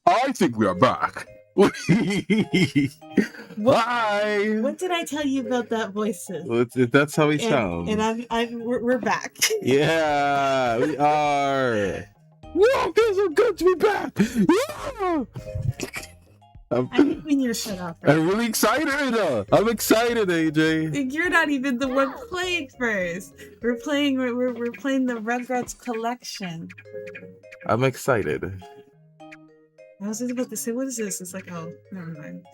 I think we are back. Hi. What did I tell you about that voices? Well, that's how we sound. And we're back. Yeah, we are. Whoa, feels so good to be back. Yeah. I think we need to shut up. Right? I'm really excited. I'm excited, AJ. You're not even the one playing first. We're playing the Rugrats collection. I'm excited. I was just about to say, what is this? It's like, oh, never mind.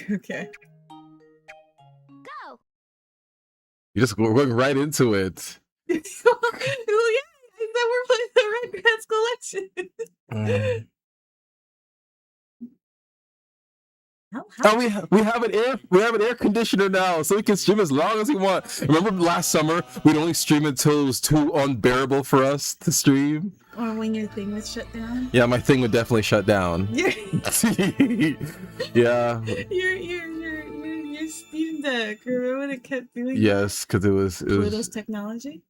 Okay. Go. You just going right into it. Well, yeah, I said we're playing the Rugrats collection. Oh, we have an air conditioner now, so we can stream as long as we want. Remember last summer we'd only stream until it was too unbearable for us to stream. Or when your thing was shut down. Yeah, my thing would definitely shut down. Yeah. Your Steam Deck. Remember when it kept doing? Yes, because it was Pluto's technology.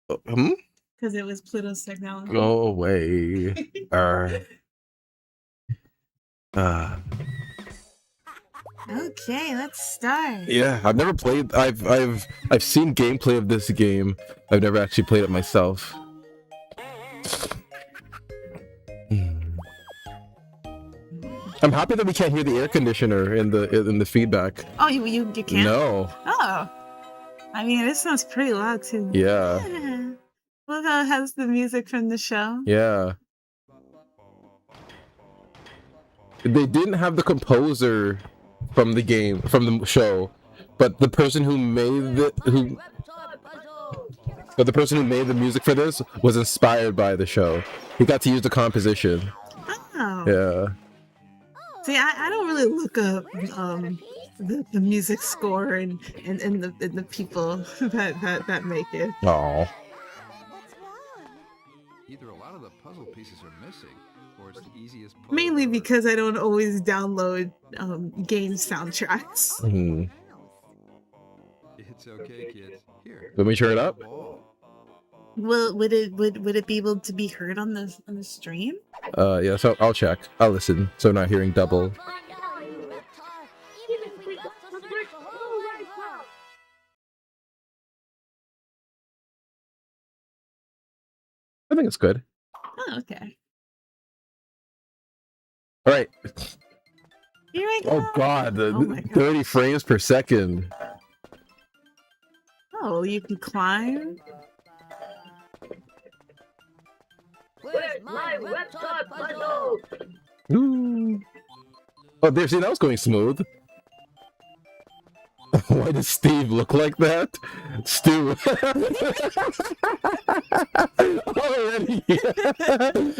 Because it was Pluto's technology. Go away. Okay, let's start. Yeah, I've never played. I've seen gameplay of this game. I've never actually played it myself. I'm happy that we can't hear the air conditioner in the feedback. Oh, you can't? No. Oh. I mean, it sounds pretty loud too. Yeah. Look how it has the music from the show. Yeah. They didn't have the composer from the game, from the show, but the person who made the music for this was inspired by the show. He got to use the composition. Oh. Yeah. See, I don't really look up the music score and the people that make it. Oh. What's wrong? Either a lot of the puzzle pieces are missing, or it's the easiest puzzle. Mainly because I don't always download game soundtracks. Mm-hmm. It's okay, kids. Here. Let me turn it up. Would it be able to be heard on the stream? Yeah, so I'll check. I'll listen, so I'm not hearing double. I think it's good. Oh, okay. All right. Here I go. Oh God, Oh my 30 frames per second. Oh, you can climb. Where's my reptile puzzle? Ooh. Oh, there. See, that was going smooth. Why does Steve look like that? Stu. Already.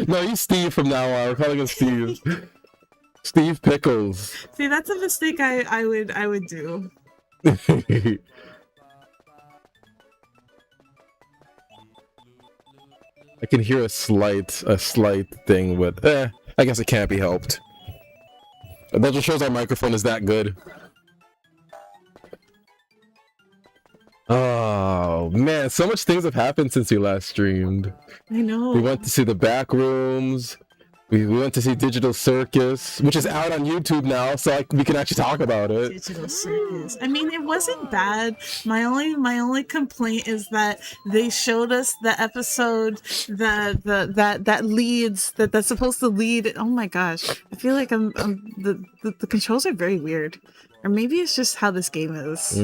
No, he's Steve from now on. We're calling him Steve. Steve Pickles. See, that's a mistake I would do. I can hear a slight thing with I guess it can't be helped. That just shows our microphone is that good. Oh man, so much things have happened since we last streamed. I know. We went to see the back rooms. We went to see Digital Circus, which is out on YouTube now, so we can actually talk about it. Digital Circus. I mean, it wasn't bad. My only complaint is that they showed us the episode that leads that's supposed to lead. Oh my gosh, I feel like the controls are very weird, or maybe it's just how this game is.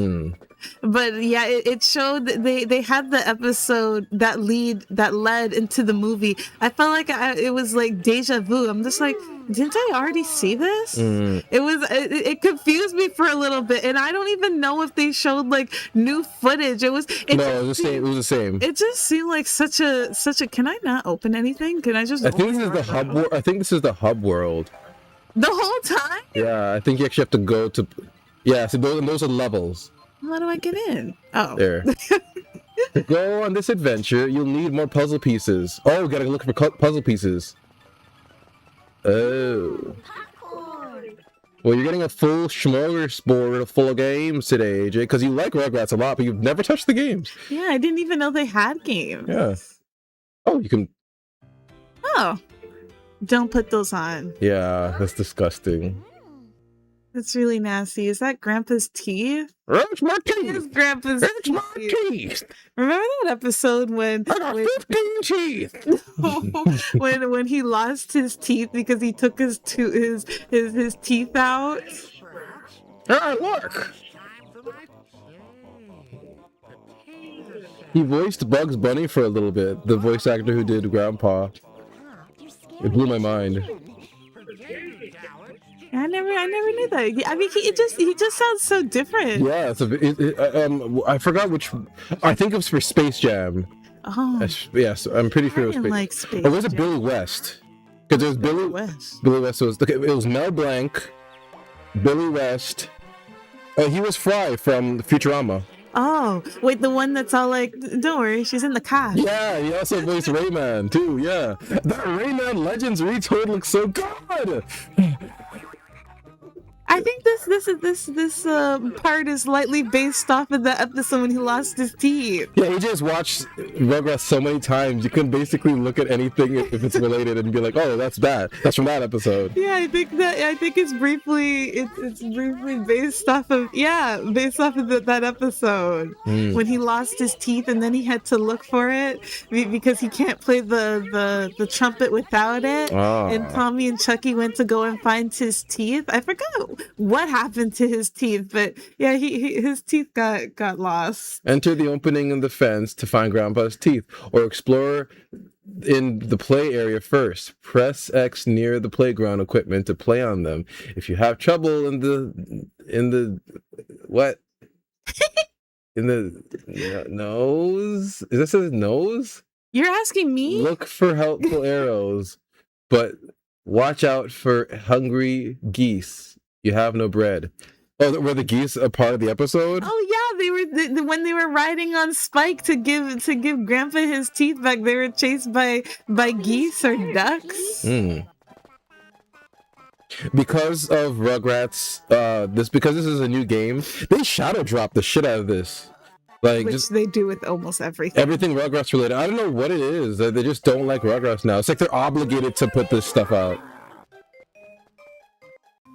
But yeah, it showed they had the episode that led into the movie. I felt like it was like deja vu. I'm just like, Didn't I already see this? Mm. It confused me for a little bit, and I don't even know if they showed like new footage. It was No, it was the same. It was the same. It just seemed like such a. Can I not open anything? Can I just? I think this is the hub. I think this is the hub world. The whole time? Yeah, I think you actually have to go to. Yeah, so those are levels. How do I get in? Oh, There. To go on this adventure, you'll need more puzzle pieces. Oh, we gotta look for puzzle pieces. Oh. Well, you're getting a full smorgasbord full of games today, AJ, because you like Rugrats a lot, but you've never touched the games. yeah. I didn't even know they had games. Yeah. Oh, you can. Oh, don't put those on. Yeah, that's disgusting. That's really nasty. Is that Grandpa's teeth? It's my It's teeth. Grandpa's It's my teeth. teeth. Remember that episode when I got 15 teeth. when he lost his teeth because he took his teeth out? Ah, look. He voiced Bugs Bunny for a little bit. The voice actor who did Grandpa. It blew my mind. I never knew that. I mean, he just sounds so different. Yeah, I forgot which. I think it was for Space Jam. Oh, Yes, I'm pretty sure it was I didn't Space. like Space Or was it Jam. Billy West? Because there's Billy West. Billy West was okay. It was Mel Blanc, Billy West. Oh, he was Fry from Futurama. Oh, wait, the one that's all like, don't worry, she's in the car. Yeah, he also voiced Rayman too. Yeah, that Rayman Legends retold looks so good. I think this part is lightly based off of the episode when he lost his teeth. Yeah, he just watched Rugrats so many times you can basically look at anything if it's related and be like, oh, that's that. That's from that episode. Yeah, I think it's briefly based off of that episode when he lost his teeth and then he had to look for it because he can't play the trumpet without it. Ah. And Tommy and Chucky went to go and find his teeth. I forgot what happened to his teeth, but yeah, his teeth got lost. Enter the opening in the fence to find Grandpa's teeth, or explore in the play area first. Press X near the playground equipment to play on them. If you have trouble in the what? In the nose? Is this his nose? You're asking me? Look for helpful arrows, but watch out for hungry geese. You have no bread. Oh, were the geese a part of the episode? Oh yeah, they were when they were riding on Spike to give Grandpa his teeth back. They were chased by geese or ducks. Because of Rugrats, because this is a new game, they shadow drop the shit out of this. Like, Which just they do with almost everything. everything Rugrats related. I don't know what it is. They just don't like Rugrats now. It's like they're obligated to put this stuff out.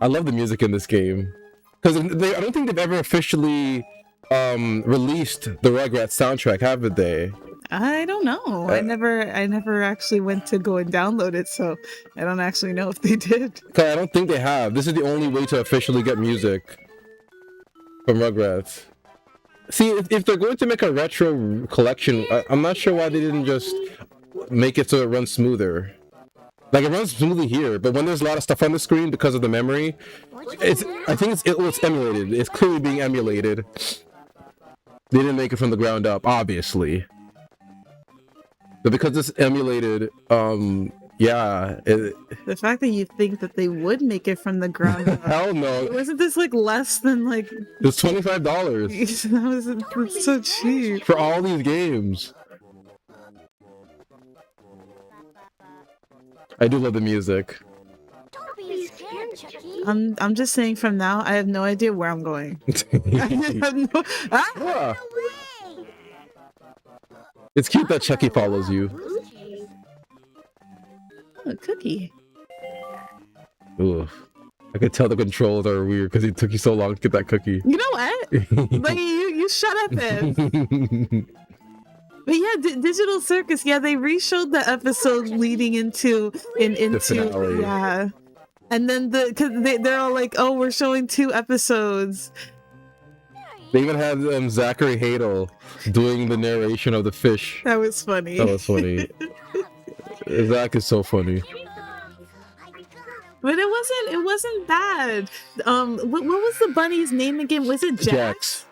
I love the music in this game. Because I don't think they've ever officially released the Rugrats soundtrack, have they? I don't know. I never actually went to go and download it, so I don't actually know if they did. I don't think they have. This is the only way to officially get music from Rugrats. See, if they're going to make a retro collection, I'm not sure why they didn't just make it so it runs smoother. Like, it runs smoothly here, but when there's a lot of stuff on the screen because of the memory, I think it's emulated. It's clearly being emulated. They didn't make it from the ground up, obviously. But because it's emulated, yeah. The fact that you think that they would make it from the ground up. Hell no. Wasn't this like less than like... It's $25 That's so cheap. for all these games. I do love the music. Don't be scared, Chucky. I'm just saying from now, I have no idea where I'm going. I have no... Ah! Yeah. Away. It's cute that Chucky follows you. Oh, a cookie. Ooh. I could tell the controls are weird because it took you so long to get that cookie. You know what? Like, you shut up then. But yeah, Digital Circus. Yeah, they re-showed the episode leading into The finale. yeah, and then because they're all like, oh, we're showing 2 episodes. They even had Zachary Hadel doing the narration of the fish. That was funny. That was funny. Zach is so funny. But it wasn't bad. What was the bunny's name again? Was it Jax? Jax.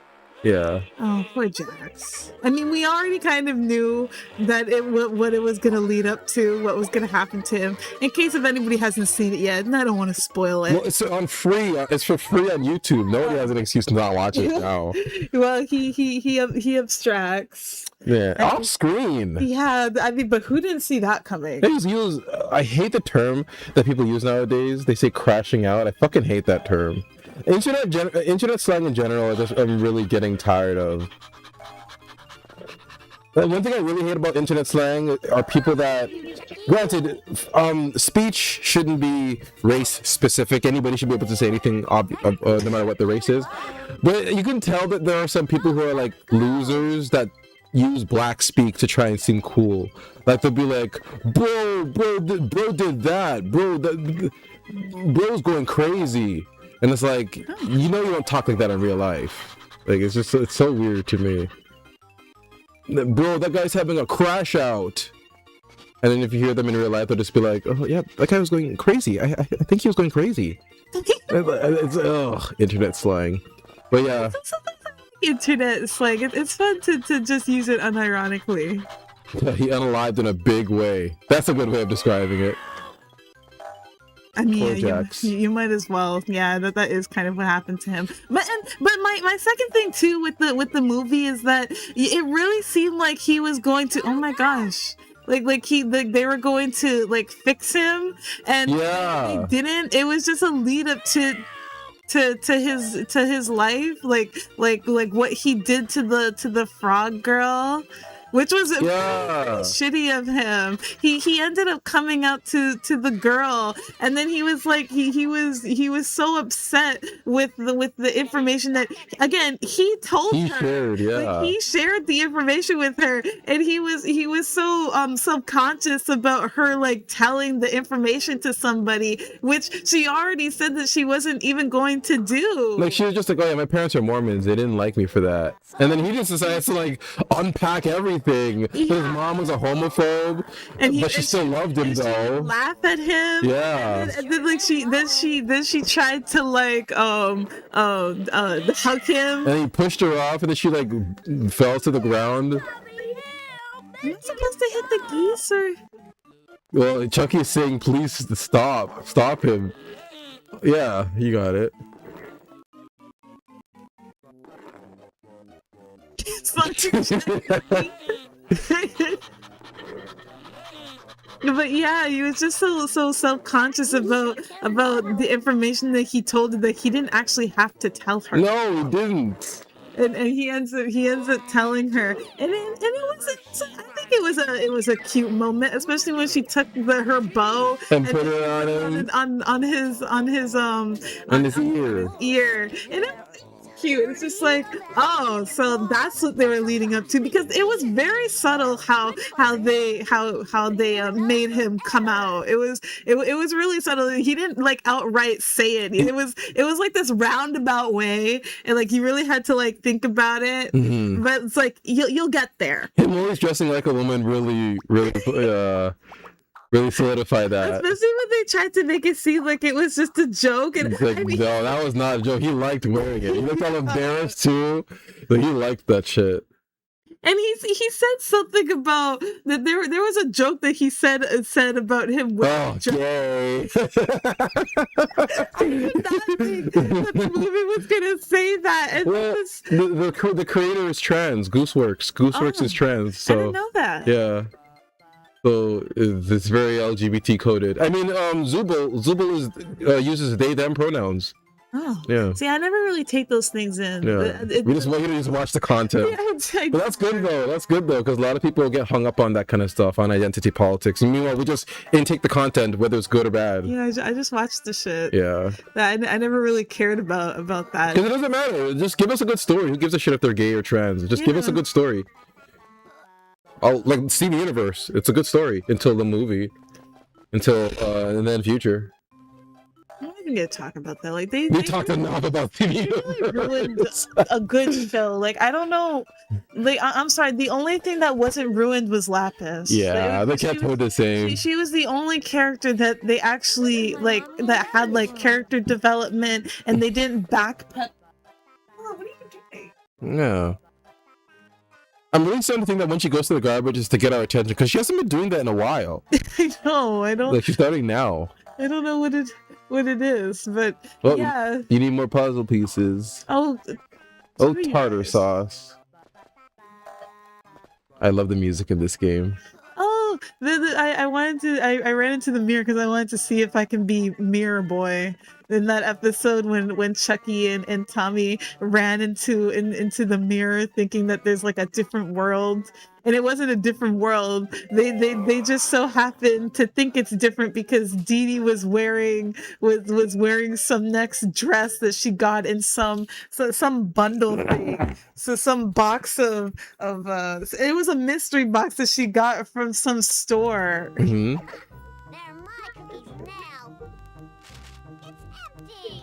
Yeah. Oh, poor Jax. I mean, we already kind of knew that what it was going to lead up to, what was going to happen to him. In case if anybody hasn't seen it yet, and I don't want to spoil it. Well, it's on free. It's for free on YouTube. Nobody has an excuse to not watch it now. Well, he abstracts. Yeah, off screen. Yeah, I mean, but who didn't see that coming? They just use. I hate the term that people use nowadays. They say crashing out. I fucking hate that term. Internet slang in general, I'm really getting tired of. One thing I really hate about internet slang are people that, granted, speech shouldn't be race specific. Anybody should be able to say anything, no matter what the race is. But you can tell that there are some people who are like losers that use black speak to try and seem cool. Like they'll be like, bro did that, bro's going crazy. And it's like, you don't talk like that in real life. Like, it's so weird to me. Bro, that guy's having a crash out. And then if you hear them in real life, they'll just be like, oh yeah, that guy was going crazy. I think he was going crazy. It's internet slang. But yeah. Internet slang. It's fun to just use it unironically. Yeah, he unalived in a big way. That's a good way of describing it. I mean, you might as well. Yeah, that is kind of what happened to him. But my second thing too with the movie is that it really seemed like he was going to. Oh my gosh. Like they were going to like fix him, and they didn't. It was just a lead up to his life, like what he did to the frog girl. Which was really shitty of him. He ended up coming out to the girl, and then he was like he was so upset with the information that again he told her. Shared, like, he shared the information with her, and he was so subconscious about her like telling the information to somebody, which she already said that she wasn't even going to do. Like she was just like, oh yeah, my parents are Mormons. They didn't like me for that, and then he just decided to like unpack everything. His mom was a homophobe, but she still loved him though. Laugh at him. Yeah. And then like she tried to like hug him. And he pushed her off, and then she like fell to the ground. You're not supposed to hit the geese or. Well, Chucky is saying, please stop him. Yeah, you got it. But yeah, he was just so self-conscious about the information that he told her that he didn't actually have to tell her. No, he didn't. And he ends up telling her, and it was I think it was a cute moment, especially when she took her bow and put it on him on his ear, and it was cute. It's just like, oh, so that's what they were leading up to, because it was very subtle how they made him come out. It was really subtle. He didn't like outright say it. It was like this roundabout way, and like you really had to like think about it. Mm-hmm. But it's like you'll get there. Him always dressing like a woman really solidify that. Especially when they tried to make it seem like it was just a joke. And like, I mean, no, that was not a joke. He liked wearing it. He looked all embarrassed too. But he liked that shit. And he said something about that there was a joke that he said about him wearing gay. that the movie was gonna say that. And well, the creator is trans. Gooseworks is trans. So I didn't know that. Yeah. So it's very LGBT coded. I mean, Zubul uses they them pronouns. Oh, yeah. See, I never really take those things in. Yeah. We just want you to just watch the content. Yeah, but that's good though, because a lot of people get hung up on that kind of stuff, on identity politics. And meanwhile, we just intake the content, whether it's good or bad. Yeah, I just watched the shit. Yeah. I never really cared about that. Because it doesn't matter. Just give us a good story. Who gives a shit if they're gay or trans? Just give us a good story. Like Steven Universe. It's a good story until the movie, and then future. Oh my even get to talk about that. Like they We talked enough about TV. really ruined a good show. Like I don't know. Like I'm sorry. The only thing that wasn't ruined was Lapis. Yeah, they kept her the same. She was the only character that they actually like that had like character development, and they didn't backpedal. Oh, what are you doing? Yeah. I'm really starting to think that when she goes to the garbage is to get our attention because she hasn't been doing that in a while. I know. I don't. Like she's starting now. I don't know what it is, but Well, yeah. you need more puzzle pieces. Oh. Tartar sauce. I love the music in this game. Oh, I wanted to. I ran into the mirror because I wanted to see if I can be Mirror Boy in that episode when Chucky and Tommy ran into the mirror thinking that there's like a different world, and it wasn't a different world. They just so happened to think it's different because Dee Dee was wearing some next dress that she got in some bundle thing. So some box of it was a mystery box that she got from some store. Mm-hmm. They're my cookies now. It's empty.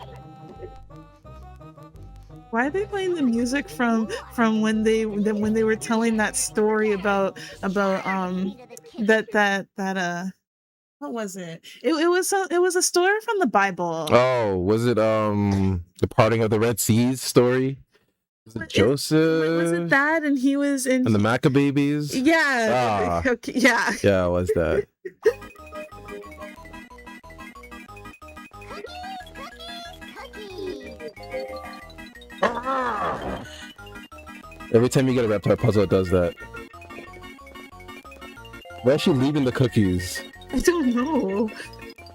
Why are they playing the music from when they were telling that story about that what was it? It was a story from the Bible. Oh, was it the parting of the Red Seas story? Was it Joseph? Was it that? And he was in and the Maccabees? Yeah. Ah. Okay, yeah. Yeah, it was that. Every time you get a reptile puzzle, it does that. Why is she leaving the cookies? I don't know.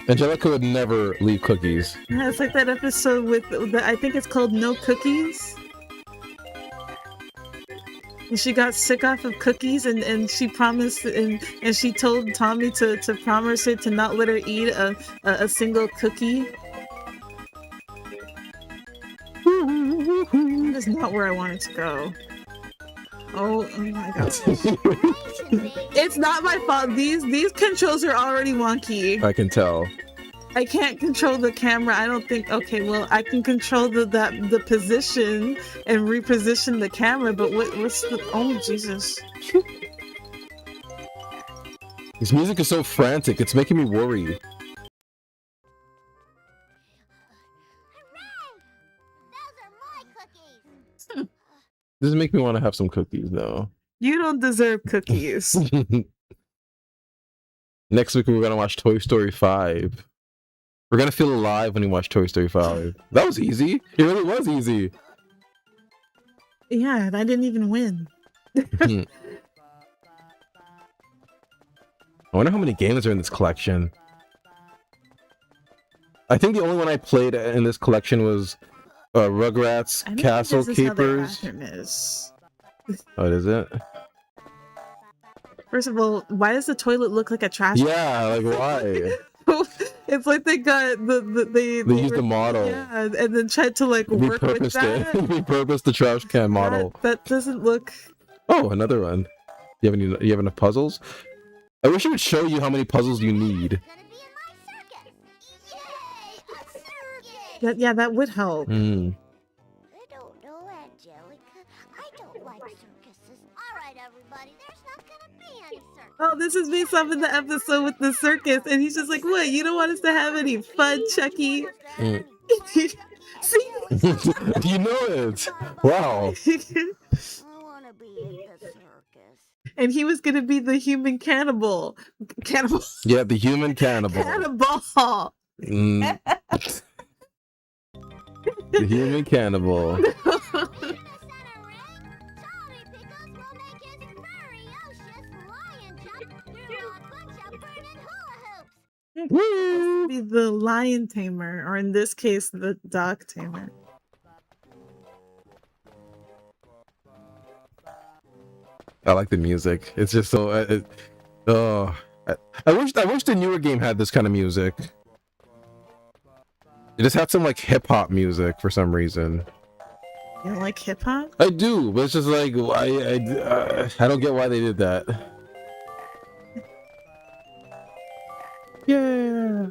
Angelica would never leave cookies. Yeah, it's like that episode with I think it's called No Cookies. And she got sick off of cookies and she promised and she told Tommy to promise her to not let her eat a single cookie. That is not where I wanted to go. Oh my god. It's not my fault. These controls are already wonky. I can tell. I can't control the camera. I don't think. Okay, well, I can control the position and reposition the camera. But what's the? Oh Jesus! This music is so frantic. It's making me worry. Hooray! Those are my cookies. This make me want to have some cookies though. You don't deserve cookies. Next week we're gonna watch Toy Story 5. We're gonna feel alive when we watch Toy Story 5. That was easy. It really was easy. Yeah, and I didn't even win. I wonder how many games are in this collection. I think the only one I played in this collection was Rugrats I don't Castle think this is how their Keepers. bathroom is. What is it? First of all, why does the toilet look like a trash? Yeah, like why? It's like they got they used the model. Yeah, and then tried to like work with Repurposed that. it. Repurposed the trash can model. That doesn't look. Oh, another one. You have enough puzzles? I wish it would show you how many puzzles you need. Gonna be in my circus. Yay! A circus! Yeah, that would help. Hmm. I don't know, Angelica. I don't like circuses. All right, everybody. There's not gonna be any circus. Oh, this is based off of the episode with the circus, and he's just like, "What? You don't want us to have any fun, Chucky?" Mm. See? You know it. Wow. I wanna be in the circus. And he was gonna be the human cannibal. Cannibal. Yeah, the human cannibal. Cannibal. Mm. The human cannibal. Woo! Be the lion tamer, or in this case, the dog tamer. I like the music. It's just so. I wish the newer game had this kind of music. It just had some like hip hop music for some reason. You don't like hip hop? I do, but it's just like I don't get why they did that. Yeah.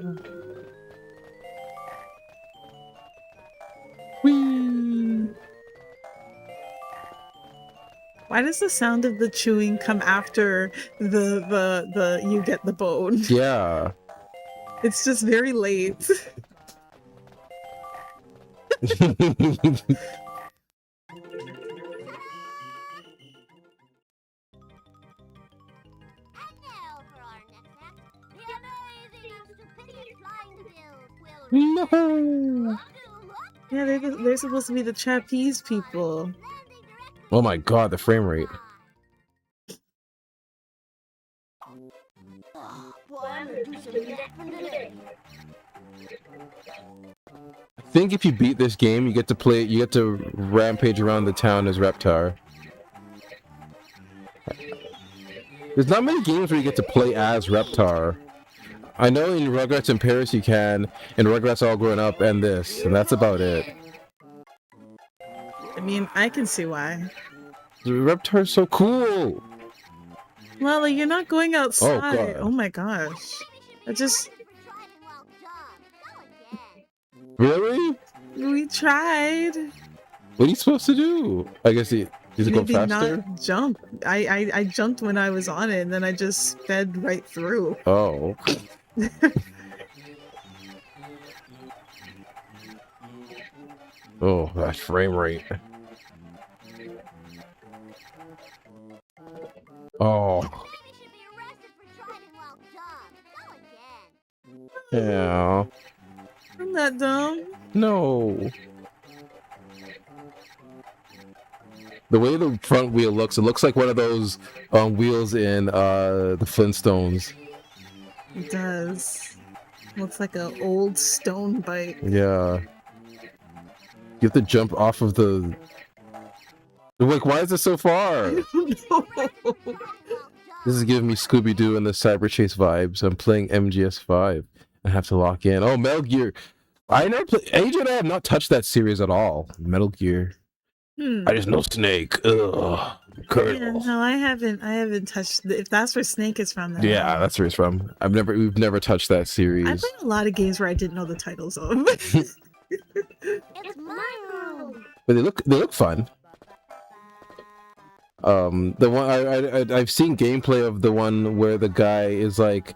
Why does the sound of the chewing come after the you get the bone? Yeah. It's just very late. And now for our next act, the amazing and stupendous flying bills will No. Yeah, they're supposed to be the trapeze people. landing directly Oh my god, the frame rate. Boy, I'm gonna do some that from today. I think if you beat this game, you get to rampage around the town as Reptar. There's not many games where you get to play as Reptar. I know in Rugrats in Paris you can, in Rugrats All Grown Up, and this, and that's about it. I mean, I can see why. Reptar's so cool! Well, like, you're not going outside. God. Oh my gosh. I just Really? we tried. What are you supposed to do? I guess does it go Maybe faster? not jump. I jumped when I was on it, and then I just sped right through. Oh. Oh, that frame rate. Oh. Yeah. I'm not dumb. No. The way the front wheel looks, it looks like one of those wheels in the Flintstones. It does. Looks like an old stone bike. Yeah. You have to jump off of the... Like, why is it so far? This is giving me Scooby-Doo and the Cyber Chase vibes. I'm playing MGS5. I have to lock in. Oh, Metal Gear. I never played... AJ and I have not touched that series at all. Metal Gear. I just know Snake. Ugh. Colonel. Yeah, no, I haven't touched. If that's where Snake is from, then Yeah, that's where it's from. We've never touched that series. I played a lot of games where I didn't know the titles of. It's my room. But they look fun. The one I've seen gameplay of the one where the guy is like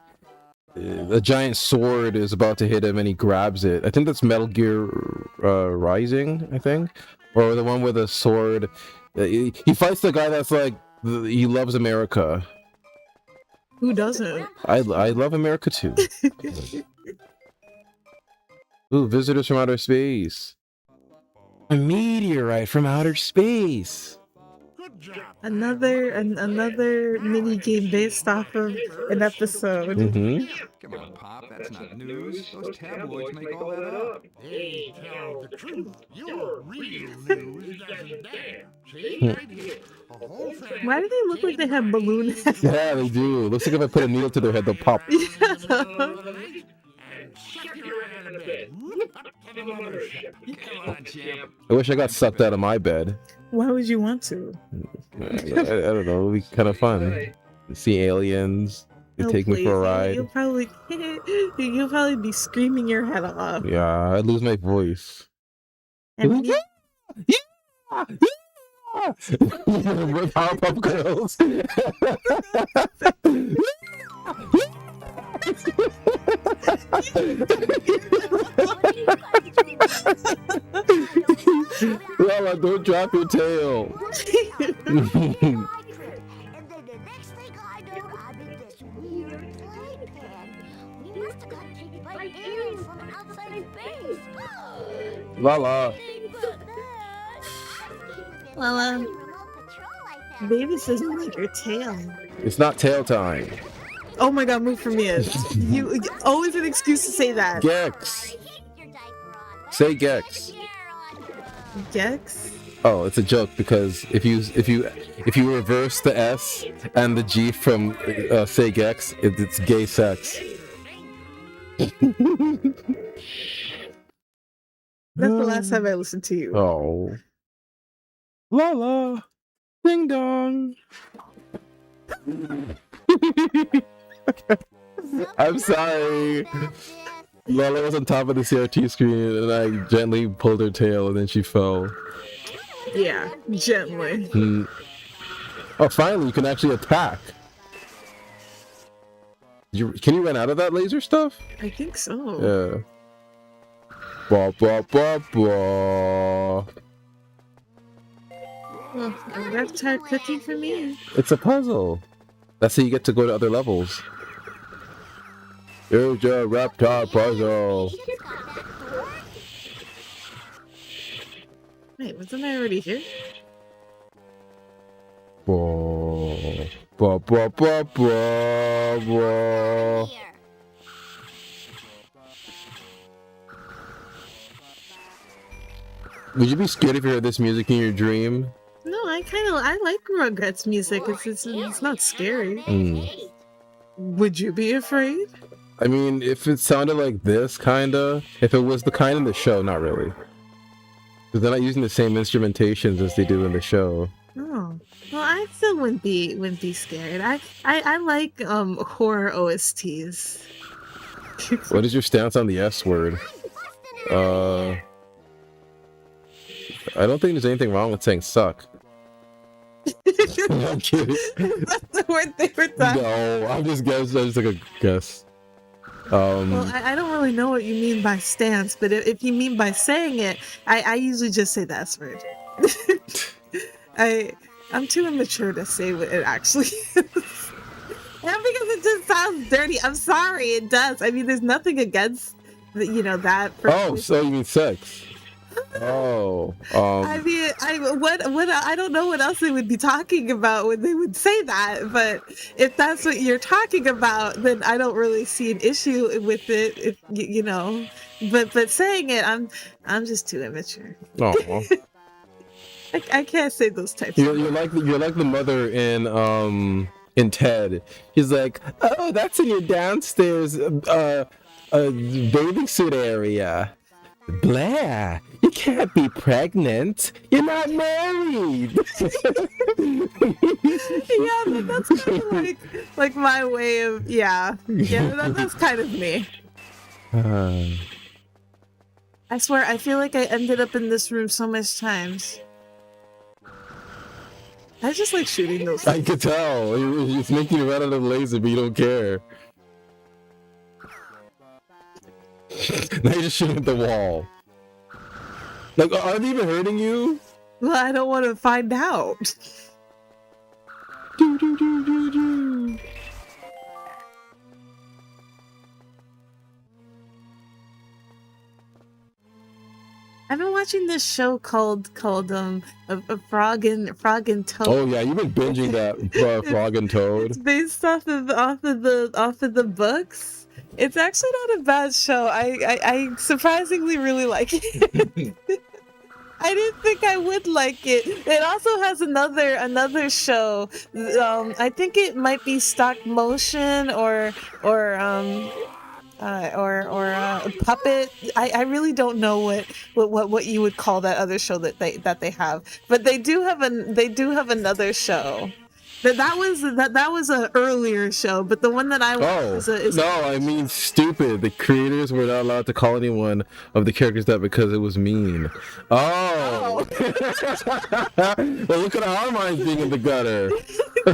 a giant sword is about to hit him and he grabs it. I think that's Metal Gear Rising, I think, or the one with the sword. He fights the guy that's like he loves America. Who doesn't? I love America too. Ooh, visitors from outer space. A meteorite from outer space. Another mini game based off of an episode. Mm-hmm. Come on, Pop, that's not news. Those tabloids make all that up. They tell the truth. Your real news doesn't dare. See, right here. A whole family. Why do they look like they have balloon heads? Yeah, they do. Looks like if I put a needle to their head, they'll pop. And suck your out of bed. Whoop, up to the mothership. Come on, champ. I wish I got sucked out of my bed. Why would you want to? I don't know. It would be kind of fun. See aliens. They Oh, take me for a please. ride. You'll probably be screaming your head off. Yeah, I'd lose my voice. And Yeah! Yeah! We're Powerpuff Girls. Lala, don't drop your tail. And then the next thing I know, I'm in this weird play pen. We must have got taken by aliens from outside space. Lala. Well, Remote control I found. baby says you like your tail. It's not tail time. Oh my god, move from me. You always an excuse to say that. Gex. Your diaper on. Say Gex. Hair on. Gex? Oh, it's a joke because if you reverse the S and the G from say Gex, it's gay sex. That's the last time I listened to you. Oh. Lala. Ding dong. I'm sorry. Lala was on top of the CRT screen and I gently pulled her tail and then she fell. Yeah, gently. Oh, finally, you can actually attack. Can you run out of that laser stuff? I think so. Yeah. Blah, blah, blah, blah. Well, a reptile cooking for me. It's a puzzle. That's how you get to go to other levels. Here's your reptile puzzle. Wait, wasn't I already here? Blah, blah, blah, blah, blah, blah. Here. Would you be scared if you heard this music in your dream? No, I like Rugrats music. It's not scary. Mm. Would you be afraid? I mean, if it sounded like this, kinda. If it was the kind in the show, not really. Because they're not using the same instrumentations as they do in the show. Oh, well, I still wouldn't be scared. I like horror OSTs. What is your stance on the S word? I don't think there's anything wrong with saying suck. I'm kidding. That's the word they were talking. No, I'm just guessing. I just took a guess. Well, I don't really know what you mean by stance, but if you mean by saying it, I usually just say the S word. I'm too immature to say what it actually is. And because it just sounds dirty. I'm sorry, it does. I mean, there's nothing against that. Oh, so you mean sex? Oh, I mean, I don't know what else they would be talking about when they would say that, but if that's what you're talking about, then I don't really see an issue with it. If but saying it, I'm just too immature. oh. I can't say those types. You're like the mother in Ted. She's like, oh, that's in your downstairs bathing suit area. Blair, you can't be pregnant. You're not married. Yeah, but that's kind of like my way of that's kind of me. I swear, I feel like I ended up in this room so much times. I just like shooting those I things. could tell. It's making you run out of laser, but you don't care. Now you're just shooting at the wall. Like, are they even hurting you? Well, I don't want to find out. Do, do, do, do, do. I've been watching this show called a Frog and Toad. Oh yeah, you've been binging that Frog and Toad. It's based off of the books. It's actually not a bad show. I surprisingly really like it. I didn't think I would like it. It also has another show. I think it might be stop motion or a puppet. I really don't know what you would call that other show that they have. But they do have another show. That was an earlier show, but the one that I watched is I mean stupid. The creators were not allowed to call anyone of the characters that because it was mean. Oh. Well, look at our minds being in the gutter. My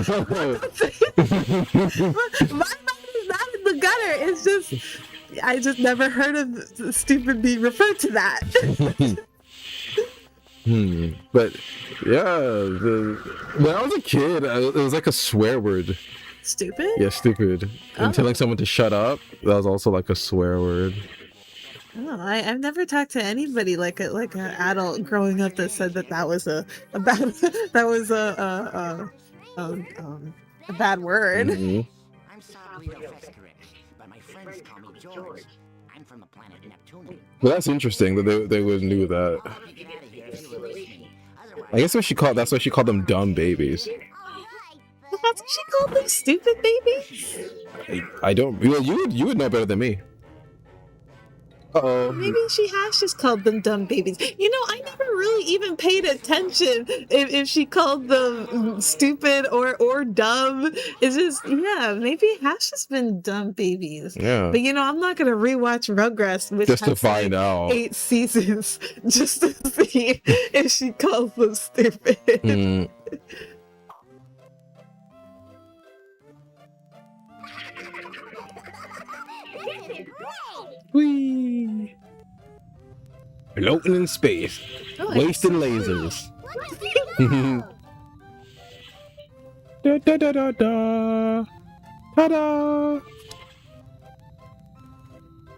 mind is not in the gutter. It's just I just never heard of stupid being referred to that. But yeah, when I was a kid, it was like a swear word. Stupid? Yeah, stupid. And telling someone to shut up, that was also like a swear word. Oh, I've never talked to anybody like an adult growing up that said that was a bad word. Mm-hmm. I'm sorry, Professor, but my friends call me George. I'm from the planet Neptune. But that's interesting that they would knew that. I'll get out of here if you release me. Otherwise, I guess that's why she called them dumb babies. That's what she called them, stupid babies. I don't. Well, you would know better than me. Uh-oh. Maybe she has just called them dumb babies. I never really even paid attention if she called them stupid or dumb. It's just, maybe it has just been dumb babies. Yeah. But I'm not gonna rewatch Rugrats which Just to has, find out. 8 seasons just to see if she calls them stupid. floating in space, Oh, wasting lasers. Wonderful. Da da da da da. Ta-da!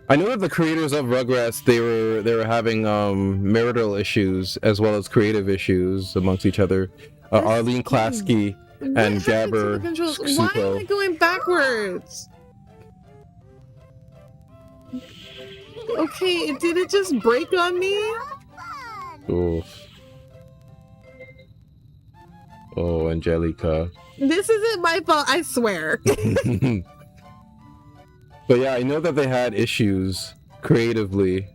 I know that the creators of Rugrats they were having marital issues as well as creative issues amongst each other. Arlene Klasky What and happened to the Gabber controls? Why am I Suko. going backwards? Okay, did it just break on me? Fun. Oof. Oh, Angelica. This isn't my fault, I swear. But yeah, I know that they had issues creatively,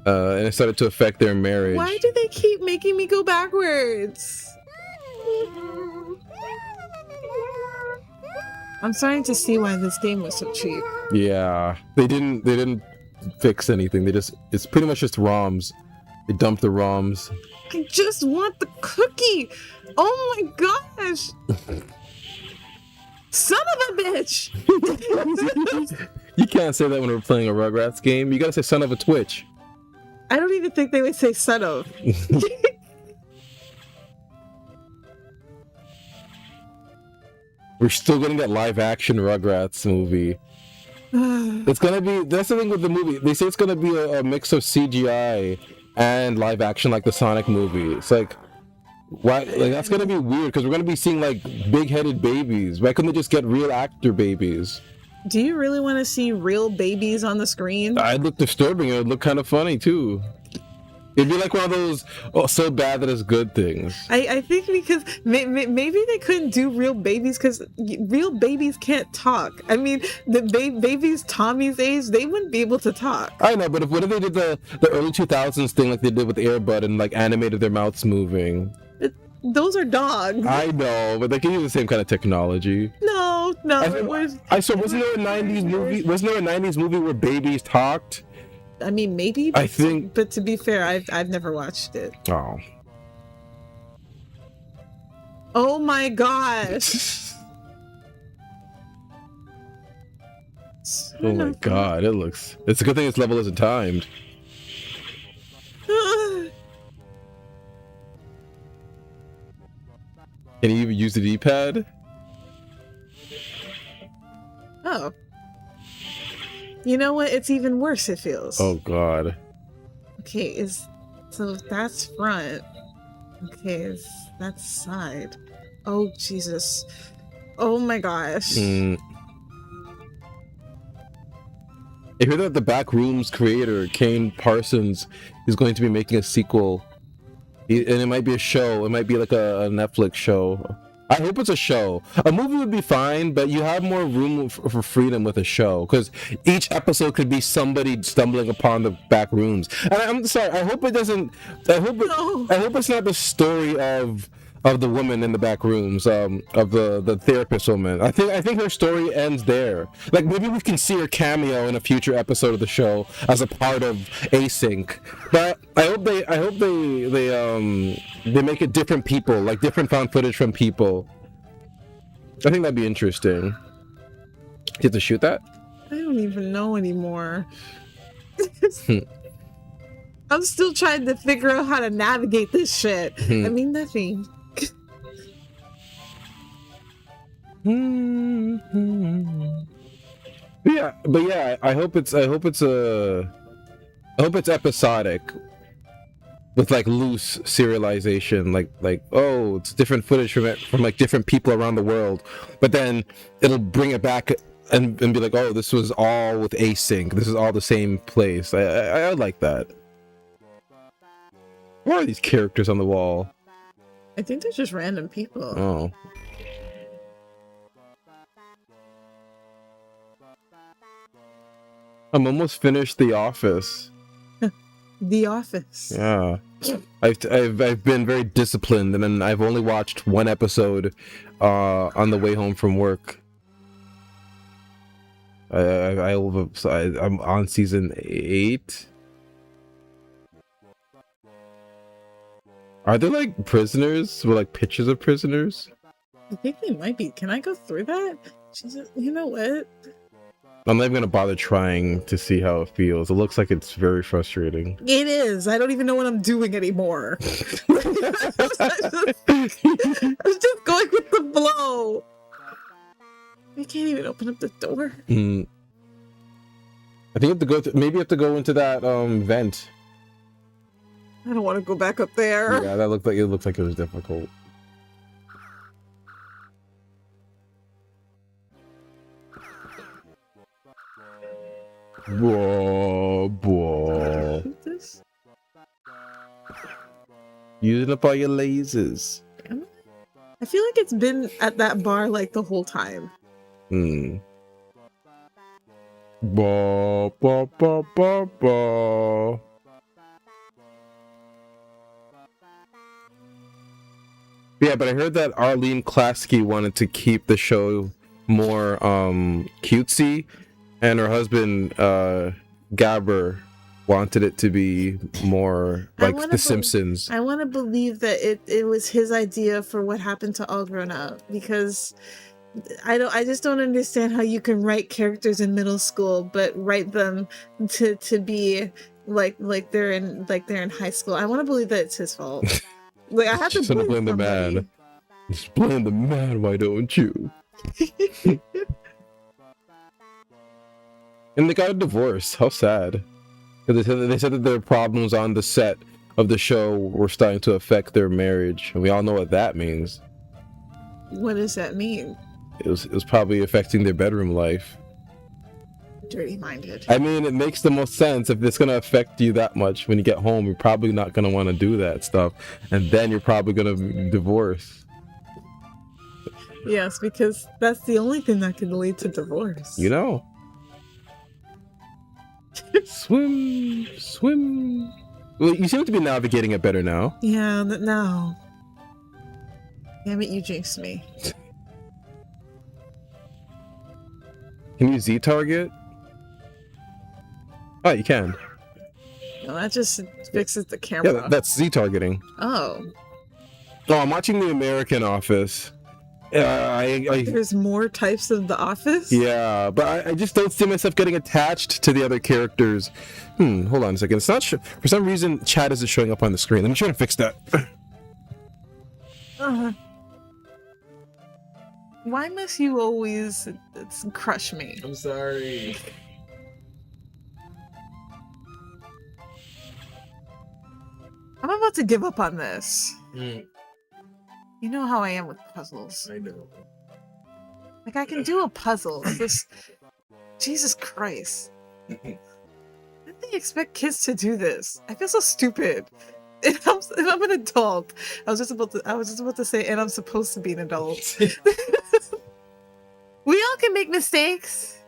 and it started to affect their marriage. Why do they keep making me go backwards? I'm starting to see why this game was so cheap. Yeah, they didn't fix anything. It's pretty much just ROMs. They dumped the ROMs. I just want the cookie. Oh my gosh. Son of a bitch. You can't say that when we're playing a Rugrats game. You gotta say son of a Twitch. I don't even think they would say son of. We're still gonna get live action Rugrats movie. It's gonna be, that's the thing with the movie. They say it's gonna be a mix of CGI and live action like the Sonic movie. It's like, why? Like that's gonna be weird because we're gonna be seeing like big-headed babies. Why couldn't they just get real actor babies? Do you really want to see real babies on the screen? I'd look disturbing. It would look kind of funny too. It'd be like one of those so bad that it's good things. I think because maybe they couldn't do real babies because real babies can't talk. I mean, the babies Tommy's age, they wouldn't be able to talk. I know, but what if they did the early 2000s thing like they did with Air Bud and like animated their mouths moving? Those are dogs. I know, but they can use the same kind of technology. No, I saw. Wasn't there a 90s movie? Wasn't there a 90s movie where babies talked? I mean, maybe. I think. But to be fair, I've never watched it. Oh. Oh my gosh. Oh my god, it looks. It's a good thing its level isn't timed. Can you even use the D-pad? Oh. You know what? It's even worse, it feels. Oh god. Okay, so that's front. Okay, that's side. Oh Jesus. Oh my gosh. I hear that the Backrooms creator, Kane Parsons, is going to be making a sequel. And it might be a show. It might be like a Netflix show. I hope it's a show. A movie would be fine, but you have more room for freedom with a show because each episode could be somebody stumbling upon the back rooms. And I'm sorry. I hope it doesn't. I hope it's not the story of the woman in the back rooms, of the therapist woman. I think her story ends there. Like maybe we can see her cameo in a future episode of the show as a part of Async. But I hope they make it different people, like different found footage from people. I think that'd be interesting. You have to shoot that? I don't even know anymore. I'm still trying to figure out how to navigate this shit. I mean, nothing. Yeah, I hope it's episodic with like loose serialization, like oh, it's different footage from like different people around the world, but then it'll bring it back and be like, oh, this was all with Async, this is all the same place. I like that. What are these characters on the wall? I think they're just random people. Oh. I'm almost finished The Office. The Office. Yeah, I've been very disciplined, and then I've only watched one episode on the way home from work. I'm on season 8. Are there like prisoners with like pictures of prisoners? I think they might be. Can I go through that? Jesus, you know what? I'm not even gonna bother trying to see how it feels. It looks like it's very frustrating. It is. I don't even know what I'm doing anymore. I was just going with the flow. You can't even open up the door. Mm. I think you have to go. Maybe you have to go into that vent. I don't want to go back up there. Yeah, that looked like it looked like it was difficult. Whoa, whoa. This? Using up all your lasers. I feel like it's been at that bar like the whole time. Hmm. Ba, ba, ba, ba, ba. Yeah, but I heard that Arlene Klasky wanted to keep the show more cutesy, and her husband Gabber wanted it to be more like The Simpsons. I want to believe that it was his idea for what happened to All Grown Up, because I just don't understand how you can write characters in middle school but write them to be like they're in high school. I want to believe that it's his fault. Like I have to blame the man. Just blame the man, why don't you? And they got a divorce. How sad. Because they said that their problems on the set of the show were starting to affect their marriage, and we all know what that means. What does that mean? It was probably affecting their bedroom life. Dirty minded. I mean, it makes the most sense. If it's gonna affect you that much when you get home, you're probably not gonna want to do that stuff, and then you're probably gonna divorce. Yes, because that's the only thing that can lead to divorce. You know. Swim, swim. Well, you seem to be navigating it better now. Yeah, no. Damn it, you jinxed me. Can you Z-target? Oh, you can. No, that just fixes the camera. Yeah, that's Z-targeting. Oh. Oh, I'm watching The American Office. There's more types of The Office? Yeah, but I just don't see myself getting attached to the other characters. Hold on a second. It's not sure. For some reason, Chad isn't showing up on the screen. Let me try to fix that. Why must you always crush me? I'm sorry. I'm about to give up on this. Mm, You know how I am with puzzles. I know. Like, I can do a puzzle. This... Jesus Christ. How do they expect kids to do this? I feel so stupid. And I'm an adult. I was just about to say, and I'm supposed to be an adult. We all can make mistakes.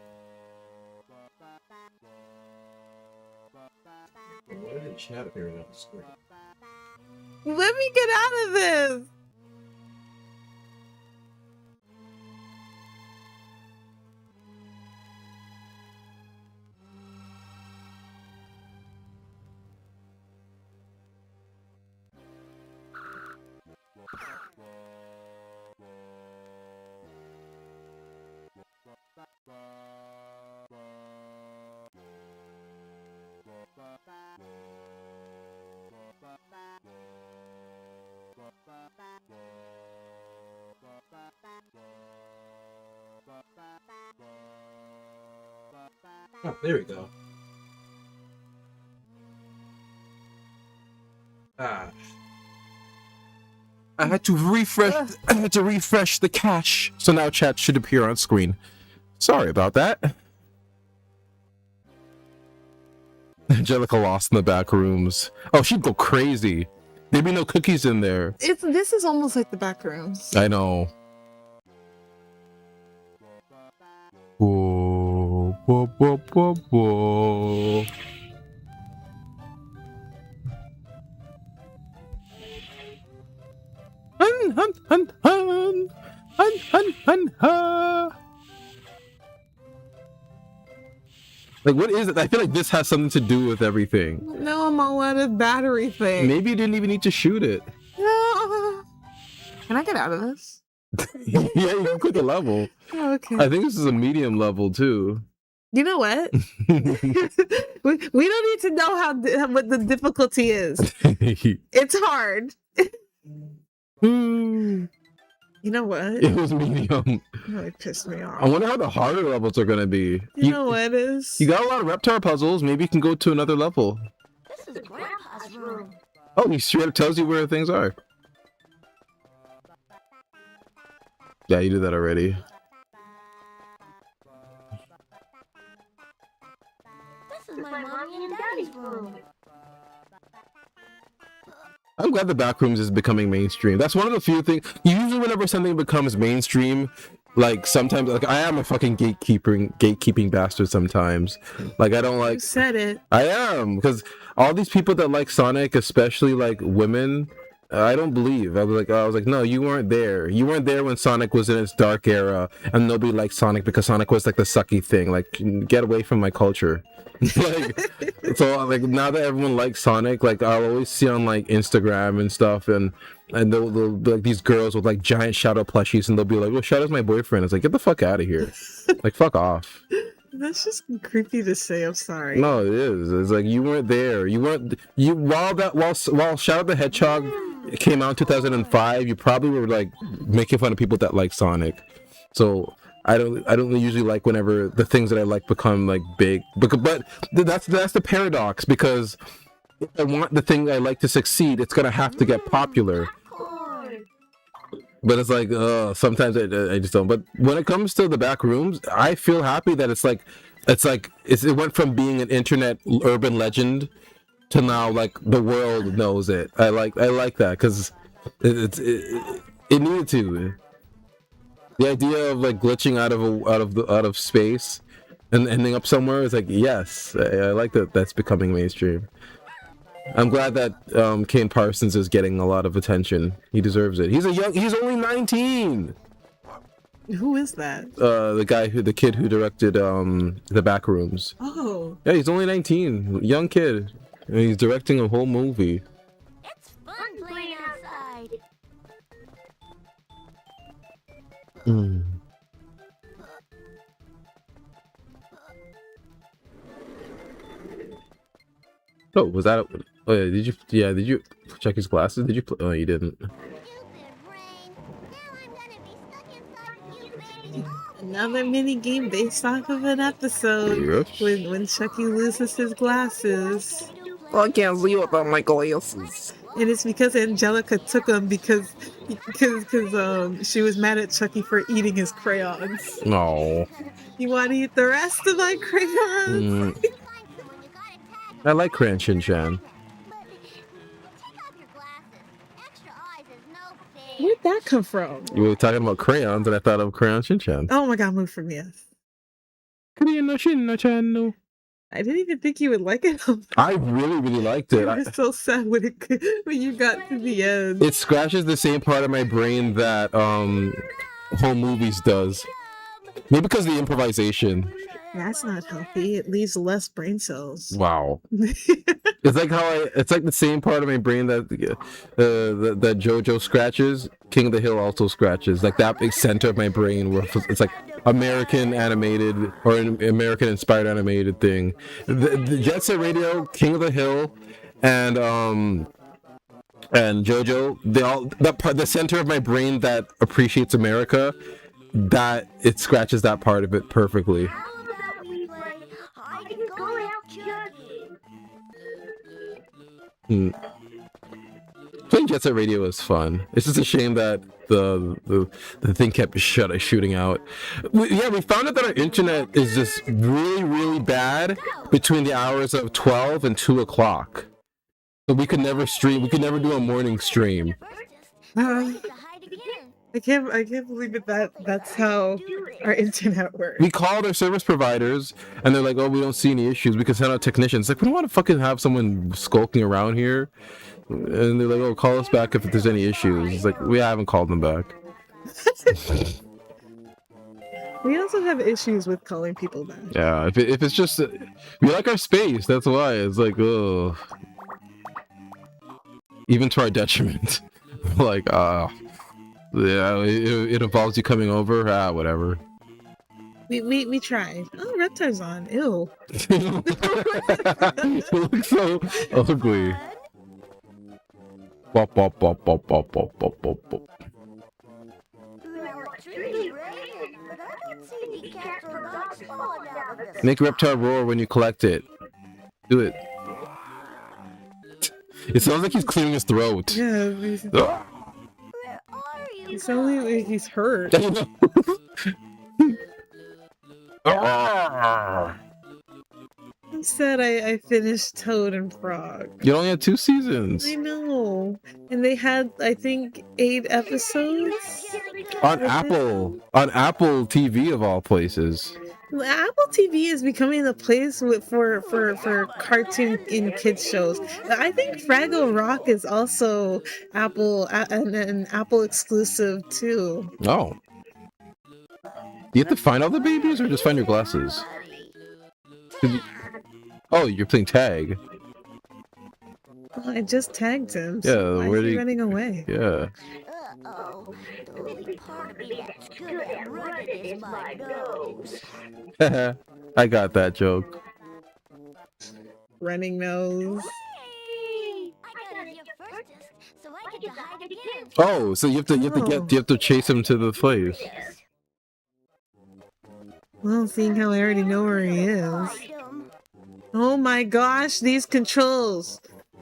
Why did Chad appear on the screen? Let me get out of this. Oh, there we go. I had to refresh. I had to refresh the cache, so now chat should appear on screen. Sorry about that. Angelica lost in the back rooms. Oh, she'd go crazy. There'd be no cookies in there. This is almost like the back rooms. I know. Whoa, whoa, whoa, whoa, whoa. Hun, hun, hun, hun. Hun, hun, hun, hun. Like, what is it? I feel like this has something to do with everything. No, I'm all out of battery thing. Maybe you didn't even need to shoot it. No. Can I get out of this? Yeah, you can quit the level. Okay. I think this is a medium level too. You know what? We don't need to know what the difficulty is. It's hard. Hmm. You know what? It was medium. Oh, it pissed me off. I wonder how the harder levels are gonna be. You know what is? You got a lot of reptile puzzles. Maybe you can go to another level. This is Grandpa's room. Oh, he straight up tells you where things are. Yeah, you did that already. This is my mommy and daddy's room. I'm glad the Backrooms is becoming mainstream. That's one of the few things. Usually, whenever something becomes mainstream, like sometimes, like I am a fucking gatekeeping bastard. Sometimes, like I don't like. You said it. I am, because all these people that like Sonic, especially like women, I don't believe. I was like, no, you weren't there. You weren't there when Sonic was in its dark era, and nobody liked Sonic because Sonic was like the sucky thing. Like, get away from my culture. Like, so like now that everyone likes Sonic, like I'll always see on like Instagram and stuff, and they'll like these girls with like giant Shadow plushies, and they'll be like, well, Shadow's my boyfriend. It's like, get the fuck out of here. Like, fuck off. That's just creepy to say. I'm sorry. No, it is. It's like you weren't there. You weren't. While Shadow the Hedgehog came out in 2005, you probably were like making fun of people that like Sonic. So I don't usually like whenever the things that I like become like big. But that's the paradox, because if I want the thing I like to succeed, it's gonna have to get popular. But it's like, sometimes I just don't. But when it comes to the Backrooms, I feel happy that it went from being an internet urban legend to now like the world knows it. I like that, because it needed to. The idea of like glitching out of space and ending up somewhere is like, yes, I like that. That's becoming mainstream. I'm glad that Kane Parsons is getting a lot of attention. He deserves it. He's only 19. Who is that? The kid who directed the Backrooms. Oh. Yeah, he's only 19. Young kid. And he's directing a whole movie. It's fun playing outside. Oh, was that? Oh yeah, did you check his glasses? Did you? Oh, you didn't. Stupid rain. Now I'm gonna be stuck inside you babies all Another mini game based off of an episode Yes. when Chucky loses his glasses. I can't see without my glasses. And it's because Angelica took them because she was mad at Chucky for eating his crayons. No. You want to eat the rest of my crayons? I like Crayon Shin-chan. Take off your glasses. Extra eyes is no fair. Where'd that come from? You were talking about crayons, and I thought of Crayon Shin-chan. Oh my god, move from yes. Crayon Shin-chan. I didn't even think you would like it. I really, really liked it. I was so sad when you got to the end. It scratches the same part of my brain that Home Movies does. Maybe because of the improvisation. That's not healthy. It leaves less brain cells. Wow. It's like it's like the same part of my brain that that JoJo scratches, King of the Hill also scratches. Like that big center of my brain where it's like American animated or an American inspired animated thing. The Jet Set Radio, King of the Hill, and JoJo, they all the center of my brain that appreciates America, that it scratches that part of it perfectly. Playing Jet Set Radio is fun. It's just a shame that the thing kept shooting out. We found out that our internet is just really, really bad between the hours of 12 and 2 o'clock. So we could never stream. We could never do a morning stream. I can't believe it. That's how our internet works. We called our service providers, and they're like, "Oh, we don't see any issues. We can send out technicians." Like, we don't want to fucking have someone skulking around here. And they're like, "Oh, call us back if there's any issues." It's like, we haven't called them back. We also have issues with calling people back. Yeah, if it's just we like our space. That's why it's like, oh, even to our detriment. Like, yeah, it involves you coming over. Whatever. We tried. Oh, Reptile's on. Ew. It looks so ugly. Bop, bop, bop, bop, bop, bop, bop, bop, bop. Well, it's really raining, but I don't see any cats or dogs falling out of the Make sky. Reptile roar when you collect it. Do it. It sounds like he's clearing his throat. Yeah, Where are you it's only guys? like he's hurt. Instead, I finished Toad and Frog. You only had 2 seasons. I know. And they had, I think, 8 episodes. On Apple TV of all places. Apple TV is becoming the place for cartoon and kids shows. I think Fraggle Rock is also an Apple exclusive too. Oh. Do you have to find all the babies or just find your glasses? Oh, you're playing tag. Well, I just tagged him. Yeah, So why where is do he you- running away? Yeah. Uh-oh. The only part of me that's good at running is my nose. I got that joke. Running nose. Hey! I got here first, so I get to hide again. Oh, so you have to chase him to the place. Well, seeing how I already know where he is. Find 'em. Oh my gosh, these controls.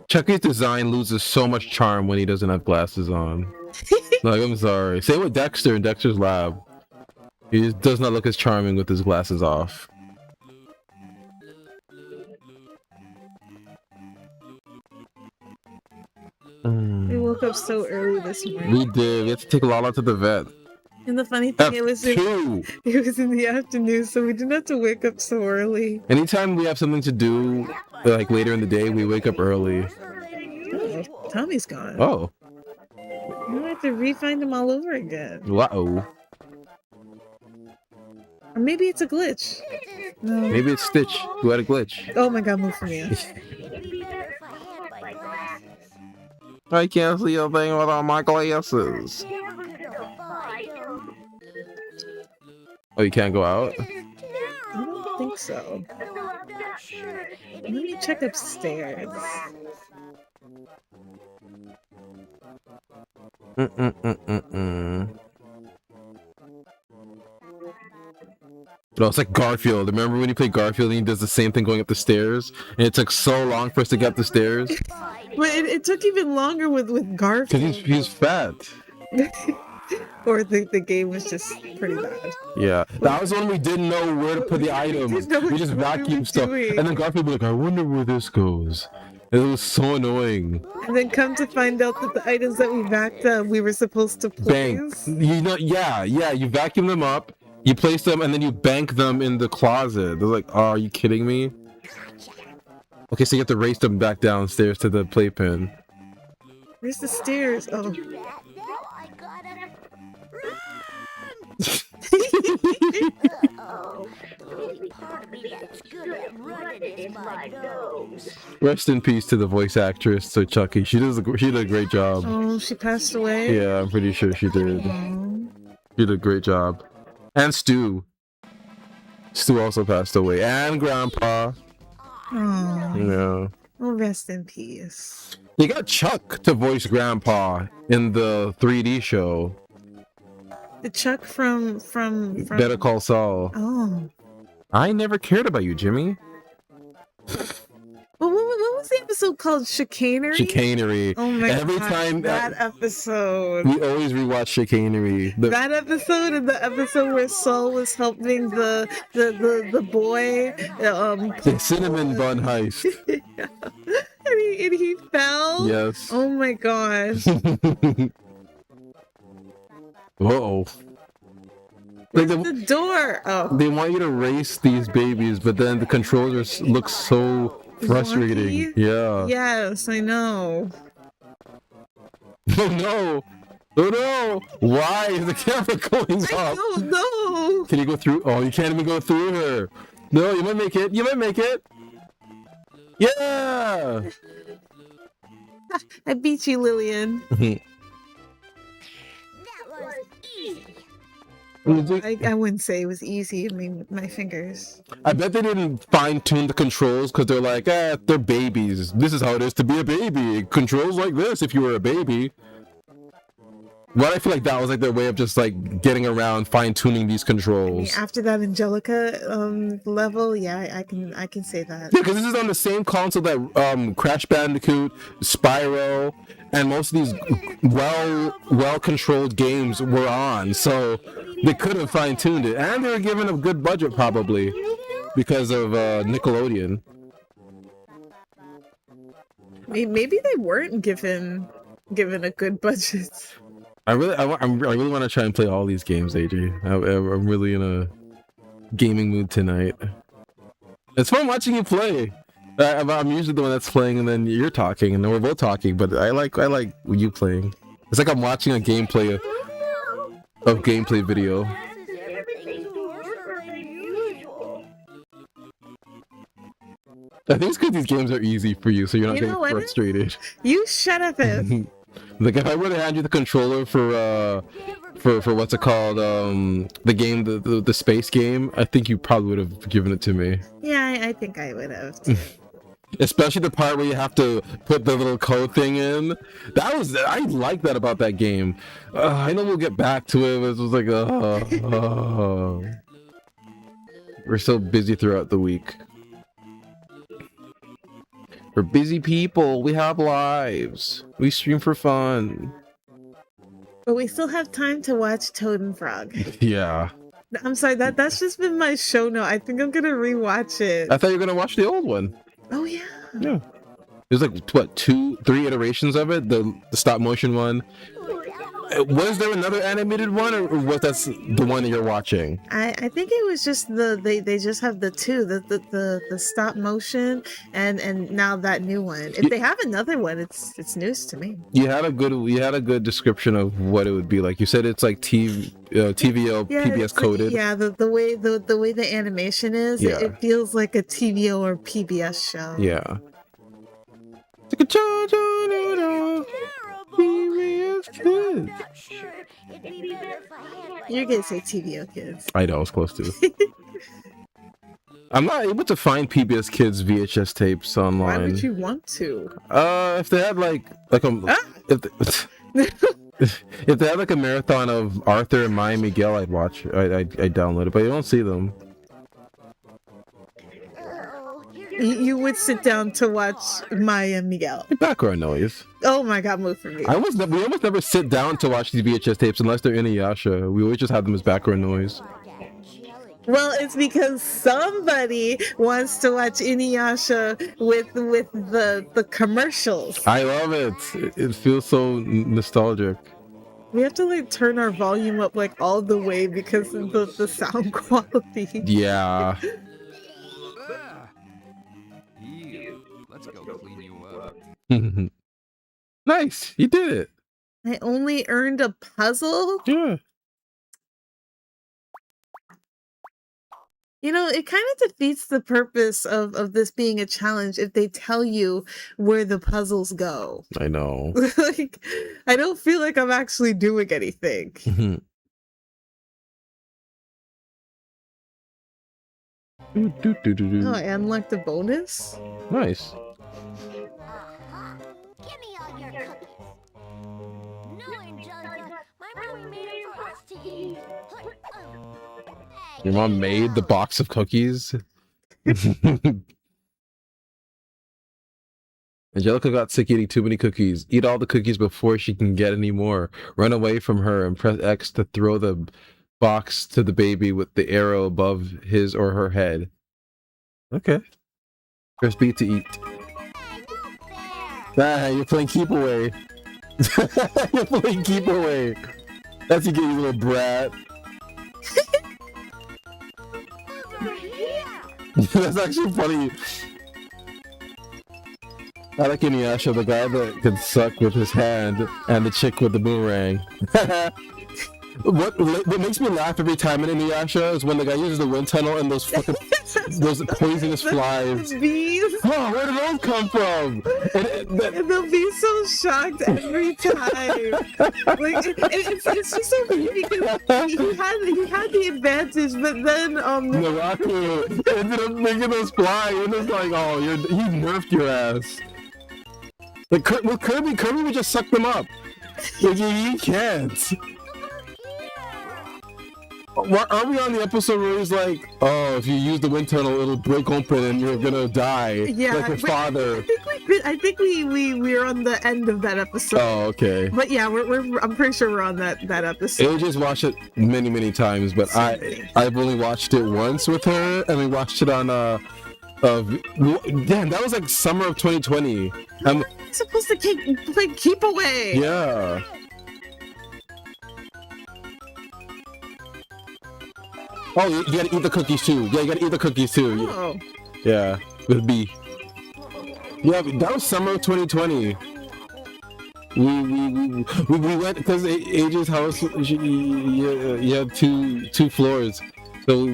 Chucky's design loses so much charm when he doesn't have glasses on. Like, I'm sorry. Same with Dexter in Dexter's Lab. He just does not look as charming with his glasses off. We woke up so early this morning. We did. We had to take Lala to the vet. And the funny thing, it was F2. in the afternoon, so we didn't have to wake up so early. Anytime we have something to do, like later in the day, we wake up early. Oh, Tommy's gone. Oh. We have to re-find him all over again. Uh-oh. Or maybe it's a glitch. No. Maybe it's Stitch who had a glitch. Oh my god, move from me. It'd be better if I had my glasses. I can't see a thing without my glasses. Never gonna find 'em. Oh, you can't go out? I don't think so. Though I'm not sure. Let me check upstairs. No, it's like Garfield. Remember when you play Garfield and he does the same thing going up the stairs? And it took so long for us to get up the stairs? But it took even longer with Garfield. Because he's fat. Or the game was just pretty bad. Yeah. That was when we didn't know where to put the items. didn't know We just what we were vacuumed stuff. doing. And then Garfield would be like, I wonder where this goes. And it was so annoying. And then come to find out that the items that we backed up, we were supposed to Bang. place. You know, yeah. You vacuum them up, you place them, and then you bank them in the closet. They're like, oh, are you kidding me? Okay, so you have to race them back downstairs to the playpen. Where's the stairs? Oh. Now I gotta Uh-oh. The only part of me that's good at running is my nose. Rest in peace to the voice actress, so Chucky. She did a great job. Oh, she passed away? Yeah, I'm pretty sure she did. Oh. She did a great job. And Stu. Stu also passed away. And Grandpa. Oh. Yeah. Well, rest in peace. They got Chuck to voice Grandpa in the 3D show. The Chuck from Better Call Saul. Oh. I never cared about you, Jimmy. Well, what was the episode called? Chicanery? Chicanery. Oh my Every god. time that episode. we always rewatch Chicanery. That episode and the episode where Saul was helping the boy The cinnamon bun heist. and he fell. Yes. Oh my gosh. Uh-oh. Like The door. Oh. they want you to race these babies, but then the controllers look so frustrating. Wonky? Yeah. Yes, I know. Oh no! Oh no! Why is the camera going I up? don't know. Can you go through? Oh, you can't even go through her. No, you might make it. You might make it. Yeah! I beat you, Lillian. That was easy. I wouldn't say it was easy. I mean, my fingers. I bet they didn't fine tune the controls because they're like, they're babies. This is how it is to be a baby. Controls like this if you were a baby. But I feel like that was like their way of just like getting around fine tuning these controls. After that Angelica level, yeah, I can say that. Yeah, because this is on the same console that Crash Bandicoot, Spyro, and most of these well controlled games were on. So they could have fine tuned it, and they were given a good budget probably because of Nickelodeon. Maybe they weren't given a good budget. I really want to try and play all these games, AJ. I'm really in a gaming mood tonight. It's fun watching you play. I'm usually the one that's playing, and then you're talking, and then we're both talking. But I like you playing. It's like I'm watching a gameplay of gameplay video. I think it's because these games are easy for you, so you're not getting frustrated. You shut up, it. Like if I were to hand you the controller for what's it called, the game, the space game, I think you probably would have given it to me. Yeah, I think I would have. Especially the part where you have to put the little code thing in. I like that about that game. I know we'll get back to it, but it was like, we're so busy throughout the week. We're busy people. We have lives. We stream for fun. But we still have time to watch Toad and Frog. Yeah. I'm sorry, that's just been my show note. I think I'm gonna rewatch it. I thought you were gonna watch the old one. Oh yeah. Yeah. There's like what, 2-3 iterations of it. The stop motion one. Was there another animated one, or was that the one that you're watching? I think it was just they just have the two, the stop motion and now that new one. If they have another one, it's news to me. You had a good description of what it would be like. You said it's like TVO PBS coded. Yeah, the way the animation is, yeah. it feels like a TVO or PBS show. Yeah. It's like a PBS Kids. You're gonna say TVO Kids. I know, I was close to. I'm not able to find PBS Kids VHS tapes online. Why would you want to? If they had like if they had like a marathon of Arthur and Maya Miguel, I'd watch. I'd download it, but you don't see them. You would sit down to watch Maya and Miguel. Background noise. Oh my god, move for me. We almost never sit down to watch these VHS tapes unless they're Inuyasha. We always just have them as background noise. Well, it's because somebody wants to watch Inuyasha with the commercials. I love it. It feels so nostalgic. We have to like turn our volume up like all the way because of the sound quality. Yeah. Let's go clean you up. Nice, you did it. I only earned a puzzle? Yeah. You know, it kind of defeats the purpose of this being a challenge if they tell you where the puzzles go. I know. Like, I don't feel like I'm actually doing anything. Oh, I unlocked the bonus? Nice. Give me all your cookies. No, Angelica. My mommy made it for us to eat. Your mom made the box of cookies? Angelica got sick eating too many cookies. Eat all the cookies before she can get any more. Run away from her and press X to throw the box to the baby with the arrow above his or her head. Okay. Press B to eat. You're playing keep away. You're playing keep away. That's you get, you little brat. That's actually funny. I like Inuyasha, the guy that can suck with his hand, and the chick with the boomerang. What makes me laugh every time in Inuyasha is when the guy uses the wind tunnel and those fucking those poisonous flies. The bees. Oh, where did those come from? And they'll be so shocked every time. Like it's just so funny because he had the advantage, but then Naraku ended up making those fly, and it's like, oh, he nerfed your ass. Like with Kirby would just suck them up. Like you can't. Are we on the episode where he's like, oh, if you use the wind tunnel, it'll break open and you're gonna die? Yeah, like your father. I think we're on the end of that episode. Oh, okay. But yeah, I'm pretty sure we're on that episode. AJ's watched it many times, but I've only watched it once with her, and we watched it on damn, that was like summer of 2020. I'm supposed to keep away. Yeah. Oh, you gotta eat the cookies too. Yeah, you gotta eat the cookies too. Oh. Yeah, with B. Yeah, that was summer of 2020. We went because AJ's house. You had two floors, so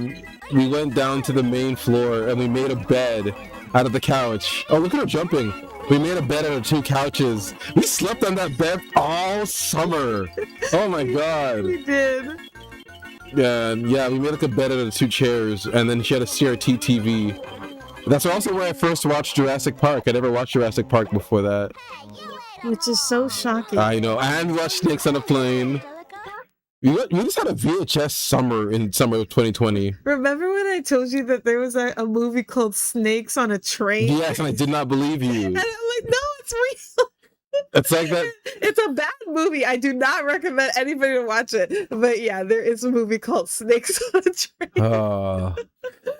we went down to the main floor and we made a bed out of the couch. Oh, look at her jumping. We made a bed out of 2 couches. We slept on that bed all summer. Oh my god. We did. Yeah, we made like a bed out of 2 chairs, and then she had a CRT TV. That's also where I first watched Jurassic Park. I never watched Jurassic Park before that. Which is so shocking. I know. And watched Snakes on a Plane. We just had a VHS summer in summer of 2020. Remember when I told you that there was a movie called Snakes on a Train? Yes, and I did not believe you. And I'm like, no, it's real. It's like that. It's a bad movie. I do not recommend anybody to watch it. But yeah, there is a movie called Snakes on a Train.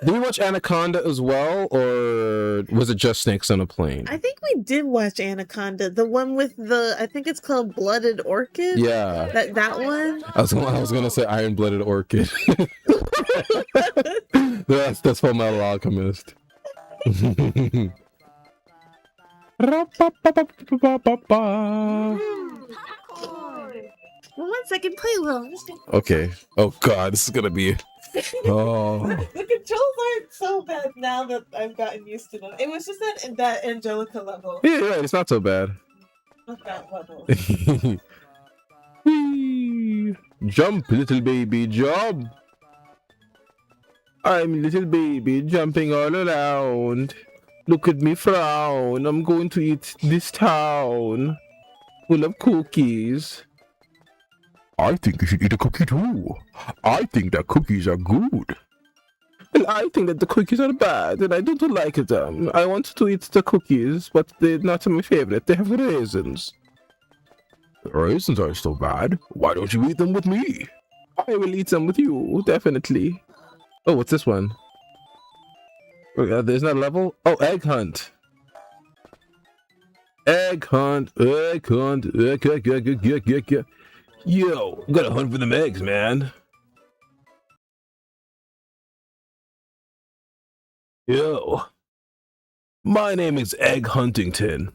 Did we watch Anaconda as well, or was it just Snakes on a Plane? I think we did watch Anaconda, the one with I think it's called Blooded Orchid. Yeah, that one. I was gonna say Iron Blooded Orchid. that's Full Metal Alchemist. One second, play along. Okay. Oh god, this is gonna be. Oh. The controls aren't so bad now that I've gotten used to them. It was just that Angelica level. Yeah, it's not so bad. Not that level. Whee! Jump, little baby, jump. I'm little baby jumping all around. Look at me frown. I'm going to eat this town full of cookies. I think you should eat a cookie too. I think that cookies are good. And I think that the cookies are bad and I don't like them. I want to eat the cookies, but they're not my favorite. They have raisins. The raisins aren't so bad. Why don't you eat them with me? I will eat them with you, definitely. Oh, what's this one? There's not a level? Oh, egg hunt. Egg hunt. Egg hunt. Egg. Yo, gotta hunt for them eggs, man. Yo. My name is Egg Huntington.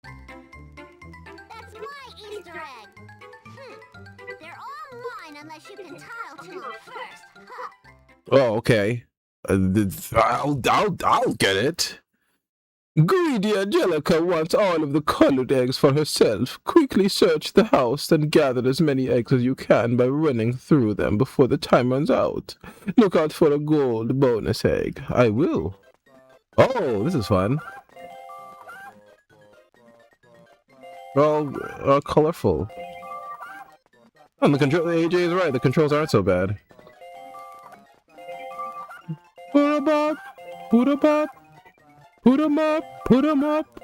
That's my Easter egg. They're all mine unless you can tile to them first. Huh. Oh, okay. I'll get it. Greedy Angelica wants all of the colored eggs for herself. Quickly search the house and gather as many eggs as you can by running through them before the time runs out. Look out for a gold bonus egg. I will. Oh, this is fun. All colorful. Oh, the control. AJ is right. The controls aren't so bad. Put 'em up. Put 'em up. Put 'em up, put 'em up.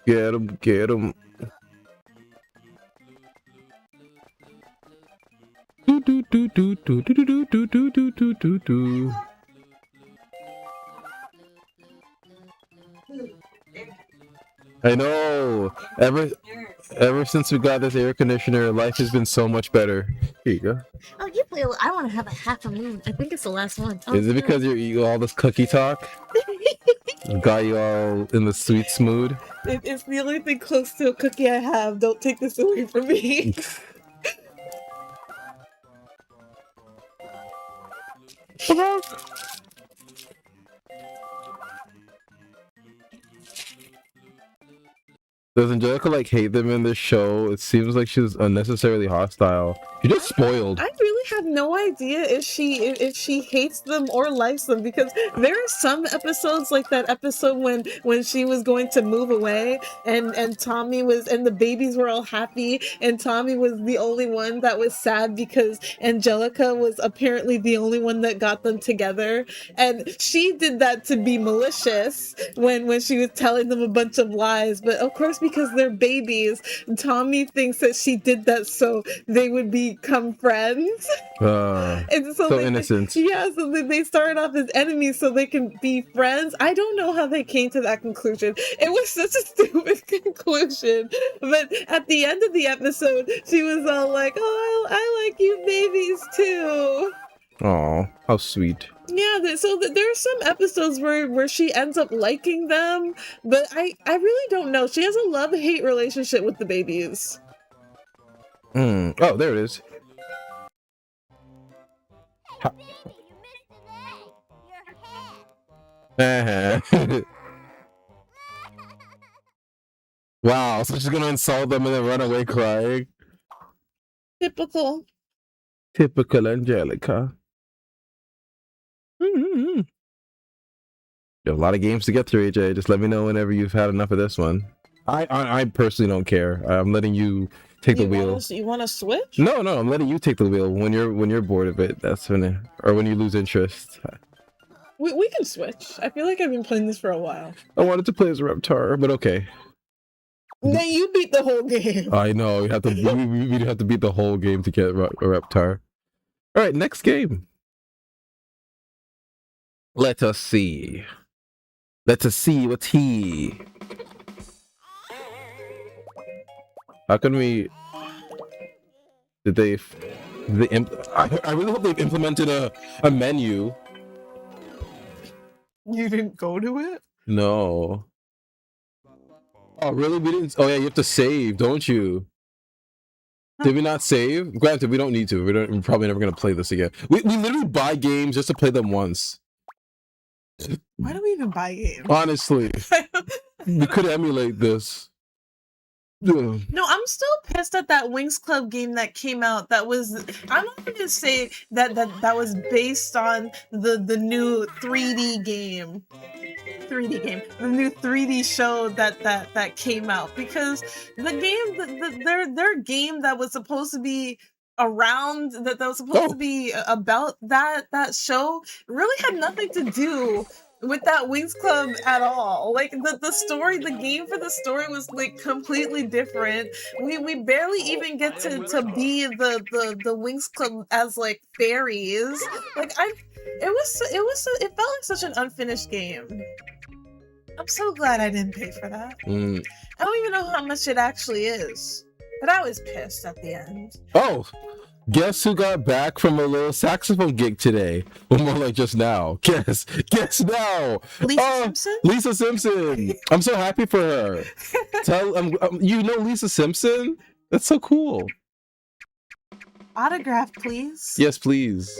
Get 'em, get 'em. Do do do do do do do do do do do do do. I know. Ever since we got this air conditioner, life has been so much better. Here you go. Oh, you play. I want to have a half a moon. I think it's the last one. Oh, Is it because you eat all this cookie talk? Got you all in the sweets mood. It's the only thing close to a cookie I have. Don't take this away from me. Does Angelica like hate them in this show? It seems like she's unnecessarily hostile. She's just spoiled. I really have no idea if she hates them or likes them, because there are some episodes, like that episode when she was going to move away and Tommy was, and the babies were all happy and Tommy was the only one that was sad because Angelica was apparently the only one that got them together, and she did that to be malicious when she was telling them a bunch of lies. But of course, because they're babies, Tommy thinks that she did that so they would become friends. And so innocent. Yeah, so they started off as enemies so they can be friends. I don't know how they came to that conclusion. It was such a stupid conclusion. But at the end of the episode, she was all like, "Oh, I like you babies too." Oh, how sweet. Yeah, there are some episodes where she ends up liking them, but I really don't know. She has a love-hate relationship with the babies. Oh, there it is. Hey, baby, you missed an egg. Your head. Wow, so she's gonna insult them and then run away crying. Typical. Typical Angelica. You have a lot of games to get through, AJ. Just let me know whenever you've had enough of this one. I personally don't care. I'm letting you take the wheel. You want to switch? No, I'm letting you take the wheel when you're bored of it. That's when, or when you lose interest. We can switch. I feel like I've been playing this for a while. I wanted to play as a Reptar, but okay. Then you beat the whole game. I know. We'd have to beat the whole game to get a Reptar. All right, next game. Let us see. Let us see what's he. How can we? Did they? I really hope they've implemented a menu. You didn't go to it? No. Oh, really? We didn't. Oh yeah, you have to save, don't you? Did we not save? Granted, we don't need to. We're probably never gonna play this again. We literally buy games just to play them once. Why do we even buy games? Honestly, we could emulate this. Ugh. No, I'm still pissed at that Wings Club game that came out. That was, I'm not going to say that was based on the new 3D game. The new 3D show that came out, because the game, their game that was supposed to be around, that was supposed to be about that show, really had nothing to do with that Wings Club at all. Like the story, the game for the story was like completely different. We barely even get to be the Wings Club as like fairies. Like it felt like such an unfinished game. I'm so glad I didn't pay for that. I don't even know how much it actually is, but I was pissed at the end. Oh, guess who got back from a little saxophone gig today? Or more like just now. Guess now. Lisa Simpson? Lisa Simpson. I'm so happy for her. You know Lisa Simpson? That's so cool. Autograph, please. Yes, please.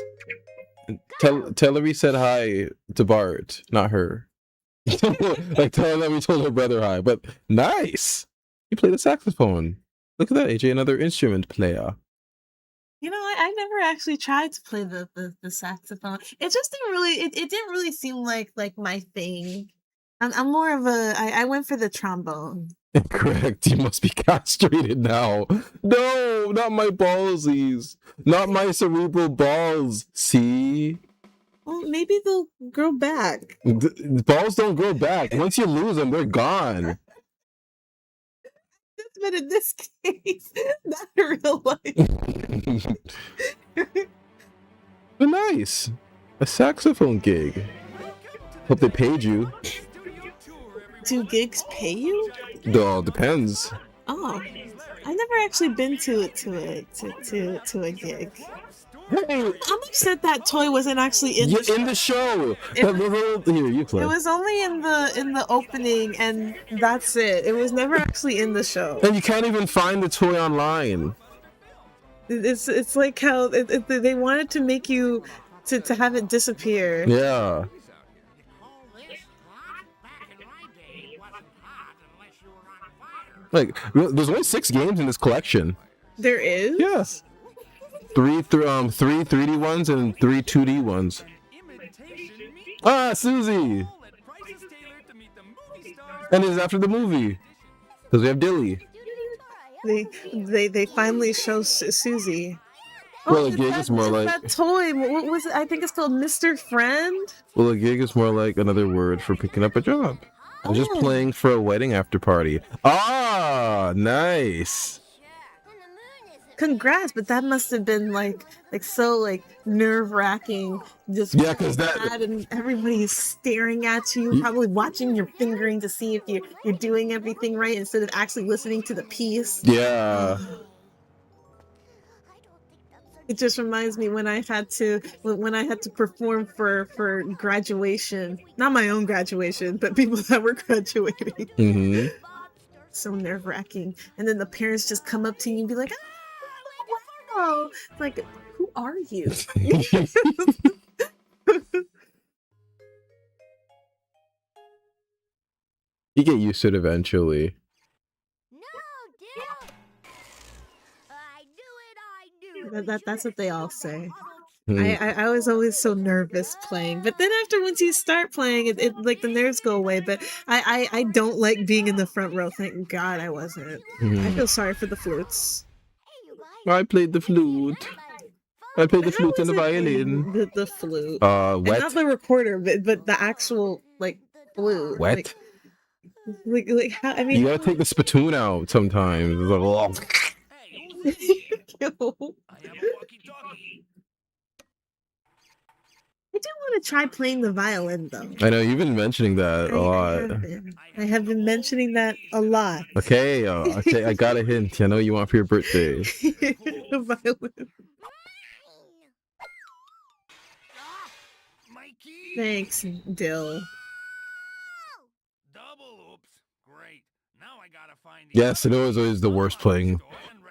Tell her we said hi to Bart, not her. Like, tell her that we told her brother hi. But nice. You play the saxophone. Look at that, AJ, another instrument player. You know, I never actually tried to play the saxophone. It just didn't really, it didn't really seem like my thing. I'm more of I went for the trombone. Correct. You must be castrated now. No, not my ballsies. Not my cerebral balls. See? Well, maybe they'll grow back. Balls don't grow back. Once you lose them, they're gone. But in this case, not in real life. But nice. A saxophone gig. Hope they paid you. Do gigs pay you? No, depends. Oh, I've never actually been to a gig. Hey, I'm upset that toy wasn't actually in the show. in the show. It The little, here, you play. It was only in the opening, and that's it. It was never actually in the show. And you can't even find the toy online. It's like how they wanted to make you to have it disappear. Yeah. Call this hot? Back in my day, it wasn't hot unless you were on fire. Like, there's only 6 games in this collection. There is. Yes. 3 3D ones and 3 2D ones. Ah, Susie. And it's after the movie. Because we have Dilly. They finally show Susie. Well, a it's gig that- is more it's like that toy. What was it? I think it's called Mr. Friend. well, a gig is more like another word for picking up a job. I'm just Oh. playing for a wedding after party. Ah, nice. Congrats, but that must have been like so like nerve wracking. Just Yeah, 'cause that- and everybody's staring at you, probably watching your fingering to see if you're doing everything right instead of actually listening to the piece. Yeah. It just reminds me when I had to perform for graduation. Not my own graduation, but people that were graduating. Mm-hmm. So nerve wracking. And then the parents just come up to you and be like, "Ah, wow!" It's like, who are you? You get used to it eventually. No, Dill! I do it. That's what they all say. Mm. I was always so nervous playing, but then after once you start playing, it like the nerves go away. But I don't like being in the front row. Thank God I wasn't. I Mhm. feel sorry for the flutes. I played the flute. I played the How flute and is the it violin. The flute. And Wet. not the recorder, but the actual like flute. Wet. Like how? I mean, You gotta take the spittoon out sometimes. It's like, oh. I do want to try playing the violin though. I know you've been mentioning that a lot. I have been mentioning that a lot. Okay, I got a hint. I know you want for your birthday. The violin. Mikey! Thanks, Dill. Double oops. Great. Now I gotta find Yes, and it was always the worst playing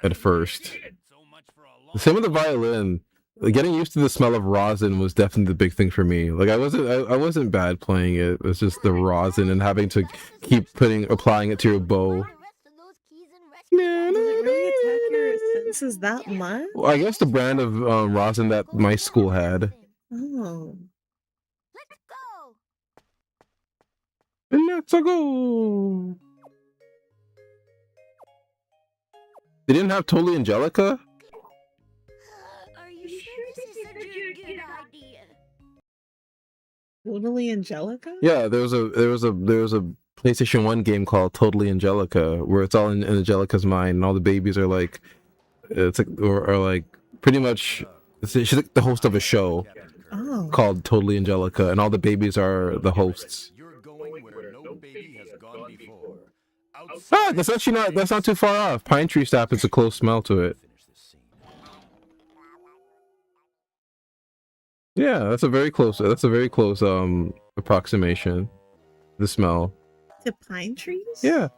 at first. So much for a long Same with the violin. Like, getting used to the smell of rosin was definitely the big thing for me. Like I wasn't bad playing it. It was just the rosin and having to keep applying it to your bow. Does it really attack your senses that much? Well, I guess the brand of rosin that my school had. Oh. Let's go! Let's go. They didn't have Totally Angelica? Are you sure this is such a good idea? Totally Angelica? Yeah, there was a PlayStation 1 game called Totally Angelica where it's all in Angelica's mind and all the babies are like it's like or like pretty much she's like the host of a show Oh. called Totally Angelica and all the babies are the hosts. You're going where no baby has gone before. Ah, that's not too far off. Pine tree sap is a close smell to it. Finish this scene. Yeah, that's a very close approximation. The smell. To pine trees? Yeah.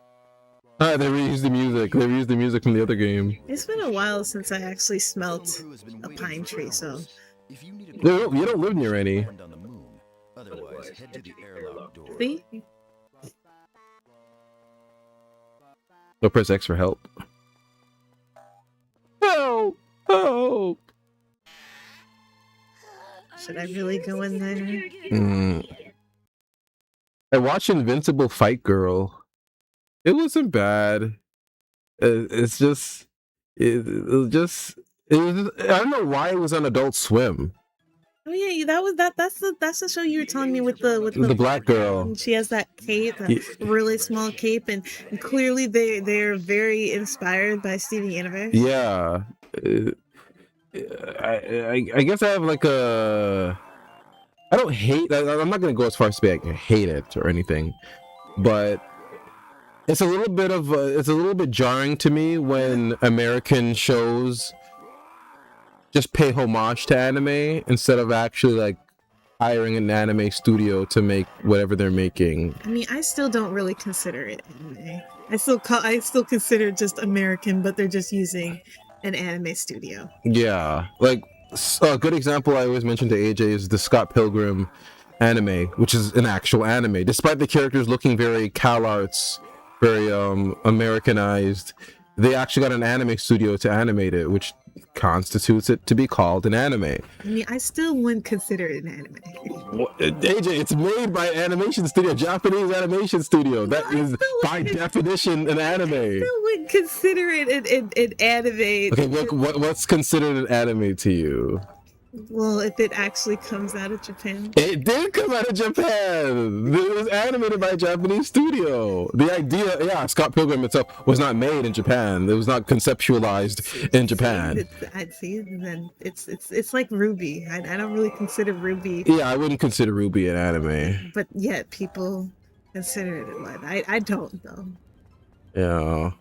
Ah, they reused the music. They reused the music from the other game. It's been a while since I actually smelt Crew has been a waiting pine for tree, so. hours. If you need a You don't live near any. on the moon. Otherwise, head to the airlock door. See? No, press X for help. Help! Help! Should I really go in there? Mm. I watched Invincible Fight Girl. It wasn't bad. It's just, it was. I don't know why it was on Adult Swim. Oh yeah, that's the show you were telling me with The black girl. and she has that cape, Yeah. a really small cape, and clearly they're very inspired by Steven Universe. Yeah. I guess I have like a. I don't hate. I'm not gonna go as far as to say I hate it or anything, but it's a little bit jarring to me when American shows just pay homage to anime instead of actually like hiring an anime studio to make whatever they're making. I mean, I still don't really consider it anime. I still consider it just American, but they're just using an anime studio. Yeah, like a good example I always mention to AJ is the Scott Pilgrim anime, which is an actual anime. Despite the characters looking very Cal Arts, very Americanized, they actually got an anime studio to animate it, which constitutes it to be called an anime. I mean, I still wouldn't consider it an anime. AJ, it's made by an animation studio, Japanese animation studio. That is by definition an anime. I still wouldn't consider it an anime. Okay, what's considered an anime to you? Well, if it actually comes out of Japan. It did come out of Japan. It was animated by a Japanese studio. The idea, yeah, Scott Pilgrim itself was not made in Japan. It was not conceptualized in Japan. I'd see it, and then it's like Ruby. I don't really consider Ruby. Yeah, I wouldn't consider Ruby an anime. But yet people consider it one. I don't though. Yeah.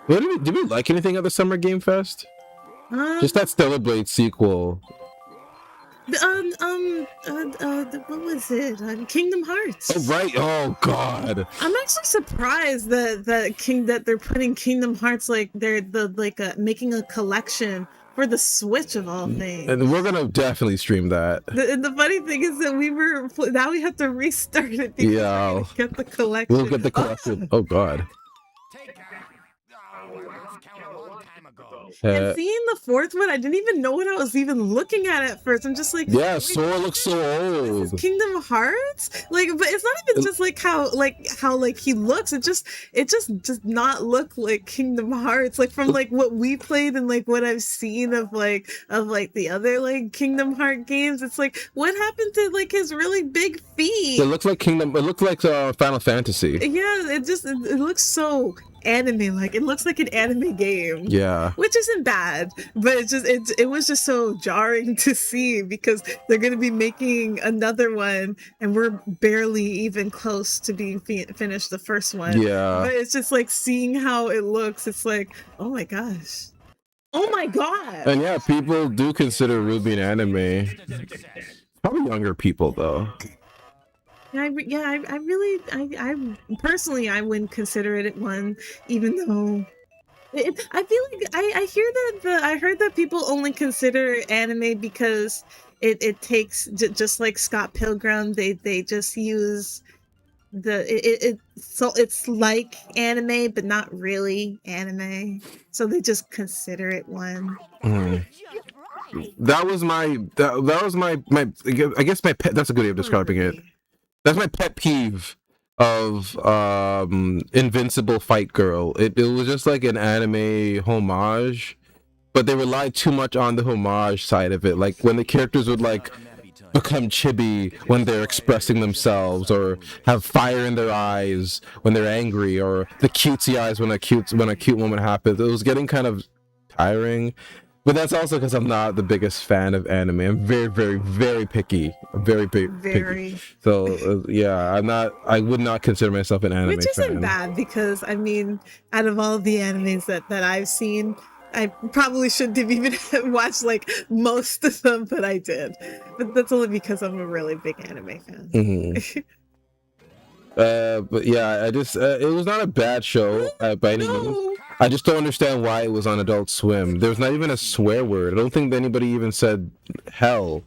Did we like anything at the Summer Game Fest? Just that Stellar Blade sequel. What was it? Kingdom Hearts. Oh right! Oh God! I'm actually surprised that they're putting Kingdom Hearts like they're making a collection for the Switch of all things. And we're gonna definitely stream that. The funny thing is that now we have to restart it because Yeah, we're gonna get the collection. we'll get the collection. Oh God! And seeing the fourth one, I didn't even know what I was even looking at first. I'm just like, yeah, Sora looks so old. Kingdom Hearts, like, but it's not even just like how he looks. It just does not look like Kingdom Hearts, like from like what we played and like what I've seen of the other like Kingdom Heart games. It's like, what happened to like his really big feet? It looks like Kingdom. It looks like Final Fantasy. Yeah, it looks so anime like. It looks like an anime game. Yeah, which isn't bad, but it was just so jarring to see because they're going to be making another one and we're barely even close to being finished the first one. Yeah, but it's just like seeing how it looks. It's like, oh my gosh, oh my god. and yeah, people do consider Ruby an anime. Probably younger people though. I personally, I wouldn't consider it one, even though I feel like I heard that people only consider anime because it takes just like Scott Pilgrim, they just use so it's like anime but not really anime, so they just consider it one. That was my I guess my pet. That's a good way of describing it. That's my pet peeve of Invincible Fight Girl. It was just like an anime homage, but they relied too much on the homage side of it. Like when the characters would like become chibi when they're expressing themselves, or have fire in their eyes when they're angry, or the cutesy eyes when a cute moment happens. It was getting kind of tiring. But that's also because I'm not the biggest fan of anime. I'm very, very, very picky. I'm very picky. So yeah, I would not consider myself an anime Which isn't fan. bad because I mean, out of all of the animes that I've seen, I probably shouldn't have even watched like most of them, but I did. But that's only because I'm a really big anime fan. Mm-hmm. But yeah, I just it was not a bad show by any means. I just don't understand why it was on Adult Swim. There's not even a swear word. I don't think anybody even said hell.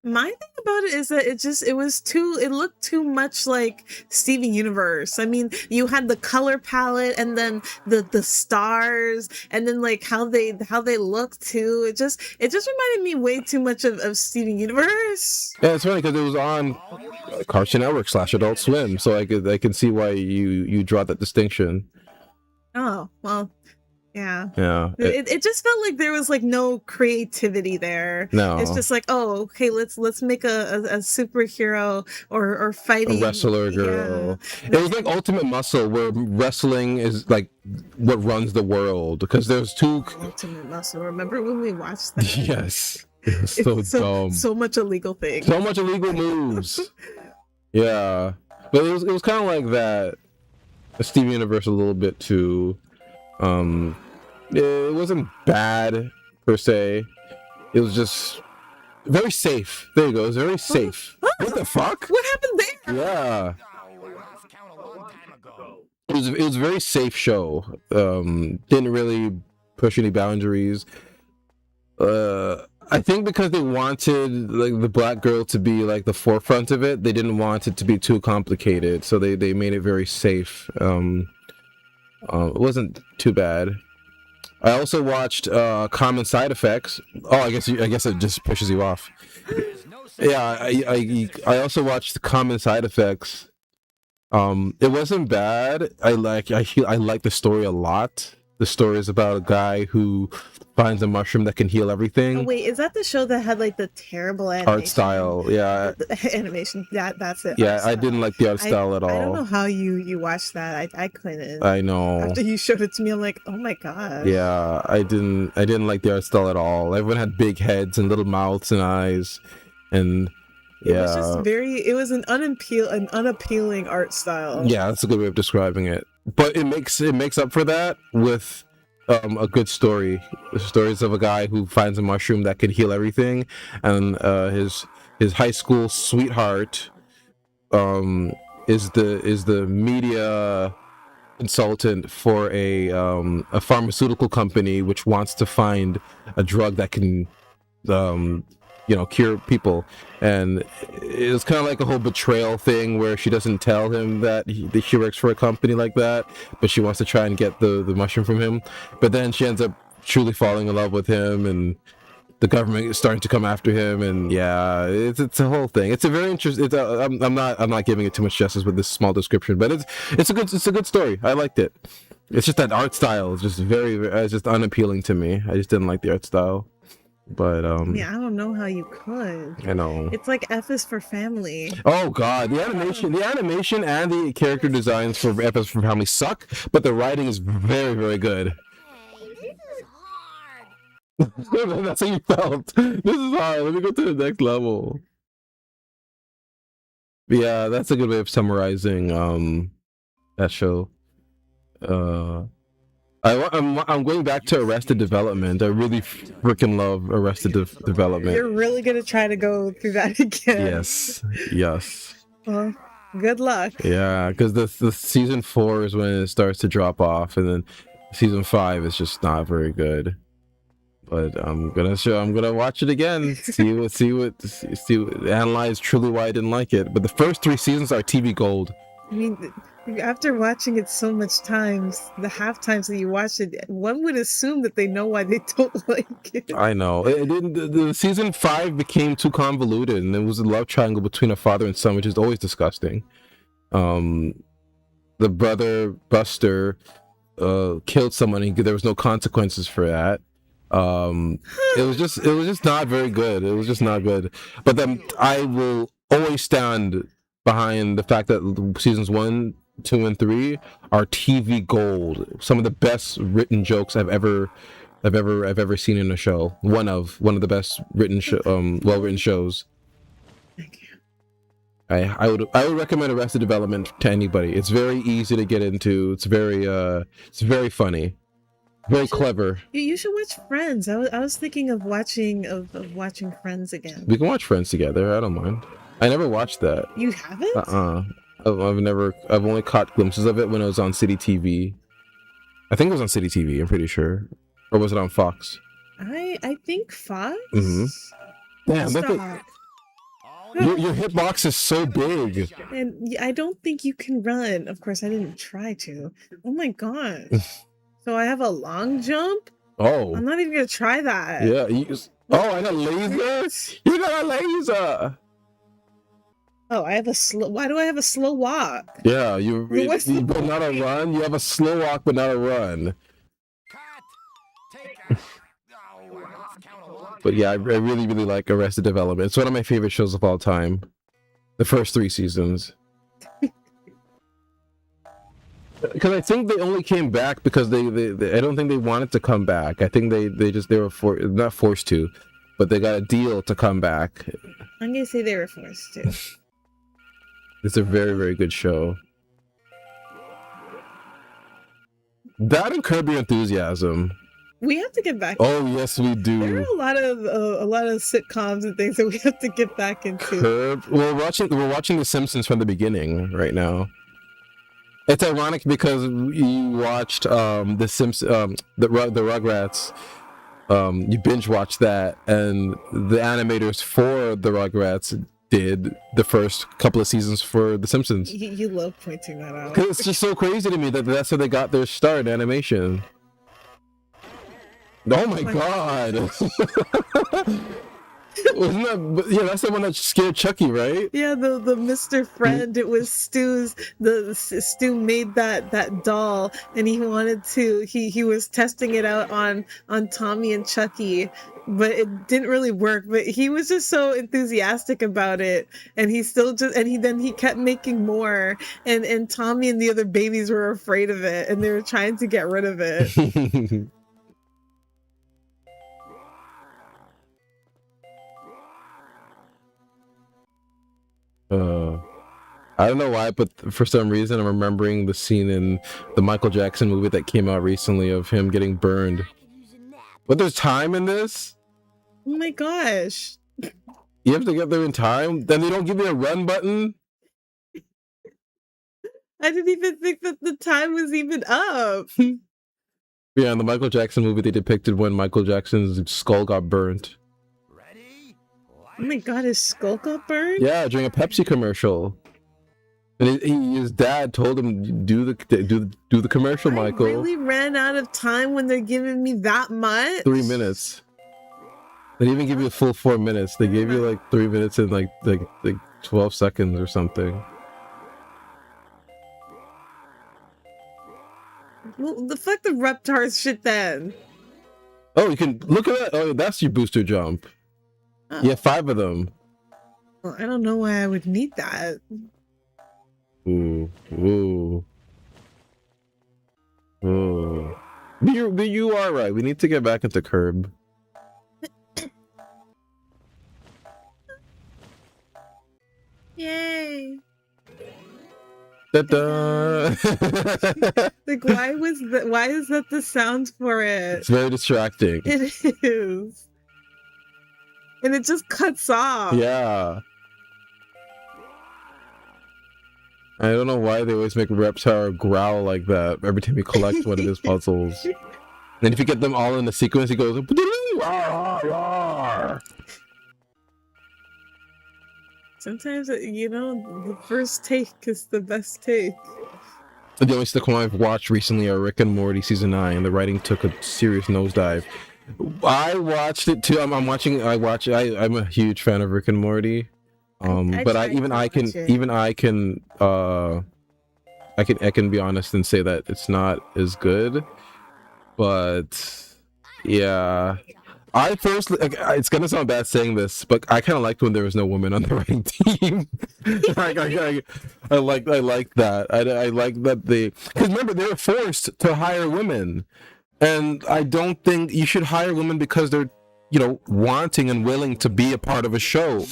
My thing about it is that it looked too much like Steven Universe. I mean, you had the color palette and then the stars and then like how they look too. It just reminded me way too much of Steven Universe. Yeah, it's funny because it was on Cartoon Network / Adult Swim, so I can see why you draw that distinction. Oh, well, yeah. Yeah. It just felt like there was like no creativity there. No. It's just like, oh, okay, let's make a superhero or fighting. A wrestler girl. Yeah. It was like Ultimate Muscle, where wrestling is like what runs the world, because there's two. Ultimate Muscle. Remember when we watched that? Yes. It was so dumb. So much illegal things. So much illegal moves. Yeah. But it was kind of like that. Steven Universe a little bit too It wasn't bad per se. It was just very safe. There you go. It was very safe. What the fuck? What happened there? Yeah. Oh, I lost count a long time ago. It was a very safe show. Didn't really push any boundaries. I think because they wanted like the black girl to be like the forefront of it, they didn't want it to be too complicated, so they made it very safe. It wasn't too bad. I also watched Common Side Effects. Oh, I guess it just pushes you off. Yeah, I also watched Common Side Effects. It wasn't bad. I like the story a lot. The story is about a guy who finds a mushroom that can heal everything. Oh wait, is that the show that had like the terrible animation? Art style, yeah. The animation. That's it. Yeah, I didn't like the art style at all. I don't know how you watched that. I couldn't. I know. After you showed it to me, I'm like, oh my god. Yeah, I didn't like the art style at all. Everyone had big heads and little mouths and eyes, and yeah. It was just it was an unappealing art style. Yeah, that's a good way of describing it. But it makes up for that with a good story. The stories of a guy who finds a mushroom that could heal everything, and his high school sweetheart is the media consultant for a pharmaceutical company which wants to find a drug that can cure people. And it was kind of like a whole betrayal thing where she doesn't tell him that she works for a company like that, but she wants to try and get the mushroom from him. But then she ends up truly falling in love with him, and the government is starting to come after him, and yeah, it's a whole thing. It's a very interesting. I'm not giving it too much justice with this small description, but it's a good story. I liked it. It's just that art style is just it's just unappealing to me. I just didn't like the art style. But yeah, I don't know how you could. I know. It's like F is for Family. Oh god, the animation and the character designs for F is for Family suck, but the writing is very, very good. Hey, this is hard. That's how you felt. This is hard. Let me go to the next level. Yeah, that's a good way of summarizing that show. I'm going back to Arrested Development. I really freaking love Arrested Development. You're really gonna try to go through that again. Yes. Well, good luck. Yeah, because the season 4 is when it starts to drop off, and then season 5 is just not very good. But I'm gonna watch it again, analyze truly why I didn't like it. But the first 3 seasons are TV gold. I mean, after watching it so much times, the half times that you watch it, one would assume that they know why they don't like it. I know. It didn't. The season 5 became too convoluted, and it was a love triangle between a father and son, which is always disgusting. The brother Buster killed someone, and there was no consequences for that. It was just not very good. It was just not good. But then I will always stand behind the fact that seasons 1, 2, and 3 are TV gold. Some of the best written jokes I've ever seen in a show. One of the best written well written shows. Thank you. I would recommend Arrested Development to anybody. It's very easy to get into. It's very funny. Very clever. You should watch Friends. I was thinking of watching Friends again. We can watch Friends together. I don't mind. I never watched that. You haven't? I've only caught glimpses of it when it was on City TV. I think it was on City TV, I'm pretty sure. Or was it on Fox? I think Fox? Mm-hmm. Damn, Stop. your hitbox is so big. And I don't think you can run. Of course, I didn't try to. Oh my god. So I have a long jump? Oh. I'm not even gonna try that. Yeah. I got laser? You got a laser! Oh, why do I have a slow walk? Yeah, but not a run. You have a slow walk, but not a run. But yeah, I really, really like Arrested Development. It's one of my favorite shows of all time. The first 3 seasons. Because I think they only came back because they I don't think they wanted to come back. I think they were not forced to, but they got a deal to come back. I'm gonna say they were forced to. It's a very, very good show. That and Curb Your Enthusiasm. We have to get back. Oh yes, we There are do. a lot of sitcoms and things that we have to get back into. Curb. We're watching The Simpsons from the beginning right now. It's ironic because you watched the the Rugrats. You binge watched that, and the animators for the Rugrats did the first couple of seasons for The Simpsons. You love pointing that out. 'Cause it's just so crazy to me that that's how they got their start in animation. Oh my god! Wasn't that? Yeah, that's the one that scared Chucky, right? Yeah, the Mr. Friend. It was Stu's. Stu made that doll, and he wanted to. He was testing it out on Tommy and Chucky, but it didn't really work. But he was just so enthusiastic about it, and he still just he kept making more, and Tommy and the other babies were afraid of it, and they were trying to get rid of it. I don't know why, but for some reason I'm remembering the scene in the Michael Jackson movie that came out recently of him getting burned. But there's time in this? Oh my gosh. You have to get there in time? Then they don't give you a run button? I didn't even think that the time was even up. Yeah, in the Michael Jackson movie they depicted when Michael Jackson's skull got burnt. Oh my god, his skull got burned? Yeah, during a Pepsi commercial. And his dad told him do the commercial, Michael. I really ran out of time when they're giving me that much. 3 minutes. They didn't even give you a full 4 minutes. They gave you like 3 minutes and like 12 seconds or something. Well, the fuck the Reptars shit then. Oh, you can look at that. Oh, that's your booster jump. Oh. You have 5 of them. Well, I don't know why I would need that. Ooh. But you are right. We need to get back into Curb. Yay. Da-da. Like, why is that the sound for it? It's very distracting. It is. And it just cuts off. Yeah. I don't know why they always make Reptar growl like that every time you collect one of his puzzles. And if you get them all in the sequence, he goes, Sometimes, the first take is the best take. The only sitcom I've watched recently are Rick and Morty season 9. The writing took a serious nosedive. I watched it too. I'm a huge fan of Rick and Morty. But I can be honest and say that it's not as good. But yeah, I first, it's gonna sound bad saying this, but I kind of liked when there was no woman on the writing team. I like that. I like that because remember they were forced to hire women, and I don't think you should hire women because they're wanting and willing to be a part of a show.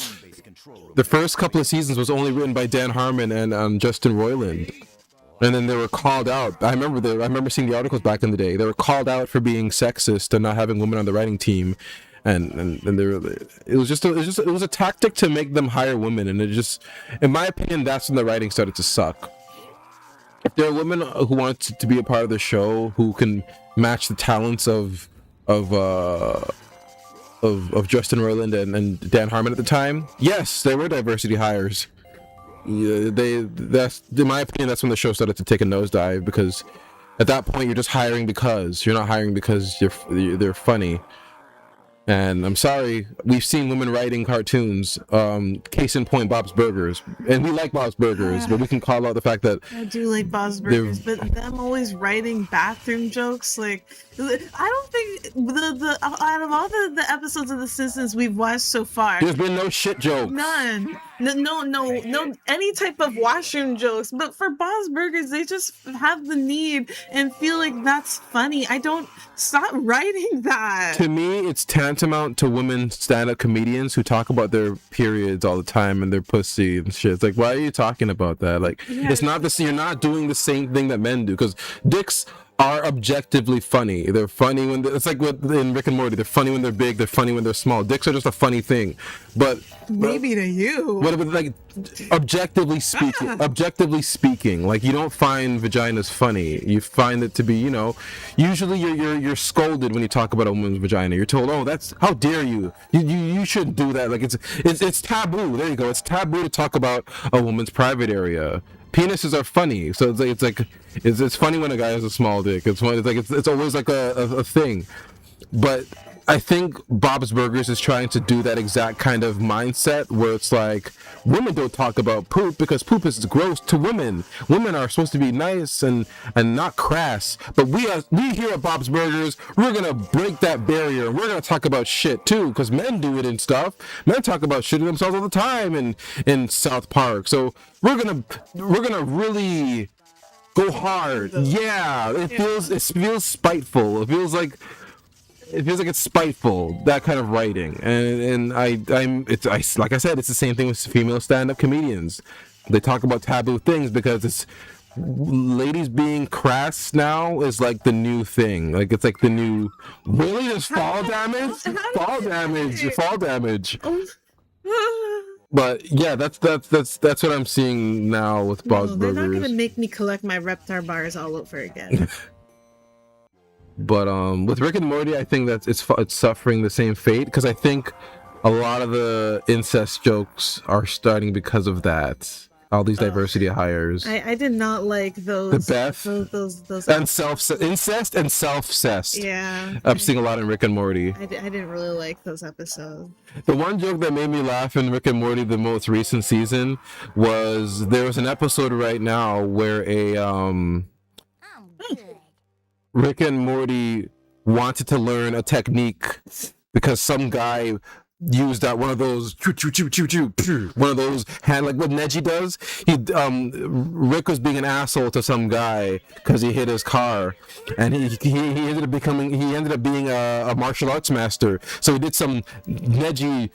The first couple of seasons was only written by Dan Harmon and Justin Roiland. And then they were called out. I remember seeing the articles back in the day. They were called out for being sexist and not having women on the writing team, and it was a tactic to make them hire women. And it just, in my opinion, that's when the writing started to suck. If there are women who want to be a part of the show who can match the talents of Justin Roiland and Dan Harmon at the time, yes, they were diversity hires. Yeah, that's in my opinion, that's when the show started to take a nosedive, because at that point you're just hiring because you're not hiring because they're funny. And I'm sorry, we've seen women writing cartoons. Case in point, Bob's Burgers, and we like Bob's Burgers, but we can call out the fact that I do like Bob's Burgers, but them always writing bathroom jokes, like, I don't think the out of all the episodes of The Simpsons we've watched so far, there's been no shit jokes. None. No, any type of washroom jokes. But for Bob's Burgers, they just have the need and feel like that's funny. I don't stop writing that. To me, it's tantamount to women stand-up comedians who talk about their periods all the time and their pussy and shit. It's like, why are you talking about that? Like, It's not this. You're not doing the same thing that men do, because dicks are objectively funny. They're funny when it's like in Rick and Morty. They're funny when they're big. They're funny when they're small. Dicks are just a funny thing, but Maybe to you. but like objectively speaking, like you don't find vaginas funny. You find it to be, usually you're scolded when you talk about a woman's vagina. You're told, oh, that's, how dare you? You shouldn't do that. Like it's taboo. There you go. It's taboo to talk about a woman's private area. Penises are funny, so it's funny when a guy has a small dick. It's funny. It's always like a thing. But I think Bob's Burgers is trying to do that exact kind of mindset where it's like women don't talk about poop because poop is gross to women. Women are supposed to be nice and not crass. But we here at Bob's Burgers, we're gonna break that barrier. We're gonna talk about shit too, because men do it and stuff. Men talk about shitting themselves all the time in South Park. So we're gonna really go hard. Yeah, it feels spiteful. It feels like it's spiteful, that kind of writing, and like I said, it's the same thing with female stand-up comedians. They talk about taboo things because it's ladies being crass now is like the new thing. Like it's like the new, really, there's fall damage. But yeah, that's what I'm seeing now with Bob's They're Burgers. not gonna make me collect my Reptar bars all over again. But with Rick and Morty, I think that it's suffering the same fate, because I think a lot of the incest jokes are starting because of that. All these diversity hires. I did not like those. The Beth. Those and incest and self-cessed. Yeah. I'm seeing a lot in Rick and Morty. I didn't really like those episodes. The one joke that made me laugh in Rick and Morty, the most recent season, was there was an episode right now where Rick and Morty wanted to learn a technique because some guy used that one of those one of those hand, like what Neji does. Rick was being an asshole to some guy because he hit his car, and he ended up being a martial arts master. So he did some Neji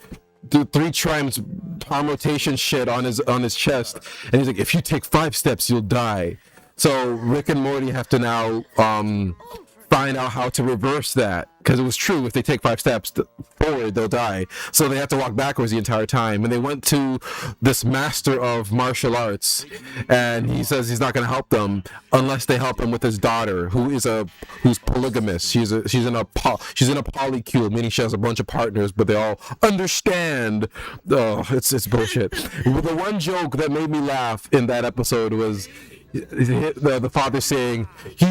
3 times palm rotation shit on his chest, and he's like, if you take 5 steps you'll die. So Rick and Morty have to now find out how to reverse that, because it was true. If they take 5 steps forward, they'll die. So they have to walk backwards the entire time. And they went to this master of martial arts, and he says he's not going to help them unless they help him with his daughter, who's polygamous. She's in a polycule, meaning she has a bunch of partners, but they all understand. Oh, it's bullshit. The one joke that made me laugh in that episode was the father saying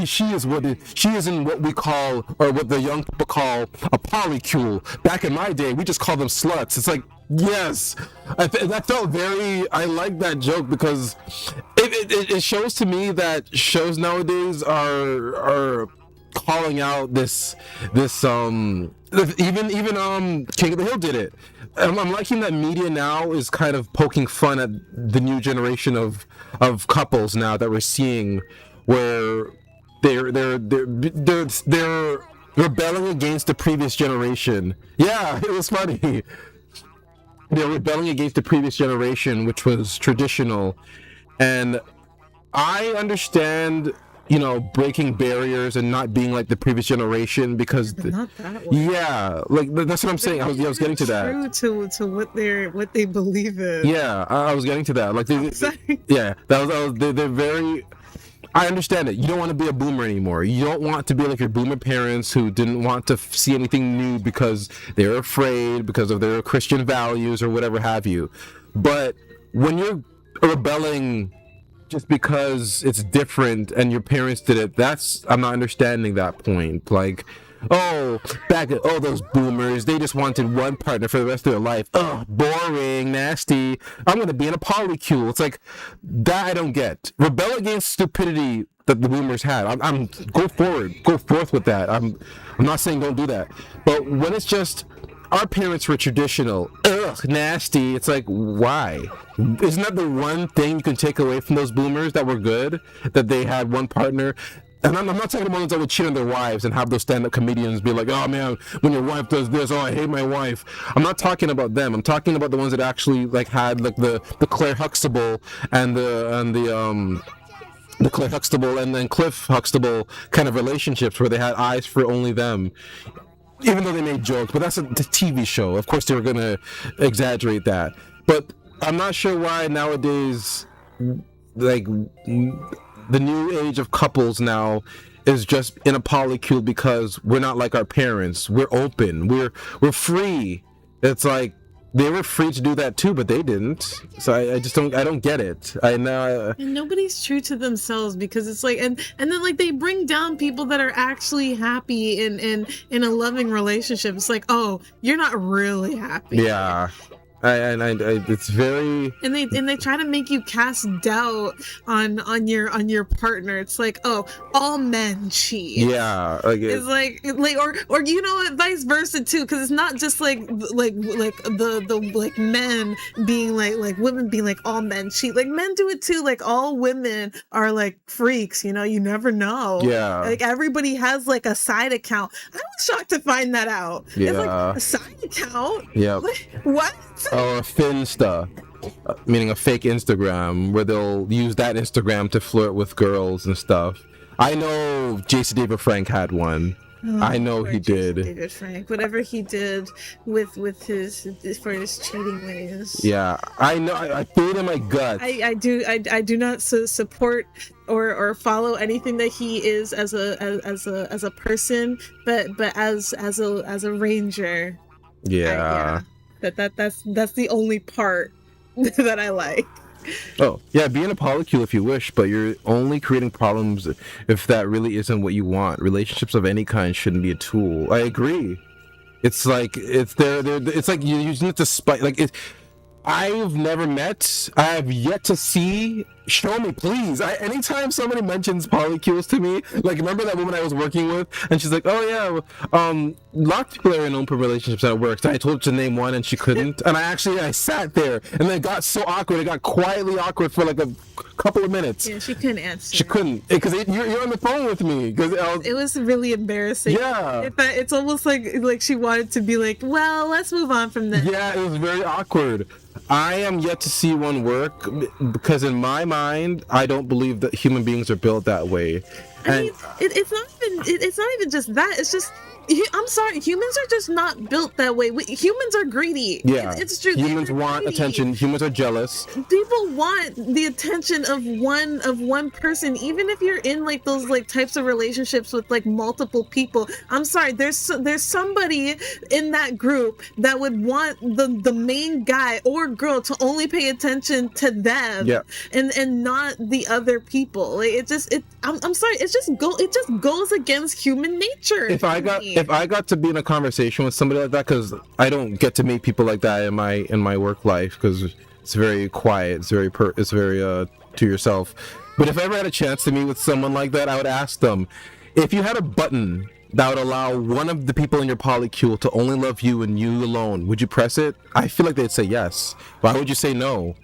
she is in what we call, or what the young people call, a polycule. Back in my day, we just called them sluts. It's like, yes, that felt very. I like that joke because it shows to me that shows nowadays are calling out this even King of the Hill did it. I'm liking that media now is kind of poking fun at the new generation of couples now that we're seeing, where they're rebelling against the previous generation. Yeah, it was funny. They're rebelling against the previous generation, which was traditional, and I understand, breaking barriers and not being like the previous generation, because Not that way. yeah, like that's what I'm saying. I was getting to that. True to what they believe in. Yeah, I was getting to that. Like, Sorry. yeah, they're very. I understand it. You don't want to be a boomer anymore. You don't want to be like your boomer parents who didn't want to see anything new because they're afraid, because of their Christian values or whatever have you. But when you're rebelling just because it's different and your parents did it, I'm not understanding that point. Like, those boomers, they just wanted one partner for the rest of their life. Boring, nasty. I'm gonna be in a polycule. It's like, that I don't get. Rebel against stupidity that the boomers had. I'm go forth with that. I'm not saying don't do that, but when it's just, our parents were traditional, nasty, it's like, why? Isn't that the one thing you can take away from those boomers that were good, that they had one partner? And I'm not talking about ones that would cheat on their wives and have those stand-up comedians be like, oh man, when your wife does this, I hate my wife. I'm not talking about them. I'm talking about the ones that actually like had like the Claire Huxtable and the the Cliff Huxtable and then Cliff Huxtable kind of relationships where they had eyes for only them. Even though they made jokes, but that's a TV show. Of course, they were gonna exaggerate that. But I'm not sure why nowadays, like the new age of couples now is just in a polycule because we're not like our parents. We're open. We're free. It's like they were free to do that too, but they didn't. So I just don't get it. I know. And nobody's true to themselves because it's like, and then like they bring down people that are actually happy in a loving relationship. It's like, oh, you're not really happy. Yeah. It's very, and they try to make you cast doubt on your partner. It's like, oh, all men cheat. yeah, like It's like or you know what, vice versa too, because it's not just like the like men being like women being like all men cheat. Like men do it too. Like all women are like freaks. You know, you never know. Yeah. Like everybody has like a side account. I was shocked to find that out. Yeah. It's like a side account. Yep. Like, what? Or a Finsta, meaning a fake Instagram, where they'll use that Instagram to flirt with girls and stuff. I know Jason David Frank had one. I know he did. David Frank, whatever he did with his for his cheating ways. Yeah, I know. I feel it in my gut. I do not support or follow anything that he is as a person, but as a ranger. Yeah. That's the only part that I like. Oh, yeah, be in a polycule if you wish, but you're only creating problems if that really isn't what you want. Relationships of any kind shouldn't be a tool. I agree. It's like it's like you use it to spite. Like I've never met. I have yet to see. Show me, please. Anytime somebody mentions polycules to me, like remember that woman I was working with, and she's like, "Oh yeah, lots of people are in open relationships at work." So I told her to name one, and she couldn't. And I sat there, and then it got so awkward. It got quietly awkward for like a couple of minutes. Yeah, she couldn't answer. She couldn't because you're on the phone with me. Because it was really embarrassing. Yeah. It's almost like she wanted to be like, well, let's move on from this. Yeah, it was very awkward. I am yet to see one work because in my mind, I don't believe that human beings are built that way. I mean, it's not even just that. It's just, I'm sorry, humans are just not built that way. Humans are greedy. Yeah, it's true. Humans want greedy. attention. Humans are jealous. People want the attention of one person, even if you're in like those like types of relationships with like multiple people. I'm sorry, there's somebody in that group that would want the main guy or girl to only pay attention to them, yeah, and not the other people. Like I'm sorry, it just goes against human nature. If I got to be in a conversation with somebody like that, because I don't get to meet people like that in my work life, because it's very quiet, it's very to yourself. But if I ever had a chance to meet with someone like that, I would ask them, if you had a button that would allow one of the people in your polycule to only love you and you alone, would you press it? I feel like they'd say yes. Why would you say no?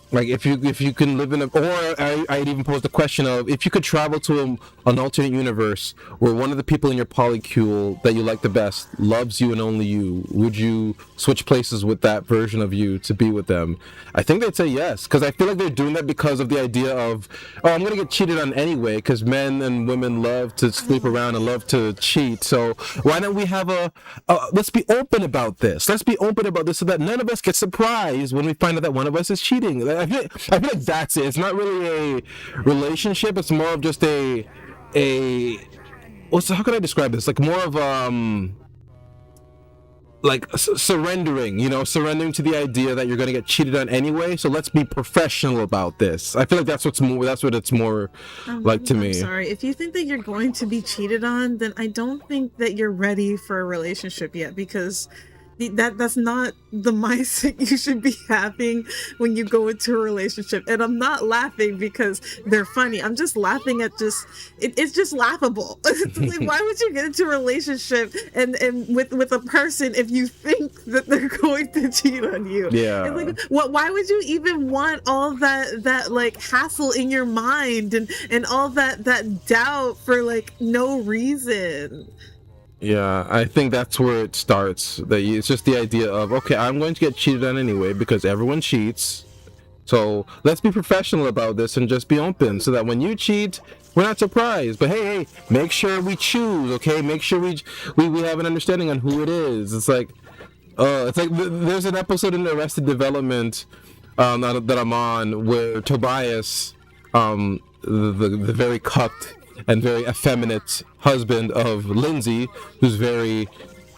Like if you can live in a, or I'd even pose the question of, if you could travel to an alternate universe where one of the people in your polycule that you like the best loves you and only you, would you switch places with that version of you to be with them? I think they'd say yes, because I feel like they're doing that because of the idea of, oh, I'm gonna get cheated on anyway, because men and women love to sleep around and love to cheat. So why don't we have let's be open about this. Let's be open about this so that none of us get surprised when we find out that one of us is cheating. I feel like that's it. It's not really a relationship. It's more of just how can I describe this? Like more of surrendering, surrendering to the idea that you're going to get cheated on anyway. So let's be professional about this. I feel like that's what it's more like to me. I'm sorry. If you think that you're going to be cheated on, then I don't think that you're ready for a relationship yet, because that's not the mindset you should be having when you go into a relationship. And I'm not laughing because they're funny. I'm just laughing at it's just laughable. It's like, why would you get into a relationship and with a person if you think that they're going to cheat on you? Yeah. Like, why would you even want all that like hassle in your mind and all that doubt for like no reason? Yeah, I think that's where it starts. It's just the idea of, okay, I'm going to get cheated on anyway because everyone cheats. So let's be professional about this and just be open, so that when you cheat, we're not surprised. But hey, make sure we choose, okay? Make sure we have an understanding on who it is. It's like there's an episode in Arrested Development that I'm on, where Tobias, the very cucked and very effeminate husband of Lindsay, who's very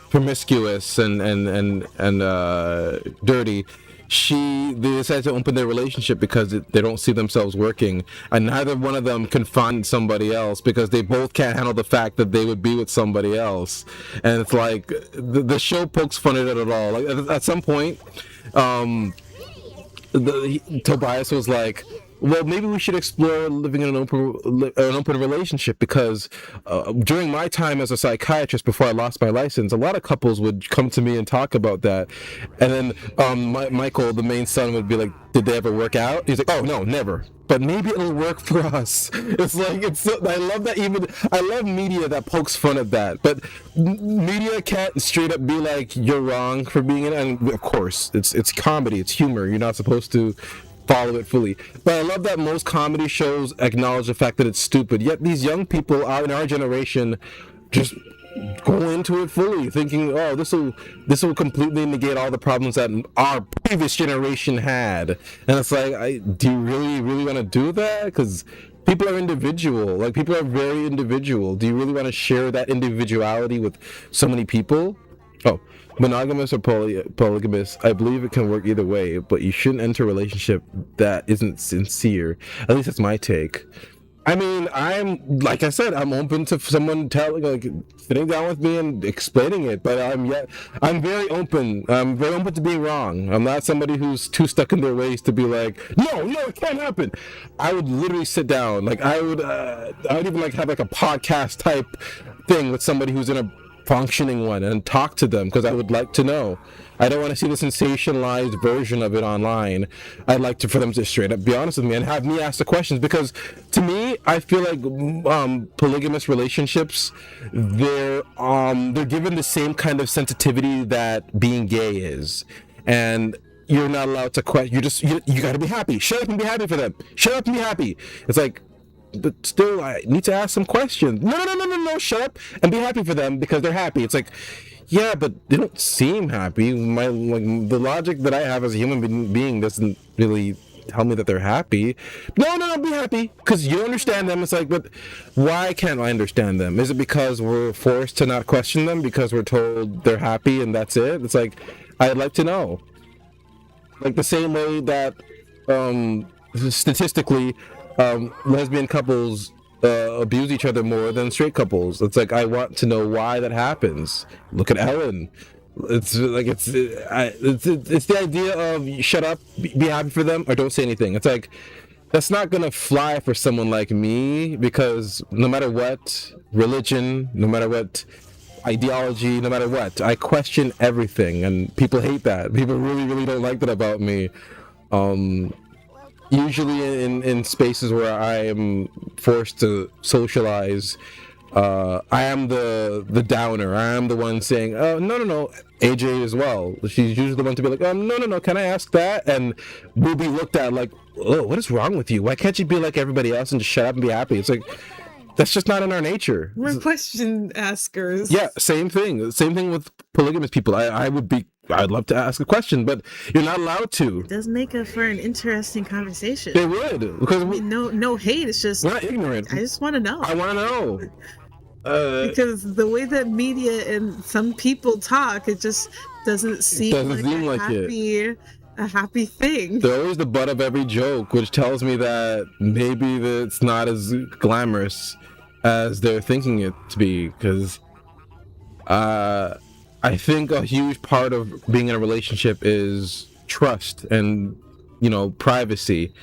promiscuous and dirty, they decide to open their relationship because they don't see themselves working, and neither one of them can find somebody else because they both can't handle the fact that they would be with somebody else. And it's like the show pokes fun at it at all. Like at some point, Tobias was like, well, maybe we should explore living in an open relationship, because during my time as a psychiatrist before I lost my license, a lot of couples would come to me and talk about that. And then Michael, the main son, would be like, did they ever work out? He's like, oh, no, never. But maybe it'll work for us. It's like, I love that. I love media that pokes fun at that. But media can't straight up be like, you're wrong for being in it. And of course, it's comedy, it's humor. You're not supposed to follow it fully. But I love that most comedy shows acknowledge the fact that it's stupid, yet these young people out in our generation just go into it fully, thinking, oh, this will completely negate all the problems that our previous generation had. And it's like, do you really want to do that? Because people are individual. Like, people are very individual. Do you really want to share that individuality with so many people? Oh, monogamous or polygamous, I believe it can work either way, but you shouldn't enter a relationship that isn't sincere. At least that's my take. I mean, like I said, I'm open to someone sitting down with me and explaining it, but I'm very open. I'm very open to being wrong. I'm not somebody who's too stuck in their ways to be like, no, it can't happen. I would literally sit down. Like, I would even have like a podcast type thing with somebody who's in a functioning one and talk to them, because I would like to know. I don't want to see the sensationalized version of it online. I'd like for them to straight up be honest with me and have me ask the questions, because to me, I feel like polygamous relationships, they're given the same kind of sensitivity that being gay is, and you're not allowed to question. You got to be happy. Shut up and be happy for them. Shut up and be happy. It's like, but still, I need to ask some questions. No, shut up and be happy for them because they're happy. It's like, yeah, but they don't seem happy. The logic that I have as a human being doesn't really tell me that they're happy. No, be happy because you understand them. It's like, but why can't I understand them? Is it because we're forced to not question them because we're told they're happy and that's it? It's like, I'd like to know. Like the same way that statistically, lesbian couples abuse each other more than straight couples. It's like, I want to know why that happens. Look at Ellen. It's like it's the idea of shut up, be happy for them, or don't say anything. It's like, that's not gonna fly for someone like me, because no matter what religion, no matter what ideology, no matter what, I question everything, and people hate that. People really don't like that about me. Usually in spaces where I am forced to socialize, I am the downer. I am the one saying, oh, no, AJ as well. She's usually the one to be like, oh, no, can I ask that? And we'll be looked at like, oh, what is wrong with you? Why can't you be like everybody else and just shut up and be happy? It's like, that's just not in our nature. We're question askers. Yeah, same thing with polygamous people. I'd love to ask a question, but you're not allowed to. It does make for an interesting conversation. It would, because no hate. It's just, we're not ignorant. I just want to know. I want to know. Because the way that media and some people talk, it just doesn't seem like a happy thing. They're always the butt of every joke, which tells me that maybe it's not as glamorous as they're thinking it to be, because I think a huge part of being in a relationship is trust and, privacy.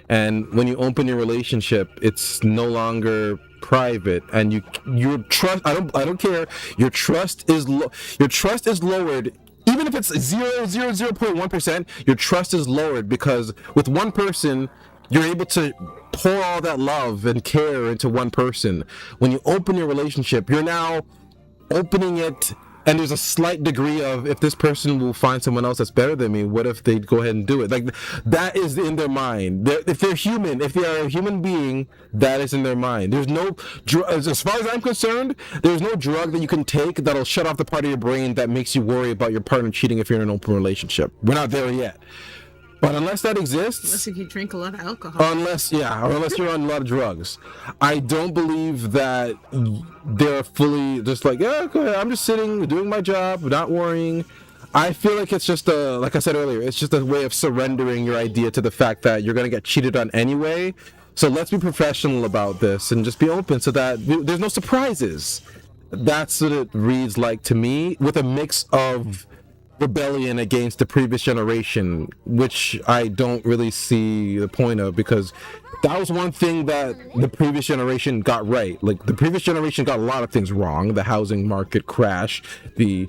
And when you open your relationship, it's no longer private, and your trust, I don't care, your trust is lowered. Even if it's 0.1%, your trust is lowered, because with one person, you're able to pour all that love and care into one person. When you open your relationship, you're now opening it And there's a slight degree of, if this person will find someone else that's better than me, what if they go ahead and do it? Like, that is in their mind. If they're human, if they are a human being, that is in their mind. There's no, as far as I'm concerned, there's no drug that you can take that'll shut off the part of your brain that makes you worry about your partner cheating if you're in an open relationship. We're not there yet. But unless that exists, Unless if you drink a lot of alcohol. unless you're on a lot of drugs, I don't believe that they're fully just like, yeah, go ahead, I'm just sitting, doing my job, not worrying. I feel like it's just like I said earlier, it's just a way of surrendering your idea to the fact that you're gonna get cheated on anyway. So let's be professional about this and just be open so that there's no surprises. That's what it reads like to me, with a mix of rebellion against the previous generation, which I don't really see the point of, because that was one thing that the previous generation got right. Like, the previous generation got a lot of things wrong. The housing market crash, the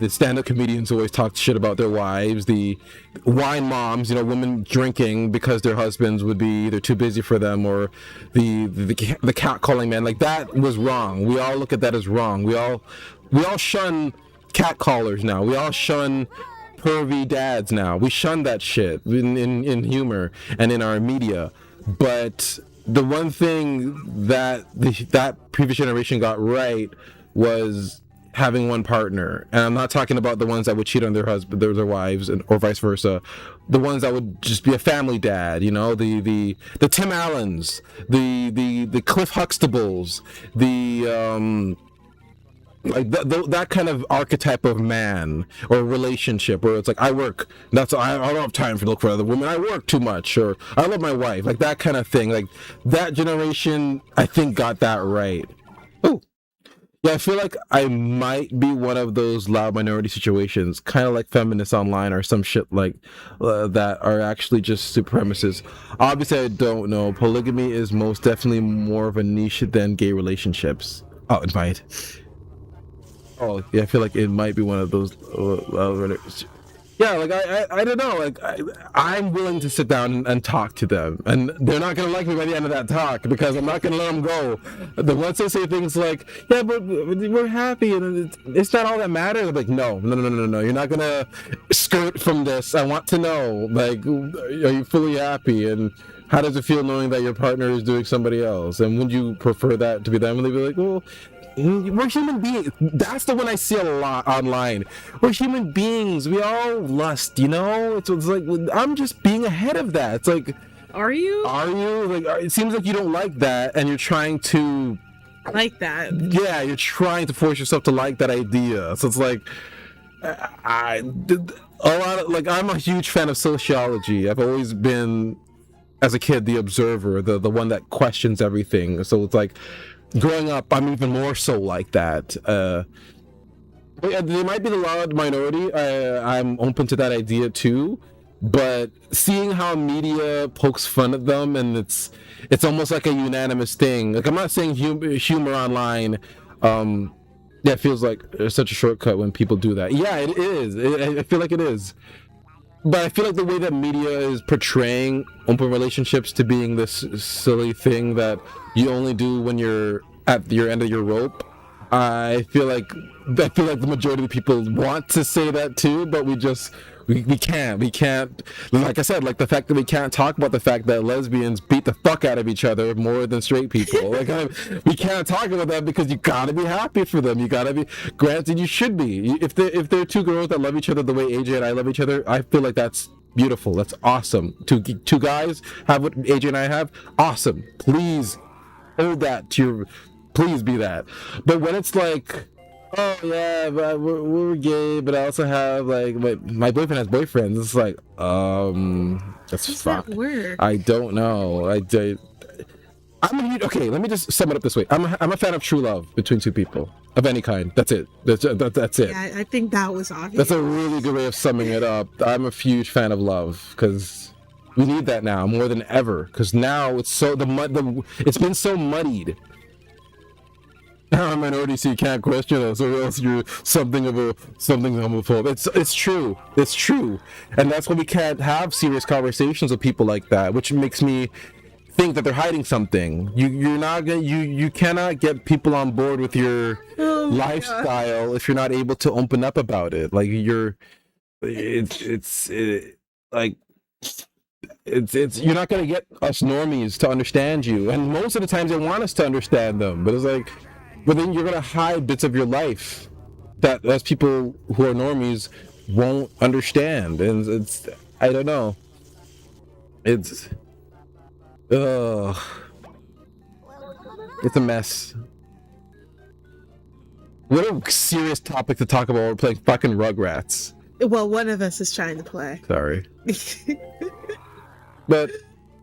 stand-up comedians always talked shit about their wives, the wine moms, women drinking because their husbands would be either too busy for them, or the cat calling man. Like, that was wrong. We all look at that as wrong. We all shun cat callers now. We all shun pervy dads now. We shun that shit in humor and in our media. But the one thing that that previous generation got right was having one partner. And I'm not talking about the ones that would cheat on their husband, their wives, or vice versa. The ones that would just be a family dad, the Tim Allens, the Cliff Huxtables, like that kind of archetype of man or relationship, where it's like, I work, I don't have time to look for other women, I work too much, or I love my wife, like that kind of thing. Like, that generation, I think, got that right. Oh yeah, I feel like I might be one of those loud minority situations, kind of like feminists online or some shit like that, are actually just supremacists. Obviously, I don't know. Polygamy is most definitely more of a niche than gay relationships. Oh, it might. Oh yeah, I feel like it might be one of those. Yeah, like I don't know. Like, I'm willing to sit down and talk to them, and they're not gonna like me by the end of that talk, because I'm not gonna let them go. The once they say things like, "Yeah, but we're happy and it's not all that matters," I'm like, no. You're not gonna skirt from this. I want to know, like, are you fully happy, and how does it feel knowing that your partner is doing somebody else? And would you prefer that to be them? And they'd be like, well, we're human beings. That's the one I see a lot online. We're human beings. We all lust, It's like, I'm just being ahead of that. It's like, Are you? Like, it seems like you don't like that, and you're trying to Like that. Yeah, you're trying to force yourself to like that idea. So it's like, I'm a huge fan of sociology. I've always been, as a kid, the observer, the one that questions everything. So it's like, growing up, I'm even more so like that. They might be the loud minority. I'm open to that idea too. But seeing how media pokes fun at them, and it's almost like a unanimous thing. Like, I'm not saying humor online. It feels like such a shortcut when people do that. Yeah, it is. I feel like it is. But I feel like the way that media is portraying open relationships to being this silly thing that you only do when you're at your end of your rope, I feel like the majority of people want to say that too, but we can't. Like I said, like the fact that we can't talk about the fact that lesbians beat the fuck out of each other more than straight people. Like, we can't talk about that, because you gotta be happy for them. You gotta be. Granted, you should be. If they're two girls that love each other the way AJ and I love each other, I feel like that's beautiful. That's awesome. Two guys have what AJ and I have. Awesome. Please hold that to your. Please be that. But when it's like, oh yeah, but we're gay, but I also have, like, my boyfriend has boyfriends. It's like, that's fuck. That work? I don't know. Okay, let me just sum it up this way. I'm a fan of true love between two people of any kind. That's it. That's it. Yeah, I think that was obvious. That's a really good way of summing it up. I'm a huge fan of love, because we need that now more than ever. Because now it's so it's been so muddied. I'm a minority, so you can't question us, or else you're something homophobe. It's true, and that's why we can't have serious conversations with people like that, which makes me think that they're hiding something. You're not gonna you cannot get people on board with your lifestyle if you're not able to open up about it. Like like it's you're not gonna get us normies to understand you, and most of the times they want us to understand them, but it's like, but then you're gonna hide bits of your life that us people who are normies won't understand, and it's I don't know. It's it's a mess. What a serious topic to talk about. We're playing fucking Rugrats. Well, one of us is trying to play. Sorry. But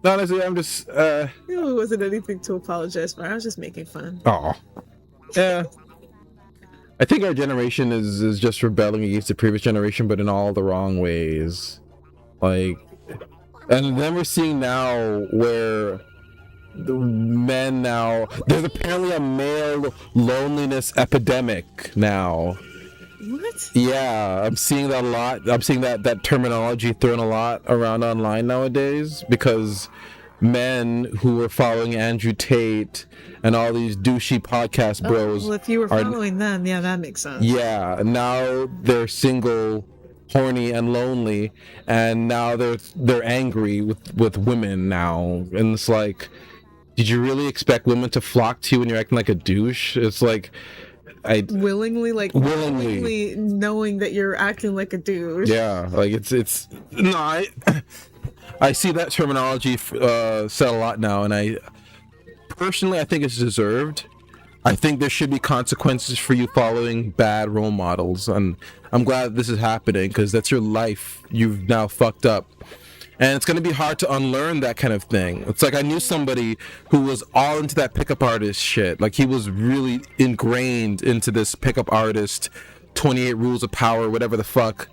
honestly, I'm just It wasn't anything to apologize for. I was just making fun. oh. Yeah. I think our generation is just rebelling against the previous generation, but in all the wrong ways. Like, and then we're seeing now where the men now, there's apparently a male loneliness epidemic now. What? Yeah, I'm seeing that a lot. I'm seeing that terminology thrown a lot around online nowadays, because men who are following Andrew Tate and all these douchey podcast bros. Well, if you were following them, yeah, that makes sense. Yeah, now they're single, horny, and lonely, and now they're angry with women now, and it's like, did you really expect women to flock to you when you're acting like a douche? It's like, willingly knowing that you're acting like a douche. Yeah, like it's no, I see that terminology said a lot now, and I personally think it's deserved. I think there should be consequences for you following bad role models, and I'm glad this is happening, because that's your life you've now fucked up. And it's going to be hard to unlearn that kind of thing. It's like, I knew somebody who was all into that pickup artist shit. Like, he was really ingrained into this pickup artist 28 rules of power, whatever the fuck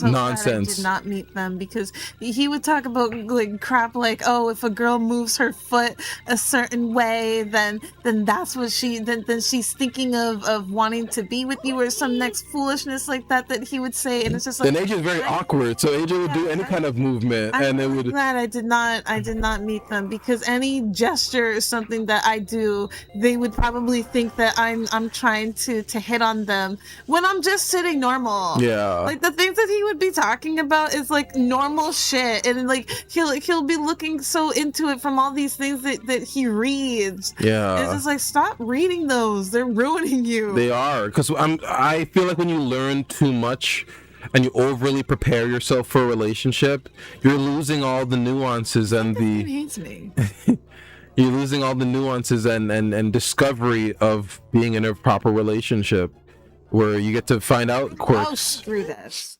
nonsense. I did not meet them, because he would talk about like crap like, oh, if a girl moves her foot a certain way, then that's what then she's thinking of wanting to be with you, or some next foolishness like that he would say. And it's just like, and AJ is very awkward, so AJ would do any kind of movement, and it would. Glad I did not meet them, because any gesture or something that I do, they would probably think that I'm trying to hit on them when I'm just sitting normal. Yeah, like the things that he would be talking about is like normal shit, and like he'll be looking so into it from all these things that he reads. Yeah, it's just like, stop reading those, they're ruining you. They are, because I feel like when you learn too much and you overly prepare yourself for a relationship, you're losing all the nuances and the hates me. You're losing all the nuances and discovery of being in a proper relationship, where you get to find out quirks. Oh, screw this.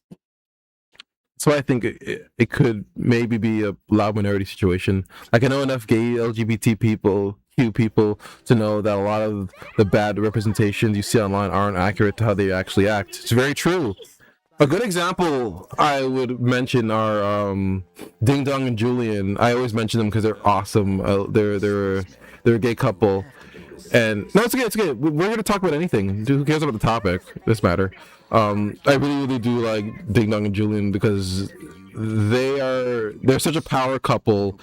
So I think it could maybe be a loud minority situation. Like, I know enough gay LGBT people, Q people, to know that a lot of the bad representations you see online aren't accurate to how they actually act. It's very true. A good example I would mention are Ding Dong and Julian. I always mention them because they're awesome. They're a gay couple. And no, it's okay. We're going to talk about anything. Who cares about the topic? This matter. I really do like Ding Dong and Julian, because they're such a power couple,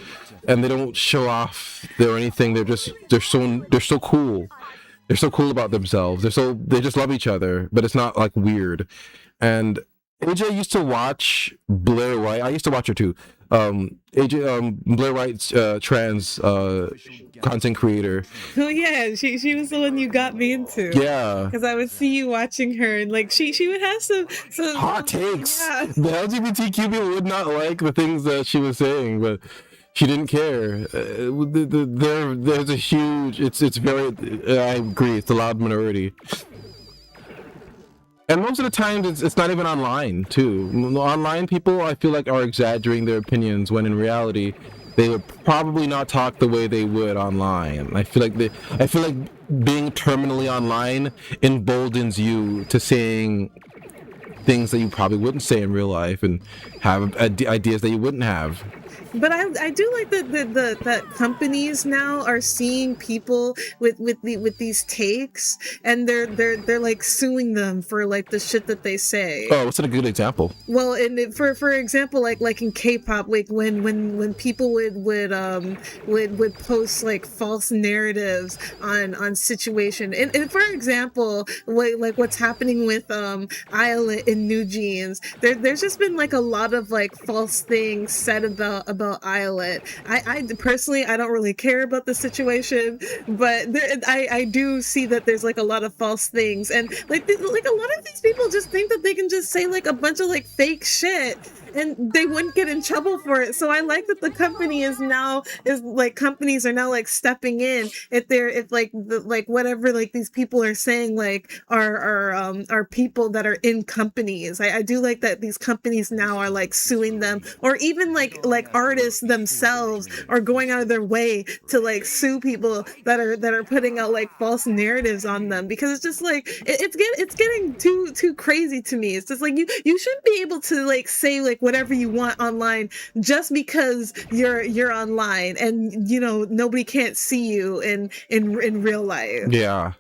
and they don't show off or anything. They're so cool. They're so cool about themselves. They just love each other, but it's not like weird. And AJ used to watch Blair White. I used to watch her too. Blair White's trans content creator. Oh yeah, she was the one you got me into. Yeah, because I would see you watching her, and like she would have some hot takes. Yeah. The LGBTQ people would not like the things that she was saying, but she didn't care. There's a huge. It's very. I agree. It's a loud minority. And most of the time, it's not even online, too. Online people, I feel like, are exaggerating their opinions, when in reality, they would probably not talk the way they would online. I feel like being terminally online emboldens you to saying things that you probably wouldn't say in real life, and have ideas that you wouldn't have. But I do like that companies now are seeing people with these takes, and they're like suing them for like the shit that they say. Oh, what's a good example? Well, and for example, like in K-pop, like when people would post like false narratives on situation, and for example, like what's happening with Islet in New Jeans, there's just been like a lot of like false things said about Islet. I personally, I don't really care about the situation, but I do see that there's like a lot of false things, and like a lot of these people just think that they can just say like a bunch of like fake shit and they wouldn't get in trouble for it. So I like that the company is like companies are now like stepping in if like whatever like these people are saying like are people that are in companies. I do like that these companies now are like suing them, or even like artists themselves are going out of their way to like sue people that are putting out like false narratives on them, because it's just like it's getting too crazy to me. It's just like you shouldn't be able to like say like whatever you want online just because you're online and you know nobody can't see you in real life. Yeah.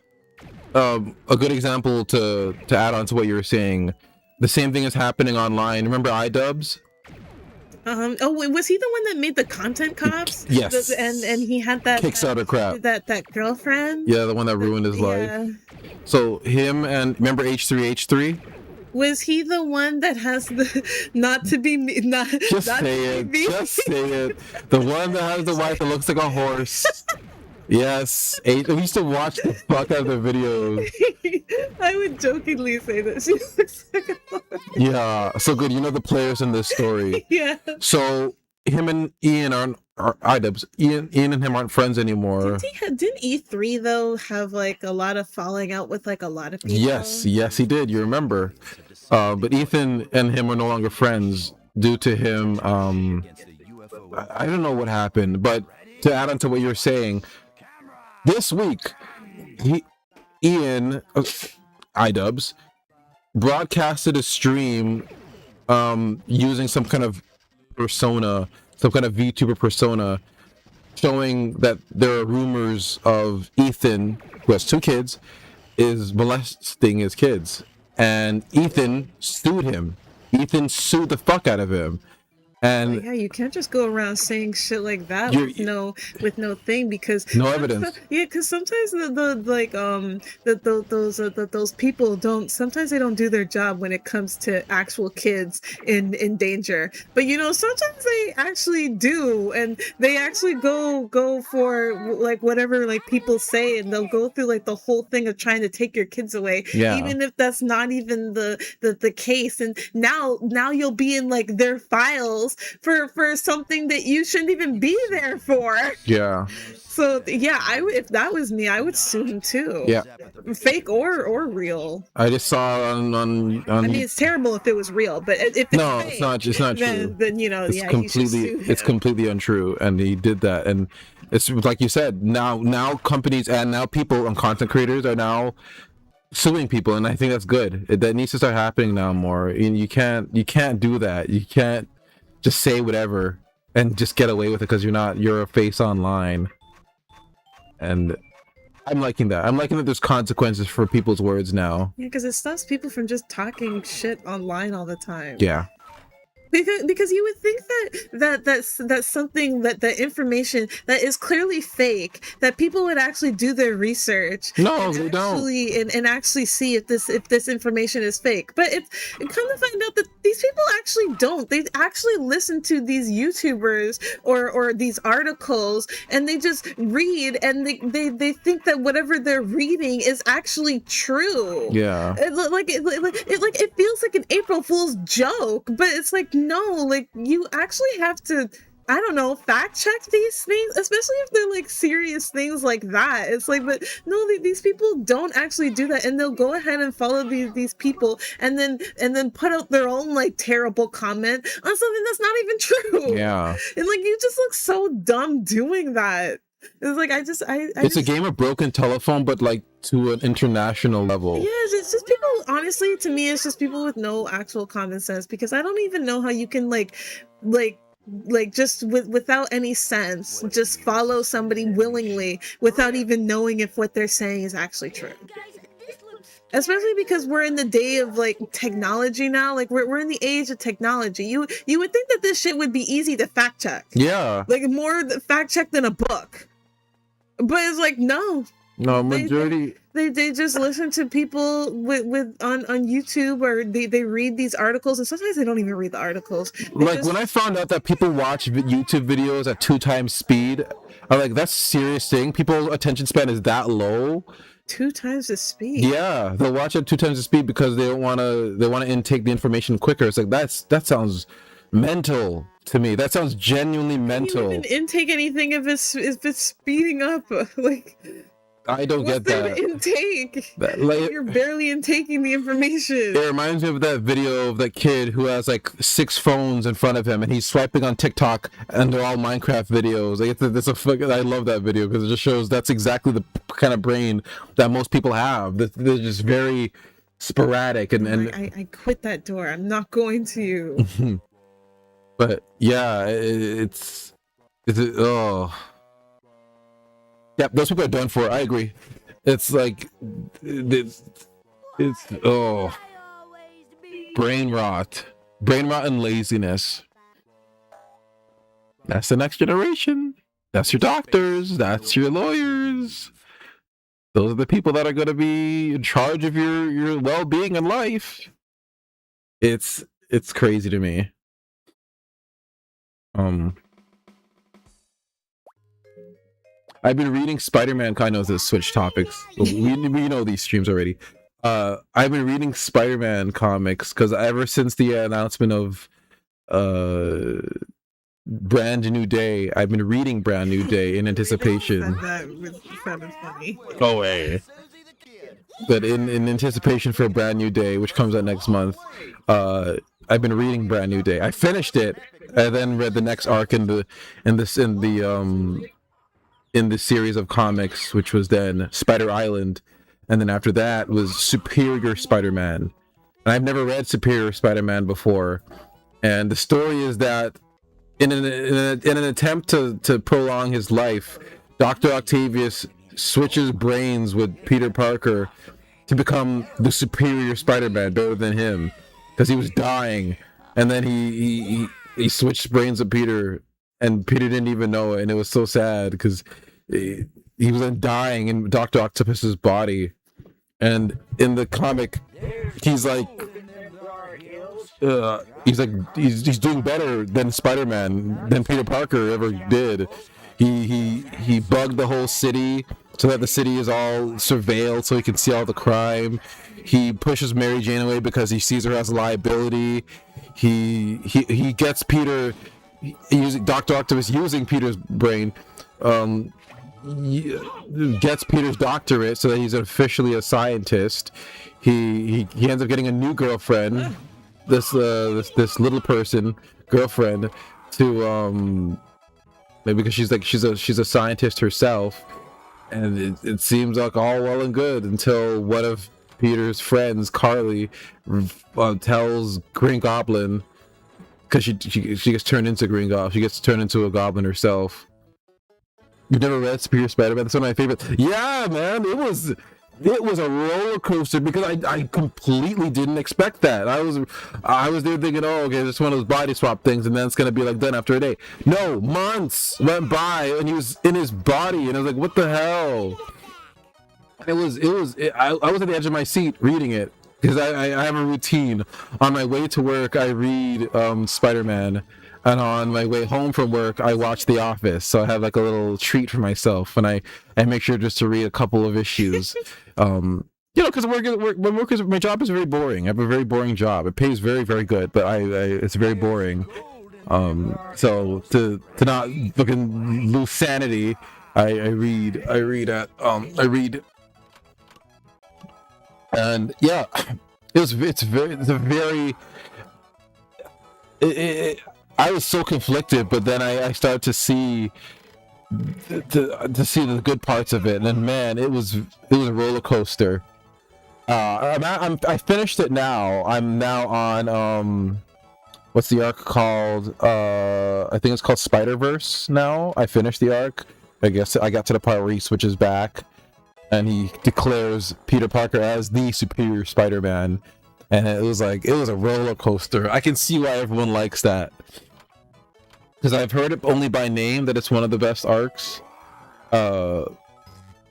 A good example to add on to what you were saying, the same thing is happening online. Remember iDubbbz? Oh, was he the one that made the content cops? Yes. And he had that Kickstarter crap. That girlfriend. Yeah, the one that ruined his life. So him and remember H3H3? Was he the one that has the not to be me? Not Just not say to it. be me? Just say it. The one that has the wife that looks like a horse. Yes. We used to watch the fuck out of the videos. I would jokingly say that she looks like a horse. Yeah. So good. You know the players in this story. Yeah. So him and Ian are iDubbbz. Ian and him aren't friends anymore. Didn't E3 though have like a lot of falling out with like a lot of people? Yes, he did. You remember. But Ethan and him are no longer friends due to him. I don't know what happened, but to add on to what you're saying, this week, Ian, iDubbbz, broadcasted a stream using some kind of persona, some kind of VTuber persona, showing that there are rumors of Ethan, who has 2 kids, is molesting his kids. And Ethan sued him. Ethan sued the fuck out of him. And yeah, you can't just go around saying shit like that with no thing, because no evidence. Yeah, because sometimes those people don't. Sometimes they don't do their job when it comes to actual kids in danger. But you know, sometimes they actually do, and they actually go for like whatever like people say, and they'll go through like the whole thing of trying to take your kids away, even if that's not even the case. And now you'll be in like their files for something that you shouldn't even be there for. Yeah. So yeah, if that was me, I would sue him too. Yeah. Fake or real. I just saw on I mean, it's terrible if it was real, but if it's no, fake, it's not true. Then you know, it's completely untrue, and he did that, and it's like you said. Now companies and now people and content creators are now suing people, and I think that's good. That needs to start happening now more. And you can't do that. You can't just say whatever and just get away with it because you're a face online. And I'm liking that. I'm liking that there's consequences for people's words now. Yeah, because it stops people from just talking shit online all the time. Yeah. Because you would think that's something that information that is clearly fake, that people would actually do their research. No, they don't. And actually see if this information is fake. But it come to find out that these people actually don't. They actually listen to these YouTubers or these articles, and they just read, and they think that whatever they're reading is actually true. Yeah. It feels like an April Fool's joke, but it's like, no, like you actually have to, I don't know, fact check these things, especially if they're like serious things like that. It's like, but no, these people don't actually do that, and they'll go ahead and follow these people, and then put out their own like terrible comment on something that's not even true. Yeah. And like you just look so dumb doing that. It's like it's a game of broken telephone, but like to an international level. Yeah, it's just people. Honestly, to me, it's just people with no actual common sense. Because I don't even know how you can like like just without any sense, just follow somebody willingly without even knowing if what they're saying is actually true. Guys, this looks Especially because we're in the day of like technology now. Like we're in the age of technology. You would think that this shit would be easy to fact check. Yeah. Like more fact check than a book. But it's like no. No, They- majority. They just listen to people with on YouTube, or they read these articles, and sometimes they don't even read the articles. They Like just- when I found out that people watch YouTube videos at 2 times speed, I'm like, that's a serious thing. People's attention span is that low. 2 times the speed. Yeah, they'll watch it 2 times the speed because they don't want to. They want to intake the information quicker. It's like that sounds mental to me. That sounds genuinely You mental. wouldn't intake anything if it's speeding up. Like I don't what's get there that. to intake? That, like, You're barely intaking the information. it reminds me of that video of that kid who has like 6 phones in front of him and he's swiping on TikTok and they're all Minecraft videos. Like I love that video because it just shows that's exactly the kind of brain that most people have. They're just very sporadic and I quit that door. I'm not going to you. but yeah, it's oh. Yep, those people are done for. I agree. It's like it's oh, brain rot and laziness. That's the next generation. That's your doctors. That's your lawyers. Those are the people that are going to be in charge of your well-being in life. It's crazy to me. I've been reading Spider-Man. I know this switch topics. We know these streams already. I've been reading Spider-Man comics because ever since the announcement of Brand New Day, I've been reading Brand New Day in anticipation. That sounded funny. Go away. But in anticipation for Brand New Day, which comes out next month, I've been reading Brand New Day. I finished it. I then read the next arc in the series of comics, which was then Spider Island, and then after that was Superior Spider-Man. And I've never read Superior Spider-Man before, and the story is that in an attempt to prolong his life, Dr. Octavius switches brains with Peter Parker to become the superior Spider-Man, better than him, because he was dying, and then he switched brains with Peter, and Peter didn't even know it, and it was so sad because he was then dying in Dr. Octopus's body. And in the comic, he's doing better than Spider-Man, than Peter Parker ever did. He bugged the whole city so that the city is all surveilled so he can see all the crime. He pushes Mary Jane away because he sees her as a liability. He gets Peter using Dr. Octopus using Peter's brain, gets Peter's doctorate so that he's officially a scientist. He ends up getting a new girlfriend, this little person girlfriend, to maybe because she's a scientist herself, and it seems like all well and good until one of Peter's friends, Carly, tells Green Goblin, because she gets turned into Green Goblin. She gets turned into a goblin herself. You've never read Superior Spider-Man? That's one of my favorites. Yeah, man, it was a roller coaster because I completely didn't expect that. I was there thinking, oh, okay, it's one of those body swap things, and then it's gonna be like done after a day. No, months went by, and he was in his body, and I was like, what the hell? And I was at the edge of my seat reading it because I have a routine. On my way to work, I read Spider-Man. And on my way home from work, I watch The Office. So I have like a little treat for myself, and I make sure just to read a couple of issues. Because my job is very boring. I have a very boring job. It pays very, very good, but it's very boring. So to not fucking lose sanity, I read, and yeah, I was so conflicted, but then I started to see the good parts of it, and then man, it was a roller coaster. I finished it now. I'm now on what's the arc called? I think it's called Spider-Verse now. I finished the arc. I guess I got to the part where he switches back and he declares Peter Parker as the superior Spider-Man. And it was like, it was a roller coaster. I can see why everyone likes that. Because I've heard it only by name that it's one of the best arcs.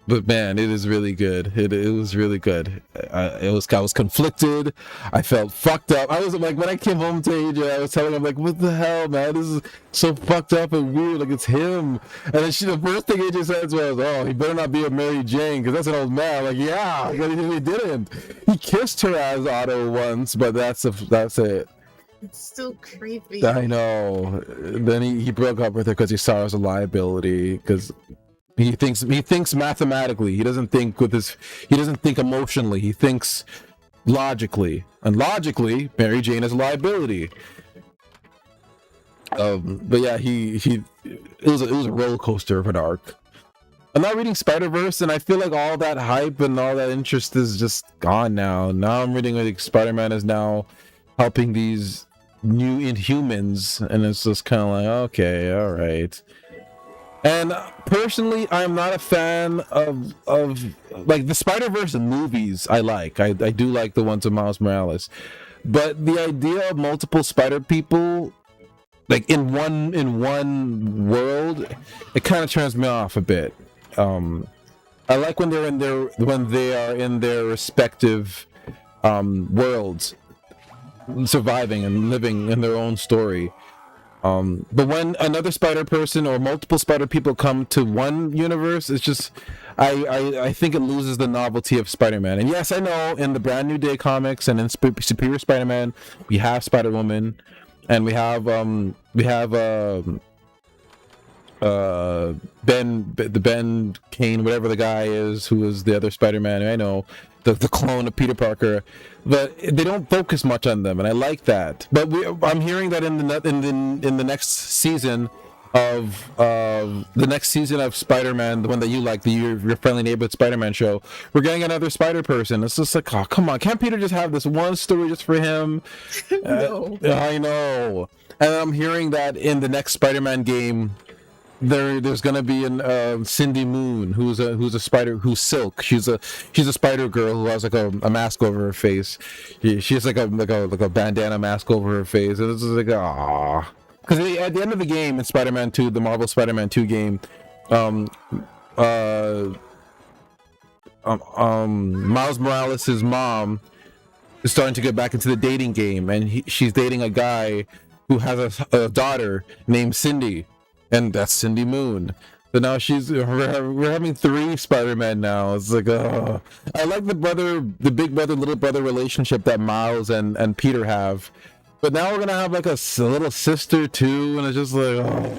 But man, it is really good. It was really good. I was conflicted. I felt fucked up. I was like, when I came home to AJ, I was telling him like, what the hell, man? This is so fucked up and weird. Like, it's him. And then the first thing AJ said was, oh, he better not be a Mary Jane, because that's an old man. Like, yeah, but he didn't. He kissed her as Otto once, but that's it. It's still creepy. I know. Then he broke up with her because he saw her as a liability. Because he thinks mathematically. He doesn't think emotionally. He thinks logically. And logically, Mary Jane is a liability. But yeah, it was a roller coaster of an arc. I'm not reading Spider-Verse, and I feel like all that hype and all that interest is just gone now. Now I'm reading like Spider-Man is now helping these new Inhumans, and it's just kind of like, okay, all right. And personally, I'm not a fan of like the Spider-Verse movies. I do like the ones of Miles Morales, but the idea of multiple Spider people like in one world, it kind of turns me off a bit. I like when they are in their respective worlds, surviving and living in their own story. But when another spider person or multiple spider people come to one universe, it's just I think it loses the novelty of Spider-Man. And yes, I know in the Brand New Day comics and in Superior Spider-Man, we have Spider-Woman, and we have Ben Kane, whatever the guy is, who is the other Spider-Man. I know the clone of Peter Parker, but they don't focus much on them, and I like that. But I'm hearing that in the next season of Spider-Man, the one that you like, your friendly neighborhood Spider-Man show, we're getting another Spider person. It's just like, oh, come on, can't Peter just have this one story just for him? No. I know. And I'm hearing that in the next Spider-Man game, there's gonna be an Cindy Moon, who's a spider, who's Silk. She's a spider girl who has like a mask over her face. She has like a bandana mask over her face, and it's just like, ah. Because at the end of the game in Spider-Man 2, the Marvel Spider-Man 2 game, Miles Morales' mom is starting to get back into the dating game, and she's dating a guy who has a daughter named Cindy. And that's Cindy Moon. So now we're having 3 Spider-Man now. It's like, I like the big brother, little brother relationship that Miles and Peter have. But now we're gonna have like a little sister too, and it's just like,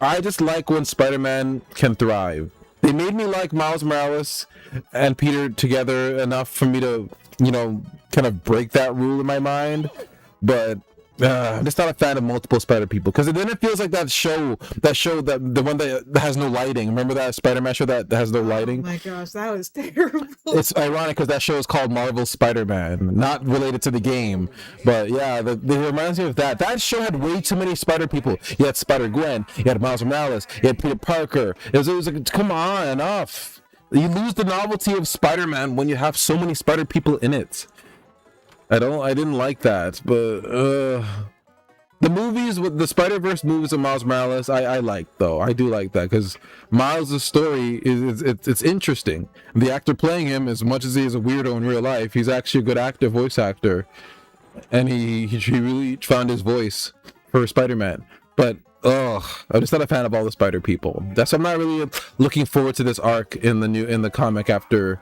I just like when Spider-Man can thrive. They made me like Miles Morales and Peter together enough for me to, kind of break that rule in my mind. But I'm just not a fan of multiple spider people, because then it feels like that show that the one that has no lighting. Remember that Spider-Man show that has no lighting? Oh my gosh, that was terrible. It's ironic because that show is called Marvel Spider-Man, not related to the game, but yeah, it reminds me of that. That show had way too many spider people. You had Spider-Gwen, you had Miles Morales, you had Peter Parker. It was like, come on, enough. You lose the novelty of Spider-Man when you have so many spider people in it. I didn't like that, but the movies with the Spider-Verse movies of Miles Morales, I like though. I do like that because Miles' story it's interesting. The actor playing him, as much as he is a weirdo in real life, he's actually a good actor, voice actor, and he really found his voice for Spider-Man. But I'm just not a fan of all the spider people. I'm not really looking forward to this arc in the comic after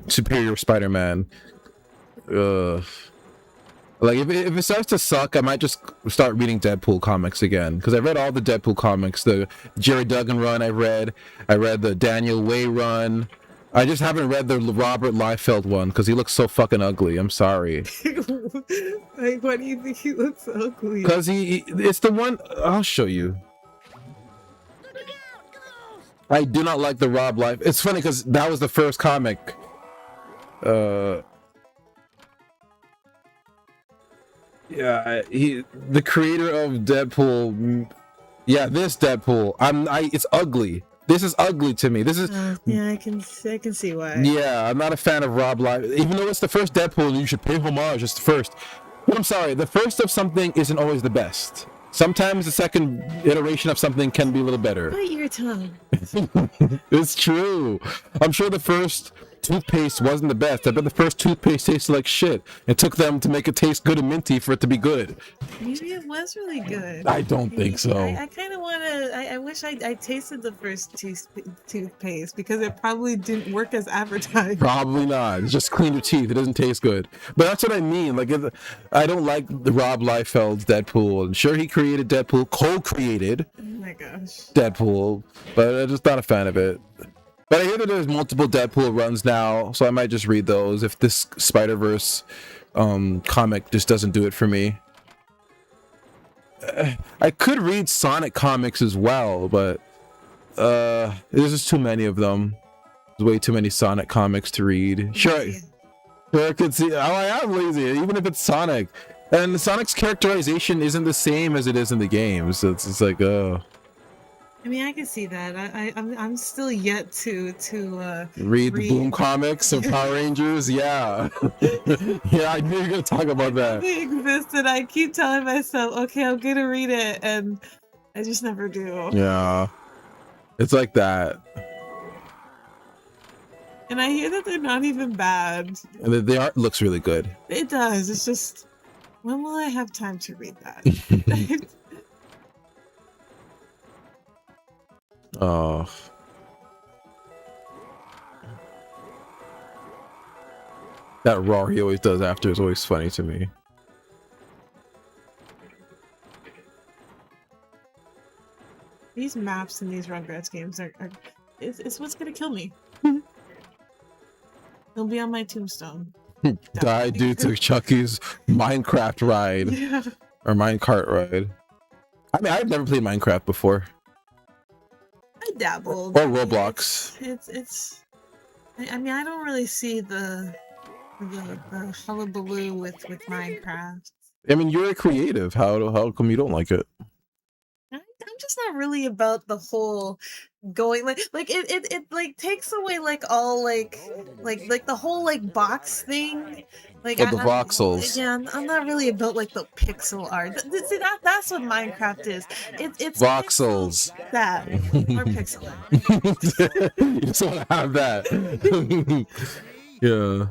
Superior Spider-Man. Like if it starts to suck, I might just start reading Deadpool comics again, because I read all the Deadpool comics. The Jerry Duggan run I read the Daniel Way run. I just haven't read the Robert Liefeld one because he looks so fucking ugly. I'm sorry. Like, why do you think he looks ugly? Because it's the one. I'll show you. I do not like the Rob Life. It's funny because that was the first comic. Yeah, the creator of Deadpool. Yeah, this Deadpool. It's ugly. This is ugly to me. This is. Yeah, I can see why. Yeah, I'm not a fan of Rob Live. Even though it's the first Deadpool, and you should pay homage. It's the first. But I'm sorry, the first of something isn't always the best. Sometimes the second iteration of something can be a little better. Bite your tongue. It's true. I'm sure the first toothpaste wasn't the best. I bet the first toothpaste tasted like shit. It took them to make it taste good and minty for it to be good. Maybe it was really good. I don't think so. I kind of want to. I wish I tasted the first toothpaste because it probably didn't work as advertised. Probably not. It's just clean your teeth. It doesn't taste good. But that's what I mean. Like, I don't like the Rob Liefeld's Deadpool. And sure, he created Deadpool, co-created Oh my gosh. Deadpool, but I'm just not a fan of it. But I hear that there's multiple Deadpool runs now, so I might just read those if this Spider-Verse comic just doesn't do it for me. I could read Sonic comics as well, but there's just too many of them. There's way too many Sonic comics to read. Sure, I could see. Oh, I am lazy, even if it's Sonic. And Sonic's characterization isn't the same as it is in the games. So it's like, oh. I mean, I can see that. I'm still yet to Read the Boom comics of Power Rangers. Yeah. Yeah, I knew you were gonna talk about that. They existed. I keep telling myself, okay, I'm gonna read it, and I just never do. Yeah, it's like that. And I hear that they're not even bad. And the art looks really good. It does. It's just, when will I have time to read that? Oh. That roar he always does after is always funny to me. These maps in these Rugrats games it's what's gonna kill me. They'll be on my tombstone. Die due to Chucky's Minecraft ride. Yeah. Or minecart ride. I mean, I've never played Minecraft before. I dabbled. Or Roblox. It's I mean, I don't really see the hullabaloo with Minecraft. I mean, you're a creative. How come you don't like it? I'm just not really about the whole going like it like takes away like all like the whole like box thing. Like Oh, the voxels. Yeah, I'm not really about like the pixel art. See, that's what Minecraft is. It's Voxels. pixel- that or pixel art. You just want to have that. Yeah.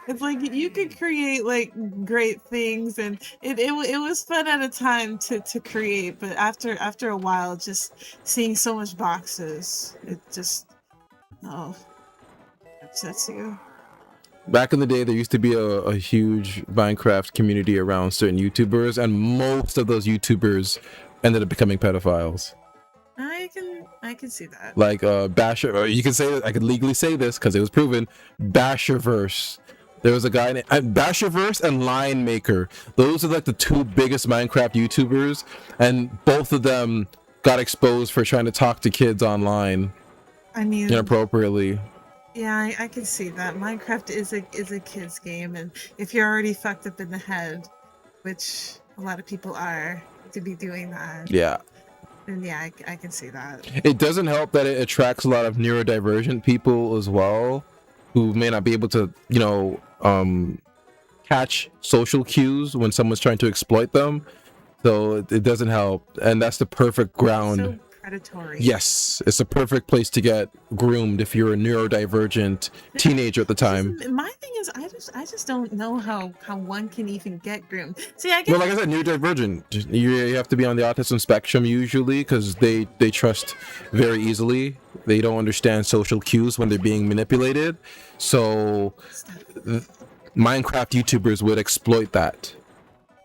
It's like you could create like great things, and it was fun at a time to create, but after a while, just seeing so much boxes, it just upsets you. Back in the day, there used to be a huge Minecraft community around certain YouTubers, and most of those YouTubers ended up becoming pedophiles. I can see that. Like Basher, or you can say that I could legally say this because it was proven. Basherverse. There was a guy named Basherverse and Lion Maker. Those are like the two biggest Minecraft YouTubers, and both of them got exposed for trying to talk to kids online I mean, inappropriately. yeah, I can see that. Minecraft is a kid's game, and if you're already fucked up in the head, which a lot of people are, to be doing that, Yeah. then yeah, I can see that. It doesn't help that it attracts a lot of neurodivergent people as well, who may not be able to, catch social cues when someone's trying to exploit them. So it doesn't help, and that's the perfect ground. So predatory. Yes, it's a perfect place to get groomed if you're a neurodivergent teenager at the time. My thing is, I just don't know how one can even get groomed. See, I guess Well, like I said, neurodivergent. You have to be on the autism spectrum usually, because they trust very easily. They don't understand social cues when they're being manipulated. So Minecraft YouTubers would exploit that.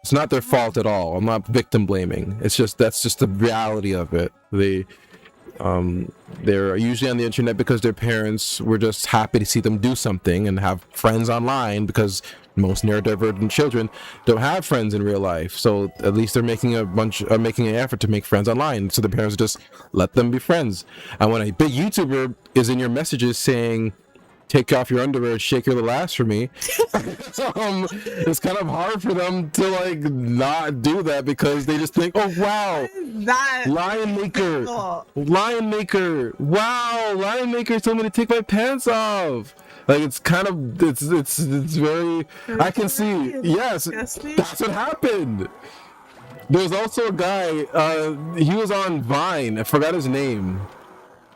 It's not their fault at all. I'm not victim blaming. It's just that's just the reality of it. They're usually on the internet because their parents were just happy to see them do something and have friends online, because most neurodivergent children don't have friends in real life. So at least they're making an effort to make friends online. So the parents just let them be friends. And when a big YouTuber is in your messages saying, take off your underwear and shake your little ass for me. It's kind of hard for them to like not do that because they just think, oh wow, That Lion Maker, oh, wow, Lion Maker told me to take my pants off. Like it's kind of it's very. I can see. Yes, disgusting. that's what happened. There's also a guy. He was on Vine. I forgot his name.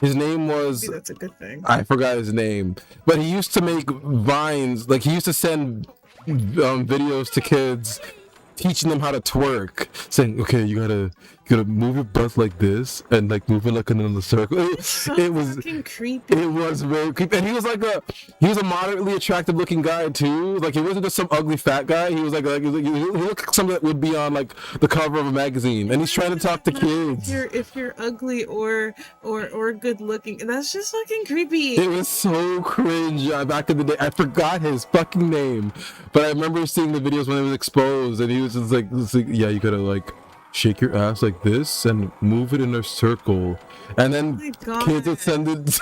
His name was. Maybe that's a good thing. I forgot his name, but he used to make vines. Like he used to send videos to kids, teaching them how to twerk, saying, "Okay, you gotta move your butt like this, and like move it like in a circle." It was fucking creepy. It was very creepy, and he was a moderately attractive looking guy too. Like he wasn't just some ugly fat guy. He was he looked like something that would be on like the cover of a magazine, and he's trying to talk to kids. If you're ugly or good looking, that's just fucking creepy. It was so cringe back in the day. I forgot his fucking name, but I remember seeing the videos when it was exposed, and he was just like yeah, you gotta like shake your ass like this and move it in a circle, and then kids would send it.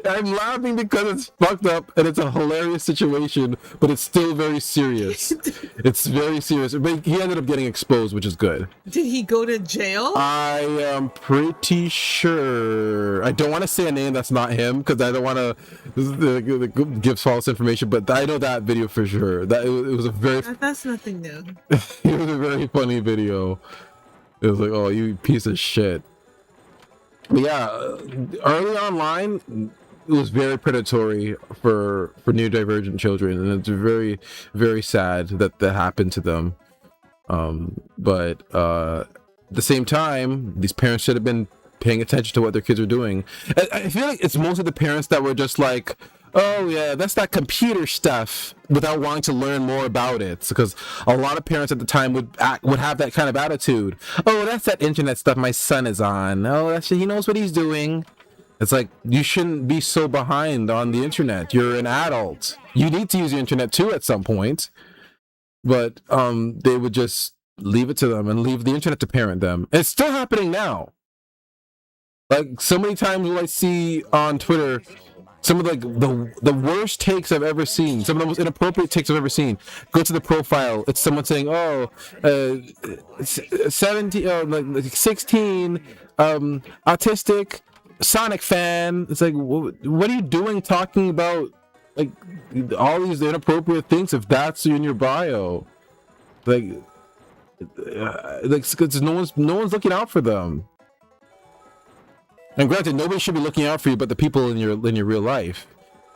I'm laughing because it's fucked up and it's a hilarious situation, but it's still very serious. It's very serious. But he ended up getting exposed, which is good. Did he go to jail? I am pretty sure. I don't want to say a name that's not him because I don't want to give false information. But I know that video for sure. That it was a very. That's nothing new. It was a very funny video. It was like, oh, you piece of shit. But yeah, early online, it was very predatory for neurodivergent children, and it's very, very sad that happened to them. But at the same time, these parents should have been paying attention to what their kids are doing. I feel like it's mostly the parents that were just like, oh yeah, that's that computer stuff, without wanting to learn more about it, because a lot of parents at the time would have that kind of attitude. Oh, that's that internet stuff my son is on. Oh, he knows what he's doing. It's like, you shouldn't be so behind on the internet. You're an adult. You need to use the internet too at some point. But they would just leave it to them and leave the internet to parent them. It's still happening now. Like, so many times will I see on Twitter some of like the worst takes I've ever seen, some of the most inappropriate takes I've ever seen. Go to the profile, it's someone saying, oh, 17, like 16, autistic, Sonic fan. It's like, what are you doing talking about like all these inappropriate things if that's in your bio? Like, because no one's looking out for them. And granted, nobody should be looking out for you but the people in your real life.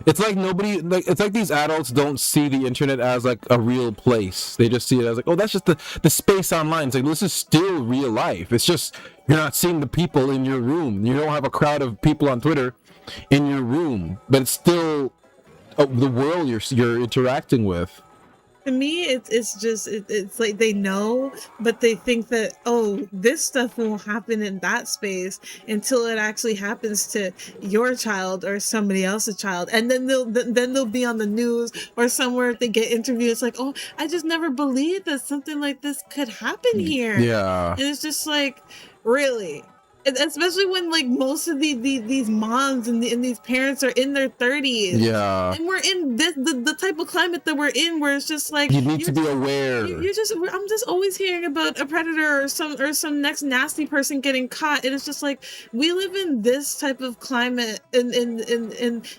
It's like it's like these adults don't see the internet as like a real place. They just see it as like, oh, that's just the space online. It's like, this is still real life. It's just you're not seeing the people in your room. You don't have a crowd of people on Twitter in your room, but it's still the world you're interacting with. To me, it's like they know, but they think that, oh, this stuff won't happen in that space until it actually happens to your child or somebody else's child, and then they'll be on the news or somewhere if they get interviewed. It's like, oh, I just never believed that something like this could happen here. Yeah, and it's just like, really. Especially when like most of these moms and these parents are in their 30s. Yeah. And we're in the type of climate that we're in, where it's just like, you need to be aware. I'm just always hearing about a predator or some next nasty person getting caught, and it's just like, we live in this type of climate, and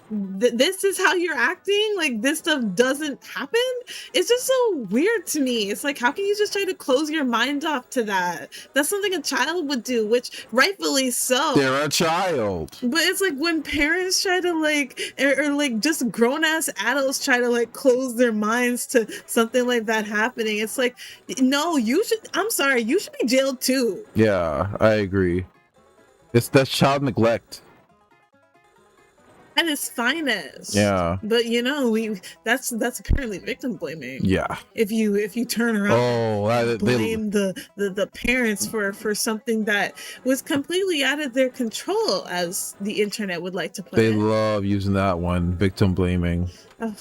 this is how you're acting. Like, this stuff doesn't happen. It's just so weird to me. It's like, how can you just try to close your mind off to that? That's something a child would do, which rightfully so. They're a child. But it's like when parents try to like, or like just grown ass adults try to like close their minds to something like that happening. It's like, no, I'm sorry, you should be jailed too. Yeah, I agree. That's child neglect. At its finest. Yeah. But you know, that's apparently victim blaming. Yeah. If you turn around and blame the parents for something that was completely out of their control, as the internet would like to put they it. love using that one, victim blaming. I'm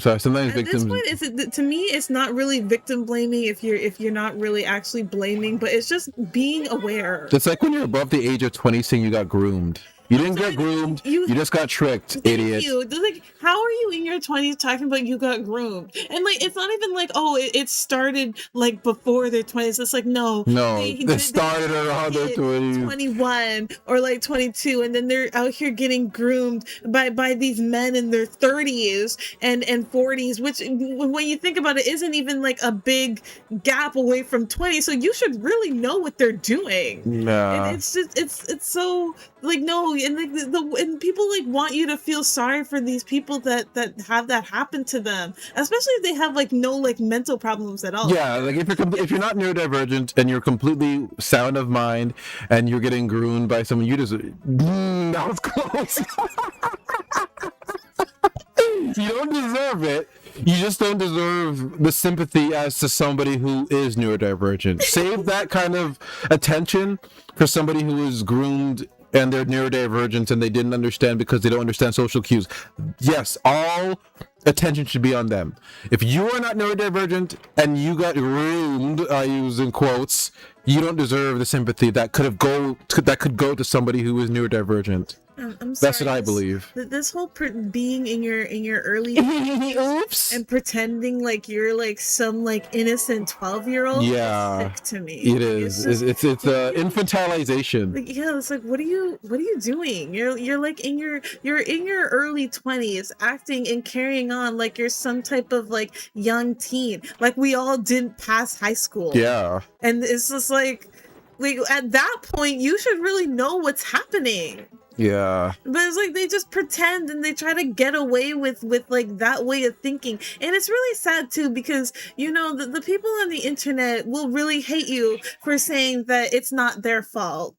sorry, sometimes victims. At this point, to me, it's not really victim blaming if you're not really actually blaming, but it's just being aware. It's like when you're above the age of 20 saying you got groomed. You didn't get groomed. You just got tricked, idiot. Like, how are you in your 20s talking about you got groomed? And like, it's not even like, oh, it started like before their 20s. It's like, no, they started around their 20s, 21 or like 22, and then they're out here getting groomed by these men in their 30s and 40s, which when you think about it, isn't even like a big gap away from 20. So you should really know what they're doing. Nah. And it's just it's so like, no, and like and people like want you to feel sorry for these people that have that happen to them, especially if they have like no like mental problems at all. Yeah, like if you're not neurodivergent and you're completely sound of mind and you're getting groomed by someone, you just that was close. You don't deserve it. You just don't deserve the sympathy as to somebody who is neurodivergent. Save that kind of attention for somebody who is groomed and they're neurodivergent and they didn't understand because they don't understand social cues. Yes, all attention should be on them. If you are not neurodivergent and you got groomed, I use in quotes, you don't deserve the sympathy that could go to somebody who is neurodivergent. I'm sorry, that's what I believe. This whole being in your early oops and pretending like you're like some like innocent 12-year-old, yeah, is sick to me. It is. It's infantilization. Like, yeah, it's like, what are you doing? You're like in your early 20s, acting and carrying on like you're some type of like young teen. Like we all didn't pass high school. Yeah, and it's just like at that point you should really know what's happening. Yeah. But it's like they just pretend and they try to get away with like that way of thinking. And it's really sad too, because you know the people on the internet will really hate you for saying that it's not their fault.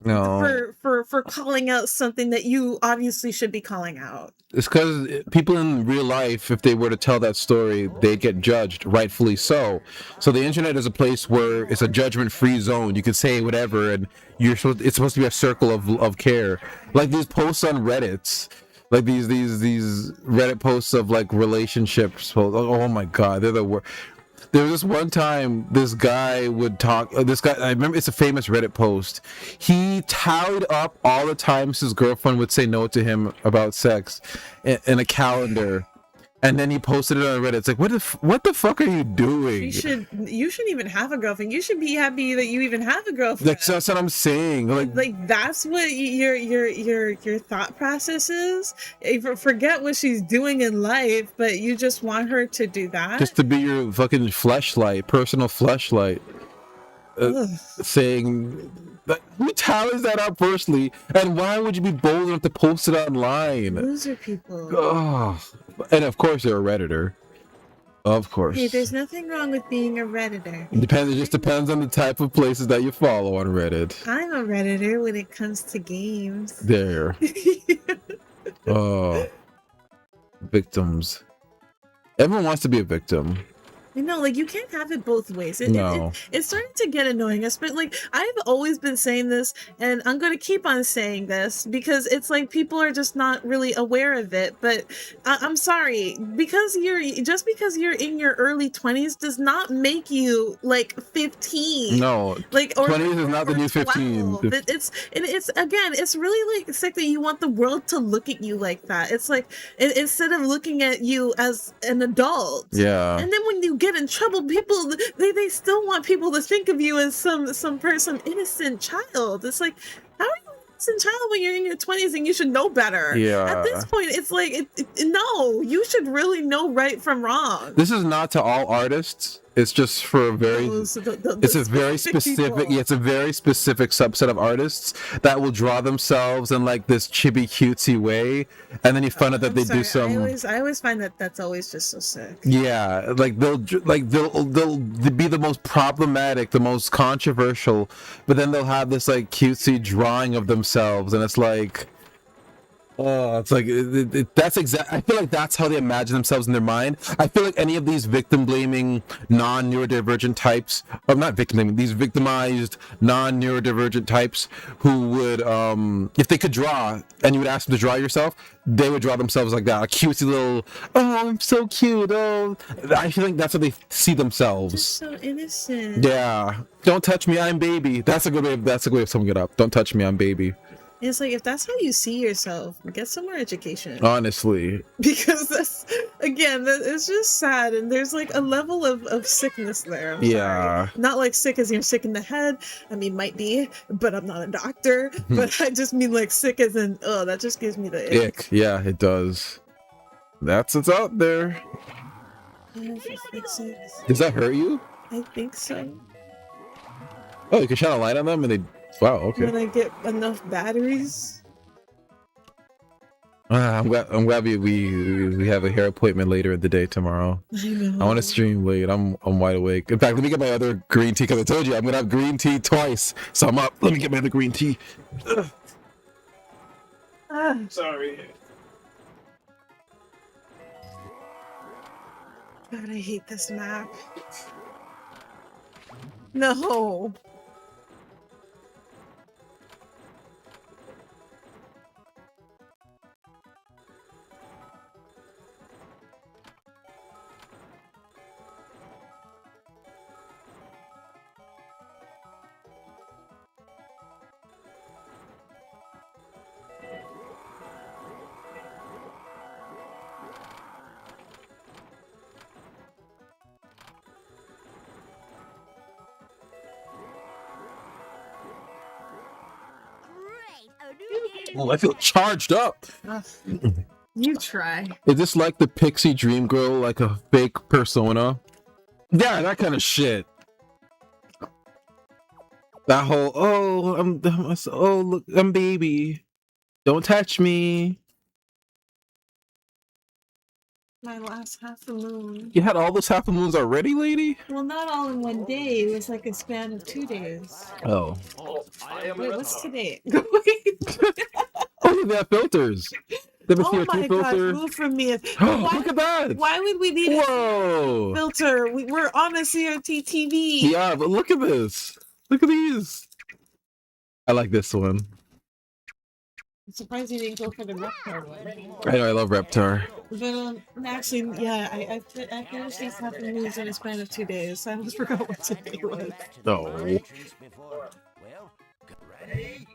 No. For calling out something that you obviously should be calling out. It's because people in real life, if they were to tell that story, they'd get judged, rightfully so. So the internet is a place where it's a judgment-free zone. You can say whatever, and it's supposed to be a circle of care. Like these posts on Reddit, like these Reddit posts of like relationships. Oh my God, they're the worst. There was this one time this guy would talk. I remember, it's a famous Reddit post. He tallied up all the times his girlfriend would say no to him about sex in a calendar, and then he posted it on Reddit. It's like, what the fuck are you doing? You shouldn't even have a girlfriend. You should be happy that you even have a girlfriend. Like, that's what I'm saying. Like that's what your thought process is. Forget what she's doing in life, but you just want her to do that. Just to be your fucking fleshlight, personal fleshlight. Saying that, who tallies that up personally, and why would you be bold enough to post it online? Loser people. Oh, and of course you're a Redditor. Of course. Hey, there's nothing wrong with being a Redditor. It just depends on the type of places that you follow on Reddit. I'm a Redditor when it comes to games. There. Oh, victims. Everyone wants to be a victim. You know, like, you can't have it both ways. No. It's starting to get annoying. Like, I've always been saying this, and I'm going to keep on saying this, because it's like people are just not really aware of it. But I'm sorry, because you're in your early 20s does not make you like 15. No, like 20s is not the new 15. It's really like sick that you want the world to look at you like that. It's like instead of looking at you as an adult. Yeah. And then when you get in trouble, people they still want people to think of you as some innocent child. It's like, how are you an innocent child when you're in your 20s and you should know better? Yeah. At this point, it's like, no, you should really know right from wrong. This is not to all artists. It's just for a very it's a very specific it's a very specific subset of artists that will draw themselves in like this chibi cutesy way, and then you find out that do some. I always find that that's always just so sick. Yeah, like they'll be the most problematic, the most controversial, but then they'll have this like cutesy drawing of themselves, and it's like, oh, it's like that's exact. I feel like that's how they imagine themselves in their mind. I feel like any of these victim-blaming, non-neurodivergent types, or not victim-blaming, these victimized, non-neurodivergent types who would, if they could draw, and you would ask them to draw yourself, they would draw themselves like that, a cutesy little, oh, I'm so cute. Oh, I feel like that's how they see themselves. Just so innocent. Yeah. Don't touch me, I'm baby. That's a good way of summing it up. Don't touch me, I'm baby. It's like if that's how you see yourself, get some more education. Honestly. Because that's again, it's just sad, and there's like a level of sickness there. I'm Yeah. sorry. Not like sick as you're sick in the head. I mean, might be, but I'm not a doctor. But I just mean like sick as in, oh, that just gives me the ick. Ick. Yeah, it does. That's what's out there. Yeah, for fuck's sakes. Does that hurt you? I think so. Oh, you can shine a light on them and they. Wow. Okay. When I get enough batteries. I'm glad we have a hair appointment later in the day tomorrow. I know. I want to stream late. I'm wide awake. In fact, let me get my other green tea because I told you I'm gonna have green tea twice. So I'm up. Let me get my other green tea. Sorry. God, I hate this map. No. Great, a new game. Oh, I feel charged up. Ugh. You try. Is this like the Pixie Dream Girl, like a fake persona? Yeah, that kind of shit. That whole oh look, I'm baby, don't touch me. My last half a moon. You had all those half moons already, lady? Well, not all in one day. It was like a span of 2 days. Oh. Wait, what's today? Oh, they have filters. They have a Oh CO2 my filter. god, move from me. Look at that. Why would we need a Whoa. filter? We're on a CRT TV. Yeah, but look at this. Look at these. I like this one. I'm surprised you didn't go for the Reptar one. I know, I love Reptar. But actually, yeah, I finished these half a moons in a span of 2 days. I almost forgot what today was. No. Well, get ready.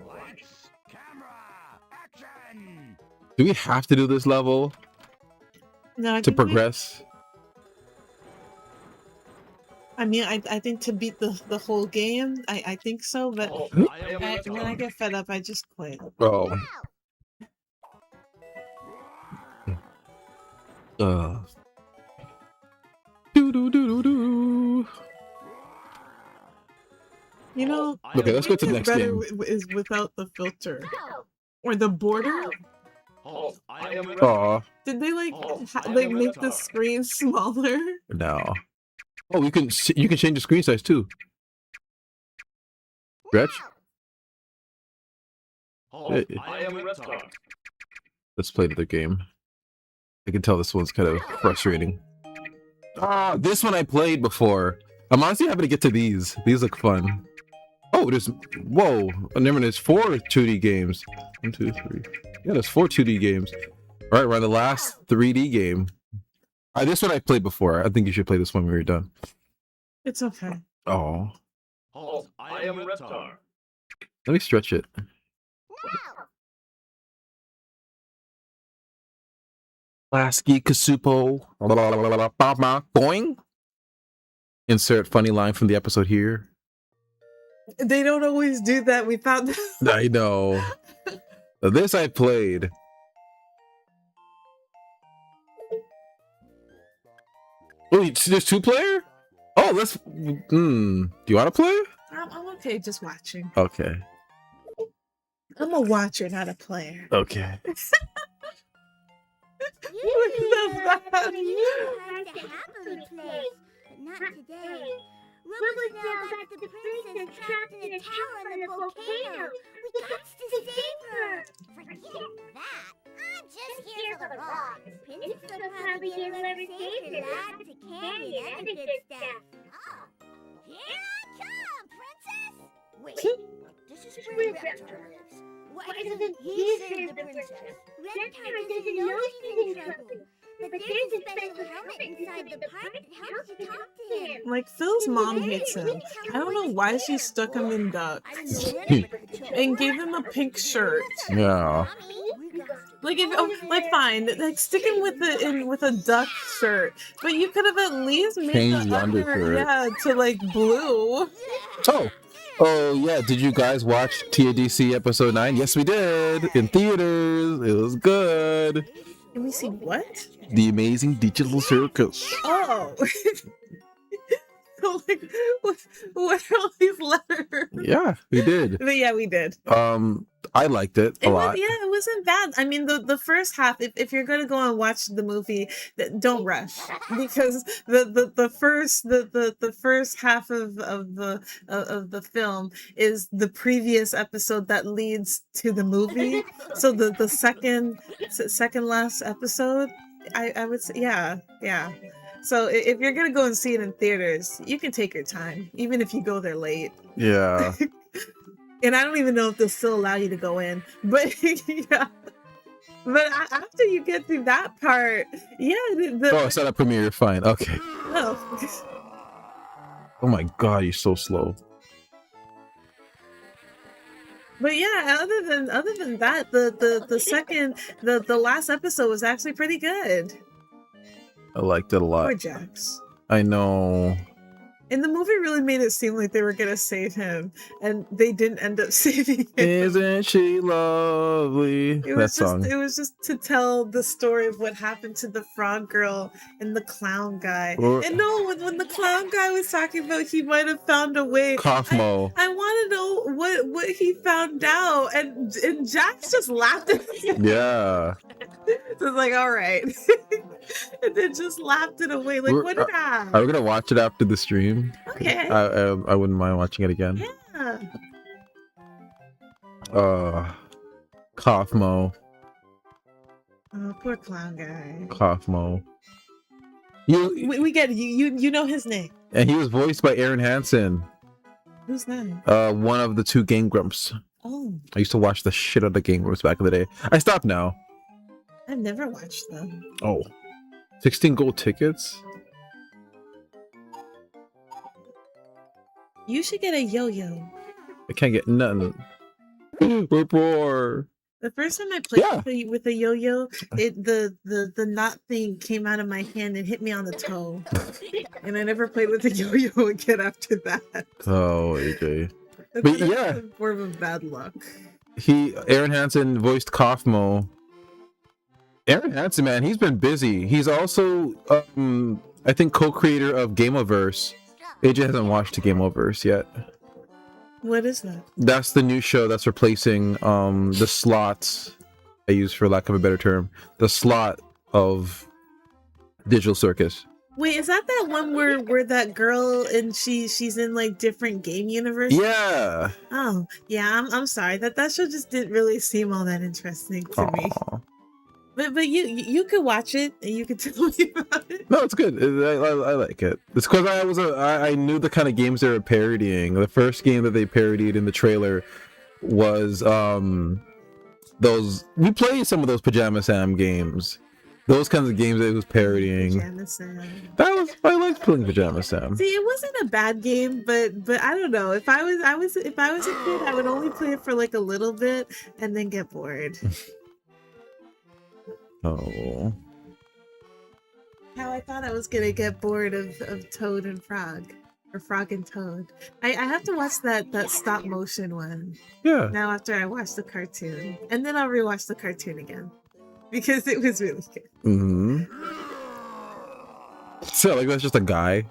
Lights, camera, action. Do we have to do this level No, I to think we- progress? I mean, I think to beat the whole game, I think so, but when I get fed up, I just quit. Oh. Do do do do do. You know, Okay, let's go to the it's next better game. is without the filter or the border. Aw, Did they like make the screen smaller? no. Oh, you can change the screen size too. Gretch? Hey. Let's play the game. I can tell this one's kind of frustrating. Ah, this one I played before. I'm honestly happy to get to these. These look fun. Oh, whoa. Never mind, there's 4 2D games. 1, 2, 3. Yeah, there's 4 2D games. All right, we're on the last 3D game. This one I played before. I think you should play this one when we're done. It's okay. Oh. I am Reptar. Let me stretch it. Lasky Kasupo. Boing. Insert funny line from the episode here. They don't always do that. We found. I know. This I played. Oh, there's 2-player? Oh, let's. Do you want to play? I'm okay, just watching. Okay. I'm a watcher, not a player. Okay. You have to happily place, but not today. Ruby now got the princess trapped in a tower in the volcano. We got to save her. Forget that. I'm just here for the ball. Princess will probably get whoever saved her lab to candy and other good stuff. Oh, here I come, princess. Wait, this is where Reptar lives. Why doesn't he save the princess? Reptar doesn't know she's in trouble. But There's a special helmet inside the park that helps you talk to him. Like Phil's mom hates him. I don't know why she stuck him in duck I didn't know where to put the children. and gave him a pink shirt. Yeah. Like if like fine, like stick him with a duck shirt, but you could have at least made Change the the undershirt. yeah to like blue. Oh yeah, did you guys watch TADC episode 9? Yes, we did. In theaters. It was good. Can we see what? The Amazing Digital Circus. Oh. Like, what are all these letters? Yeah, we did. But yeah, we did. I liked it a lot. Yeah, it wasn't bad. I mean, the first half, if you're gonna go and watch the movie, don't rush, because the first half of the film is the previous episode that leads to the movie. So the second last episode, I would say, yeah. So if you're gonna go and see it in theaters, you can take your time, even if you go there late. Yeah. And I don't even know if they'll still allow you to go in, but yeah. But after you get through that part, yeah. Oh, it's not a premiere. Fine. Okay. No. Oh my god, you're so slow. But yeah, other than that, the last episode was actually pretty good. I liked it a lot. Poor Jax. I know. And the movie really made it seem like they were gonna save him, and they didn't end up saving him. Isn't she lovely? That song. It was just to tell the story of what happened to the frog girl and the clown guy. And no, when the clown guy was talking about he might have found a way. Kaufmo. I want to know what he found out, and Jax just laughed at him. Yeah. So it's like, all right. And then just laughed it away. Like, what did I? Are we gonna watch it after the stream? Okay. I wouldn't mind watching it again. Yeah. Kaufmo. Oh, poor clown guy. Kaufmo. We get it. You know his name. And he was voiced by Aaron Hansen. Who's that? One of the two Game Grumps. Oh. I used to watch the shit out of the Game Grumps back in the day. I stopped now. I've never watched them. Oh. 16 gold tickets? You should get a yo-yo. I can't get nothing. We're poor. The first time I played with a yo-yo, the knot thing came out of my hand and hit me on the toe. And I never played with a yo-yo again after that. Oh, AJ. That's But yeah. a form of bad luck. Aaron Hansen voiced Kaufmo. Aaron Hansen, man, he's been busy. He's also, I think, co-creator of Gameoverse. AJ hasn't watched Gameoverse yet. What is that? That's the new show that's replacing the slots, I use for lack of a better term, the slot of Digital Circus. Wait, is that one where that girl and she's in like different game universes? Yeah. Oh, yeah. I'm sorry that show just didn't really seem all that interesting to me. But you could watch it and you could tell me about it. No, it's good. I like it. It's because I knew the kind of games they were parodying. The first game that they parodied in the trailer was those. We played some of those Pajama Sam games. Those kinds of games that it was parodying. Pajama Sam. I liked playing Pajama Sam. See, it wasn't a bad game, but I don't know. If I was a kid, I would only play it for like a little bit and then get bored. Oh. How I thought I was gonna get bored of Toad and Frog, or Frog and Toad. I have to watch that stop motion one. Yeah. Now after I watch the cartoon, and then I'll rewatch the cartoon again because it was really good. Mm-hmm. So like that's just a guy.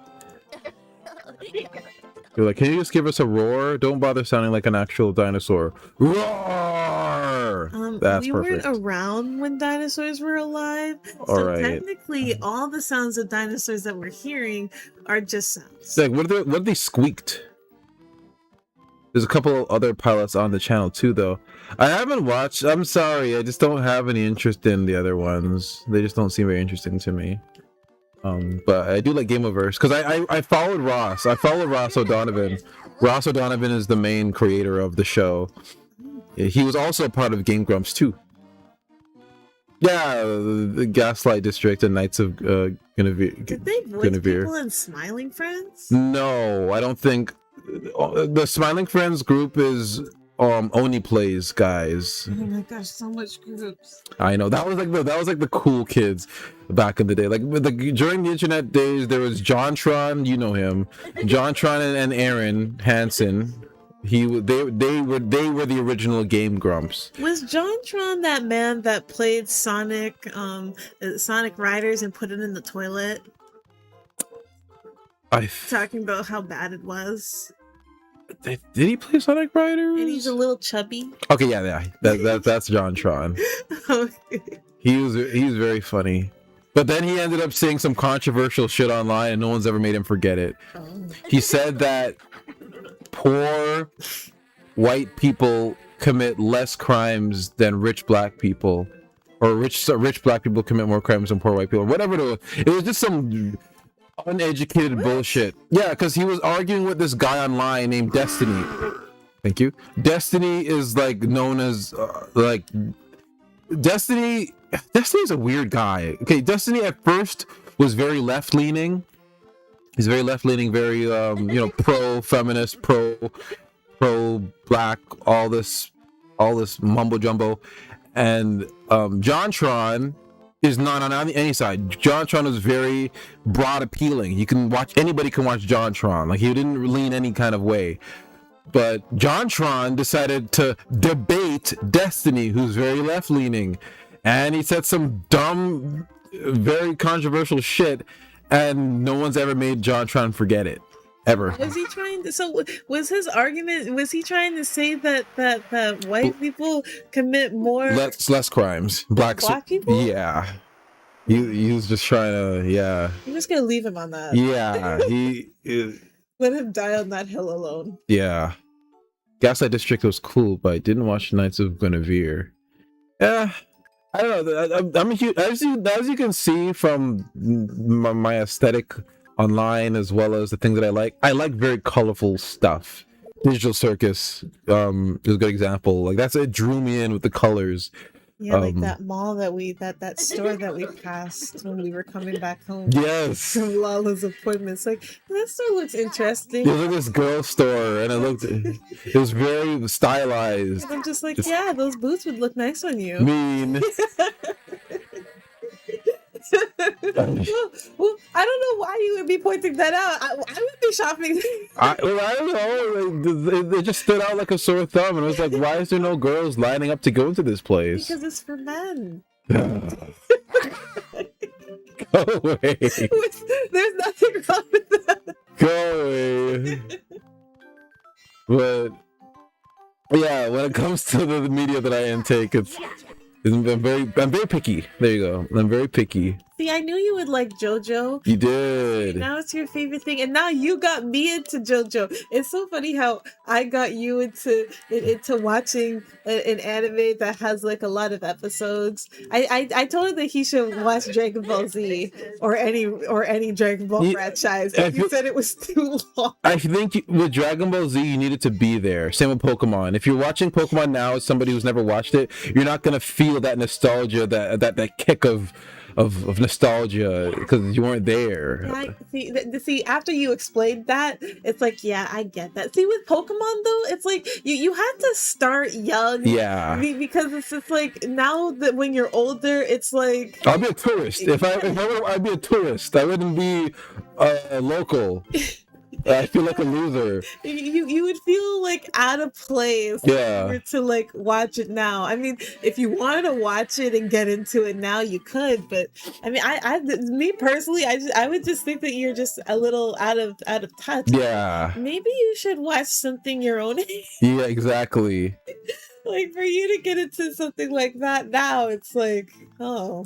You're like, can you just give us a roar? Don't bother sounding like an actual dinosaur. Roar! That's we perfect. weren't around when dinosaurs were alive, so All right. technically all the sounds of dinosaurs that we're hearing are just sounds. It's like, what are they squeaked? There's a couple other pilots on the channel too, though. I haven't watched. I'm sorry, I just don't have any interest in the other ones. They just don't seem very interesting to me. But I do like Gameoverse because I followed Ross. I followed Ross O'Donovan. Ross O'Donovan is the main creator of the show. He was also a part of Game Grumps too. Yeah, the Gaslight District and Knights of Guinevere. Did they voice Guinevere. people in Smiling Friends? No, I don't think the Smiling Friends group is Oni Plays guys. Oh my gosh, so much groups. I know that was like the cool kids back in the day. Like during the internet days, there was JonTron, you know him, JonTron and Aaron Hansen. They were the original Game Grumps. Was JonTron that man that played Sonic Riders and put it in the toilet? Talking about how bad it was. Did he play Sonic Riders? And he's a little chubby. Okay, yeah. That's JonTron. Okay. He's very funny. But then he ended up saying some controversial shit online and no one's ever made him forget it. Oh. He said that poor white people commit less crimes than rich black people, or rich black people commit more crimes than poor white people. Whatever it was just some uneducated bullshit. Yeah, because he was arguing with this guy online named Destiny. Thank you. Destiny is like known as Destiny's a weird guy. Okay, Destiny at first was very left leaning. He's very left leaning, very pro feminist, pro black, all this mumbo jumbo. And JonTron is not on any side. JonTron is very broad appealing. Anybody can watch JonTron. Like, he didn't lean any kind of way. But JonTron decided to debate Destiny, who's very left leaning, and he said some dumb, very controversial shit, and no one's ever made JonTron forget it. Ever. Was he trying to? So was his argument? Was he trying to say that white people commit more less crimes? Black people? Yeah. He was just trying to. Yeah. I'm just gonna leave him on that. Yeah. Let him die on that hill alone. Yeah. Gaslight District was cool, but I didn't watch Knights of Guinevere. Yeah. I don't know. I'm a huge, as you can see from my aesthetic online, as well as the things that I like very colorful stuff. Digital Circus is a good example. Like, it drew me in with the colors. Yeah, like that mall that store that we passed when we were coming back home. Yes. From Lala's appointments. Like, that store looks interesting. It was like this girl store, and it was very stylized. And I'm just like, yeah, those boots would look nice on you. Mean. Well, I don't know why you would be pointing that out. I would be shopping. I don't know. They just stood out like a sore thumb, and it was like, why is there no girls lining up to go into this place? Because it's for men. Go away. There's nothing wrong with that. Go away. But yeah, when it comes to the media that I intake, I'm very picky. There you go. I'm very picky. See, I knew you would like JoJo. You did. Now it's your favorite thing, and now you got me into JoJo. It's so funny how I got you into watching an anime that has like a lot of episodes. I told him that he should watch Dragon Ball Z or any Dragon Ball franchise, and he said it was too long. I think with Dragon Ball Z, you needed to be there. Same with Pokemon. If you're watching Pokemon now as somebody who's never watched it, you're not gonna feel that nostalgia, that kick of nostalgia, because you weren't there. See, after you explained that, it's like, yeah, I get that. See, with Pokemon though, it's like you had to start young. Yeah. Because it's just like, now that when you're older, it's like, I'll be a tourist. If I were, I'd be a tourist. I wouldn't be a local. I feel like a loser. You would feel like out of place. Yeah. If you were to like watch it now. I mean, if you wanted to watch it and get into it now, you could. But I mean, me personally, I would just think that you're just a little out of touch. Yeah. Maybe you should watch something your own age. Yeah, exactly. Like, for you to get into something like that now, it's like, oh.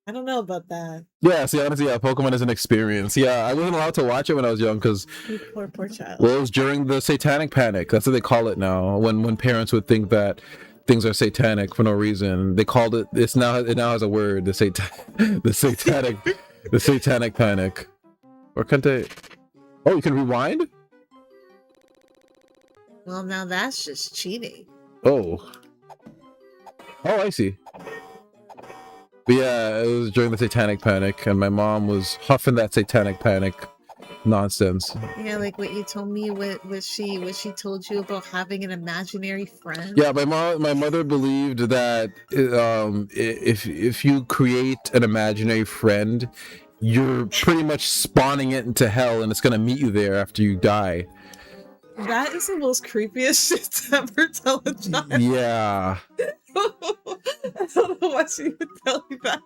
I don't know about that. Yeah, see, honestly, yeah, Pokemon is an experience. Yeah, I wasn't allowed to watch it when I was young because... Poor child. Well, it was during the satanic panic. That's what they call it now. When parents would think that things are satanic for no reason, they called it... It now has a word, the satanic panic. Or can't they... Oh, you can rewind? Well, now that's just cheating. Oh. Oh, I see. But yeah, it was during the Satanic Panic, and my mom was huffing that Satanic Panic nonsense. Yeah, like what you told me. What she told you about having an imaginary friend. Yeah, my mother believed that if you create an imaginary friend, you're pretty much spawning it into hell, and it's gonna meet you there after you die. That is the most creepiest shit to ever tell a child. Yeah. I don't know why she would tell you that.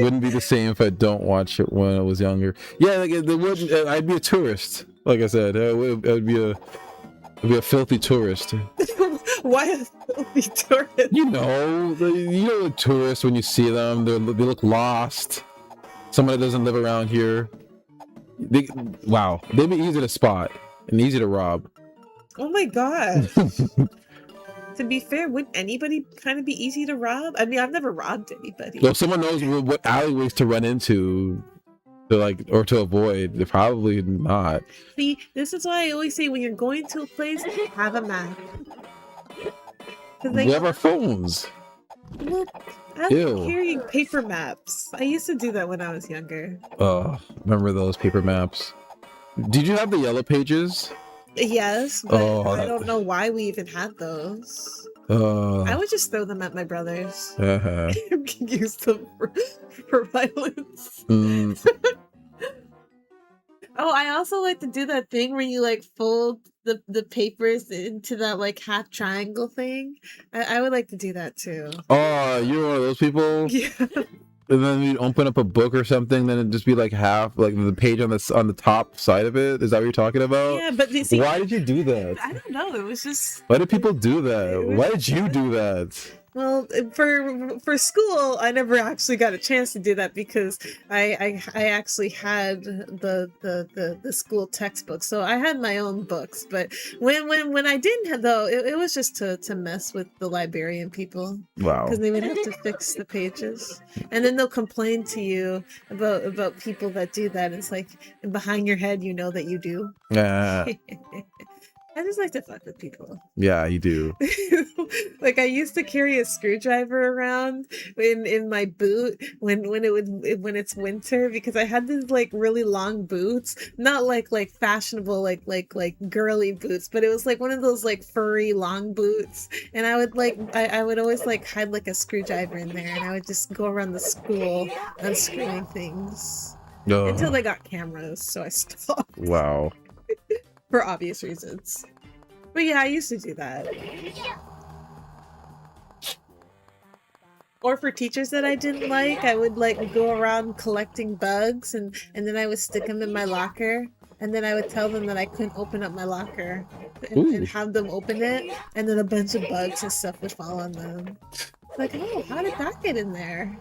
Wouldn't be the same if I don't watch it when I was younger. Yeah, like it wouldn't. I'd be a tourist. Like I said, I would be a filthy tourist. Why a filthy tourist? You know, tourists when you see them, they look lost. Someone that doesn't live around here. They'd be easy to spot and easy to rob. Oh my god. To be fair, wouldn't anybody kind of be easy to rob? I mean, I've never robbed anybody. So if someone knows what alleyways to run into, or to avoid, they're probably not. See, this is why I always say when you're going to a place, have a map. We have our phones. Well, I don't carry paper maps. I used to do that when I was younger. Oh, remember those paper maps? Did you have the yellow pages? Yes, but I don't know why we even had those. I would just throw them at my brothers. Use them for violence. Oh, I also like to do that thing where you like fold the papers into that like half triangle thing. I would like to do that too. Oh, you're one of those people? Yeah. And then you open up a book or something, then it'd just be like half, like the page on the top side of it. Is that what you're talking about? Yeah, but you see, why did you do that? I don't know. It was just. Why did people do that? Why did you do that? Well, for school, I never actually got a chance to do that because I actually had the school textbook, so I had my own books. But when I didn't have though, it was just to mess with the librarian people. Wow. Because they would have to fix the pages, and then they'll complain to you about people that do that. It's like behind your head, you know that you do. Yeah. I just like to fuck with people. Yeah, you do. Like I used to carry a screwdriver around in my boot when it's winter because I had these like really long boots, not like fashionable like girly boots, but it was like one of those like furry long boots, and I would I would always like hide like a screwdriver in there, and I would just go around the school unscrewing things until they got cameras, so I stopped. Wow. For obvious reasons. But yeah, I used to do that. Or for teachers that I didn't like, I would like go around collecting bugs and then I would stick them in my locker. And then I would tell them that I couldn't open up my locker and have them open it. And then a bunch of bugs and stuff would fall on them. Like, oh, how did that get in there?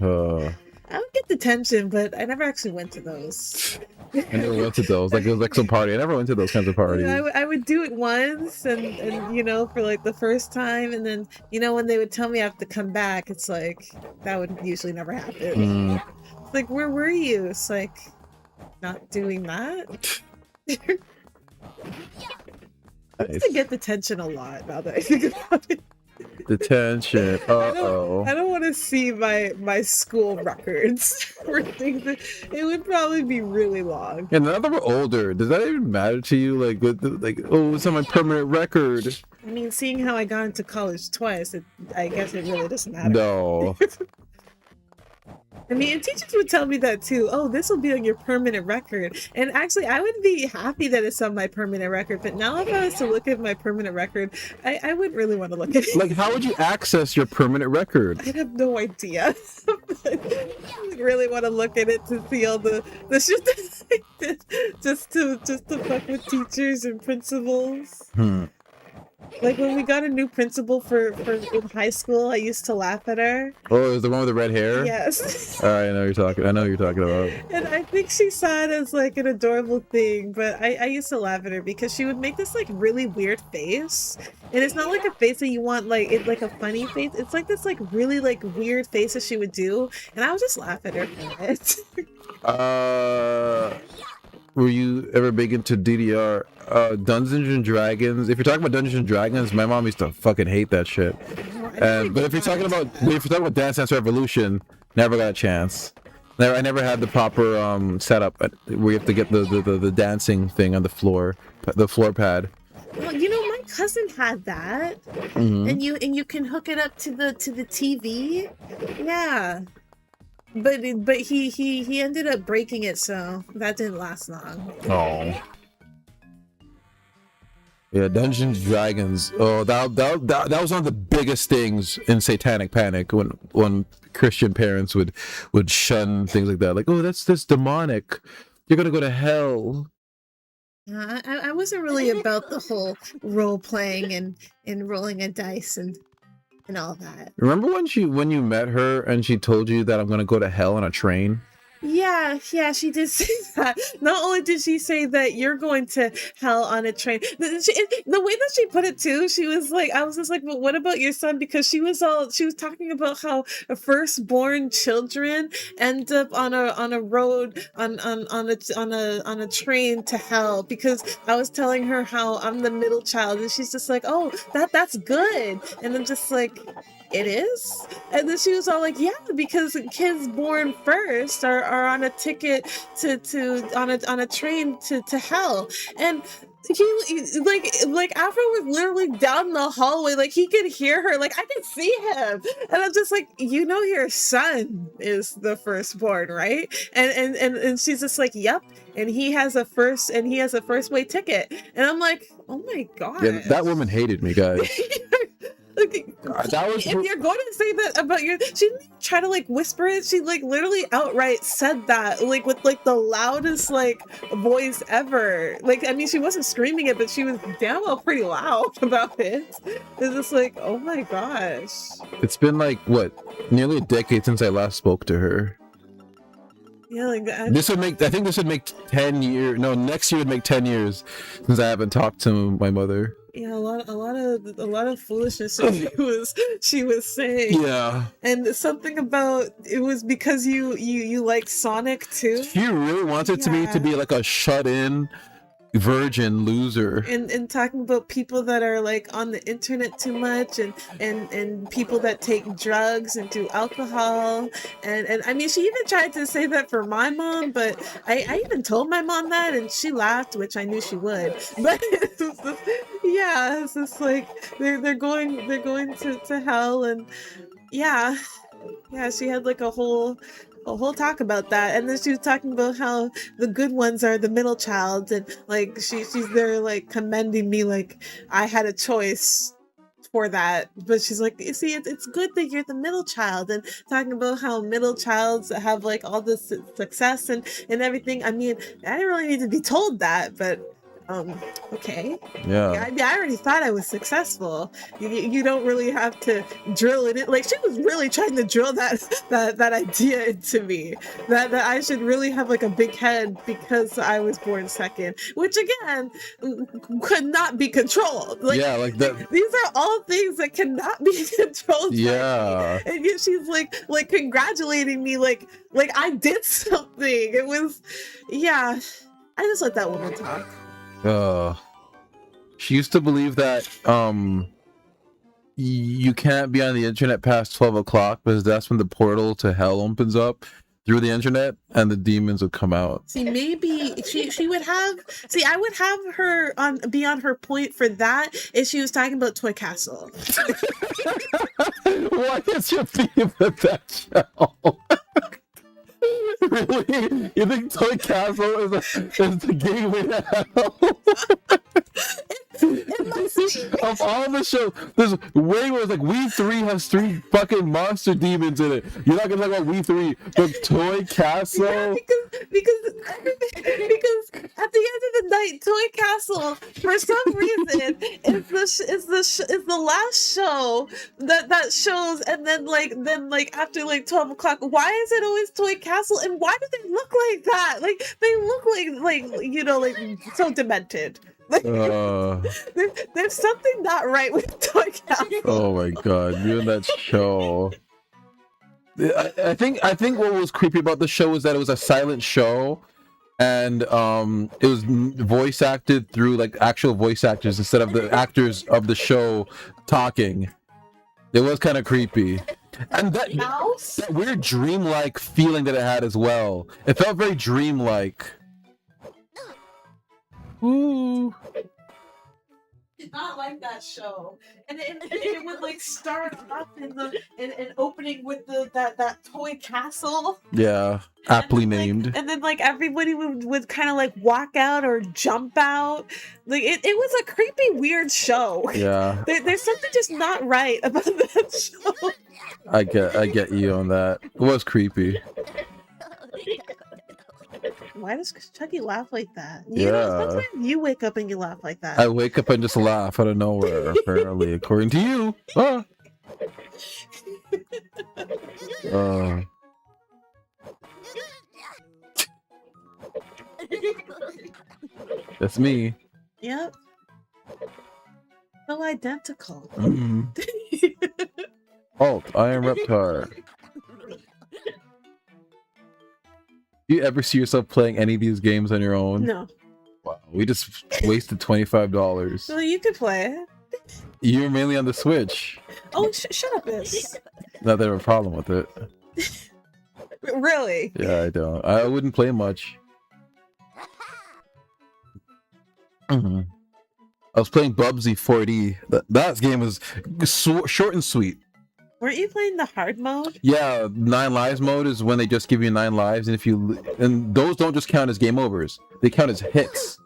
I would get detention, but I never actually went to those. I never went to those. Like it was like some party. I never went to those kinds of parties. I would do it once, and you know, for like the first time, and then you know when they would tell me I have to come back, it's like that would usually never happen. It's like, where were you? It's like not doing that. I used to get detention a lot. Now that I think about it. Detention. I don't want to see my school records for things that it would probably be really long. And now that we're older, does that even matter to you? Like, it's on my permanent record. I mean, seeing how I got into college twice, I guess it really doesn't matter. No. I mean, and teachers would tell me that too. Oh, this will be on your permanent record. And actually, I would be happy that it's on my permanent record. But now if I was to look at my permanent record, I wouldn't really want to look at it. Like, how would you access your permanent record? I have no idea. I really want to look at it to see all the shit that I did just to fuck with teachers and principals. Like when we got a new principal for in high school, I used to laugh at her. Oh, it was the one with the red hair? Yes. I know you're talking. I know you're talking about. And I think she saw it as like an adorable thing, but I used to laugh at her because she would make this like really weird face, and it's not like a face that you want like a funny face. It's like this like really like weird face that she would do, and I would just laugh at her for it. Were you ever big into DDR? Dungeons and Dragons? If you're talking about Dungeons and Dragons, my mom used to fucking hate that shit. But if you're talking about Dance Dance Revolution, never got a chance. I never had the proper setup where you have to get the dancing thing on the floor pad. Well, my cousin had that, Mm-hmm. and you can hook it up to the TV. Yeah, but he ended up breaking it, so that didn't last long. Oh. Yeah, Dungeons and Dragons. Oh, that was one of the biggest things in Satanic Panic when Christian parents would shun things like that. Like, oh, that's demonic. You're gonna go to hell. I wasn't really about the whole role playing and rolling a dice and all that. Remember when you met her and she told you that I'm gonna go to hell on a train? Yeah, she did say that. Not only did she say that you're going to hell on a train, the way that she put it too, she was like, I was just like, but what about your son? Because she was talking about how firstborn children end up on a road on a train to hell. Because I was telling her how I'm the middle child, and she's just like, oh, that's good, and I'm just like, it is? And then she was all like, yeah, because kids born first are on a ticket on a train to hell. And he like Afro was literally down the hallway, like he could hear her, like I could see him, and I'm just like, your son is the firstborn, right? And she's just like, yep, and he has a first way ticket, and I'm like, oh my god, Yeah, that woman hated me, guys. If you're going to say that about she didn't even try to like whisper it. She like literally outright said that, like with like the loudest like voice ever. Like, I mean, she wasn't screaming it, but she was damn well pretty loud about it. It's just like, oh my gosh. It's been like what, nearly a decade since I last spoke to her. Yeah, like that. I think this would make 10 years. No, next year would make 10 years since I haven't talked to my mother. Yeah, a lot of foolishness she was saying. Yeah. And something about it was because you like Sonic too. She really wanted to me to be like a shut-in virgin loser. And talking about people that are like on the internet too much and people that take drugs and do alcohol and I mean, she even tried to say that for my mom, but I even told my mom that and she laughed, which I knew she would. But it's just like they're going to hell, and yeah, she had like a whole talk about that, and then she was talking about how the good ones are the middle child, and like she's there like commending me like I had a choice for that, but she's like, you see, it's good that you're the middle child, and talking about how middle childs have like all this success and everything. I mean, I didn't really need to be told that, but okay. Yeah. I already thought I was successful. You don't really have to drill it in. Like, she was really trying to drill that idea into me, that I should really have like a big head because I was born second, which again could not be controlled. Like, yeah, like that. These are all things that cannot be controlled. Yeah. By me. And yet she's like congratulating me like I did something. It was, yeah. I just let that woman talk. She used to believe that you can't be on the internet past 12 o'clock because that's when the portal to hell opens up through the internet and the demons would come out. See, maybe she would have. See, I would have her be on her point for that if she was talking about Toy Castle. What is your theme with that show? Really? You think Toy Castle is the gateway to hell? Of all the shows, there's way worse. Like, We 3 has 3 fucking monster demons in it. You're not gonna talk about We 3, but Toy Castle. Yeah, because at the end of the night, Toy Castle, for some reason, is the last show that shows, and then after like 12 o'clock, why is it always Toy Castle, and why do they look like that? Like, they look like so demented. Like, there's something not right with Toy Castle. Oh my god, you and that show. I think what was creepy about the show was that it was a silent show, and it was voice acted through like actual voice actors instead of the actors of the show talking. It was kind of creepy. And Mouse? that weird dreamlike feeling that it had as well. It felt very dreamlike. Ooh. Did not like that show, and it would like start off in the an opening with that toy castle. Yeah, aptly And then, named. and then like everybody would kind of like walk out or jump out. Like it was a creepy, weird show. Yeah, There's something just not right about that show. I get you on that. It was creepy. Why does Chucky laugh like that? You know, Yeah. sometimes you wake up and you laugh like that. I wake up and just laugh out of nowhere, apparently, according to you. Ah. That's me. Yep. So identical. Alt, I am Reptar. Do you ever see yourself playing any of these games on your own? No. Wow, we just wasted $25. So you could play it. You're mainly on the Switch. Oh, shut up, Is. Not that I have a problem with it. Really? Yeah, I don't. I wouldn't play much. I was playing Bubsy 4D. That game was short and sweet. Weren't you playing the hard mode? Yeah, 9 lives mode is when they just give you 9 lives, and those don't just count as game overs. They count as hits.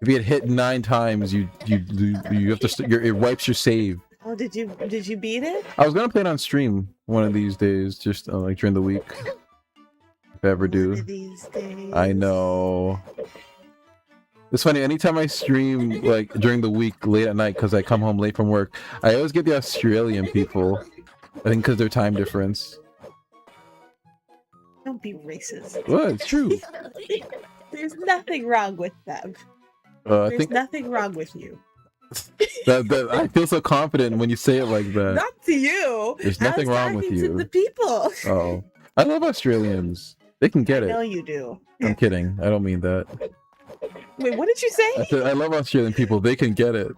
If you get hit 9 times, you have to it wipes your save. Oh, did you beat it? I was gonna play it on stream one of these days, just like during the week. If I ever do. One of these days. I know. It's funny, anytime I stream like during the week late at night because I come home late from work, I always get the Australian people. I think because their time difference. Don't be racist. Well, it's true. There's nothing wrong with them. I There's think nothing wrong with you. that I feel so confident when you say it like that. Not to you. There's nothing wrong with To you. the people. Oh, I love Australians. They can get I know it. you do. I'm kidding. I don't mean that. Wait, what did you say? I said I love Australian people. They can get it.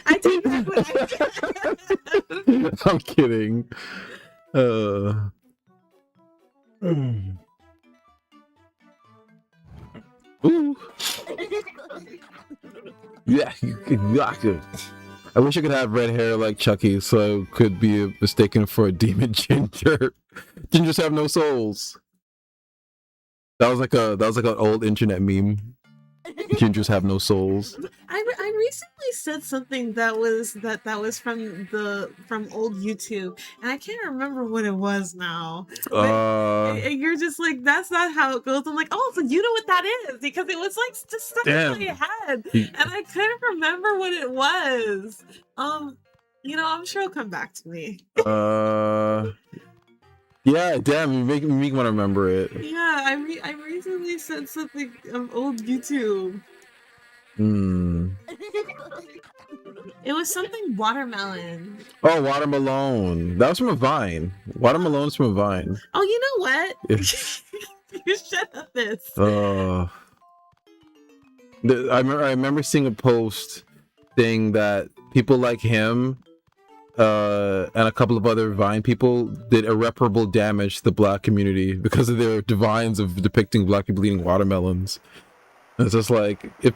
I take back what I said. I'm kidding. Ooh. Yeah, exactly. I wish I could have red hair like Chucky, so I could be mistaken for a demon ginger. Gingers have no souls. That was like an old internet meme. Gingers have no souls. I recently said something that was from old YouTube, and I can't remember what it was now. And you're just like, that's not how it goes. I'm like, oh, so you know what that is, because it was like just stuck in my head, and I couldn't remember what it was. I'm sure it'll come back to me. Yeah, damn, you make me want to remember it. Yeah, I recently said something of old YouTube. It was something watermelon. Oh, Watermelon. That was from a Vine. Watermelon's from a Vine. Oh, you know what? You shut up this. I remember seeing a post saying that people like him and a couple of other Vine people did irreparable damage to the black community because of their divines of depicting black people eating watermelons. It's just like, if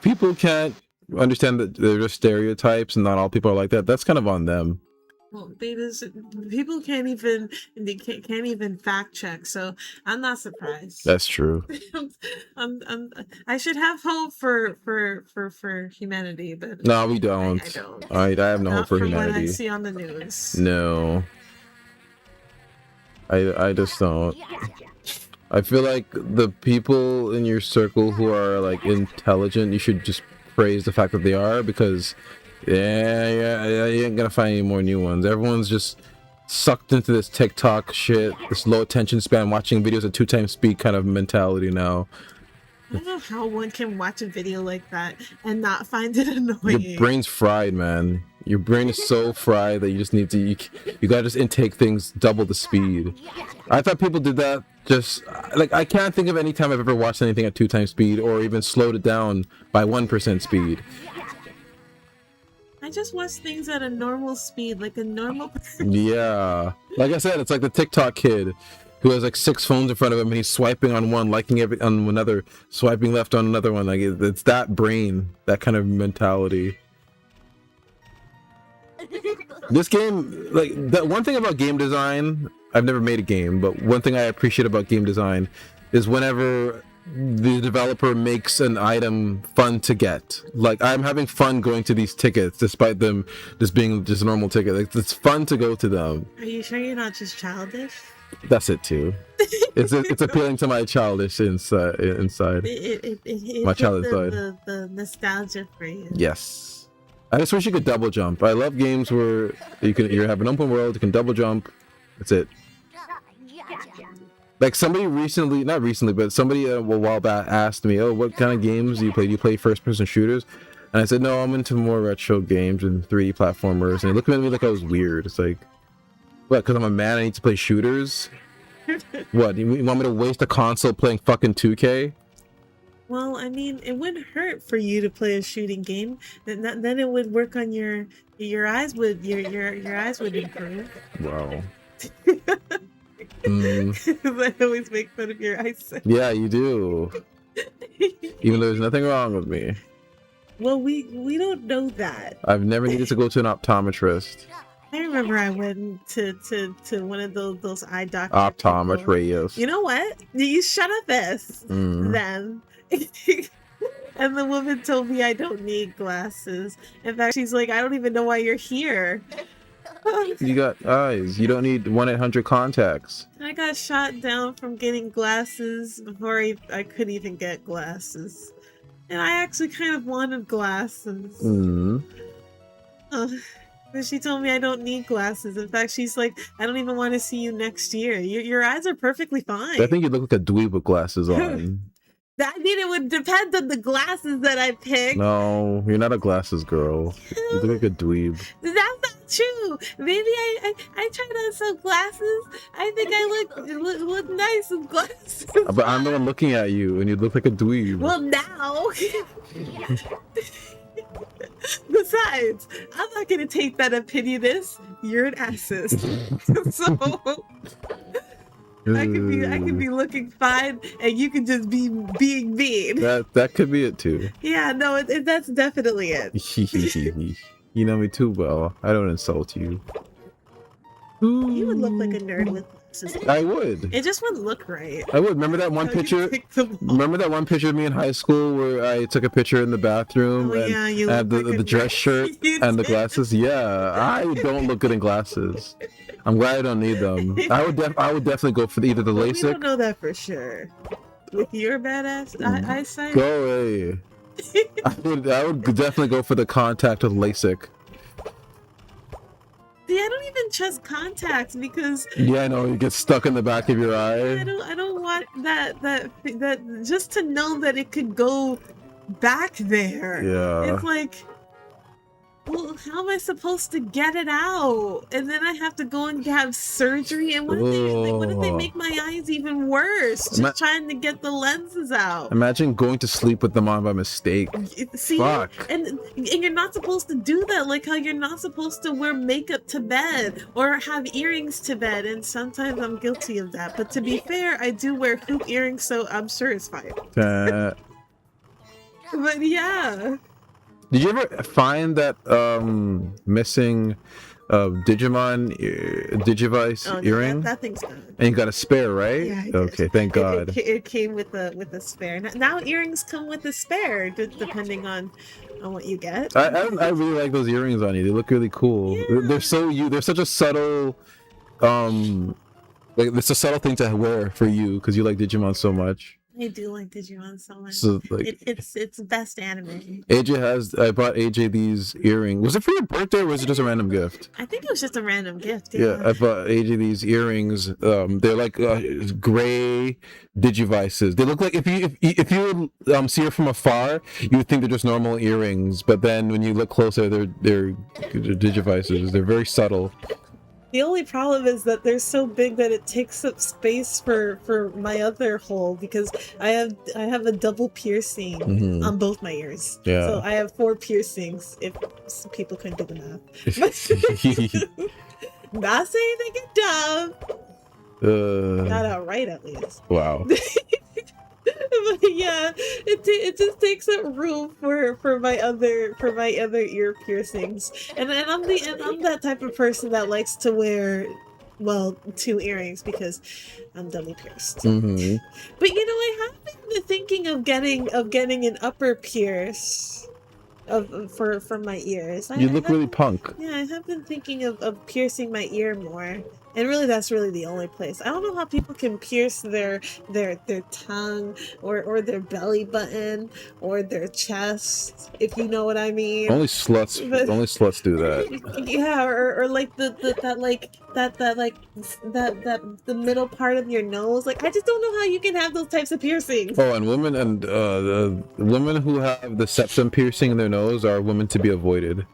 people can't understand that they're just stereotypes and not all people are like that, that's kind of on them. Well, people can't even fact check, so I'm not surprised. That's true. I should have hope for humanity, but No, we don't. I don't. I have no hope for from humanity. what I see on the news. No. I just don't. I feel like the people in your circle who are like intelligent, you should just praise the fact that they are, because yeah, you ain't gonna find any more new ones. Everyone's just sucked into this TikTok shit, this low attention span, watching videos at 2 times speed kind of mentality now. I don't know how one can watch a video like that and not find it annoying. Your brain's fried, man. Your brain is so fried that you just need to, you gotta just intake things double the speed. I thought people did that just, like, I can't think of any time I've ever watched anything at 2 times speed or even slowed it down by 1% speed. I just watch things at a normal speed, like a normal person. Yeah, like I said, it's like the TikTok kid who has like 6 phones in front of him and he's swiping on one, liking every on another, swiping left on another one. Like it's that brain, that kind of mentality. This game, like that one thing about game design, I've never made a game, but one thing I appreciate about game design is whenever the developer makes an item fun to get. Like I'm having fun going to these tickets despite them just being just a normal ticket. Like it's fun to go to them. Are you sure you're not just childish? That's it too. It's appealing to my childish inside. It My hit childish side. the nostalgia for you. Yes. I just wish you could double jump. I love games where you have an open world, you can double jump. That's it. Like somebody recently, not recently, but somebody a while back asked me, "Oh, what kind of games do you play? Do you play first-person shooters?" And I said, "No, I'm into more retro games and 3D platformers." And he looked at me like I was weird. It's like, what? Because I'm a man, I need to play shooters? What? You want me to waste a console playing fucking 2K? Well, I mean, it wouldn't hurt for you to play a shooting game. Then it would work on your eyes. Your eyes would improve. Wow. I always make fun of your eyesight. Yeah, you do. Even though there's nothing wrong with me. Well, we don't know that. I've never needed to go to an optometrist. I remember I went to one of those eye doctors. Optometrist radios. You know what? You shut up this then. And the woman told me I don't need glasses. In fact, she's like, I don't even know why you're here. You got eyes. You don't need 1-800 contacts. I got shot down from getting glasses before I could even get glasses. And I actually kind of wanted glasses. But she told me I don't need glasses. In fact, she's like, I don't even want to see you next year. Your eyes are perfectly fine. I think you look like a dweeb with glasses on. I mean, it would depend on the glasses that I pick. No, you're not a glasses girl. You look like a dweeb. That's not true. Maybe I tried on some glasses. I think I look nice with glasses. But I'm the one looking at you, and you look like a dweeb. Well, now. Besides, I'm not gonna take that opinion as you're an assist. So I could be looking fine, and you can just be being mean. That could be it too. Yeah, no, that's definitely it. You know me too well. I don't insult you. You would look like a nerd with glasses. I would. It just wouldn't look right. I would. Remember that one picture? Remember that one picture of me in high school where I took a picture in the bathroom and yeah, you I had look like the a dress nerd. shirt You and the did. glasses? Yeah, I don't look good in glasses. I'm glad I don't need them. I would definitely go for either the But we don't LASIK. know that for sure. With your badass eyesight. Go away. I would definitely go for the contact with LASIK. See, I don't even trust contacts because Yeah, I know, you get stuck in the back of your I eye. don't want that just to know that it could go back there. Yeah. It's like, well, how am I supposed to get it out? And then I have to go and have surgery. And what if they make my eyes even worse? Just trying to get the lenses out. Imagine going to sleep with them on by mistake. See, Fuck. and you're not supposed to do that. Like how you're not supposed to wear makeup to bed or have earrings to bed. And sometimes I'm guilty of that. But to be fair, I do wear hoop earrings, so I'm sure it's fine. But yeah. Did you ever find that missing Digimon Digivice Oh, no, earring? that thing's gone. And you got a spare, right? Yeah, I did. Okay, thank God. It came with a spare. Now earrings come with a spare, depending on what you get. I really like those earrings on you. They look really cool. Yeah. They're such a subtle like it's a subtle thing to wear for you because you like Digimon so much. I do like Digimon so much. So like It's best anime. I bought AJ these earrings. Was it for your birthday or was it just a random gift? I think it was just a random gift. Yeah, I bought AJ these earrings. They're like gray Digivices. They look like if you see her from afar, you would think they're just normal earrings, but then when you look closer, they're Digivices. They're very subtle. The only problem is that they're so big that it takes up space for my other hole because I have a double piercing Mhm. on both my ears. Yeah. So I have 4 piercings if some people can do the math. Not saying they get dumb. Not outright at least. Wow. But yeah, it just takes up room for my other ear piercings, and I'm that type of person that likes to wear, well, 2 earrings because I'm double pierced. Hmm. But you know, I have been thinking of getting an upper pierce for my ears. You look really punk. Yeah, I have been thinking of piercing my ear more. And really that's really the only place. I don't know how people can pierce their tongue or their belly button or their chest, if you know what I mean. Only sluts do that. Yeah, or like the middle part of your nose. Like, I just don't know how you can have those types of piercings. Oh, and women and the women who have the septum piercing in their nose are women to be avoided.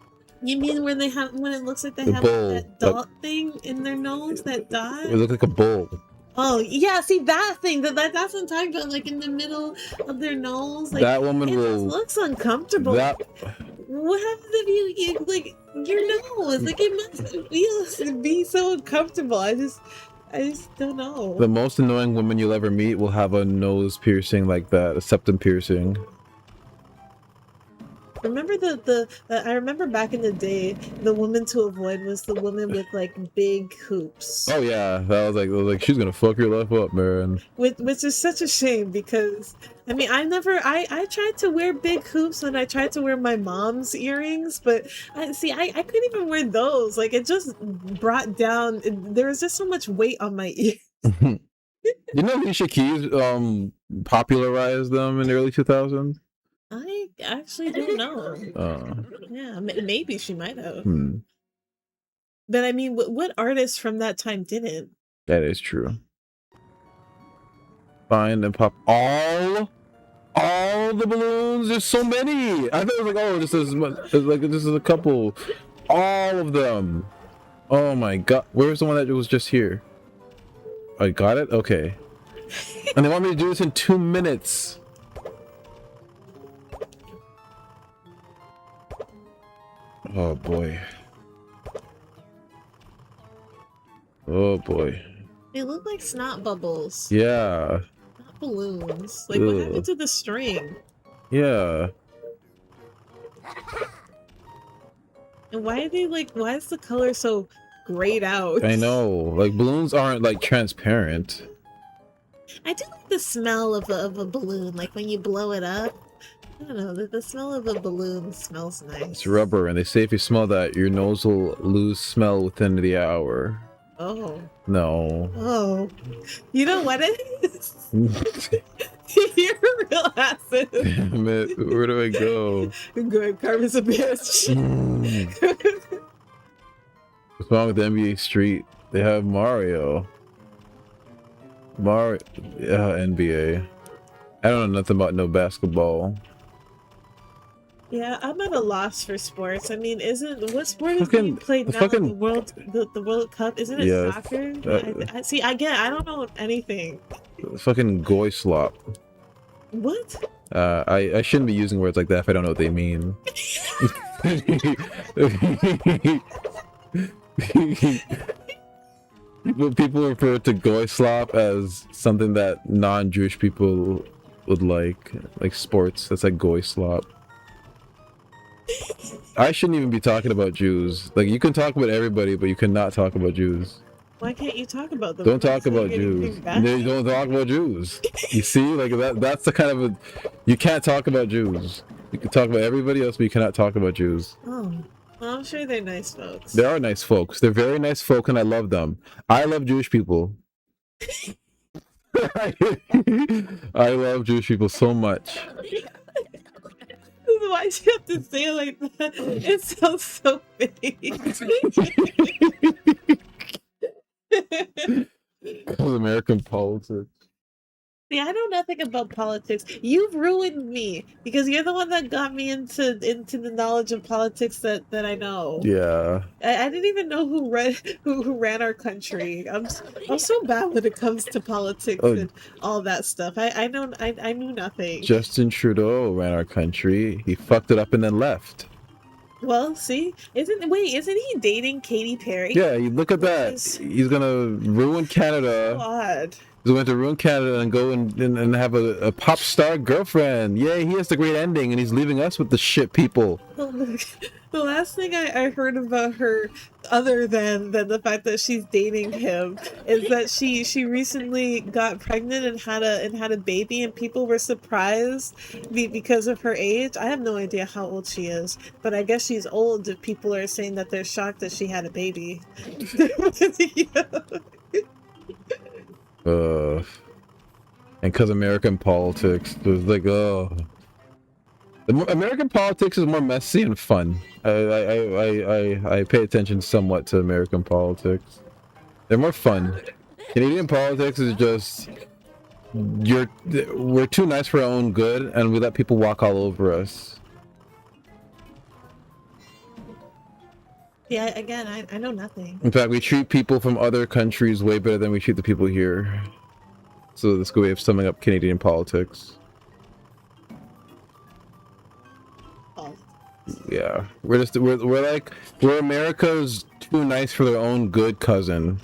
You mean when it looks like they The have bull, that dot thing in their nose, that dot? It looks like a bull. Oh yeah, see that thing that's what I'm talking about, like in the middle of their nose. Like, That woman it will. just looks uncomfortable. That What happens if you like your nose? Like, it must be so uncomfortable. I just don't know. the most annoying woman you'll ever meet will have a nose piercing like that, a septum piercing. Remember I remember back in the day, the woman to avoid was the woman with like big hoops. Oh yeah, that was like she's gonna fuck your life up, man. Which is such a shame because I mean I tried to wear big hoops when I tried to wear my mom's earrings, but I couldn't even wear those. Like, it just brought down, there was just so much weight on my ear. You know, Alicia Keys popularized them in the early 2000s. I actually don't know. Yeah, maybe she might have. But I mean, what artist from that time didn't? That is true. Find and pop all the balloons. There's so many. I thought it was like, oh, this is a couple. All of them. Oh my god. Where's the one that was just here? I got it? Okay. And they want me to do this in 2 minutes. Oh boy. Oh boy. They look like snot bubbles, Yeah. not balloons. Like, what happened to the string? Yeah. And why is the color so grayed out? I know. Like, balloons aren't like transparent. I do like the smell of a balloon, like when you blow it up. I don't know, the smell of a balloon smells nice. It's rubber, and they say if you smell that, your nose will lose smell within the hour. Oh. No. Oh. You know what it is? You're a real acid. Damn it. Where do I go? Good, Carmen's a bitch. What's wrong with NBA Street? They have Mario. Yeah, NBA. I don't know nothing about no basketball. Yeah, I'm at a loss for sports. I mean, what sport is Fucking- being played the now? fucking- The World Cup? Isn't it Yeah, soccer? I don't know anything. Fucking goy slop. What? I shouldn't be using words like that if I don't know what they mean. People refer to goy slop as something that non-Jewish people would like sports. That's like goy slop. I shouldn't even be talking about Jews. Like, you can talk about everybody, but you cannot talk about Jews. Why can't you talk about them? Don't Am I talk about saying Jews. anything bad? They don't talk about Jews. You see, like that's the kind of a, you can't talk about Jews. You can talk about everybody else, but you cannot talk about Jews. Oh, well, I'm sure they're nice folks. They are nice folks. They're very nice folk, and I love them. I love Jewish people. I love Jewish people so much. Why do you have to say it like that? It sounds so fake. Because American politics. See, I know nothing about politics. You've ruined me because you're the one that got me into the knowledge of politics that I know. Yeah. I didn't even know who ran our country. I'm so bad when it comes to politics Oh, and all that stuff. I knew nothing. Justin Trudeau ran our country. He fucked it up and then left. Well, see, isn't he dating Katy Perry? Yeah, you look at that. Is He's gonna ruin Canada. odd. He's going to ruin Canada and go and have a pop star girlfriend. Yay, he has the great ending, and he's leaving us with the shit people. The last thing I heard about her, other than the fact that she's dating him, is that she recently got pregnant and had a baby, and people were surprised because of her age. I have no idea how old she is, but I guess she's old if people are saying that they're shocked that she had a baby. And because American politics, it was like, oh. American politics is more messy and fun. I pay attention somewhat to American politics. They're more fun. Canadian politics is just we're too nice for our own good, and we let people walk all over us. Yeah, again, I know nothing. In fact, we treat people from other countries way better than we treat the people here. So that's a good way of summing up Canadian politics. Yeah, we're America's too nice for their own good cousin.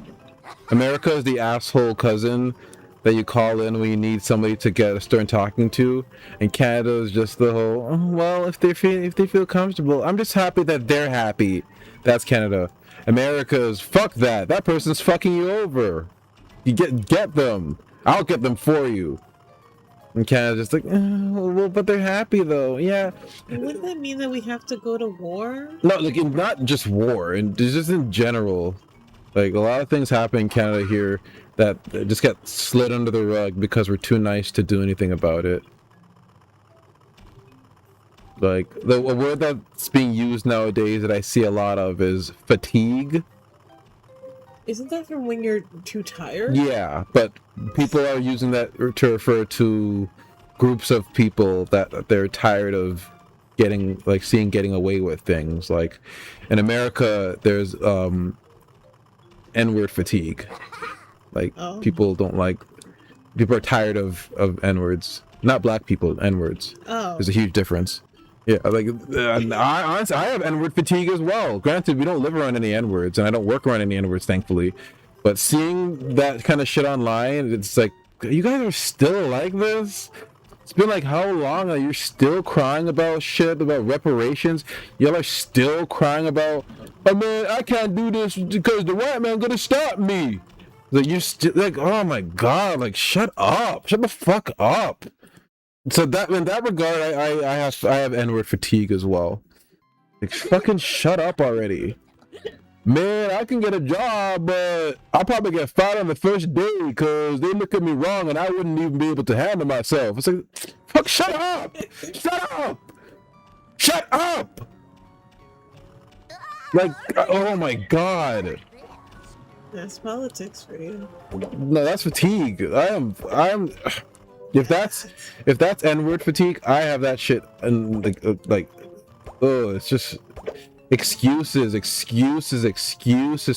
America is the asshole cousin that you call in when you need somebody to get a stern talking to, and Canada is just the whole, oh, well, if they feel comfortable, I'm just happy that they're happy. That's Canada. America is fuck that. That person's fucking you over. You get them. I'll get them for you. And Canada's just like, well, but they're happy though. Yeah. Wouldn't that mean that we have to go to war? No, like not just war, and just in general. Like a lot of things happen in Canada here that just get slid under the rug because we're too nice to do anything about it. Like a word that's being used nowadays that I see a lot of is fatigue. Isn't that from when you're too tired? Yeah, but people are using that to refer to groups of people that they're tired of getting away with things. Like in America, there's N-word fatigue. Like people are tired of N-words. Not black people, N-words. Oh. There's a huge difference. Yeah, like I honestly, I have N-word fatigue as well. Granted, we don't live around any N-words, and I don't work around any N-words, thankfully. But seeing that kind of shit online, it's like, you guys are still like this? It's been like how long are you still crying about shit, about reparations? Y'all are still crying about, oh man, I can't do this because the white man gonna stop me. Like you're still like, oh my god, like shut up, shut the fuck up. So that in that regard, I have N-word fatigue as well. Like fucking shut up already. Man, I can get a job, but I'll probably get fired on the first day because they look at me wrong and I wouldn't even be able to handle myself. It's like, fuck, shut up! Shut up! Shut up! Like, oh my god. That's politics for you. No, that's fatigue. I'm. If that's N-word fatigue, I have that shit, and oh, it's just excuses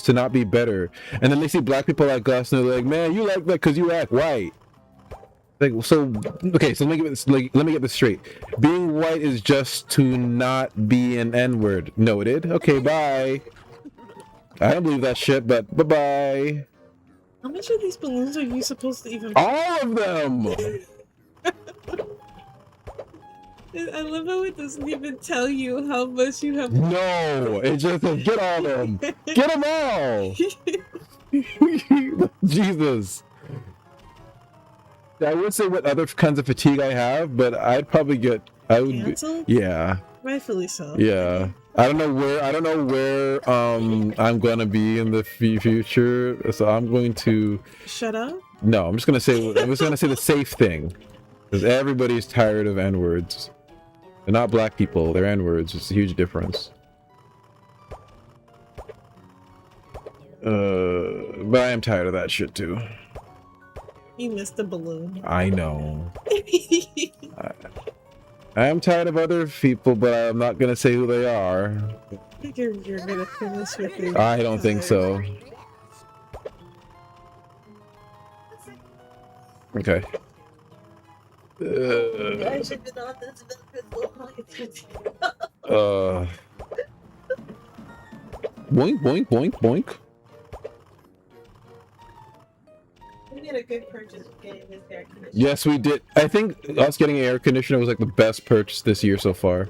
to not be better. And then they see black people like us, and they're like, "Man, you like that because you act white." Like, so okay, so let me get this straight. Being white is just to not be an N-word. Noted. Okay, bye. I don't believe that shit, but bye-bye. How much of these balloons are you supposed to even? All of them! I love how it doesn't even tell you how much you have. No! It just says, get all of them! Get them all! Jesus. I would say what other kinds of fatigue I have, but I'd probably Canceled? Yeah. Rightfully so. Yeah. I don't know where I'm gonna be in the future, so I'm going to shut up. No, I'm just gonna say the safe thing, because everybody's tired of N-words. They're not black people, they're N-words. It's a huge difference. But I am tired of that shit too. You missed the balloon. I know. I am tired of other people, but I'm not gonna say who they are. I think you're gonna finish with it. I don't think so. Okay. I should have been on this Boink, boink, boink, boink. We made a good purchase getting this air conditioner. Yes, we did. I think us getting an air conditioner was like the best purchase this year so far.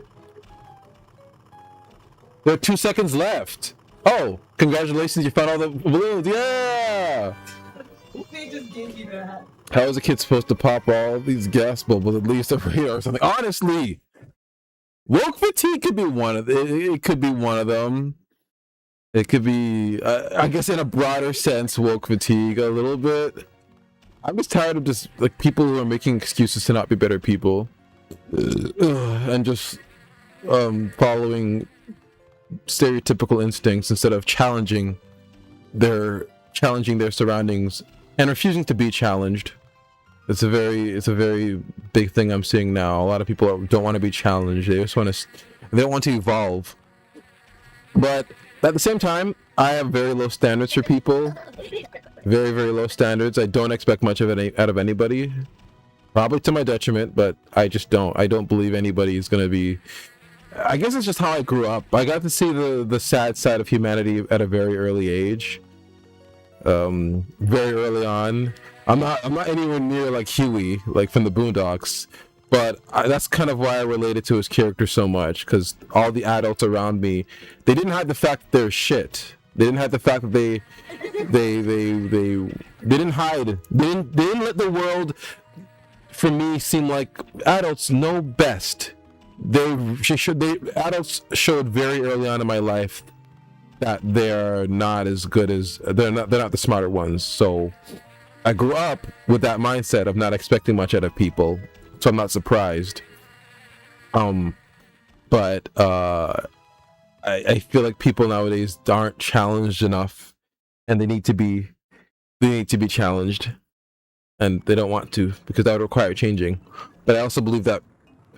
There are 2 seconds left. Oh, congratulations, you found all the balloons. Yeah! They just gave you that. How is a kid supposed to pop all these gas bubbles at least over here or something? Honestly, woke fatigue could be one of it could be one of them. It could be, I guess, in a broader sense, woke fatigue a little bit. I'm just tired of just like people who are making excuses to not be better people, and just following stereotypical instincts instead of challenging their surroundings and refusing to be challenged. It's a very big thing I'm seeing now. A lot of people don't want to be challenged. They just want to, they don't want to evolve. But at the same time, I have very low standards for people. Very, very low standards. I don't expect much of it out of anybody. Probably to my detriment, but I just don't. I don't believe anybody is going to be... I guess it's just how I grew up. I got to see the sad side of humanity at a very early age. Very early on. I'm not anywhere near like Huey, like from the Boondocks, but that's kind of why I related to his character so much, because all the adults around me, they didn't hide the fact that they're shit. They didn't hide the fact that they didn't hide. They didn't let the world, for me, seem like adults know best. Adults showed very early on in my life that they're not as good as they're not the smarter ones. So I grew up with that mindset of not expecting much out of people, so I'm not surprised. But I feel like people nowadays aren't challenged enough, and they need to be challenged, and they don't want to because that would require changing. But I also believe that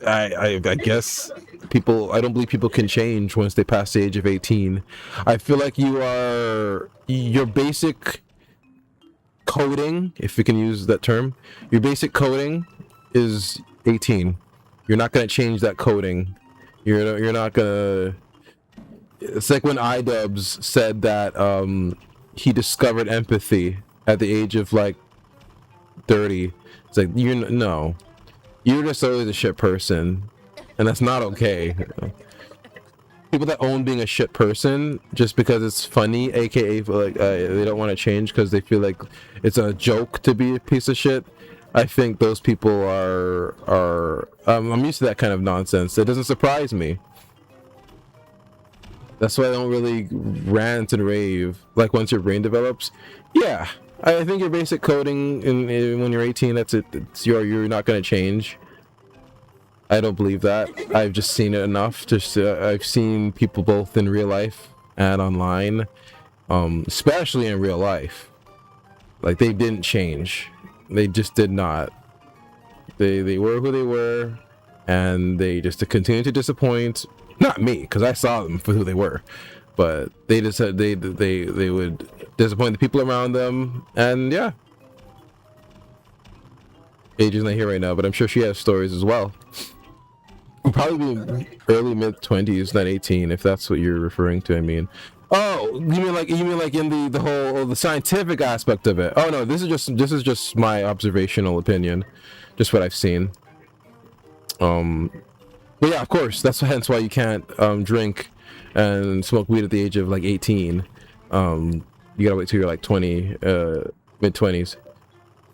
I guess I don't believe people can change once they pass the age of 18. I feel like your basic coding, if we can use that term, your basic coding is 18. You're not going to change that coding. You're not going to... It's like when iDubbbz said that he discovered empathy at the age of like 30. It's like, you're just always a shit person, and that's not okay. People that own being a shit person just because it's funny, aka like they don't want to change because they feel like it's a joke to be a piece of shit, I think those people are I'm used to that kind of nonsense. It doesn't surprise me. That's why I don't really rant and rave. Like once your brain develops, yeah, I think your basic coding when you're 18, that's it. You're not going to change. I don't believe that. I've just seen it enough. I've seen people both in real life and online, especially in real life. Like they didn't change. They just did not. They were who they were, and they just continue to disappoint. Not me, because I saw them for who they were, but they just said they would disappoint the people around them, and yeah. Paige is not here right now, but I'm sure she has stories as well. Probably early mid-20s, not 18, if that's what you're referring to. I mean, oh, you mean like in the whole the scientific aspect of it? Oh no, this is just my observational opinion, just what I've seen. But yeah, of course, that's hence why you can't drink and smoke weed at the age of like 18. You gotta wait till you're like 20, mid-20s.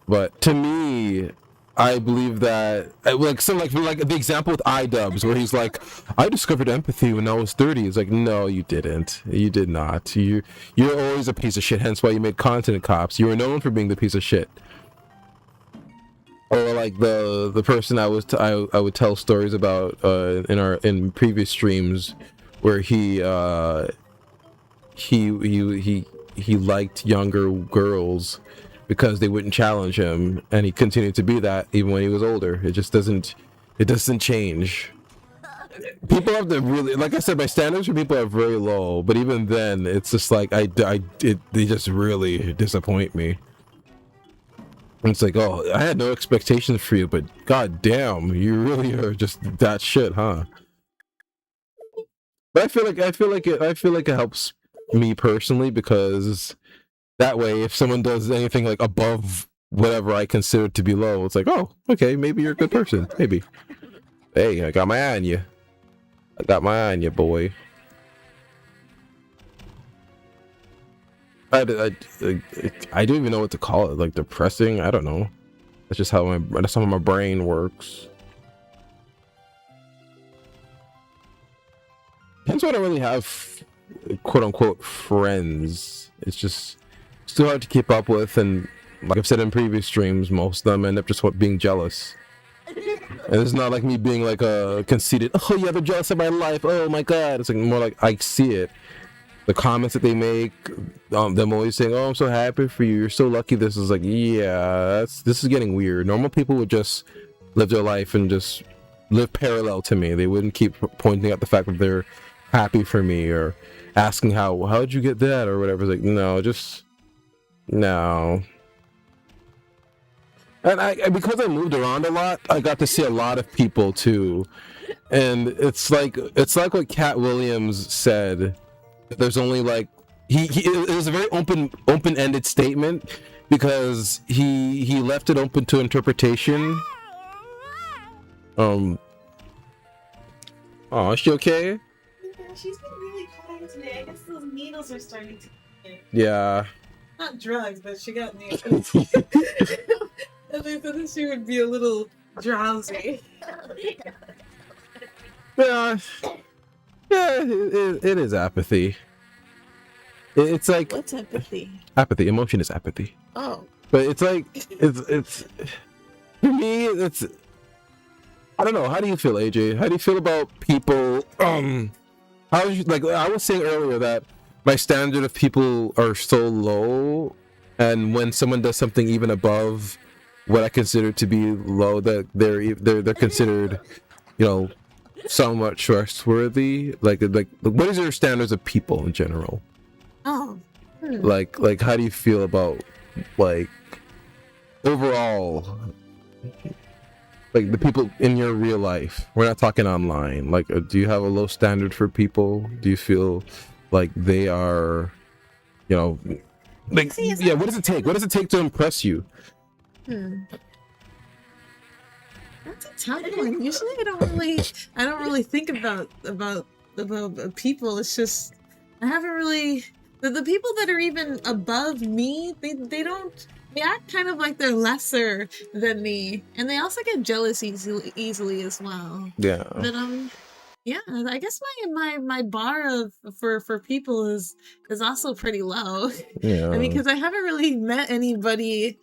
But to me, I believe that like the example with iDubbbz, where he's like, I discovered empathy when I was 30. It's like, no, you didn't. You did not. You're always a piece of shit. Hence why you made content cops. You were known for being the piece of shit. Or like the person I would tell stories about in previous streams, where he liked younger girls because they wouldn't challenge him, and he continued to be that even when he was older. It just doesn't change. People have to really, like I said, my standards for people are very low, but even then it's just like they just really disappoint me. And it's like, oh, I had no expectations for you, but god damn, you really are just that shit, huh? But I feel like it helps me personally, because that way if someone does anything like above whatever I consider to be low, it's like, oh, okay, maybe you're a good person, maybe. Hey, I got my eye on you. I got my eye on you, boy. I don't even know what to call it. Like depressing. I don't know. That's just how my brain works. Hence why I don't really have quote unquote friends. It's too hard to keep up with, and like I've said in previous streams, most of them end up just being jealous. And it's not like me being like a conceited, oh yeah, they're jealous of my life, oh my god. It's like more like I see it. The comments that they make, them always saying, oh, I'm so happy for you, you're so lucky. This is like, yeah, this is getting weird. Normal people would just live their life and just live parallel to me. They wouldn't keep pointing out the fact that they're happy for me or asking how'd you get that or whatever. It's like, no, just no. And because I moved around a lot, I got to see a lot of people too. And it's like what Cat Williams said. There's only like it was a very open-ended statement, because he left it open to interpretation. Oh, is she okay? Yeah, she's been really quiet today. I guess those needles are starting to get. Yeah. Not drugs, but she got needles. And they thought she would be a little drowsy. Yeah, it is apathy. It's like, What's empathy? apathy. Emotion is apathy. Oh. But it's like it's for me. It's, I don't know. How do you feel, AJ? How do you feel about people? How you, like I was saying earlier that my standard of people are so low, and when someone does something even above what I consider to be low, that they're considered, you know, somewhat trustworthy. Like what is your standards of people in general? Oh. Like how do you feel about like overall, like the people in your real life? We're not talking online. Like, do you have a low standard for people? Do you feel like they are, you know, like, yeah, what does it take? What does it take to impress you? That's a tough one. Usually I don't really think about people. It's just I haven't really the people that are even above me, they act kind of like they're lesser than me, and they also get jealous easily as well. Yeah. But yeah, I guess my bar for people is also pretty low. Yeah. I mean, because I haven't really met anybody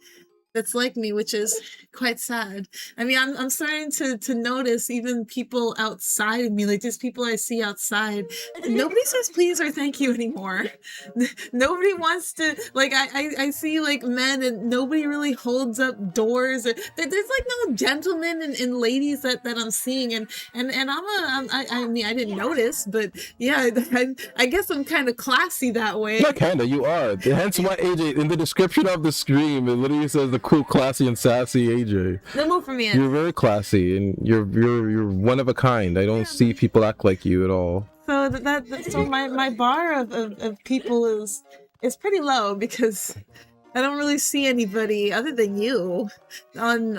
that's like me, which is quite sad. I mean, I'm starting to notice even people outside of me, like just people I see outside. Nobody says please or thank you anymore. Nobody wants to, like, I see like men, and nobody really holds up doors. There's like no gentlemen and ladies that I'm seeing, and I mean, I didn't notice, but yeah, I guess I'm kind of classy that way. Not kinda, you are. Hence why AJ, in the description of the stream, it literally says the cool, classy, and sassy AJ. No move for me. You're very classy, and you're one of a kind. I don't see people act like you at all. So so my bar of people is pretty low, because I don't really see anybody other than you on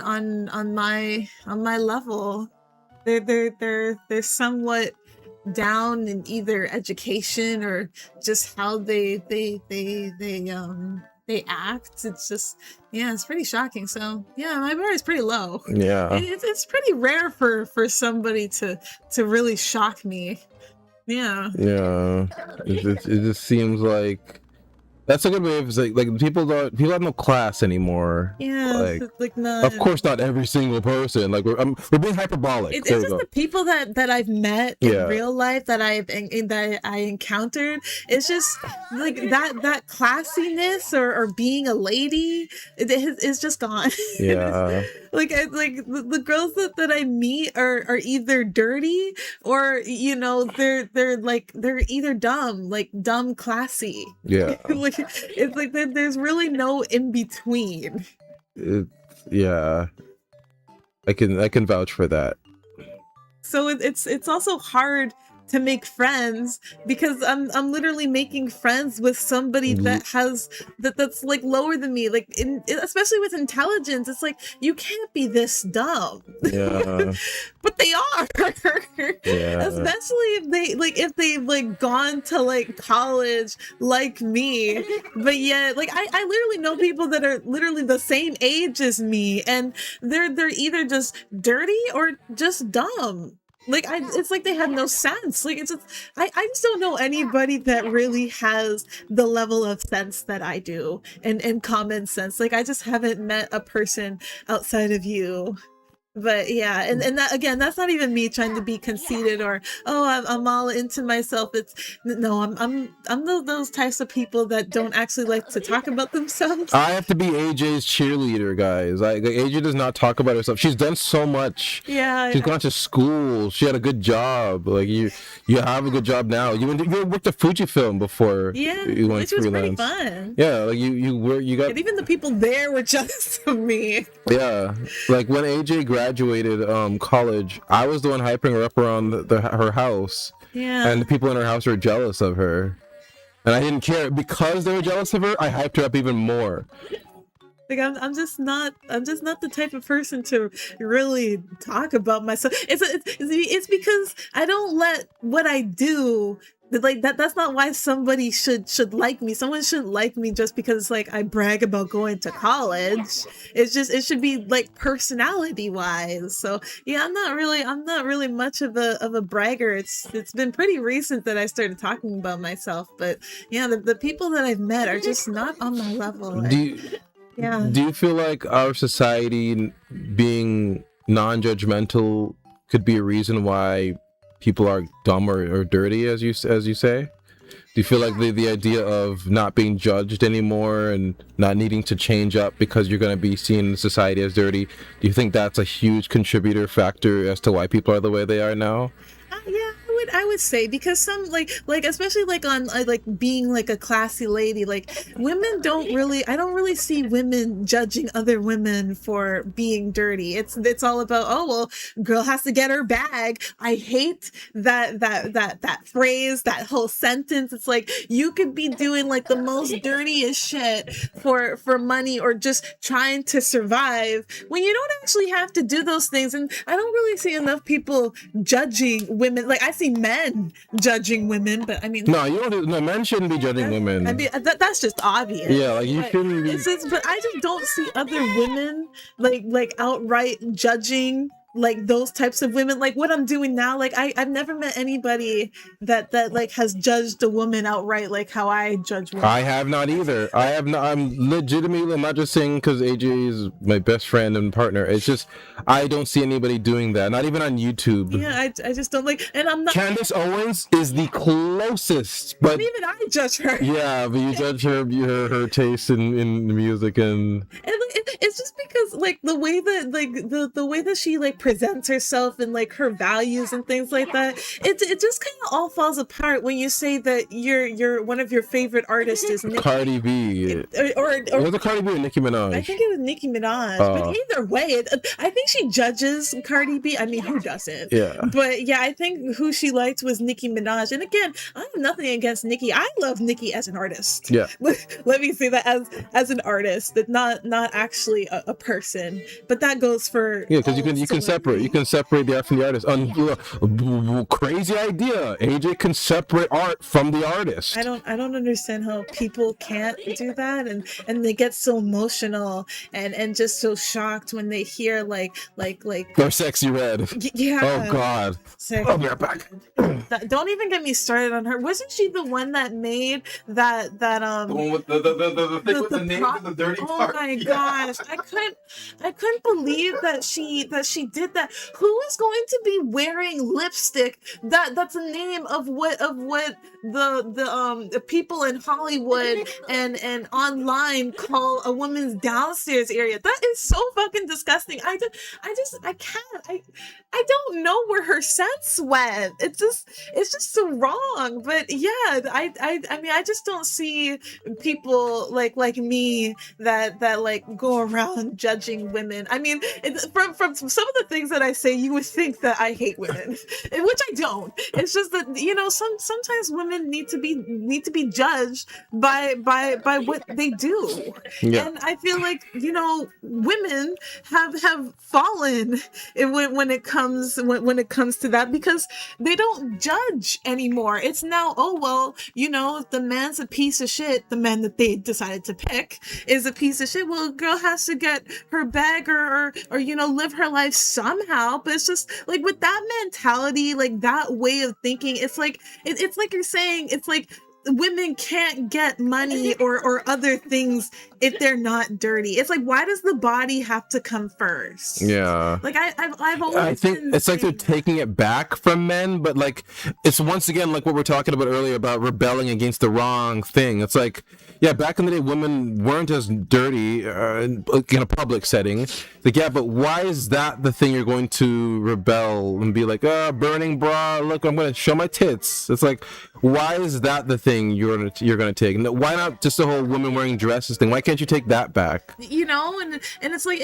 my level. They're somewhat down in either education or just how they act. It's just, yeah, it's pretty shocking. So yeah, my bar is pretty low. Yeah. It's pretty rare for somebody to really shock me. Yeah. Yeah. It just seems like That's a good way of saying, like, people have no class anymore. Yeah, like not. Of course, not every single person. Like we're being hyperbolic. It's just the people that I've met in real life that I encountered. It's just like that classiness or being a lady. It's just gone. Yeah. like the girls that I meet are either dirty or they're either dumb classy. Yeah. Like it's like there's really no in between. Yeah. I can vouch for that. So it's also hard to make friends because I'm literally making friends with somebody that's like lower than me, like especially with intelligence. It's like you can't be this dumb. Yeah. But they are. Yeah. Especially if they've gone to like college like me, but yet like I literally know people that are literally the same age as me, and they're either just dirty or just dumb. Like it's like they have no sense. Like I just don't know anybody that really has the level of sense that I do and common sense. Like I just haven't met a person outside of you. But yeah, and that again, that's not even me trying to be conceited or I'm all into myself. I'm those types of people that don't actually like to talk about themselves. I have to be AJ's cheerleader, guys. Like AJ does not talk about herself. She's done so much. Yeah, she's gone to school. She had a good job. Like you have a good job now. You worked at Fujifilm before. Yeah, you went which was freelance. pretty fun. Yeah, like you got. And even the people there were jealous of me. Yeah, like when AJ graduated college, I was the one hyping her up around her house. Yeah, and the people in her house were jealous of her, and I didn't care because they were jealous of her. I hyped her up even more. Like I'm just not the type of person to really talk about myself. It's because I don't let what I do. Like that's not why somebody should like me. Someone shouldn't like me just because like I brag about going to college. It should be like personality wise. So yeah, I'm not really much of a bragger. It's been pretty recent that I started talking about myself. But yeah, the people that I've met are just not on my level. Do you feel like our society being non-judgmental could be a reason why people are dumb or dirty, as you say? Do you feel like the idea of not being judged anymore and not needing to change up because you're going to be seen in society as dirty, do you think that's a huge contributor factor as to why people are the way they are now? Yeah, I would say, because some like especially like on like being like a classy lady, like women I don't really see women judging other women for being dirty. It's all about, oh well, girl has to get her bag. I hate that phrase, that whole sentence. It's like you could be doing like the most dirtiest shit for money or just trying to survive when you don't actually have to do those things. And I don't really see enough people judging women. Like I see men judging women, but I mean, no, men shouldn't be judging women. I mean, that's just obvious. Yeah, like you shouldn't be. But I just don't see other women like outright judging like those types of women. Like what I'm doing now, like I've never met anybody that like has judged a woman outright like how I judge women. I have not either. I have not. I'm legitimately, I'm not just saying because AJ is my best friend and partner. It's just I don't see anybody doing that. Not even on YouTube. Yeah, I just don't like. And I'm not. Candace Owens is the closest, but even I judge her. Yeah, but you judge her taste in music and it's just because like the way that like the way that she like presents herself and like her values and things like that, it just kind of all falls apart when you say that you're one of your favorite artists is Cardi B or was it Cardi B or Nicki Minaj? I think it was Nicki Minaj. But either way, I think she judges Cardi B. I mean, who doesn't? Yeah. But yeah, I think who she liked was Nicki Minaj. And again, I have nothing against Nicki. I love Nicki as an artist. Yeah. Let me say that as an artist, that not actually a person, but that goes for Yeah, because all you can separate the art from the artist. Crazy idea. AJ can separate art from the artist. I don't understand how people can't do that, and they get so emotional and just so shocked when they hear like Or Sexy Red. yeah. Oh God. Sexy I'll be right back. Don't even get me started on her. Wasn't she the one that made that The one with the thing with the name of the dirty part. Oh my gosh. I couldn't believe that she did that. Who is going to be wearing lipstick that's the name of what the people in Hollywood and online call a woman's downstairs area? That is so fucking disgusting. I can't. I don't know where her sense went. It's just so wrong. But yeah, I mean, I just don't see people like me that like go around judging women. I mean, from some of the things that I say, you would think that I hate women, which I don't. It's just that, you know, sometimes women need to be judged by what they do. Yeah. And I feel like, you know, women have fallen when it comes to that, because they don't judge anymore. It's now, oh well, you know, the man's a piece of shit. The man that they decided to pick is a piece of shit. Well, girl has to get her bag or you know, live her life somehow. But it's just like, with that mentality, like that way of thinking, it's like it's like you're saying, it's like women can't get money or other things if they're not dirty. It's like, why does the body have to come first? Yeah. Like I've always I think it's like they're taking it back from men, but like it's once again like what we're talking about earlier about rebelling against the wrong thing. It's like, yeah, back in the day, women weren't as dirty in a public setting. Like, yeah, but why is that the thing you're going to rebel and be like, burning bra? Look, I'm going to show my tits. It's like, why is that the thing you're gonna take? Why not just the whole women wearing dresses thing? Why can't you take that back? You know, and it's like,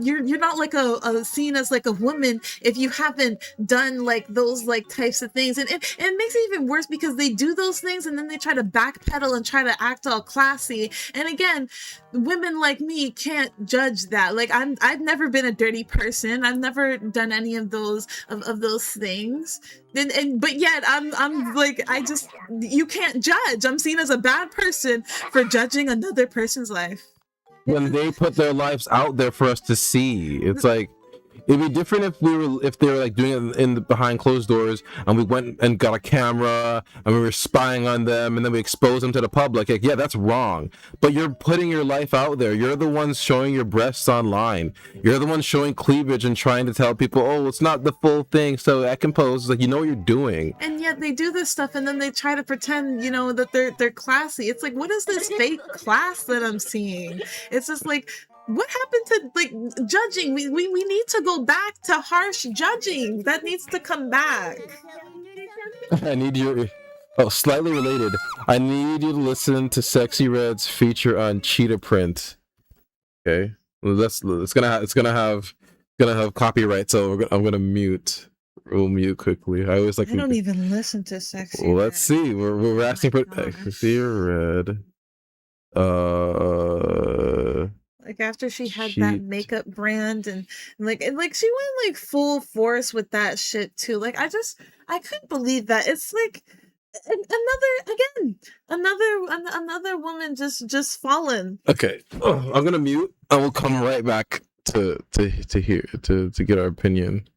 you're not like a seen as like a woman if you haven't done like those like types of things, and it makes it even worse because they do those things and then they try to backpedal and try to act all classy. And again, women like me can't judge that. Like I've never been a dirty person. I've never done any of those things. But yet I'm like, you can't judge. I'm seen as a bad person for judging another person's life. When they put their lives out there for us to see, it's like, it'd be different if they were like doing it in the behind closed doors, and we went and got a camera and we were spying on them and then we exposed them to the public. Like, yeah, that's wrong. But you're putting your life out there. You're the ones showing your breasts online. You're the ones showing cleavage and trying to tell people, oh, it's not the full thing, so I can pose. It's like, you know what you're doing. And yet they do this stuff and then they try to pretend, you know, that they're classy. It's like, what is this fake class that I'm seeing? It's just like, what happened to like judging? We need to go back to harsh judging. That needs to come back. I need you. Oh, slightly related. I need you to listen to Sexy Red's feature on cheetah print. Okay, it's gonna have copyright, so I'm gonna mute. We'll mute quickly. I always like. I don't even listen to Sexy Well, Red. let's see. We're asking for Sexy Red. Like after she had that makeup brand and like she went like full force with that shit too. Like I couldn't believe that. It's like another woman just fallen. Okay, I'm gonna mute. I will come right back to get our opinion.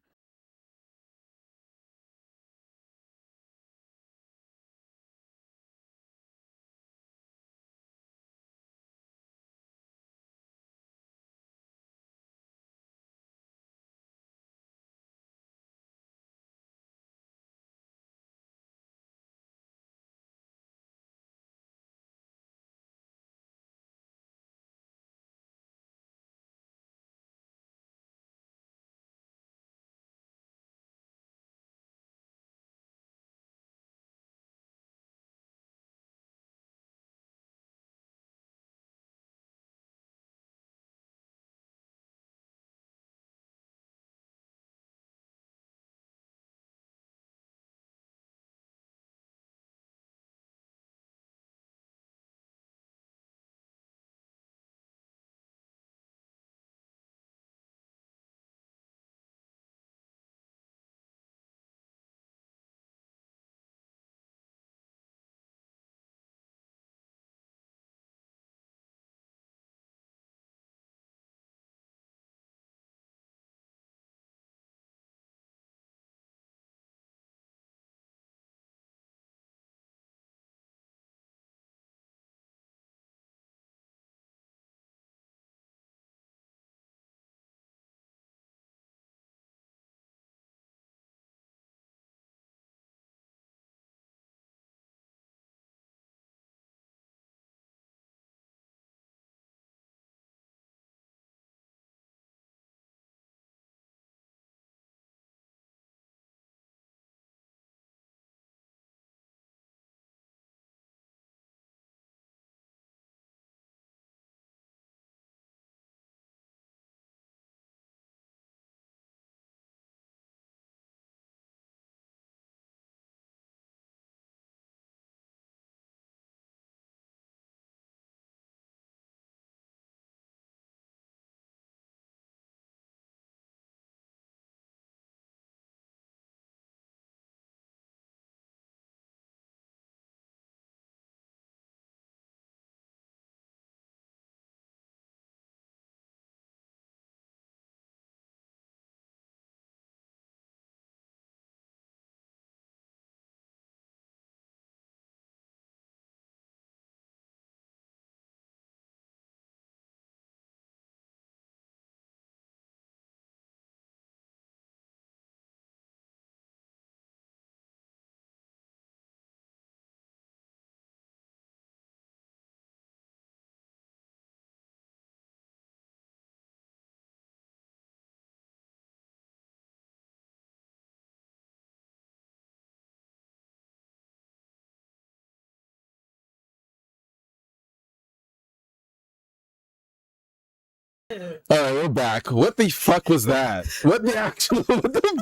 All right, we're back. What the fuck was that? What the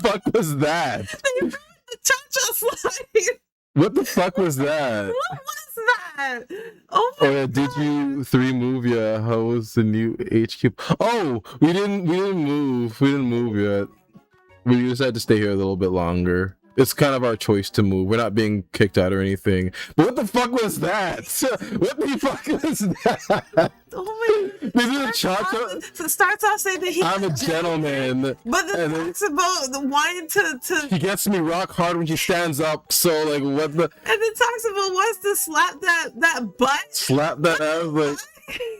fuck was that? They ruined the cha-cha slide. What the fuck was that? What was that? Oh my Or did you 3 move? Yeah, how was the new HQ? Oh, we didn't move. We didn't move yet. We just had to stay here a little bit longer. It's kind of our choice to move. We're not being kicked out or anything. But what the fuck was that? What the fuck was that? Oh my This is a cha-cha. So it starts off saying that I'm a gentleman. but then talks about the wanting to She gets me rock hard when she stands up. So like, what the? and then talks about wants to slap that butt. Slap that ass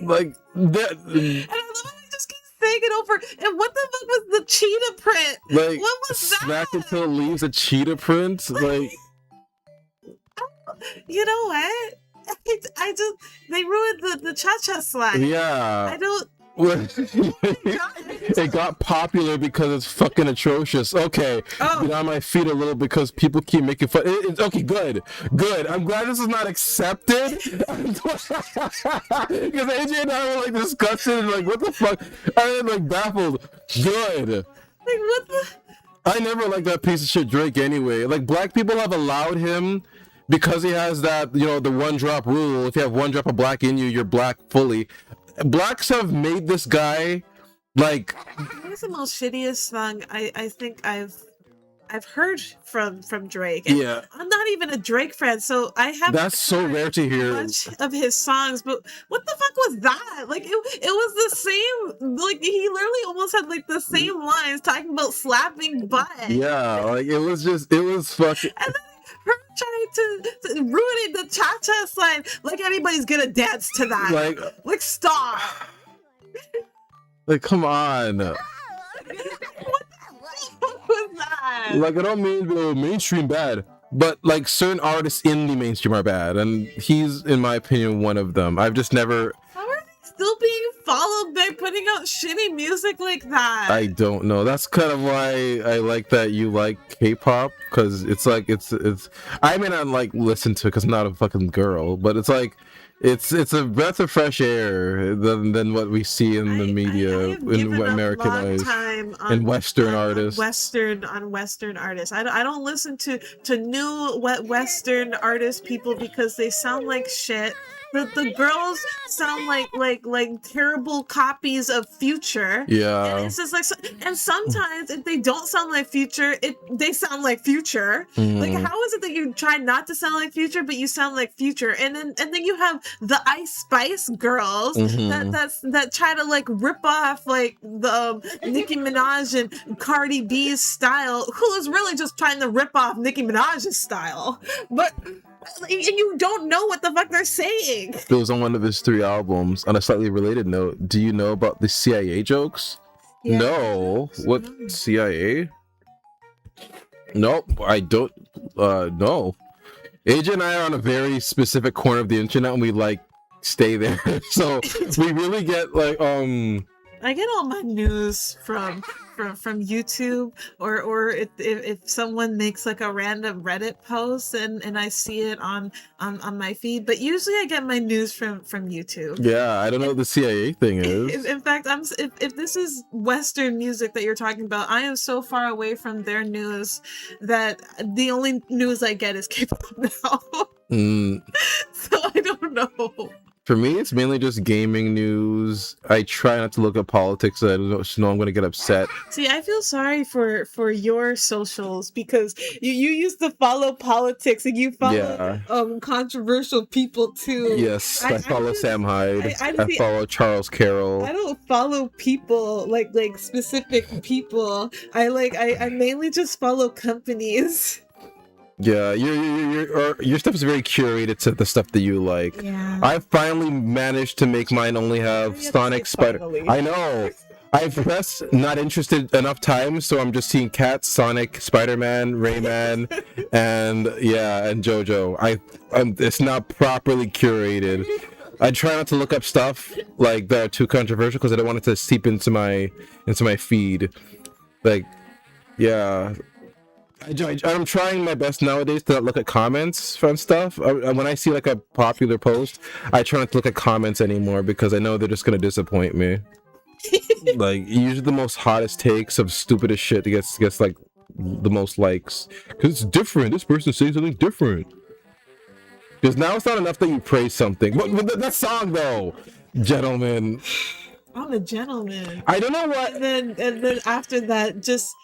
like that. And I love how he just keeps saying it over. And what the fuck was the cheetah print? Like What was smack that? until it leaves a cheetah print. Like You know what? I just they ruined the cha-cha slide. I yeah. don't. It got popular because it's fucking atrocious. Okay, Oh. get on my feet a little because people keep making fun. It's okay, good. I'm glad this is not accepted. Because AJ and I were like disgusted and like, what the fuck? I was like baffled. Good. Like what the? I never liked that piece of shit Drake anyway. Like, black people have allowed him because he has that, you know, the 1-drop rule. If you have 1 drop of black in you, you're black fully. Blacks have made this guy like What's the most shittiest song I think I've heard from Drake? And yeah. I'm not even a Drake fan, so I have That's so rare to hear. much of his songs. But what the fuck was that? Like it was the same. Like he literally almost had like the same lines talking about slapping butt. Yeah, like it was fucking. And then her trying to ruining the cha-cha slide like anybody's gonna dance to that. Like stop. Like come on. What was that? Like I don't mean the mainstream bad, but like certain artists in the mainstream are bad, and he's, in my opinion, one of them. I've just never. How are they still being followed by putting out shitty music like that? I don't know. That's kind of why I like that you like K-pop, because it's like it's. I may not like listen to it because I'm not a fucking girl, but it's like it's a breath of fresh air than what we see in the media in Americanized and Western artists. Western artists. I don't listen to new Western artist people because they sound like shit. The girls sound like terrible copies of Future. Yeah. And it's just like, and sometimes if they don't sound like Future, they sound like Future. Like, how is it that you try not to sound like Future, but you sound like Future? And then you have the Ice Spice girls that try to like rip off like the Nicki Minaj and Cardi B's style, who is really just trying to rip off Nicki Minaj's style, but. And you don't know what the fuck they're saying. It was on one of his 3 albums. On a slightly related note, do you know about the CIA jokes? Yeah. No. What CIA? Nope, I don't. No. AJ and I are on a very specific corner of the internet, and we like stay there. So we really get like I get all my news from YouTube, or if someone makes like a random Reddit post and I see it on my feed, but usually I get my news from YouTube. Yeah, I don't know what the CIA thing is. In fact, if this is Western music that you're talking about, I am so far away from their news that the only news I get is K-pop now. So I don't know. For me, it's mainly just gaming news. I try not to look at politics. I don't know I'm going to get upset. See, I feel sorry for your socials because you used to follow politics and you follow controversial people too. Yes, I follow Sam Hyde. I follow Charles Carroll. I don't follow people like specific people. I mainly just follow companies. Yeah, your stuff is very curated to the stuff that you like. Yeah. I finally managed to make mine only have Sonic, Spider. I know. I've pressed not interested enough times, so I'm just seeing Cats, Sonic, Spider-Man, Rayman, and JoJo. It's not properly curated. I try not to look up stuff like that are too controversial because I don't want it to seep into my feed. Like, yeah. I'm trying my best nowadays to not look at comments from stuff. When I see like a popular post, I try not to look at comments anymore because I know they're just gonna disappoint me. Like usually the most hottest takes of stupidest shit gets like the most likes because it's different. This person's saying something different. Because now it's not enough that you praise something. But that song though, gentlemen. I'm a gentleman. I don't know what. And then after that, just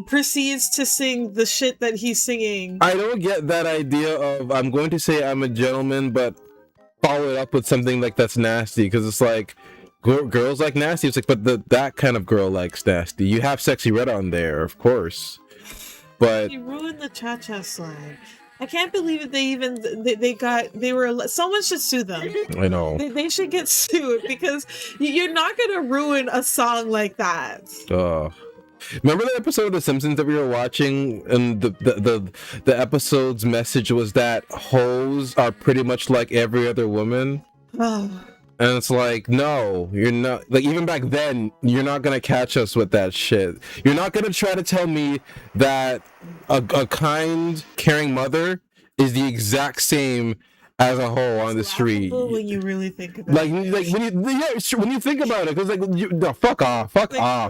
proceeds to sing the shit that he's singing. I don't get that idea of I'm going to say I'm a gentleman, but follow it up with something like that's nasty. Because it's like girls like nasty. It's like, but that kind of girl likes nasty. You have Sexy Red on there, of course. But You ruined the cha-cha slide. I can't believe it. Someone should sue them. I know. They should get sued because you're not gonna ruin a song like that. Remember the episode of The Simpsons that we were watching, and the episode's message was that hoes are pretty much like every other woman. Oh. And it's like, no, you're not. Like, even back then, you're not gonna catch us with that shit. You're not gonna try to tell me that a kind, caring mother is the exact same as a hoe on the street. When you really think about it. When you think about it, because no, fuck off.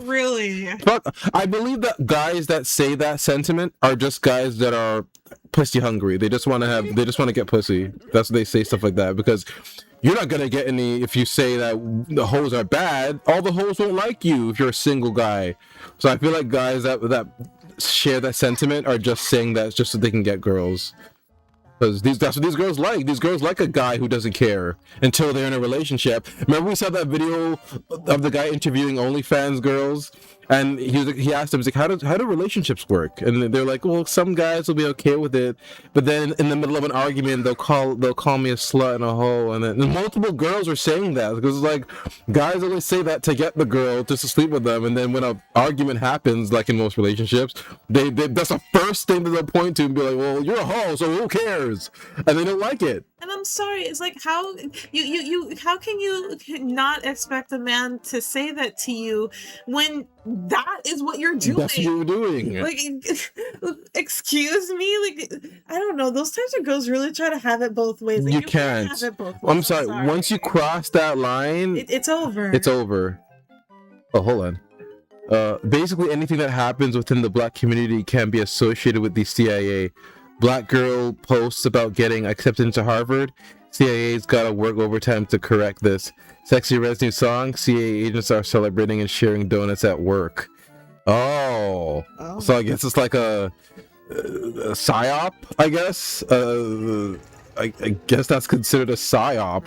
Really? Fuck. I believe that guys that say that sentiment are just guys that are pussy hungry. They just want to get pussy. That's what they say, stuff like that, because you're not gonna get any if you say that the hoes are bad. All the hoes won't like you if you're a single guy. So I feel like guys that share that sentiment are just saying that just so they can get girls. Because that's what these girls like. These girls like a guy who doesn't care until they're in a relationship. Remember we saw that video of the guy interviewing OnlyFans girls, and he asked them, he's like, how do relationships work? And they're like, well, some guys will be okay with it, but then in the middle of an argument, they'll call me a slut and a hoe, and then multiple girls are saying that because it's like guys always say that to get the girl just to sleep with them, and then when an argument happens, like in most relationships, they that's the first thing that they'll point to and be like, well, you're a hoe, so who cares? And they don't like it. And I'm sorry, it's like how how can you not expect a man to say that to you when that is what you're doing? That's what you're doing. Like, excuse me? Like, I don't know. Those types of girls really try to have it both ways. Like, you can't. Have it both ways. I'm sorry. Once you cross that line, it's over. It's over. Oh, hold on. Basically, anything that happens within the black community can be associated with the CIA. Black girl posts about getting accepted into Harvard. CIA's gotta work overtime to correct this. Sexy Red's new song. CIA agents are celebrating and sharing donuts at work. Oh. So I guess it's like a psyop, I guess. I guess that's considered a psyop.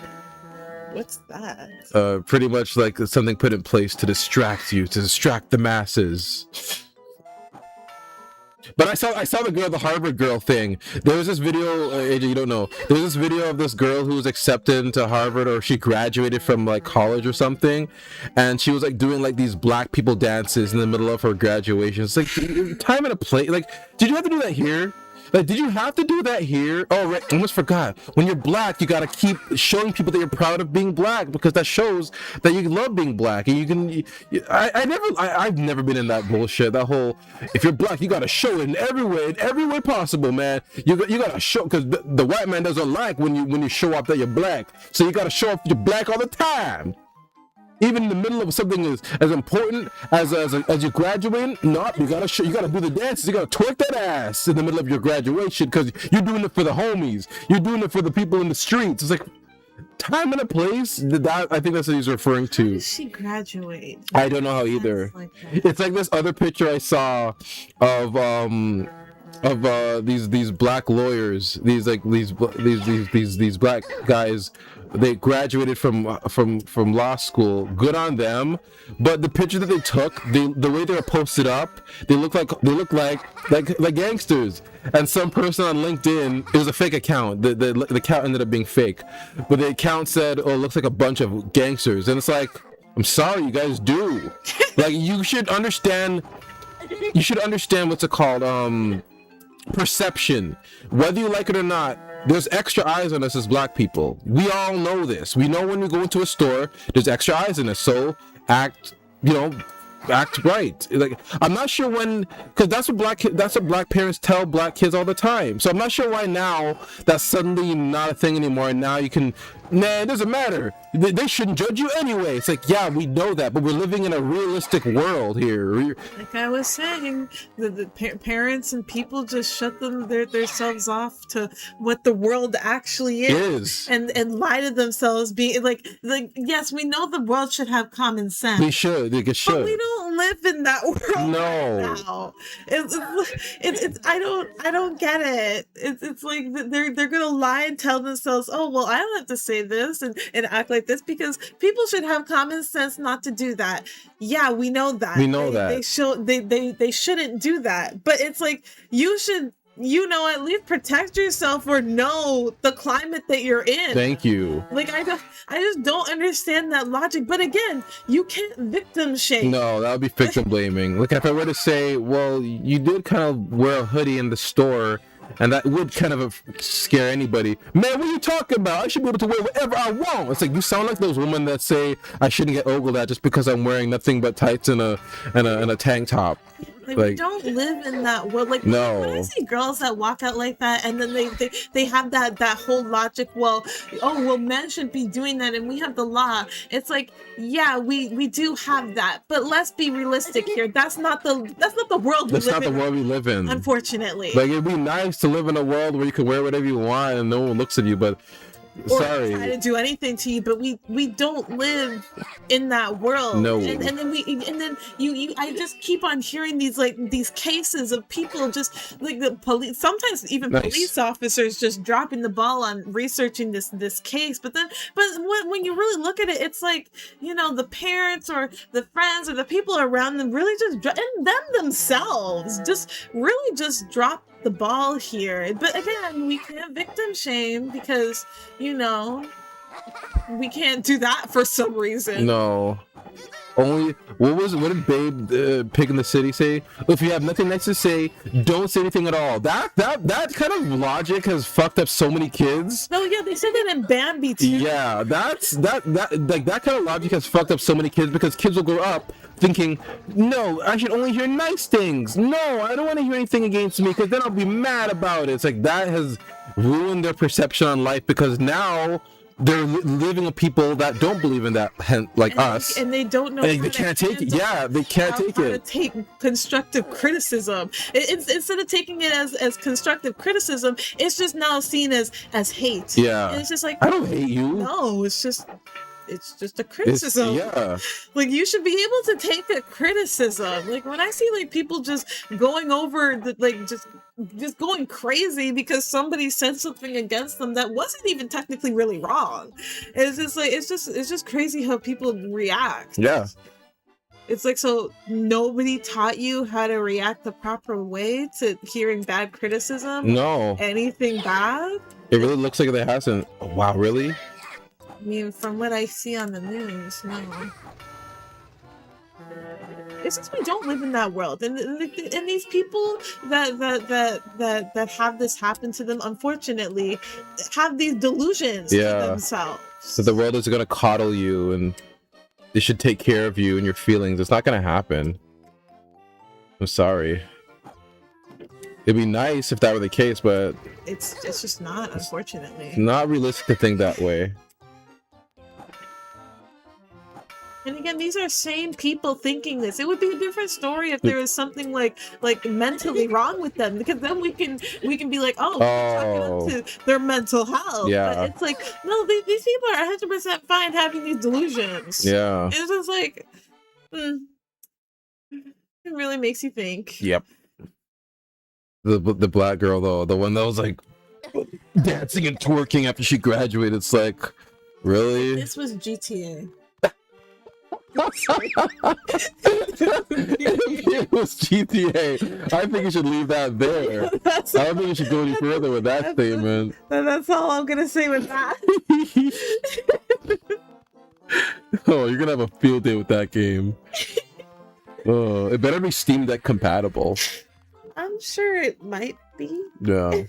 What's that? Pretty much like something put in place to distract you, to distract the masses. But I saw the Harvard girl thing. There was this video, AJ, you don't know. There was this video of this girl who was accepted into Harvard, or she graduated from like college or something, and she was like doing like these black people dances in the middle of her graduation. It's like time and a place. Like, did you have to do that here? Like, did you have to do that here? Oh, right. I almost forgot. When you're black, you gotta keep showing people that you're proud of being black, because that shows that you love being black. And you can. I've never been in that bullshit. That whole, if you're black, you gotta show it in every way possible, man. You gotta show, because the white man doesn't like when you show up that you're black. So you gotta show up you're black all the time. Even in the middle of something as important as you graduating, you gotta do the dances, you gotta twerk that ass in the middle of your graduation, because you're doing it for the homies, you're doing it for the people in the streets. It's like time and a place. I think that's what he's referring to. How did she graduate? I don't know how either. It's like this other picture I saw of these black lawyers, these black guys. They graduated from law school. Good on them. But the picture that they took, the way they were posted up, they look like gangsters. And some person on LinkedIn, it was a fake account. The account ended up being fake, but the account said, "Oh, it looks like a bunch of gangsters." And it's like, I'm sorry, you guys do. Like, you should understand. You should understand what's it called? Perception. Whether you like it or not, there's extra eyes on us as black people. We all know this. We know when we go into a store, there's extra eyes on us. So act right. Like, I'm not sure when, because that's what black parents tell black kids all the time. So I'm not sure why now that's suddenly not a thing anymore, and now you can Nah, it doesn't matter. They shouldn't judge you anyway. It's like, yeah, we know that, but we're living in a realistic world here. Like I was saying, the parents and people just shut themselves off to what the world actually is. And lie to themselves, being like yes, we know the world should have common sense. They should. It should. But we don't live in that world. No. Right now. It's I don't get it. It's like they're gonna lie and tell themselves, oh well, I don't have to say this and act like this because people should have common sense not to do that. Yeah, we know that. We know that. They shouldn't do that. But it's like you should, at least protect yourself or know the climate that you're in. Thank you. Like I just don't understand that logic. But again, you can't victim shame. No, that would be victim blaming. Like if I were to say, well, you did kind of wear a hoodie in the store, and that would kind of scare anybody. Man, what are you talking about? I should be able to wear whatever I want. It's like you sound like those women that say I shouldn't get ogled at just because I'm wearing nothing but tights and a tank top. Like we don't live in that world. Like no. When I see girls that walk out like that, and then they have that whole logic. Well, men should be doing that, and we have the law. It's like, yeah, we do have that, but let's be realistic here. That's not the world we live in. That's not the world we live in. Unfortunately, like it'd be nice to live in a world where you can wear whatever you want and no one looks at you, but. Sorry. Or try to do anything to you, but we don't live in that world. No. And then I just keep on hearing these cases of people just like the police, sometimes even police officers just dropping the ball on researching this case. But when you really look at it, it's like, the parents or the friends or the people around them really and them themselves just really just drop the ball here. But again, we can't victim shame because we can't do that for some reason. No. Only what did Babe Pig in the City say? If you have nothing nice to say, don't say anything at all. That kind of logic has fucked up so many kids. No, yeah, they said that in Bambi too. Yeah, that kind of logic has fucked up so many kids because kids will grow up thinking, no, I should only hear nice things. No, I don't want to hear anything against me because then I'll be mad about it. It's like that has ruined their perception on life because now they're living with people that don't believe in that, like us, and they don't know. And they can't take it. Yeah, they can't take it. To take constructive criticism. Instead of taking it as constructive criticism, it's just now seen as hate. Yeah, and it's just like, I don't hate you. No, it's just a criticism. Yeah, like you should be able to take a criticism. Like when I see like people just going over just going crazy because somebody said something against them that wasn't even technically really wrong. It's just like it's just crazy how people react. Yeah. It's like, so nobody taught you how to react the proper way to hearing bad criticism? No. Anything bad? It really looks like it hasn't. Oh, wow, really? I mean, from what I see on the news, no. It's just we don't live in that world, and these people that have this happen to them, unfortunately, have these delusions to themselves. So the world is gonna coddle you, and they should take care of you and your feelings. It's not gonna happen. I'm sorry. It'd be nice if that were the case, but it's just not, unfortunately. It's not realistic to think that way. And again, these are sane people thinking this. It would be a different story if there was something like mentally wrong with them, because then we can be like, oh, talking up to their mental health. Yeah. But it's like, no, these people are 100% fine having these delusions. Yeah. It's just like, it really makes you think. Yep. The black girl though, the one that was like dancing and twerking after she graduated. It's like, really? This was GTA. It was GTA. I think you should leave that there. I don't think you should go any further with that statement. That's all I'm gonna say with that. Oh, you're gonna have a field day with that game. Oh, it better be Steam Deck compatible. I'm sure it might be. Yeah.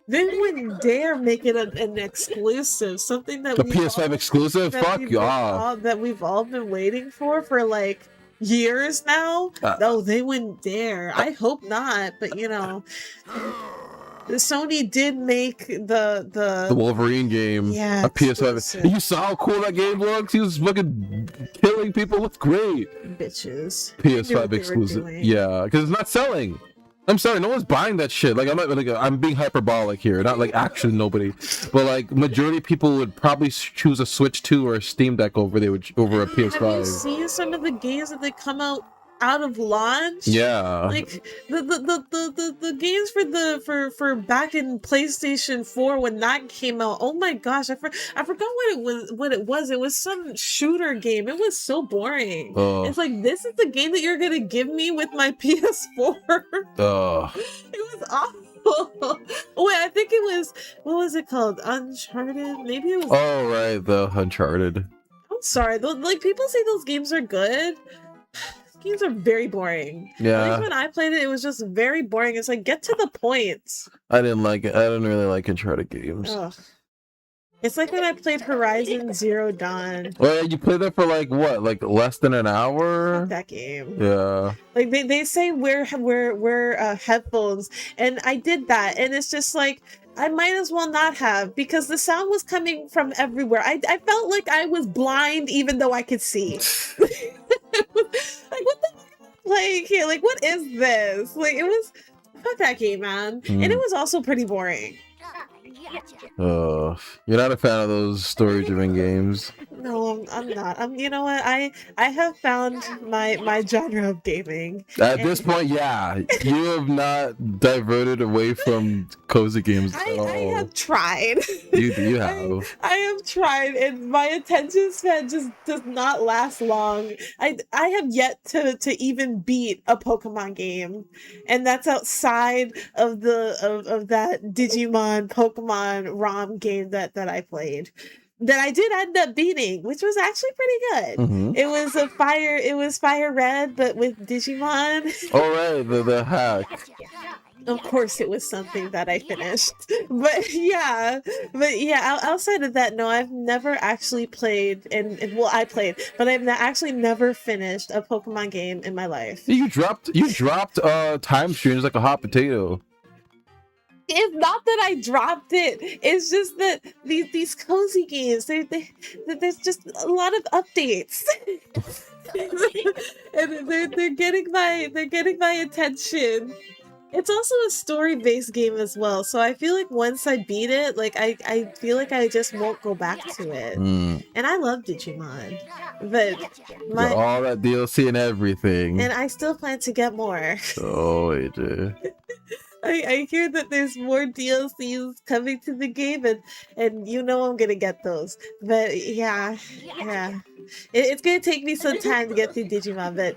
They wouldn't dare make it an exclusive, something that a PS5 exclusive. Fuck y'all. That we've all been waiting for like years now. No, they wouldn't dare. I hope not, but Sony did make The the Wolverine game, yeah a PS5. exclusive. You saw how cool that game looks? He was fucking killing people. It's great. Bitches. They knew what PS5 they were exclusive. doing. Yeah, because it's not selling. I'm sorry, no one's buying that shit. Like, I'm not like I'm being hyperbolic here, not like actually nobody, but like majority of people would probably choose a Switch 2 or a Steam Deck over a Have you PS5. seen some of the games that they come out of launch? Yeah, Like the games for back in PlayStation 4 when that came out. Oh my gosh, I forgot what it was. It was some shooter game. It was so boring. It's like, this is the game that you're gonna give me with my PS4. It was awful. Oh wait, I think it was, what was it called? Uncharted? Maybe it was. Oh right, the Uncharted. I'm sorry. Like, people say those games are good. Games are very boring. Yeah. At least when I played it, it was just very boring. It's like, get to the point. I didn't like it. I didn't really like Uncharted games. Ugh. It's like when I played Horizon Zero Dawn. Well, yeah, you played that for like what, like less than an hour? That game. Yeah. Like they say wear headphones, and I did that, and it's just like, I might as well not have, because the sound was coming from everywhere. I felt like I was blind even though I could see. Like, what the heck am I playing here? Like, what is this? Like, it was, fuck that game, man. And it was also pretty boring. You're not a fan of those story-driven games. No, I'm not. You know what? I have found my genre of gaming. At this point, yeah, you have not diverted away from cozy games at all. I have tried. You have. I have tried, and my attention span just does not last long. I have yet to even beat a Pokemon game, and that's outside of that Digimon Pokemon ROM game that I played. That I did end up beating, which was actually pretty good. Mm-hmm. It was Fire Red, but with Digimon. All right, the hack. Of course, it was something that I finished. But yeah, outside of that, no, I've never actually played, and well, I played, but I've actually never finished a Pokemon game in my life. You dropped time streams like a hot potato. It's not that I dropped it. It's just that these cozy games, there's just a lot of updates, and they're getting my attention. It's also a story-based game as well, so I feel like once I beat it, like I feel like I just won't go back to it. And I love Digimon, but Got all that DLC and everything. And I still plan to get more. Oh, AJ. I hear that there's more DLCs coming to the game, and you know I'm gonna get those. But yeah. It's gonna take me some time to get through Digimon, but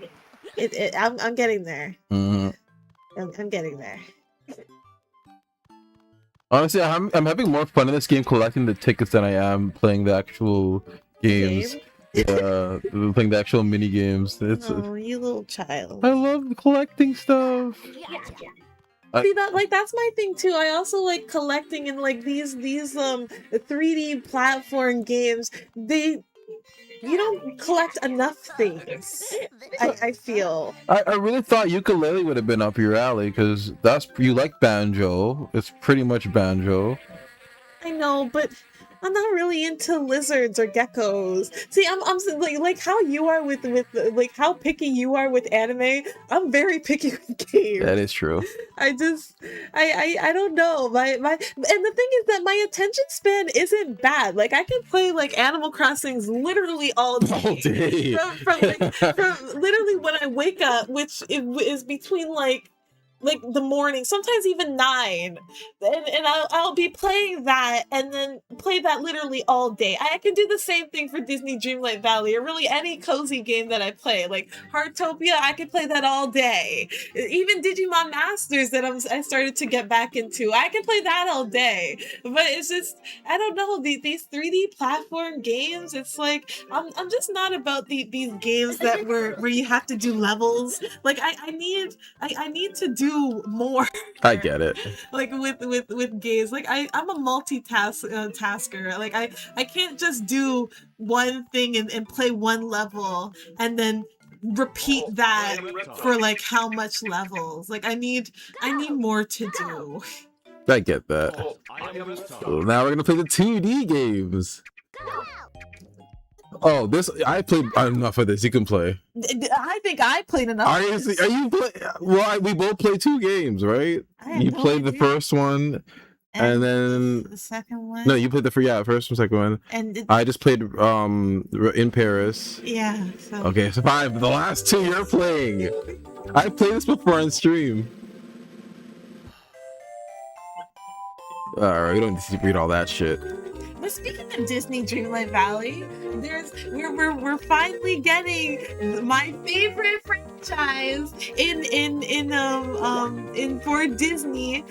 I'm getting there. I'm getting there. Honestly, I'm having more fun in this game collecting the tickets than I am playing the actual games. Yeah, playing the actual mini games. Oh, you little child. I love collecting stuff. See, that's my thing too. I also like collecting, and like these 3D platform games. You don't collect enough things. I feel. I really thought ukulele would have been up your alley, because you like banjo. It's pretty much banjo. I know, but I'm not really into lizards or geckos. See, I'm like how you are with like how picky you are with anime. I'm very picky with games. That is true. I don't know. And the thing is that my attention span isn't bad. Like, I can play like Animal Crossings literally all day. All day. From literally when I wake up, which is between like the morning, sometimes even 9, and I'll be playing that, and then play that literally all day. I can do the same thing for Disney Dreamlight Valley, or really any cozy game that I play. Like Heartopia, I could play that all day. Even Digimon Masters that I started to get back into, I can play that all day. But it's just, I don't know, these 3D platform games, it's like I'm just not about these games that where you have to do levels. Like I need to do more. I get it. Like with games, like I'm a tasker. Like I can't just do one thing and play one level and then repeat that for like how much levels. Like I need more to do. I get that. Now we're gonna play the 2D games. Oh, this I played enough of this. You can play. I think I played enough. Are you play? Well, we both played 2 games, right? I had You no played the idea. first one, and then the second one. no, you played the first one, second one. And I just played in Paris. yeah. So. Okay, so 5. The last 2 you're playing. I played this before on stream. Alright, we don't need to read all that shit. But speaking of Disney Dreamlight Valley, we're finally getting my favorite franchise in for Disney.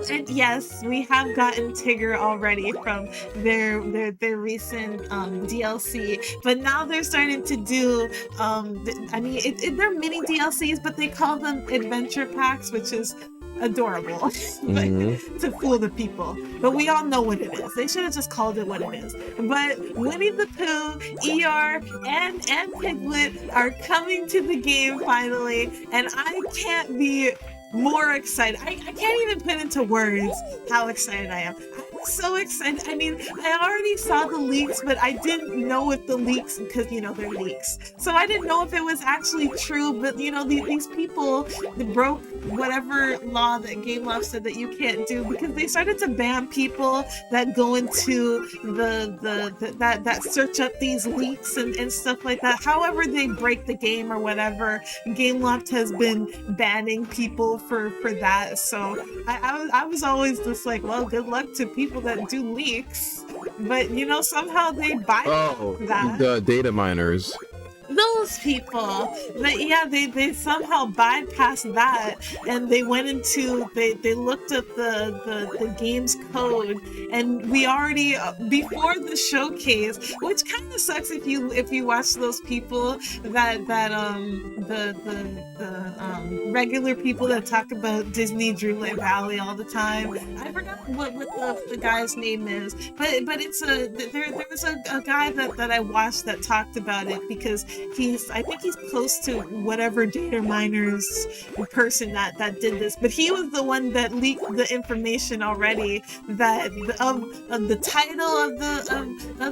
And yes, we have gotten Tigger already from their recent DLC, but now they're starting to do they're mini DLCs, but they call them adventure packs, which is adorable to fool the people. But we all know what it is. They should have just called it what it is. But Winnie the Pooh, ER, and Piglet are coming to the game finally, and I can't be more excited. I can't even put into words how excited I am. I'm so excited. I mean, I already saw the leaks, but I didn't know if the leaks, because they're leaks. So I didn't know if it was actually true, but these people broke whatever law that GameLoft said that you can't do, because they started to ban people that go into that search up these leaks and stuff like that. However they break the game or whatever, GameLoft has been banning people for that. So I was always just like, well, good luck to people that do leaks. But somehow they bypass that. The data miners. Those people. But yeah, they somehow bypassed that, and they went into they looked up the game's code, and we already before the showcase, which kind of sucks if you watch those people that the regular people that talk about Disney Dreamlight Valley all the time. I forgot what the guy's name is, but it's there was a guy that I watched that talked about it, because I think he's close to whatever data miners person that did this, but he was the one that leaked the information already that of the title of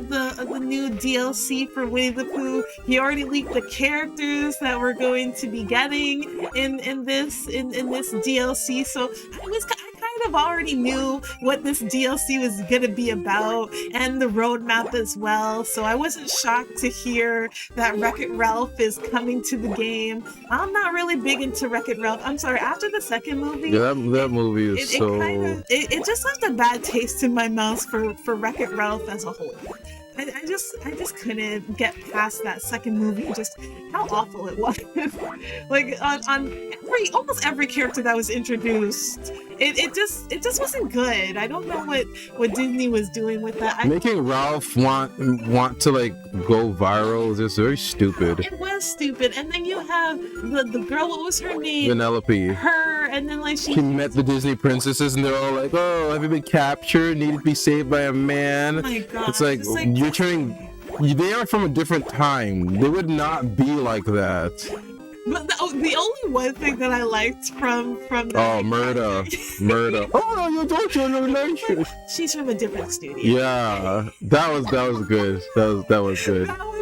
the new DLC for Winnie the Pooh. He already leaked the characters that we're going to be getting in this DLC. So I kind of already knew what this DLC was gonna be about, and the roadmap as well. So I wasn't shocked to hear that Wreck-It Ralph is coming to the game. I'm not really big into Wreck-It Ralph. I'm sorry, after the second movie, Yeah, that movie is it just left a bad taste in my mouth for Wreck-It Ralph as a whole. I just couldn't get past that second movie, just how awful it was. Like on almost every character that was introduced, it just wasn't good. I don't know what Disney was doing with that. Making Ralph want to like go viral is just very stupid. It was stupid. And then you have the girl, what was her name? Vanellope. Her, and then like She met the Disney princesses and they're all like, oh, have you been captured? Needed to be saved by a man. Oh my God. It's like you're turning. They are from a different time. They would not be like that. But the only one thing that I liked from Murda. Oh, you don't your relation. She's from a different studio. Yeah, that was good. That was good. That was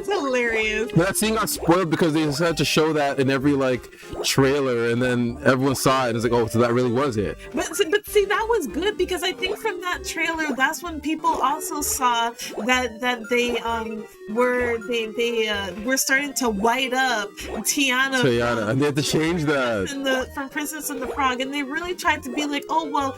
hilarious. That scene got spoiled because they decided to show that in every like trailer, and then everyone saw it and it's like, oh, so that really was it. But see, that was good, because I think from that trailer, that's when people also saw that they were starting to white up Tiana, and they had to change that. From Princess and the Frog, and they really tried to be like, oh well,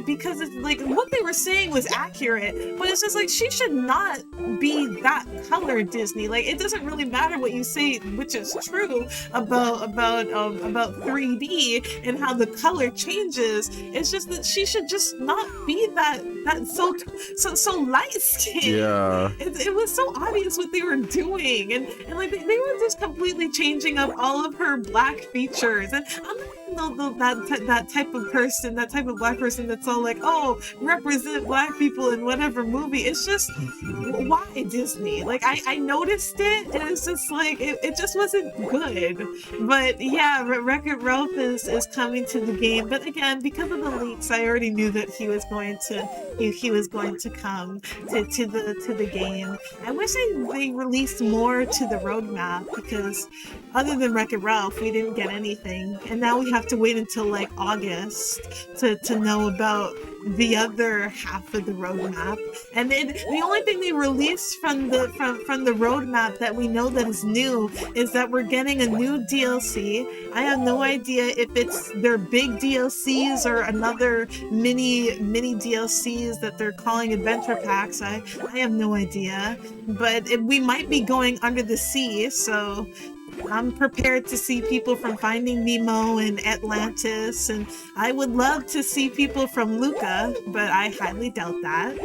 because it's like what they were saying was accurate, but it's just like she should not be that color, Disney. Like it doesn't really matter what you say, which is true about 3D and how the color changes. It's just that she should just not be that so light skinned. Yeah. It was so obvious what they were doing, and like they were just completely changing up all of her black features. And I'm not that type of person, that type of black person that's all like, oh, represent black people in whatever movie. It's just, why Disney? Like, I noticed it, and it's just like, it just wasn't good. But yeah, Wreck-It Ralph is coming to the game. But again, because of the leaks, I already knew that he was going to come to the game. I wish they released more to the roadmap, because other than Wreck-It Ralph, we didn't get anything, and now we have to wait until like August to know about the other half of the roadmap. And then the only thing they released from the roadmap that we know that is new is that we're getting a new DLC. I have no idea if it's their big DLCs or another mini DLCs that they're calling adventure packs. I have no idea, but we might be going under the sea, so I'm prepared to see people from Finding Nemo and Atlantis, and I would love to see people from Luca, but I highly doubt that.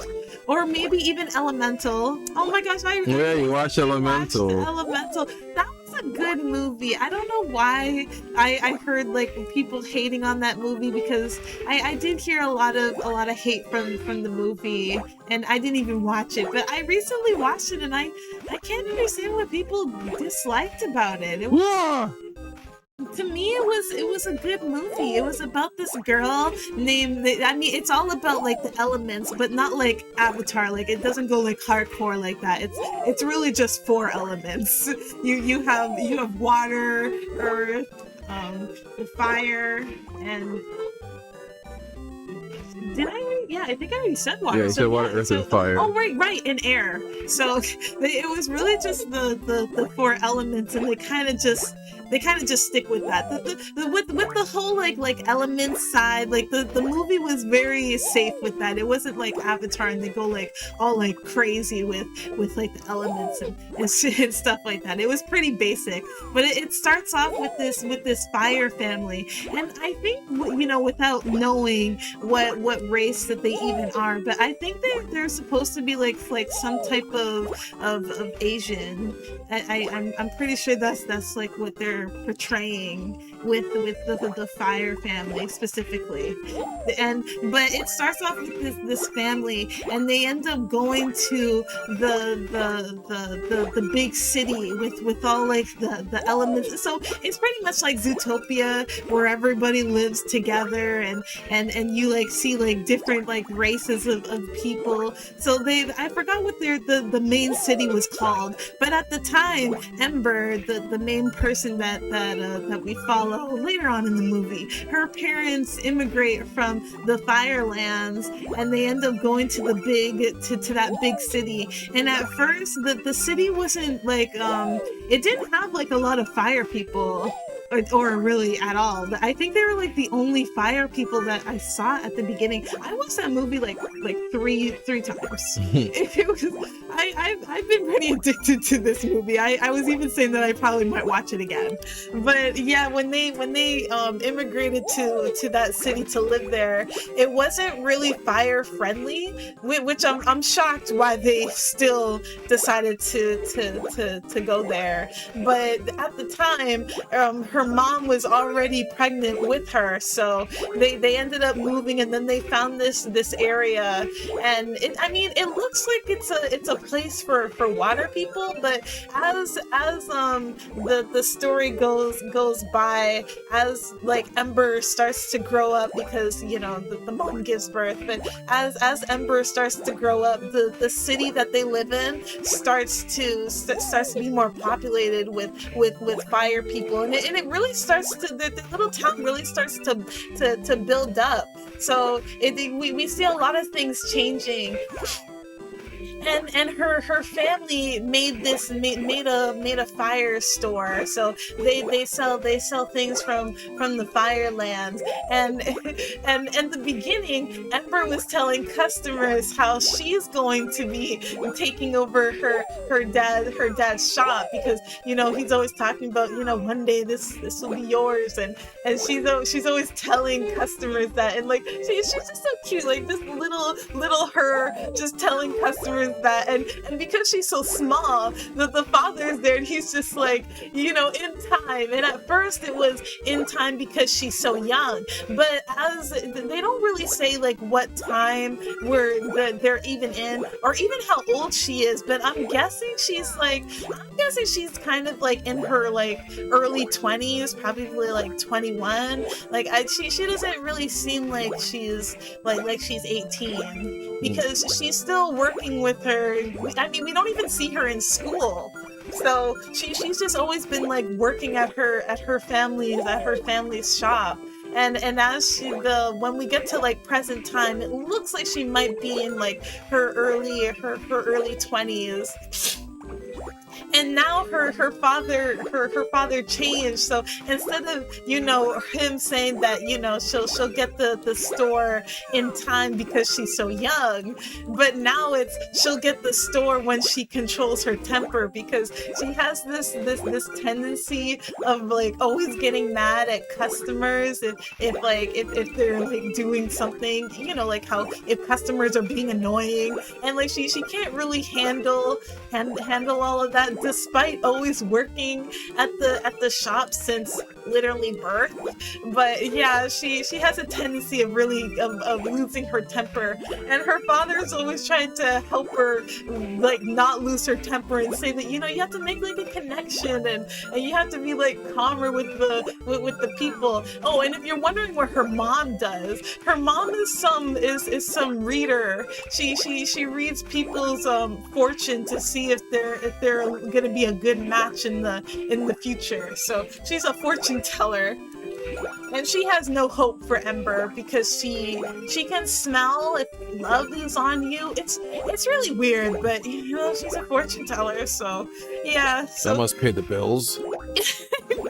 Or maybe even Elemental. Oh my gosh, Yeah, you watch Elemental. Elemental. That was a good movie. I don't know why I heard like people hating on that movie, because I did hear a lot of hate from the movie, and I didn't even watch it. But I recently watched it, and I can't understand what people disliked about it. It was, to me, it was a good movie. It was about this girl named, I mean, it's all about like the elements, but not like Avatar. Like, it doesn't go like hardcore like that. It's really just 4 elements. You have water, earth, the fire, and did I? Yeah, I think I already said water. Yeah, you said water, earth, and fire. Oh, right, and air. So it was really just the 4 elements, and they kind of just stick with that. With the whole like elements side, like the movie was very safe with that. It wasn't like Avatar, and they go like all like crazy with like the elements and stuff like that. It was pretty basic, but it starts off with this fire family, and I think, you know, without knowing what race that they even are, but I think they're supposed to be like some type of Asian. I'm pretty sure that's like what they're portraying with the fire family specifically. But it starts off with this family, and they end up going to the big city with all like the elements. So it's pretty much like Zootopia, where everybody lives together, and you like see like different like races of people. So I forgot what the main city was called, but at the time, Ember, the main person that we follow later on in the movie, her parents immigrate from the Firelands, and they end up going to to that big city. And at first, the city wasn't like it didn't have like a lot of fire people. Or really at all. I think they were like the only fire people that I saw at the beginning. I watched that movie like three times. It was, I've been pretty addicted to this movie. I was even saying that I probably might watch it again. But yeah, when they immigrated to that city to live there, it wasn't really fire friendly, which I'm shocked why they still decided to go there. But at the time, her mom was already pregnant with her, so they ended up moving, and then they found this area, and it looks like it's a place for water people. But as the story goes by, as like Ember starts to grow up, because you know the mom gives birth, but as Ember starts to grow up, the city that they live in starts to be more populated with fire people, and it really starts to, the little town really starts to build up. So we see a lot of things changing. And her family made a fire store, so they sell things from the Firelands, and in the beginning, Ember was telling customers how she's going to be taking over her dad's shop, because you know he's always talking about, you know, one day this will be yours, and she's always telling customers that, and like she's just so cute, like this little her just telling customers that, and because she's so small, the father father's there, and he's just like, you know, in time. And at first it was in time because she's so young, but as they don't really say like what time they're even in, or even how old she is. But I'm guessing she's kind of like in her like early 20s, probably like 21. Like she doesn't really seem like she's like she's 18, because she's still working with her. I mean, we don't even see her in school. So she's just always been like working at her family's shop. And as when we get to like present time, it looks like she might be in like her early 20s. And now her father changed. So instead of, you know, him saying that, you know, she'll get the store in time because she's so young, but now it's she'll get the store when she controls her temper, because she has this tendency of like always getting mad at customers if they're like doing something, you know, like how if customers are being annoying, and like she can't really handle all of that, despite always working at the shop since literally birth. But yeah, she has a tendency of really of losing her temper, and her father is always trying to help her like not lose her temper, and say that, you know, you have to make like a connection, and you have to be like calmer with the people. Oh, and if you're wondering what her mom does, her mom is some reader. She reads people's fortune to see if they're gonna be a good match in the future. So she's a fortune teller. And she has no hope for Ember, because she can smell if love is on you. It's really weird, but you know, she's a fortune teller, so yeah. So That must pay the bills. I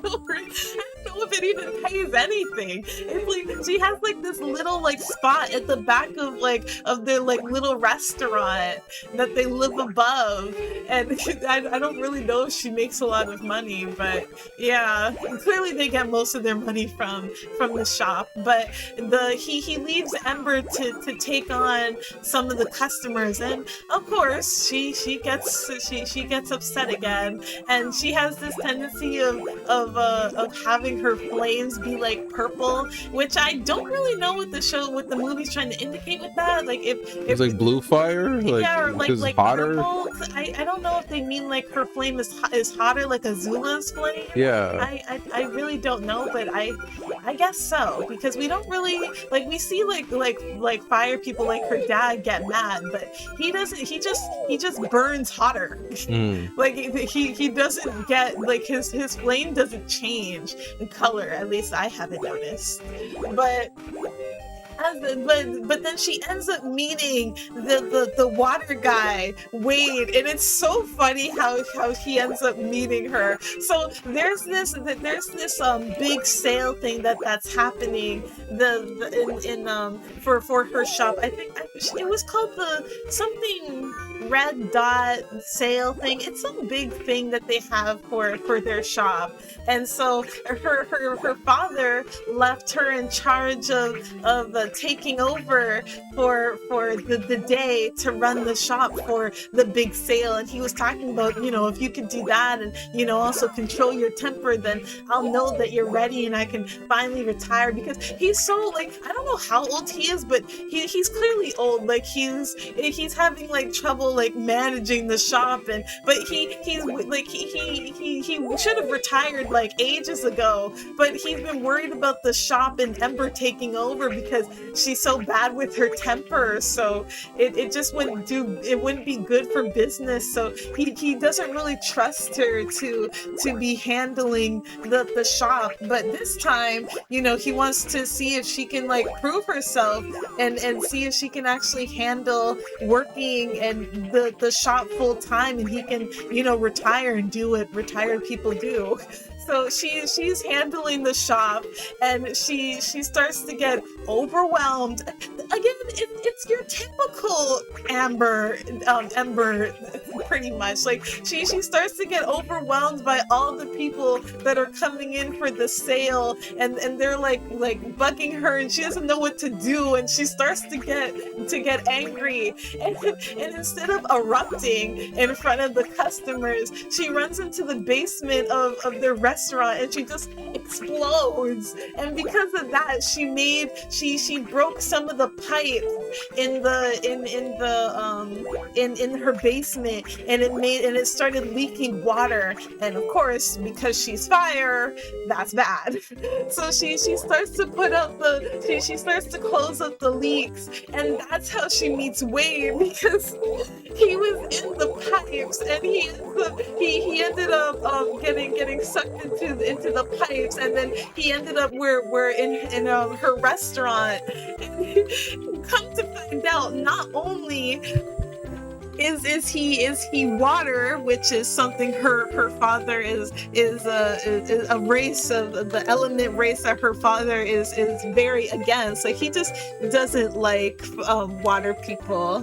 don't know if it even pays anything. It's like she has like this little like spot at the back of their like little restaurant that they live above, and I don't really know if she makes a lot of money, but yeah, clearly they get most of their money from the shop. But he leaves Ember to take on some of the customers, and of course she gets upset again, and she has this tendency of having her flames be like purple, which I don't really know what the movie's trying to indicate with that. Like if It's like blue fire, like, yeah, or like hotter. purple. I don't know if they mean like her flame is hotter like Azula's flame. Yeah. I really don't know, but I guess so, because we don't really like, we see like fire people like her dad get mad, but he doesn't. He just burns hotter. Like he doesn't get like his flame doesn't change in color. At least I haven't noticed. But then she ends up meeting the water guy, Wade, and it's so funny how he ends up meeting her. So there's this big sale thing that's happening for her shop. I think it was called something red dot sale thing. It's some big thing that they have for their shop. And so her father left her in charge of taking over for the day to run the shop for the big sale. And he was talking about, you know, if you could do that and, you know, also control your temper, then I'll know that you're ready and I can finally retire. Because he's so like, I don't know how old he is, but he's clearly old. Like he's having like trouble like managing the shop, but he should have retired like ages ago, but he's been worried about the shop and Ember taking over because she's so bad with her temper. So it just wouldn't be good for business. So he doesn't really trust her to be handling the shop. But this time, you know, he wants to see if she can like prove herself and see if she can actually handle working and the shop full time, and he can, you know, retire and do what retired people do. So she's handling the shop, and she starts to get overwhelmed. Again, it's your typical Ember, pretty much. Like she starts to get overwhelmed by all the people that are coming in for the sale, and they're like bugging her, and she doesn't know what to do, and she starts to get angry, and instead of erupting in front of the customers, she runs into the basement of their restaurant, and she just explodes. And because of that, she broke some of the pipe in her basement, and it started leaking water. And of course, because she's fire, that's bad. So she starts to put up she starts to close up the leaks, and that's how she meets Wade, because he was in the pipes, and he ended up getting sucked into the pipes, and then he ended up where in her restaurant. Come to find out, not only is he water, which is something her father is a race of the element race that her father is very against. Like he just doesn't like water people,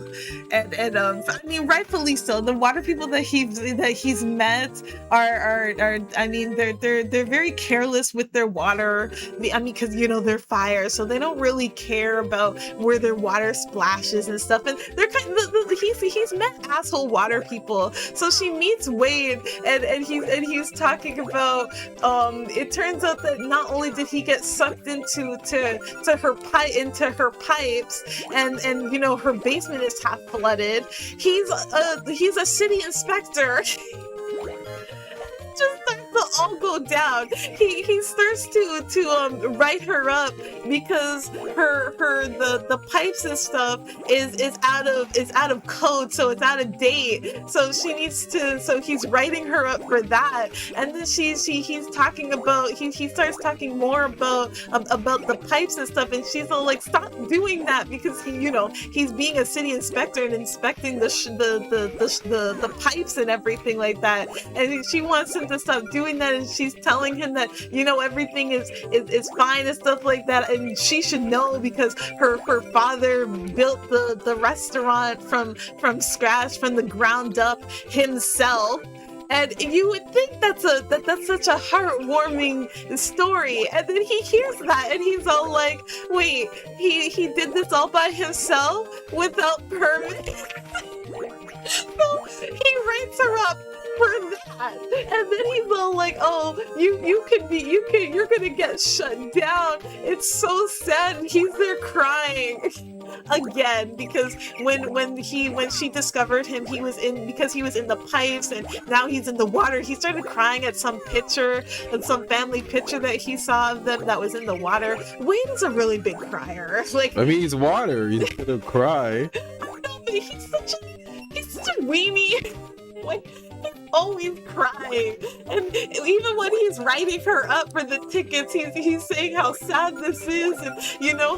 and I mean rightfully so. The water people that he's met are I mean they're very careless with their water. I mean, because they're fire, so they don't really care about where their water splashes and stuff, and they're kind of he's met asshole water people. So she meets Wade, and he's talking about it turns out that not only did he get sucked into her pipes, and her basement is half flooded, he's a city inspector. Just starts to all go down. He starts to write her up because the pipes and stuff is out of code, so it's out of date. So she needs to. So he's writing her up for that, and then he's talking about he starts talking more about the pipes and stuff, and she's all like, stop doing that, because he's being a city inspector and inspecting the pipes and everything like that, and she wants him to stop doing that, and she's telling him that everything is fine and stuff like that, and she should know because her father built the restaurant from scratch, from the ground up himself. And you would think that's such a heartwarming story, and then he hears that and he's all like, wait, he did this all by himself without permit? So he writes her up for that, and then he's all like, oh, you're gonna get shut down. It's so sad. And he's there crying again, because when she discovered him, because he was in the pipes and now he's in the water, he started crying at some picture, and some family picture that he saw of them that was in the water. Wade is a really big crier. Like, I mean, he's water. He's gonna cry. He's such a weenie. Like, he's always crying, and even when he's writing her up for the tickets, he's saying how sad this is, and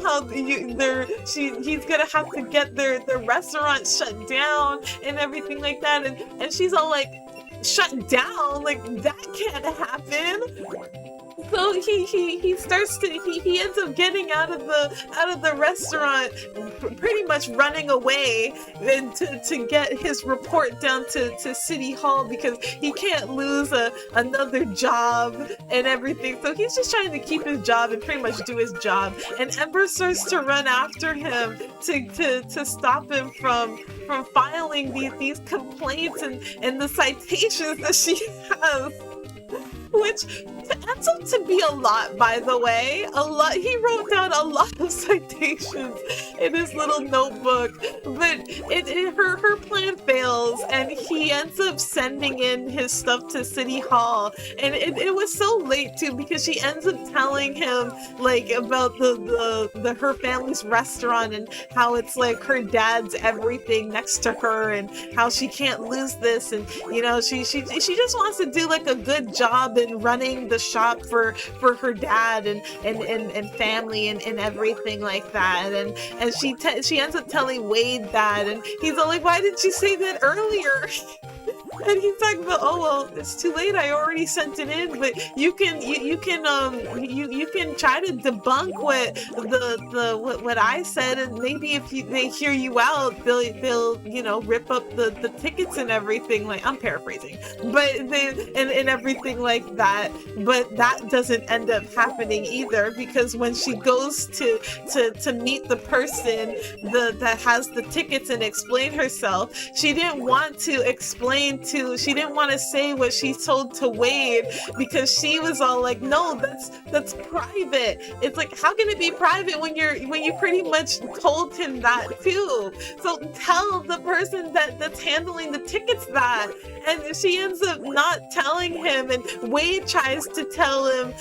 how he's gonna have to get their restaurant shut down and everything like that, and she's all like, shut down? Like, that can't happen. So he starts to he ends up getting out of the restaurant, pretty much running away, and to get his report down to City Hall, because he can't lose another job and everything. So he's just trying to keep his job and pretty much do his job. And Ember starts to run after him to stop him from filing these complaints and the citations that she has. Which ends up to be a lot, by the way. A lot. He wrote down a lot of citations in his little notebook, but her plan fails, and he ends up sending in his stuff to City Hall. And it was so late too, because she ends up telling him like about her family's restaurant, and how it's like her dad's everything next to her, and how she can't lose this, and she just wants to do like a good job in running the shop for her dad and family and everything like that, and she ends up telling Wade that, and he's all like, why didn't you say that earlier? And he's talking about, oh well, it's too late. I already sent it in, but you can you can try to debunk what I said, and maybe if they hear you out, they'll rip up the tickets and everything. Like, I'm paraphrasing, but and everything like that. But that doesn't end up happening either, because when she goes to meet the person that has the tickets and explain herself, she didn't want to she didn't want to say what she told to Wade, because she was all like, no, that's private. It's like, how can it be private when you pretty much told him that too? So tell the person that's handling the tickets that. And she ends up not telling him, and Wade tries to tell him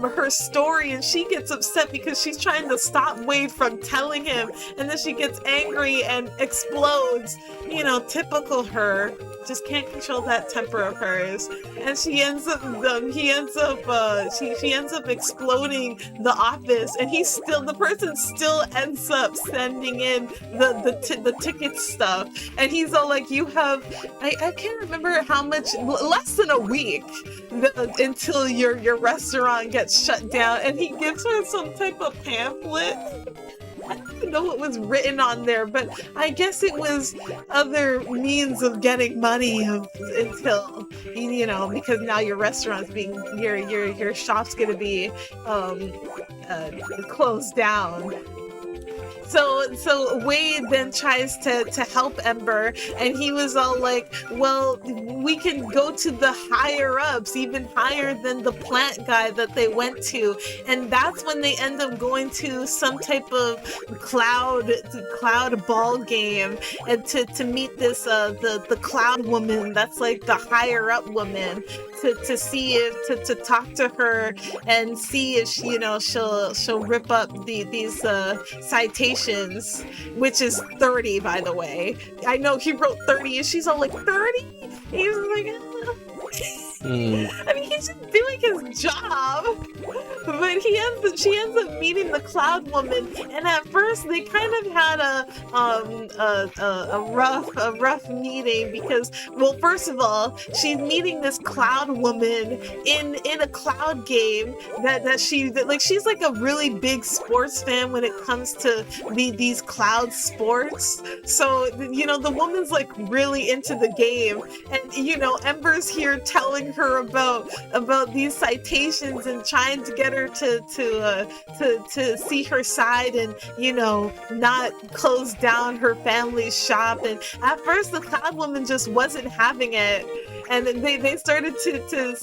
her story, and she gets upset because she's trying to stop Wade from telling him, and then she gets angry and explodes. Typical her. Just can't control that temper of hers, and she ends up exploding the office, and the person still ends up sending in the ticket stuff, and he's all like, you have, I can't remember how much, less than a week until your restaurant gets shut down, and he gives her some type of pamphlet. I don't even know what was written on there, but I guess it was other means of getting money until, because now your restaurant's your shop's gonna be closed down. So Wade then tries to help Ember, and he was all like, well, we can go to the higher ups, even higher than the plant guy that they went to. And that's when they end up going to some type of cloud ball game, and to meet this the cloud woman that's like the higher up woman, to see if to talk to her and see if she'll rip up these citations, which is 30, by the way. I know he wrote 30, and she's all like, 30? He's like, I mean, he's just doing his job. But she ends up meeting the cloud woman, and at first they kind of had a rough meeting, because, well, first of all, she's meeting this cloud woman in a cloud game that she's like a really big sports fan when it comes to these cloud sports. So the woman's like really into the game, and Ember's here telling her about these citations and trying to get her to see her side and not close down her family's shop. And at first the cloud woman just wasn't having it, and then they started to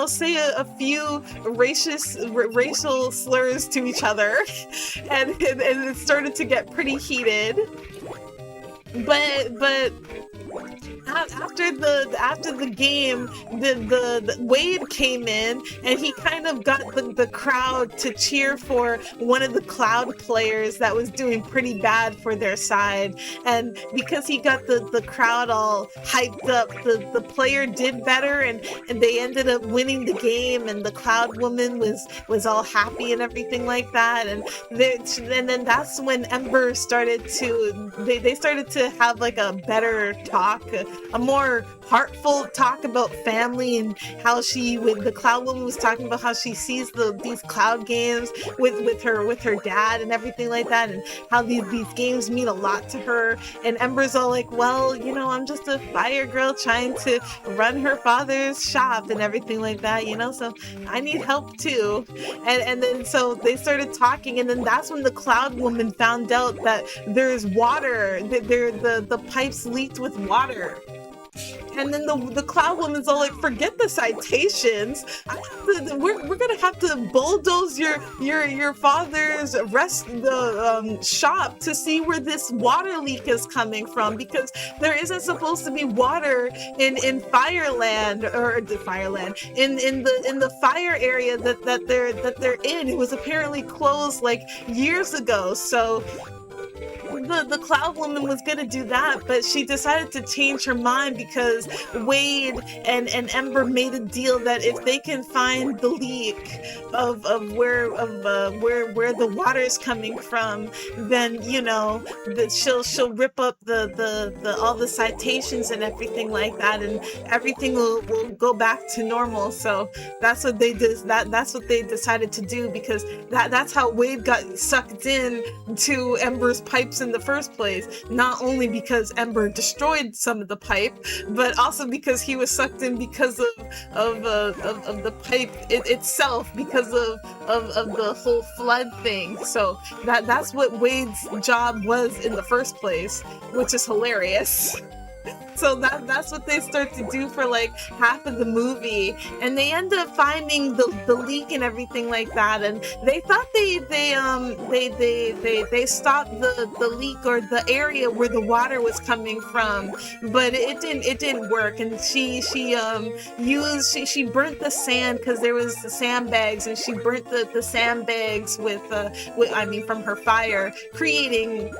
say a few racial slurs to each other, and it started to get pretty heated. But after the game, the Wade came in, and he kind of got the crowd to cheer for one of the cloud players that was doing pretty bad for their side. And because he got the crowd all hyped up, the player did better, and they ended up winning the game, and the cloud woman was all happy and everything like that. And then that's when Ember started to they started to have like a better talk, a more heartful talk about family, and how the cloud woman was talking about how she sees these cloud games with her dad and everything like that, and how these games mean a lot to her. And Ember's all like, well, I'm just a fire girl trying to run her father's shop and everything like that, so I need help too. And then so they started talking, and then that's when the cloud woman found out that there's water, that the pipes leaked with water. And then the cloud woman's all like, forget the citations. We're gonna have to bulldoze your father's shop to see where this water leak is coming from, because there isn't supposed to be water in Fireland, in the fire area that they're in. It was apparently closed like years ago. So the Cloud Woman was gonna do that, but she decided to change her mind because Wade and Ember made a deal that if they can find the leak of where the water is coming from, then that she'll rip up the all the citations and everything like that, and everything will go back to normal. So that's what they did. That's what they decided to do, because that's how Wade got sucked in to Ember's pipes in the first place. Not only because Ember destroyed some of the pipe, but also because he was sucked in because of the pipe itself, because of the whole flood thing. So that's what Wade's job was in the first place, which is hilarious. So that's what they start to do for like half of the movie, and they end up finding the leak and everything like that. And they thought they stopped the leak, or the area where the water was coming from, but it didn't work. And she burnt the sand, because there was the sandbags, and she burnt the sandbags with from her fire, creating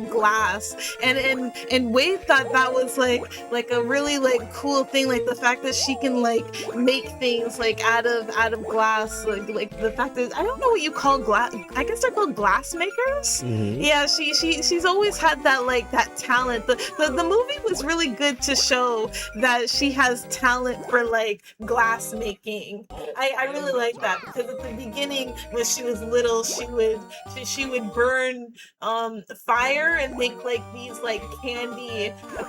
glass. And Wade thought that was like a really like cool thing, like the fact that she can like make things like out of glass, like the fact that, I don't know what you call glass, I guess they're called glass makers. Mm-hmm. Yeah, she's always had that like that talent. The movie was really good to show that she has talent for like glass making. I really like that, because at the beginning when she was little, she would burn fire and make like these like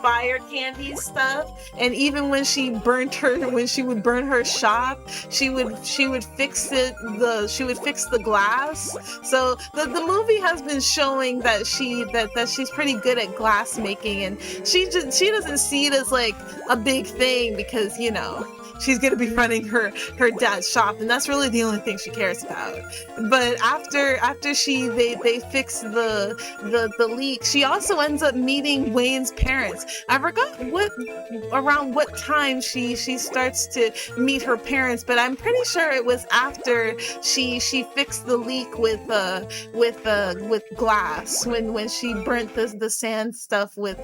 fire candy stuff. And even when she would burn her shop, she would fix the glass. So the movie has been showing that she's pretty good at glass making, and she doesn't see it as like a big thing, because she's gonna be running her dad's shop, and that's really the only thing she cares about. But after they fix the leak, she also ends up meeting Wayne's parents. I forgot around what time she starts to meet her parents, but I'm pretty sure it was after she fixed the leak with glass, when she burnt the sand stuff with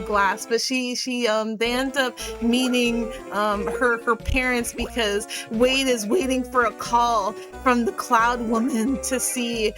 glass. But they end up meeting her parents, because Wade is waiting for a call from the Cloud Woman to see,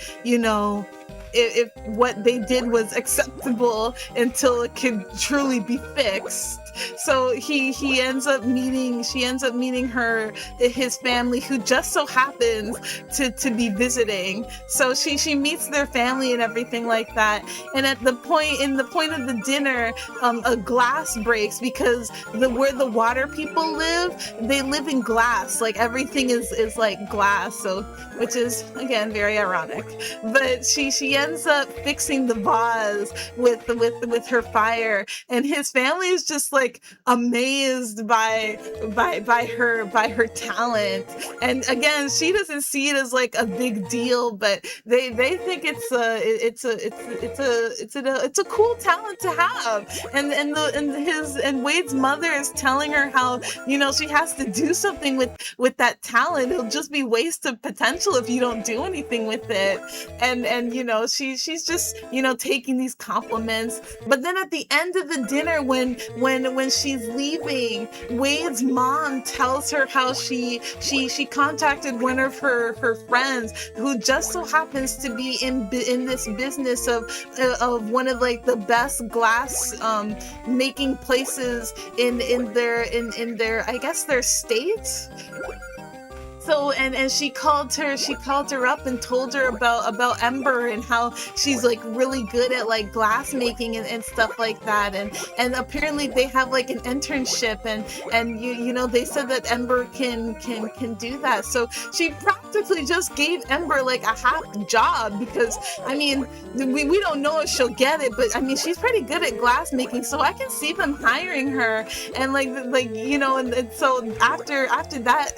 if what they did was acceptable until it could truly be fixed. So she ends up meeting his family, who just so happens to be visiting. So she meets their family and everything like that. And at the point of the dinner, a glass breaks, because where the water people live, they live in glass. Like everything is like glass. So, which is again very ironic. But she ends up fixing the vase with her fire, and his family is just like amazed by her talent. And again, she doesn't see it as like a big deal, but they think it's a cool talent to have. And Wade's mother is telling her how she has to do something with that talent. It'll just be wasted potential if you don't do anything with it. And she's just taking these compliments. But then at the end of the dinner, when she's leaving, Wade's mom tells her how she contacted one of her friends, who just so happens to be in this business of one of like the best glass making places in their I guess their state. So and she called her up and told her about Ember, and how she's like really good at like glass making and stuff like that. And apparently they have like an internship, and they said that Ember can do that. So she practically just gave Ember like a half job, because I mean we don't know if she'll get it, but I mean she's pretty good at glass making, so I can see them hiring her. And and so after that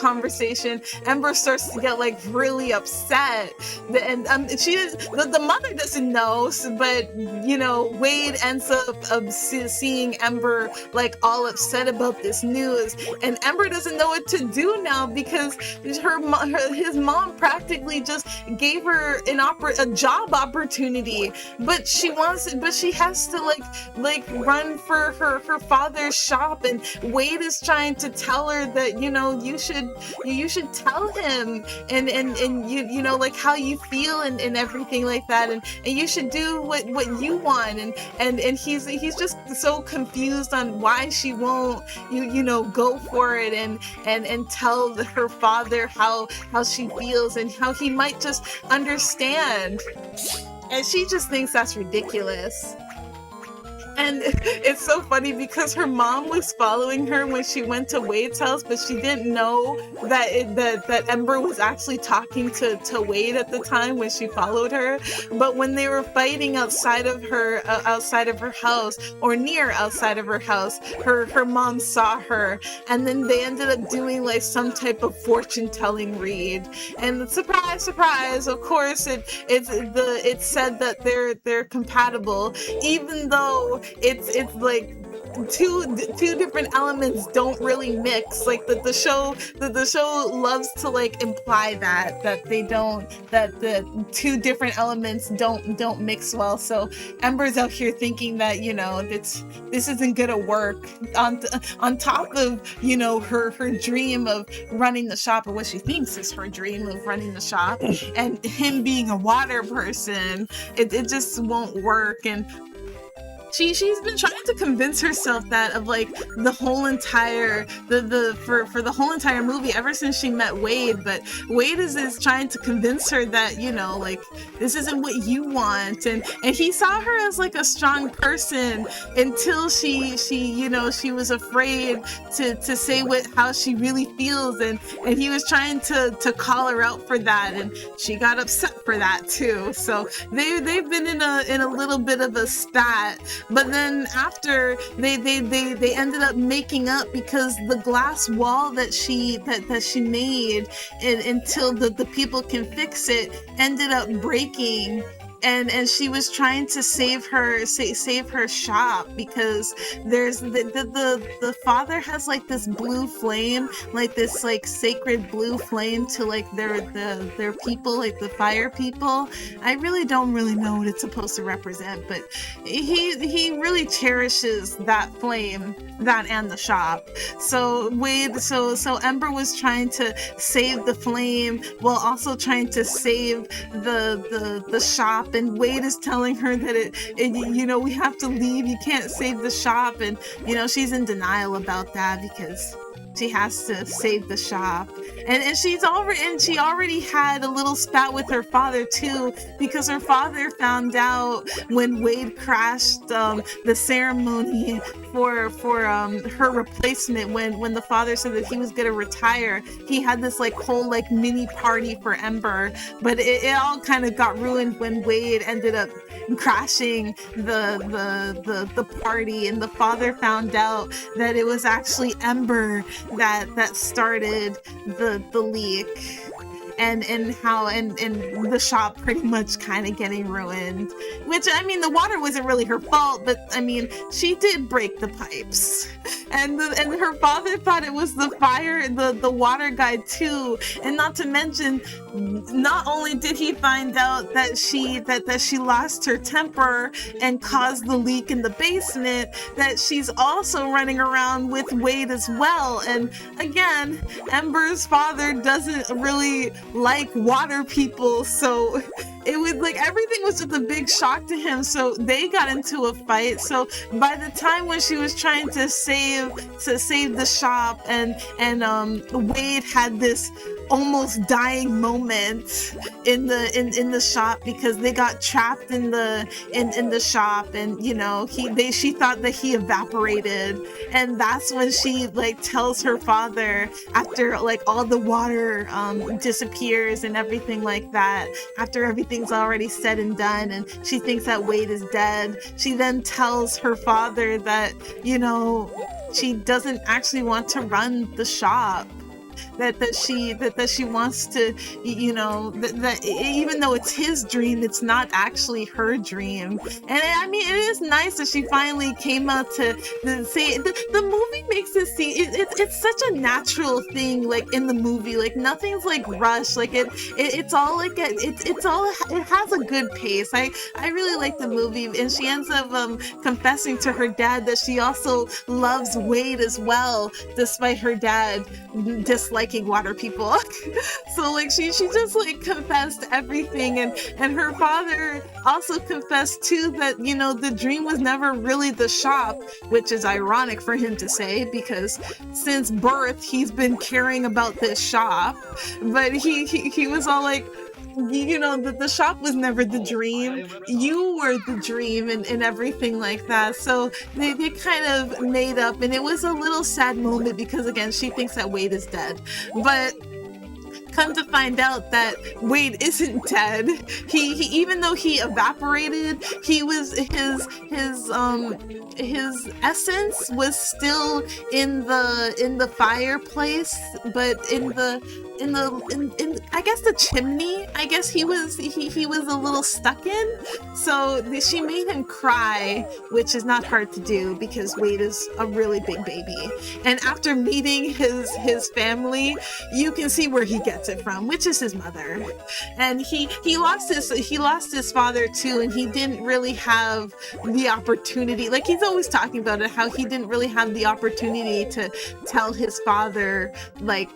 conversation, conversation, Ember starts to get like really upset. And the mother doesn't know, but Wade ends up seeing Ember like all upset about this news, and Ember doesn't know what to do now because his mom practically just gave her a job opportunity, but she has to like run for her father's shop, and Wade is trying to tell her that you should tell him and like how you feel and everything like that, and you should do what you want, and he's just so confused on why she won't go for it and tell her father how she feels and how he might just understand, and she just thinks that's ridiculous. And it's so funny because her mom was following her when she went to Wade's house, but she didn't know that Ember was actually talking to Wade at the time when she followed her. But when they were fighting outside of her house, or near outside of her house, her mom saw her, and then they ended up doing like some type of fortune telling read. And surprise, surprise! Of course, it said that they're compatible, even though it's like two different elements don't really mix. Like the show loves to like imply that the two different elements don't mix well. So Ember's out here thinking that this isn't gonna work on top of her dream of running the shop, or what she thinks is her dream of running the shop, and him being a water person. It just won't work. And she's been trying to convince herself that of like the whole entire for the whole entire movie ever since she met Wade, but Wade is trying to convince her that like this isn't what you want, and he saw her as like a strong person until she was afraid to say how she really feels, and he was trying to call her out for that, and she got upset for that too. So they've been in a little bit of a spat. But then after they ended up making up because the glass wall that she made until the people can fix it ended up breaking. And she was trying to save her shop because there's the father has like this blue flame, like this like sacred blue flame to like their people, like the fire people. I really don't know what it's supposed to represent, but he really cherishes that flame, that and the shop. So Ember was trying to save the flame while also trying to save the shop. And Wade is telling her that we have to leave, you can't save the shop, and she's in denial about that because she has to save the shop. And she already had a little spat with her father too, because her father found out when Wade crashed the ceremony for her replacement, when the father said that he was gonna retire. He had this like whole like mini party for Ember, but it all kind of got ruined when Wade ended up crashing the party, and the father found out that it was actually Ember that started the leak, and the shop pretty much kind of getting ruined, which I mean the water wasn't really her fault, but I mean she did break the pipes, and her father thought it was the fire, the water guy too. And not to mention, not only did he find out that she lost her temper and caused the leak in the basement, that she's also running around with Wade as well. And again, Ember's father doesn't really like water people, so it was like everything was just a big shock to him. So they got into a fight. So by the time when she was trying to save the shop, and Wade had this almost dying moment in the shop because they got trapped in the shop, and she thought that he evaporated, and that's when she like tells her father, after like all the water disappears and everything like that, after everything's already said and done, and she thinks that Wade is dead, she then tells her father that she doesn't actually want to run the shop. that she wants to, you know, that even though it's his dream, it's not actually her dream. And I mean, it is nice that she finally came out to say the movie makes it seem it's such a natural thing, like in the movie, like nothing's like rushed, like it's all like it has a good pace. I really like the movie, and she ends up confessing to her dad that she also loves Wade as well, despite her dad disliking water people. So like she just like confessed everything, and her father also confessed too that, you know, the dream was never really the shop, which is ironic for him to say because since birth he's been caring about this shop, but he was all like, you know, the shop was never the dream, you were the dream, and everything like that. So they kind of made up, and it was a little sad moment because again she thinks that Wade is dead, but come to find out that Wade isn't dead. He even though he evaporated, he was his essence was still in the fireplace, but in I guess the chimney, I guess he was a little stuck in. So she made him cry, which is not hard to do because Wade is a really big baby. And after meeting his family, you can see where he gets it from, which is his mother. And he lost his father too, and he didn't really have the opportunity. Like he's always talking about it, how he didn't really have the opportunity to tell his father like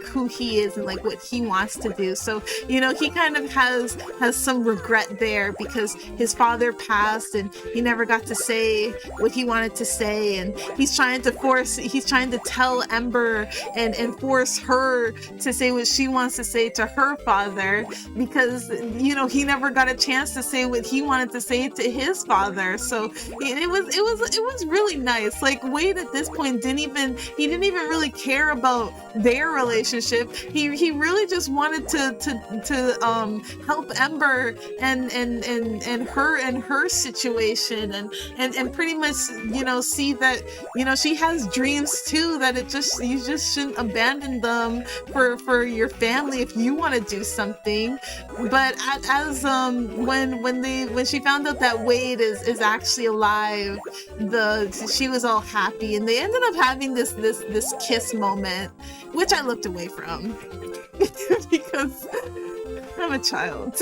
who he is and like what he wants to do. So, you know, he kind of has some regret there because his father passed and he never got to say what he wanted to say, and he's trying to tell Ember and force her to say what she wants to say to her father because, you know, he never got a chance to say what he wanted to say to his father. So it was really nice. Like Wade at this point didn't even really care about their relationship. He really just wanted to help Ember and her situation and pretty much, you know, see that, you know, she has dreams too, that you just shouldn't abandon them for your family if you want to do something. But as when she found out that Wade is actually alive, she was all happy, and they ended up having this kiss moment, which I looked away from because I'm a child.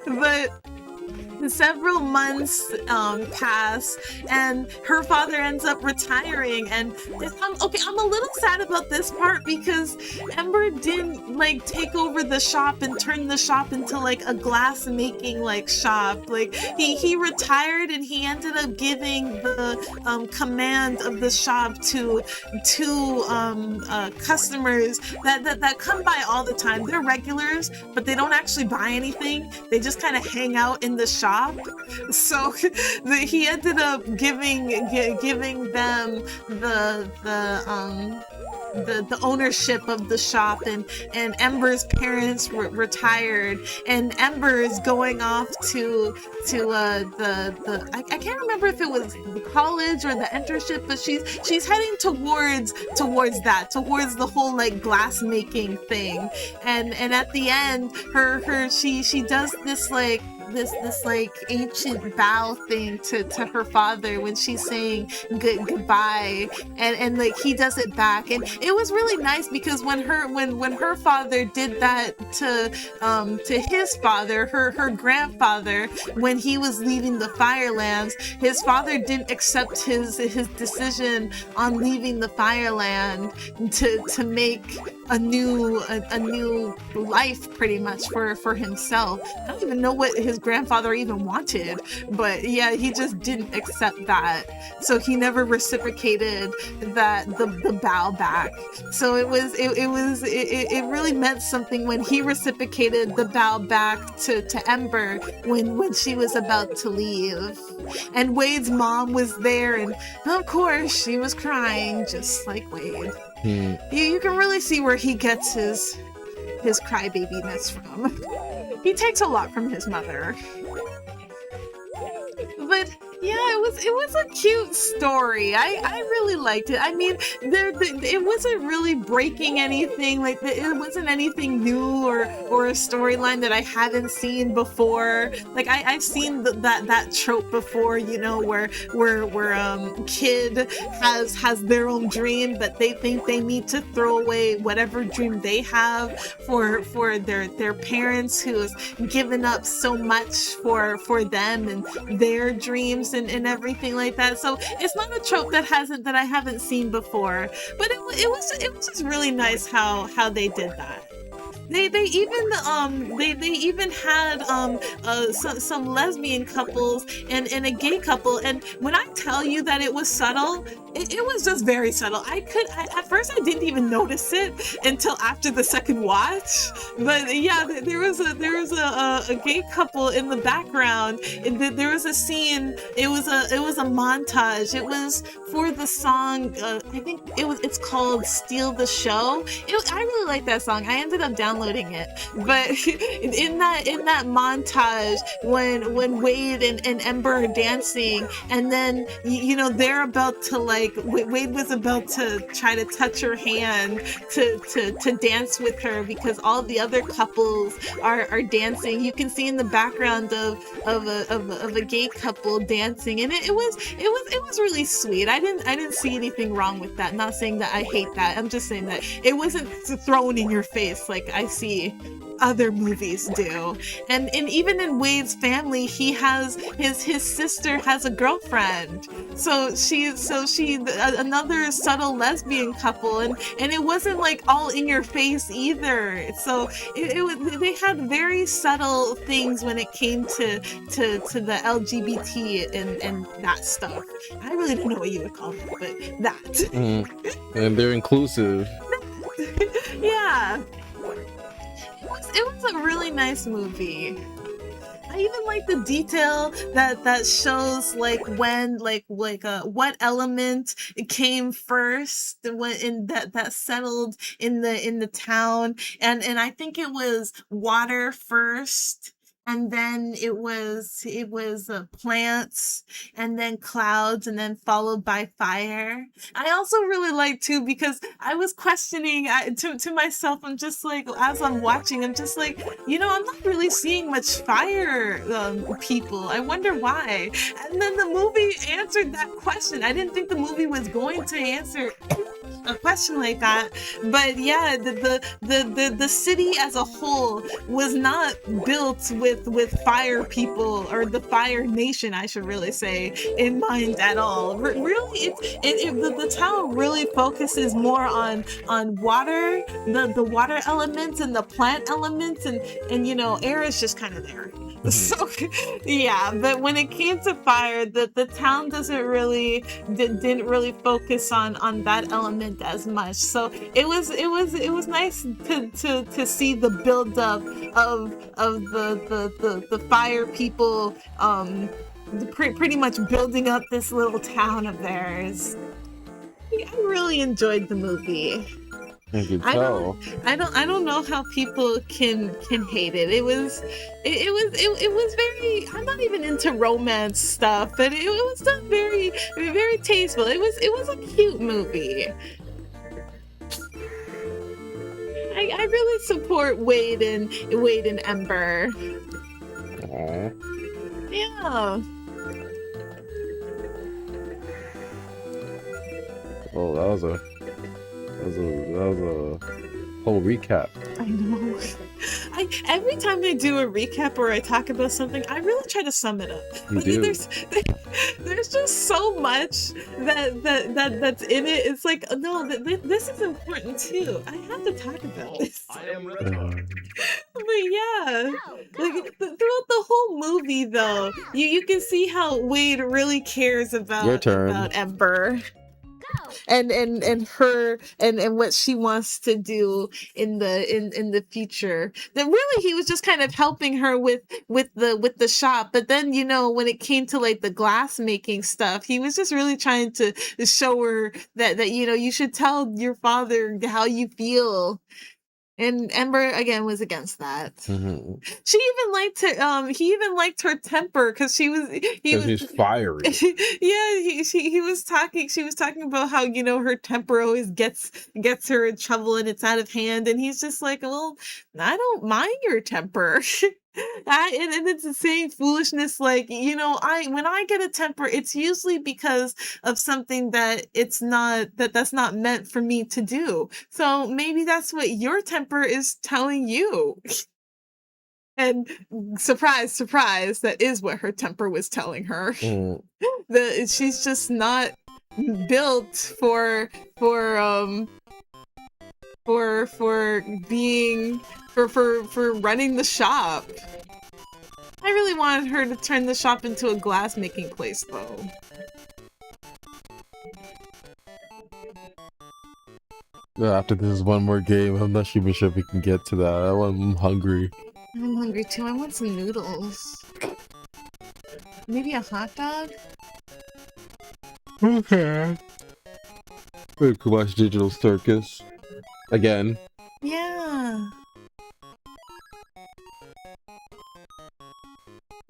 But several months pass, and her father ends up retiring, and I'm a little sad about this part because Ember didn't like take over the shop and turn the shop into like a glass making like shop. Like he retired, and he ended up giving the command of the shop to customers that come by all the time. They're regulars, but they don't actually buy anything. They just kind of hang out in the shop. So he ended up giving them the ownership of the shop, and Ember's parents retired, and Ember is going off to I can't remember if it was the college or the internship, but she's heading towards the whole like glass making thing, and at the end she does this like ancient bow thing to her father when she's saying goodbye, and like he does it back, and it was really nice because when her father did that to his father, her grandfather, when he was leaving the Firelands, his father didn't accept his decision on leaving the Fireland to make a new life pretty much for himself. I don't even know what his grandfather even wanted, but yeah, he just didn't accept that, so he never reciprocated the bow back. So it really meant something when he reciprocated the bow back to Ember when she was about to leave, and Wade's mom was there, and of course she was crying just like Wade. You can really see where he gets his crybabiness from. He takes a lot from his mother. But Yeah, it was a cute story. I really liked it. I mean, it wasn't really breaking anything. Like it wasn't anything new or a storyline that I hadn't seen before. Like I've seen that trope before. You know, where kid has their own dream, but they think they need to throw away whatever dream they have for their parents who's given up so much for them and their dreams and everything like that. So it's not a trope that I haven't seen before, but it was just really nice how they did that. They even had some lesbian couples and a gay couple, and when I tell you that it was subtle, it was just very subtle. At first I didn't even notice it until after the second watch. But yeah, there was a gay couple in the background. And there was a scene. It was a montage. It was for the song. I think it's called "Steal the Show." I really like that song. I ended up downloading it. But in that montage, when Wade and Ember are dancing, and then you know they're about to Wade was about to try to touch her hand to dance with her because all the other couples are dancing. You can see in the background of a gay couple dancing, and it was really sweet. I didn't see anything wrong with that. Not saying that I hate that. I'm just saying that it wasn't thrown in your face like I see other movies do. And even in Wade's family, he has his sister has a girlfriend. So she another subtle lesbian couple, and it wasn't like all in your face either. So they had very subtle things when it came to the LGBT and that stuff. I really don't know what you would call it, but that. And they're inclusive. Yeah. It was a really nice movie. I even like the detail that shows when what element came first when that settled in the town, and I think it was water first. And then it was plants, and then clouds, and then followed by fire. I also really like too because I was questioning to myself. I'm just like, as I'm watching, I'm just like, I'm not really seeing much fire people. I wonder why. And then the movie answered that question. I didn't think the movie was going to answer a question like that, but yeah, the city as a whole was not built with fire people, or the Fire Nation, I should really say, in mind at all. Really, the town really focuses more on water, the water elements and the plant elements, and air is just kind of there. So yeah, but when it came to fire, the town didn't really focus on that element as much. So it was nice to see the build up of the fire people pretty much building up this little town of theirs. I really enjoyed the movie. You can tell. I don't know how people can hate it. It was very. I'm not even into romance stuff, but it was done very very tasteful. It was a cute movie. I really support Wade and Ember. Aww. Yeah. Oh, that was a whole recap. I know. Every time I do a recap or I talk about something, I really try to sum it up. You do. There's just so much that's in it. It's like, no, this is important too. I have to talk about this. But yeah, throughout the whole movie, though, you can see how Wade really cares about Ember. And her and what she wants to do in the future. That really he was just kind of helping her with the shop, but then when it came to the glass making stuff, he was just really trying to show her that you should tell your father how you feel. And Ember again was against that. Mm-hmm. She even liked her. He even liked her temper because she was. He was. He's fiery. Yeah, he was talking. She was talking about how her temper always gets her in trouble and it's out of hand. And he's just like, well, I don't mind your temper. And it's the same foolishness. Like when I get a temper, it's usually because of something that that's not meant for me to do. So maybe that's what your temper is telling you. And surprise, surprise, that is what her temper was telling her. Mm. She's just not built for being for running the shop. I really wanted her to turn the shop into a glass making place though. After this is one more game, I'm not even sure if we can get to that. I'm hungry. I'm hungry too. I want some noodles. Maybe a hot dog? Okay. We could watch Digital Circus. Again. Yeah.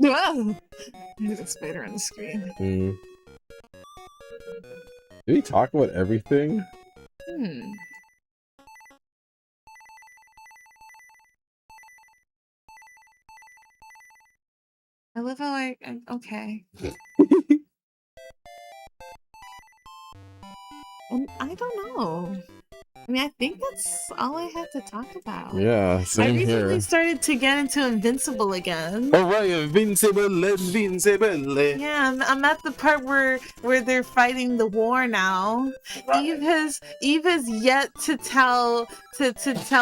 Whoa! There's a spider on the screen. Mm. Did he talk about everything? I love how okay. And I don't know. I mean, I think that's all I had to talk about. Yeah, same I recently here. started to get into Invincible again. Alright, Invincible, Invincible. Yeah, I'm at the part where they're fighting the war now. Eve has yet to tell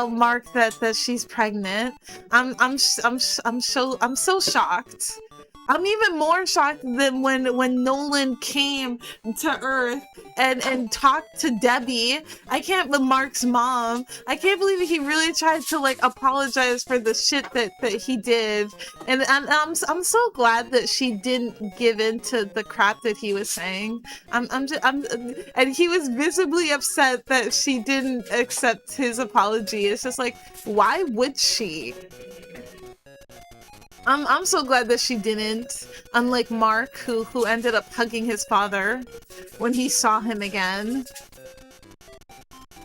Mark that she's pregnant. I'm so shocked. I'm even more shocked than when Nolan came to Earth and talked to Debbie. Mark's mom. I can't believe he really tried to like apologize for the shit that he did. And I'm so glad that she didn't give in to the crap that he was saying. And he was visibly upset that she didn't accept his apology. It's just like, why would she? I'm so glad that she didn't. Unlike Mark, who ended up hugging his father when he saw him again.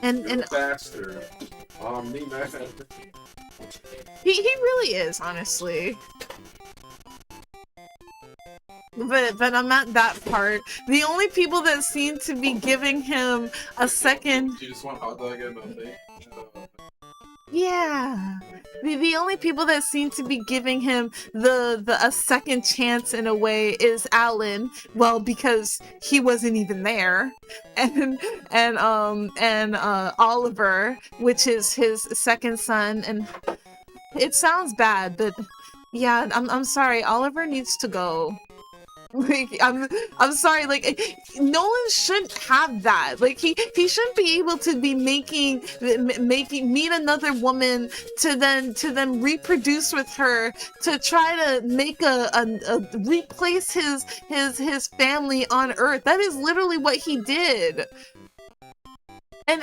And Bastard. he really is, honestly. But I'm at that part. The only people that seem to be giving him a second. You just want hot dog and a thing? Yeah. The only people that seem to be giving him a second chance in a way is Alan. Well, because he wasn't even there. And Oliver, which is his second son, and it sounds bad, but yeah, I'm sorry, Oliver needs to go. Like I'm sorry, like Nolan shouldn't have that. Like he shouldn't be able to be making meet another woman to then reproduce with her to try to make a replace his family on Earth. That is literally what he did. And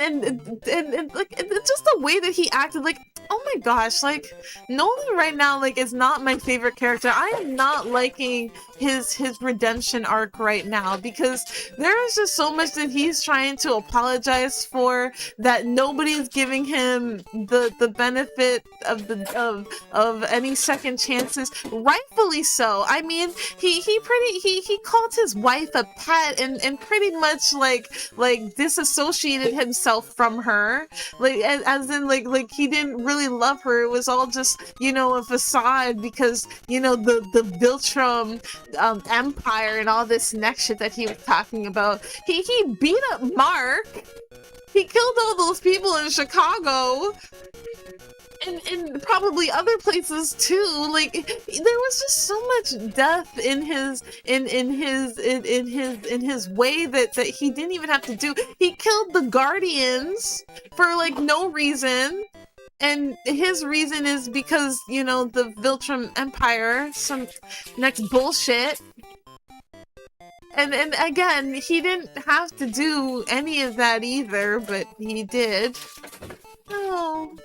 like just the way that he acted, like, oh my gosh, like Nolan right now like is not my favorite character. I am not liking his redemption arc right now because there is just so much that he's trying to apologize for that nobody's giving him the benefit of any second chances. Rightfully so. I mean, he called his wife a pet and pretty much like disassociated himself from her, like as in like he didn't really love her. It was all just a facade because the Viltrum empire and all this next shit that he was talking about. He beat up Mark. He killed all those people in Chicago. And probably other places too. Like there was just so much death in his way that he didn't even have to do. He killed the Guardians for like no reason. And his reason is because, the Viltrum Empire, some next bullshit. And again, he didn't have to do any of that either, but he did. Oh.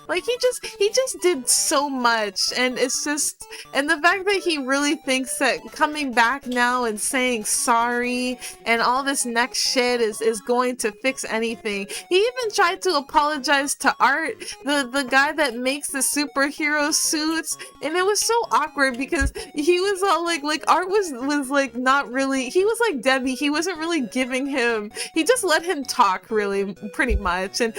Like he just did so much, and it's just, and the fact that he really thinks that coming back now and saying sorry and all this next shit is going to fix anything. He even tried to apologize to Art, the guy that makes the superhero suits, and it was so awkward because he was all like Art was like not really, he was like Debbie, he wasn't really giving him, he just let him talk really pretty much, and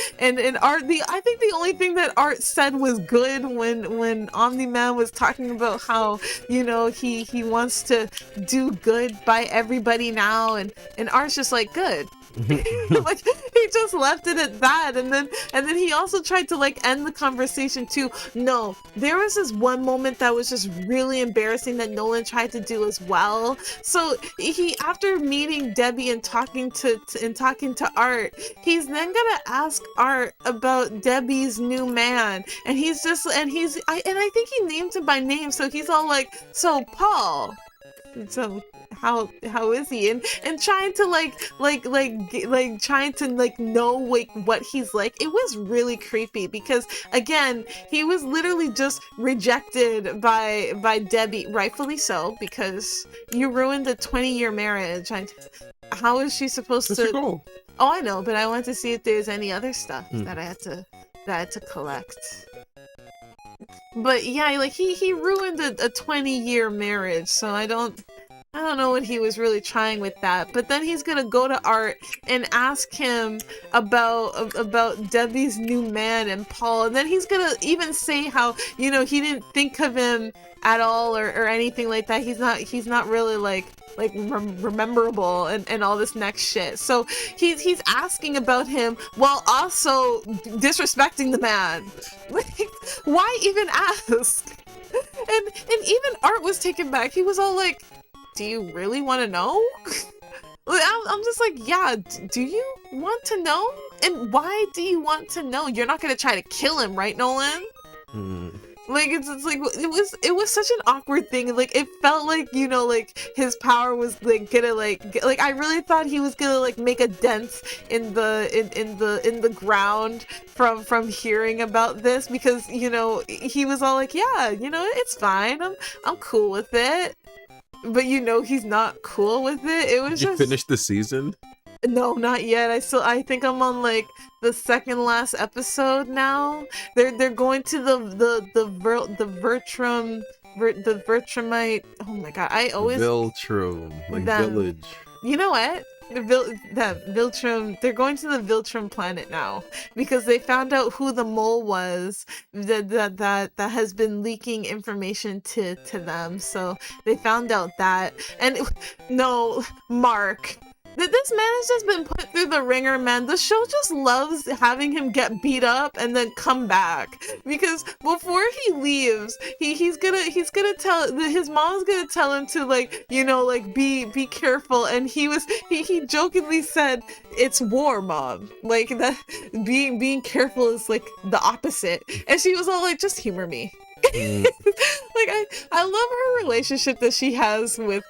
Art, I think the only thing that Art said was good when Omni-Man was talking about how, you know, he wants to do good by everybody now, and Art's just like, good. Like he just left it at that, and then he also tried to like end the conversation too. No, there was this one moment that was just really embarrassing that Nolan tried to do as well. So he, after meeting Debbie and talking to Art, he's then gonna ask Art about Debbie's new man, and he's just, and I think he named him by name, so he's all like, so Paul, so how is he, and trying to trying to like know like what he's like. It was really creepy because again, he was literally just rejected by Debbie, rightfully so, because you ruined a 20-year marriage. How is she supposed That's to? your goal. Oh, I know, but I want to see if there's any other stuff that I had to collect. But yeah, like he ruined a 20-year marriage, so I don't know what he was really trying with that. But then he's gonna go to Art and ask him about Debbie's new man and Paul, and then he's gonna even say how, you know, he didn't think of him at all or anything like that. He's not really like rememberable and all this next shit. So he's asking about him while also disrespecting the man. Like, why even ask? And even Art was taken back. He was all like, do you really want to know? I'm just like, yeah, do you want to know? And why do you want to know? You're not gonna try to kill him, right, Nolan? Like it's like it was such an awkward thing. Like it felt like, you know, like his power was like gonna like I really thought he was gonna like make a dent in the ground from hearing about this, because, you know, he was all like, yeah, you know, it's fine, I'm cool with it. But you know, he's not cool with it. It was just... You finished the season? No, not yet. I think I'm on like the second last episode now. They're going to the Vertramite. Oh my god, I always Viltrum, like them. village. You know what? Viltrum, they're going to the Viltrum planet now because they found out who the mole was that has been leaking information to them. So they found out that, and no, Mark. This man has just been put through the ringer, man. The show just loves having him get beat up and then come back, because before he leaves, he's gonna tell his mom's gonna tell him to, like, you know, like be careful, and he jokingly said, it's war, mom, like that being careful is like the opposite, and she was all like, just humor me. Like I love her relationship that she has with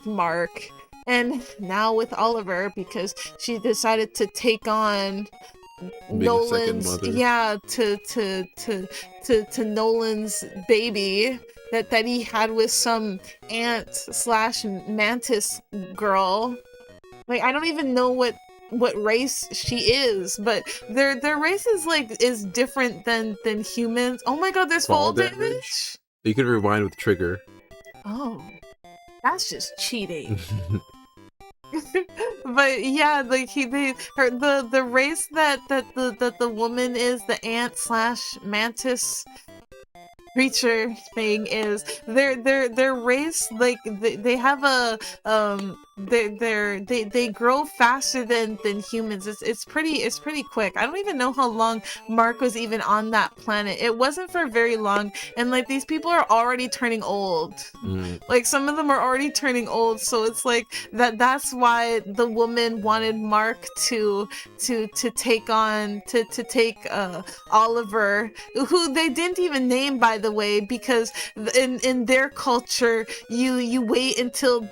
Mark. And now with Oliver, because she decided to take on Nolan's, yeah, to Nolan's baby that he had with some ant/mantis girl. Like, I don't even know what race she is, but their race is different than humans. Oh my god, there's fall damage. You can rewind with trigger. Oh, that's just cheating. But yeah, like the race that the woman is, the ant/mantis creature thing, is their race, like they have a they grow faster than humans. It's pretty quick. I don't even know how long Mark was even on that planet. It wasn't for very long, and like these people are already turning old. Like some of them are already turning old, so it's like that's why the woman wanted Mark to take Oliver, who they didn't even name, by the way, because in their culture you wait until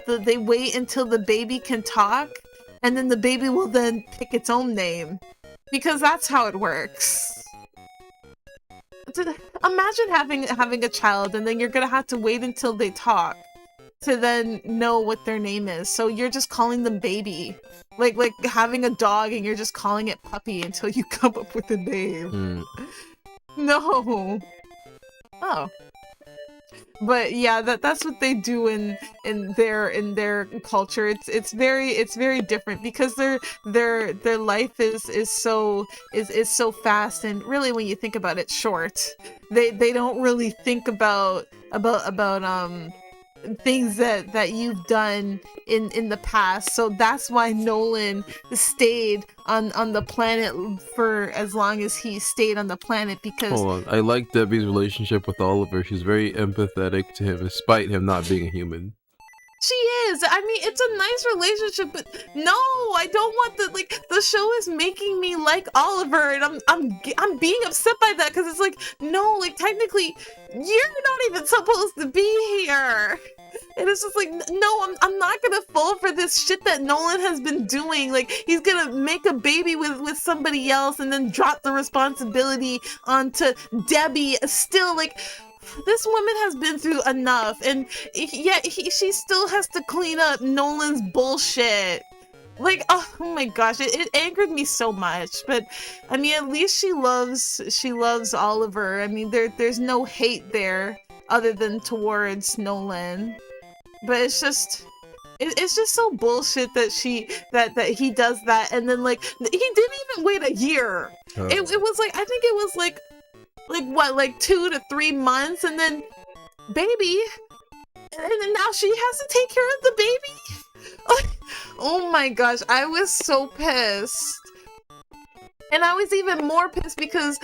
the baby can talk, and then the baby will then pick its own name, because that's how it works. imagine having a child and then you're gonna have to wait until they talk to then know what their name is. So you're just calling them baby. Like having a dog and you're just calling it puppy until you come up with a name. No. Oh. But yeah, that's what they do in their culture. It's very different because their life is so fast, and really when you think about it, short. They don't really think about things that you've done in the past. So that's why Nolan stayed on the planet for as long as he stayed on the planet, because Hold on. I like Debbie's relationship with Oliver. She's very empathetic to him despite him not being a human. she is. I mean, it's a nice relationship, but no, I don't want the show is making me like Oliver, and I'm being upset by that, because it's like, no, like technically you're not even supposed to be here. And it's just like, no, I'm not gonna fall for this shit that Nolan has been doing. Like, he's gonna make a baby with somebody else and then drop the responsibility onto Debbie. Still, like, this woman has been through enough, and yet she still has to clean up Nolan's bullshit. Like, oh my gosh, it angered me so much. But I mean, at least she loves Oliver. I mean, there's no hate there other than towards Nolan. But it's just so bullshit that he does that, and then like he didn't even wait a year. It was like, I think it was like what, like 2 to 3 months, and then baby, and then now she has to take care of the baby. Oh my gosh, I was so pissed. And I was even more pissed because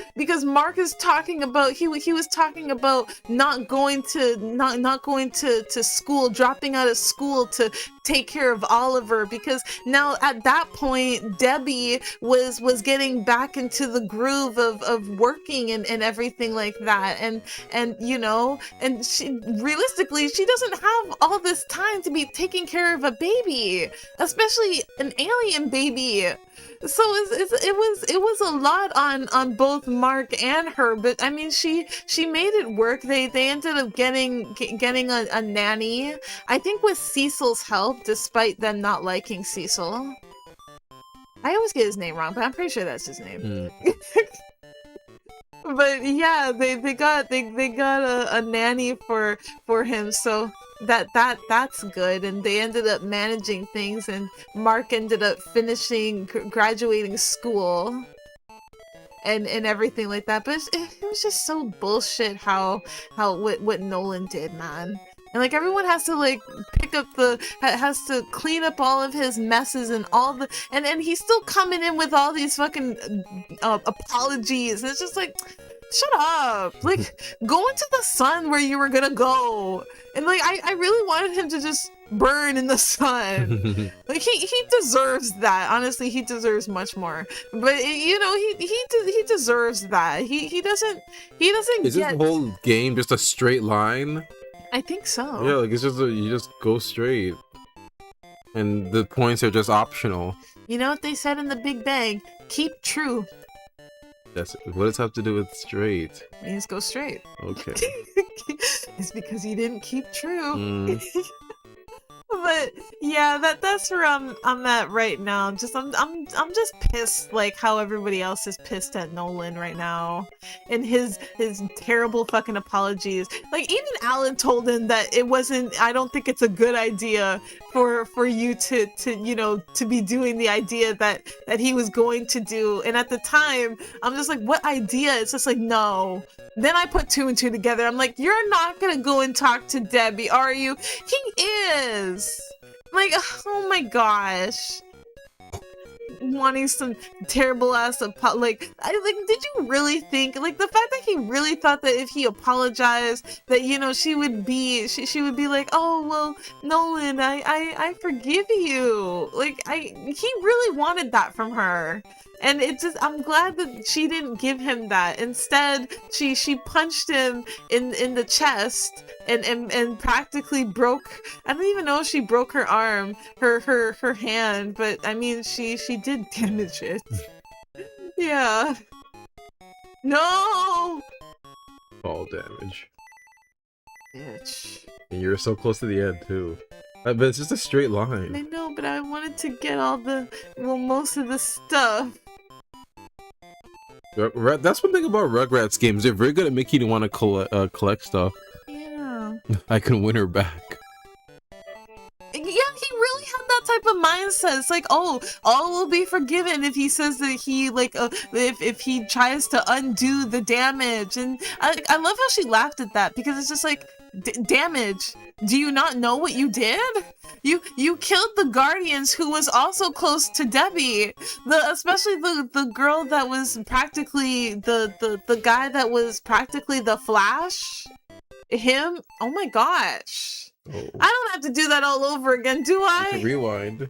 Mark is talking about, he was talking about not going to school, dropping out of school to take care of Oliver, because now at that point Debbie was getting back into the groove of working and everything like that, and you know, and she realistically, she doesn't have all this time to be taking care of a baby, especially an alien baby. So it was a lot on both Mark and her, but I mean, she made it work. They ended up getting a nanny, I think with Cecil's help, despite them not liking Cecil. I always get his name wrong, but I'm pretty sure that's his name. But yeah, they got a nanny for him, so that's good. And they ended up managing things, and Mark ended up graduating school and everything like that. But it was just so bullshit how what Nolan did, man. And like, everyone has to like has to clean up all of his messes and all the, and he's still coming in with all these fucking apologies. And it's just like, shut up. Like, go into the sun where you were gonna go. And like, I really wanted him to just burn in the sun. Like, he deserves that. Honestly, he deserves much more. But you know, he deserves that. He doesn't Is this whole game just a straight line? I think so. Yeah, like, it's just you just go straight, and the points are just optional. You know what they said in the Big Bang? Keep true. What does it have to do with straight? It means go straight. Okay. It's because you didn't keep true. But yeah, that's where I'm at right now. I'm just pissed, like how everybody else is pissed at Nolan right now, and his terrible fucking apologies. Like, even Alan told him that it wasn't. I don't think it's a good idea for you to you know, to be doing the idea that he was going to do. And at the time, I'm just like, what idea? It's just like, no. Then I put 2 and 2 together. I'm like, you're not gonna go and talk to Debbie, are you? He is. Like, oh my gosh. Wanting some terrible ass did you really think, like, the fact that he really thought that if he apologized, that, you know, she would be like, oh well, Nolan, I forgive you. Like, he really wanted that from her. And it just, I'm glad that she didn't give him that. Instead, she punched him in the chest and practically broke, I don't even know if she broke her arm, her hand, but I mean, she did damage it. Yeah. No! fall damage. Bitch. And you're so close to the end too. But it's just a straight I line. know, but I wanted to get all the, well, most of the stuff. That's one thing about Rugrats games. They're very good at making you want to collect stuff. Yeah. I can win her back. Yeah, he really had that type of mindset. It's like, oh, all will be forgiven if he says that he, like, if he tries to undo the damage. And I love how she laughed at that, because it's just like, damage. Do you not know what you did? You killed the Guardians, who was also close to Debbie. Especially the girl that was practically the guy that was practically the Flash. Him. Oh my gosh. Oh. I don't have to do that all over again, do You I? can rewind.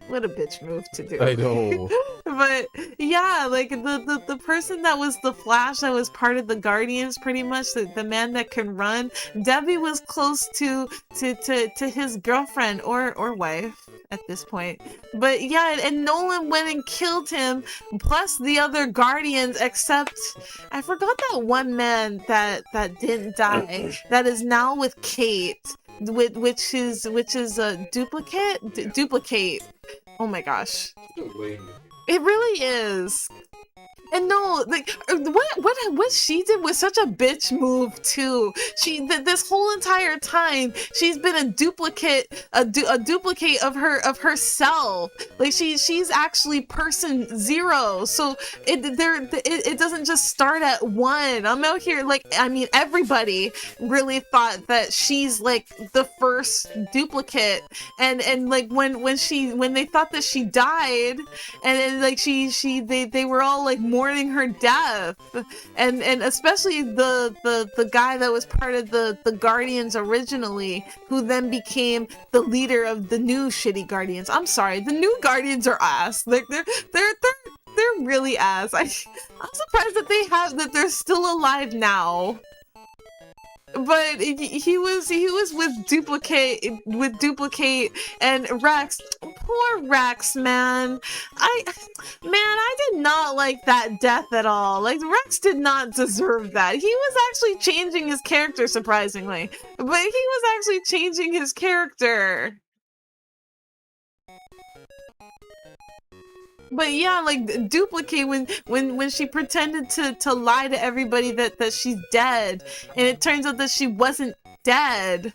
What a bitch move to do. I know. But yeah, like the person that was the Flash, that was part of the Guardians, pretty much the man that can run. Debbie was close to his girlfriend or wife at this point. But yeah, and Nolan went and killed him, plus the other Guardians, except I forgot that one man that didn't die, that is now with Kate. Which is a duplicate. Oh my gosh, it really is. And no, like what she did was such a bitch move too. This whole entire time she's been a duplicate of herself. Like she's actually person zero. So it doesn't just start at one. I'm out here, like, I mean, everybody really thought that she's like the first duplicate, and like when they thought that she died, and like they were all like mourning her death, and especially the guy that was part of the Guardians originally, who then became the leader of the new shitty Guardians. I'm sorry, the new Guardians are ass. Like they're really ass. I'm surprised that they're still alive now. But he was with duplicate and Rex. Poor Rex, man. I did not like that death at all. Like, Rex did not deserve that. He was actually changing his character, surprisingly. But he was actually changing his character. But yeah, like duplicate, when she pretended to lie to everybody that she's dead, and it turns out that she wasn't dead.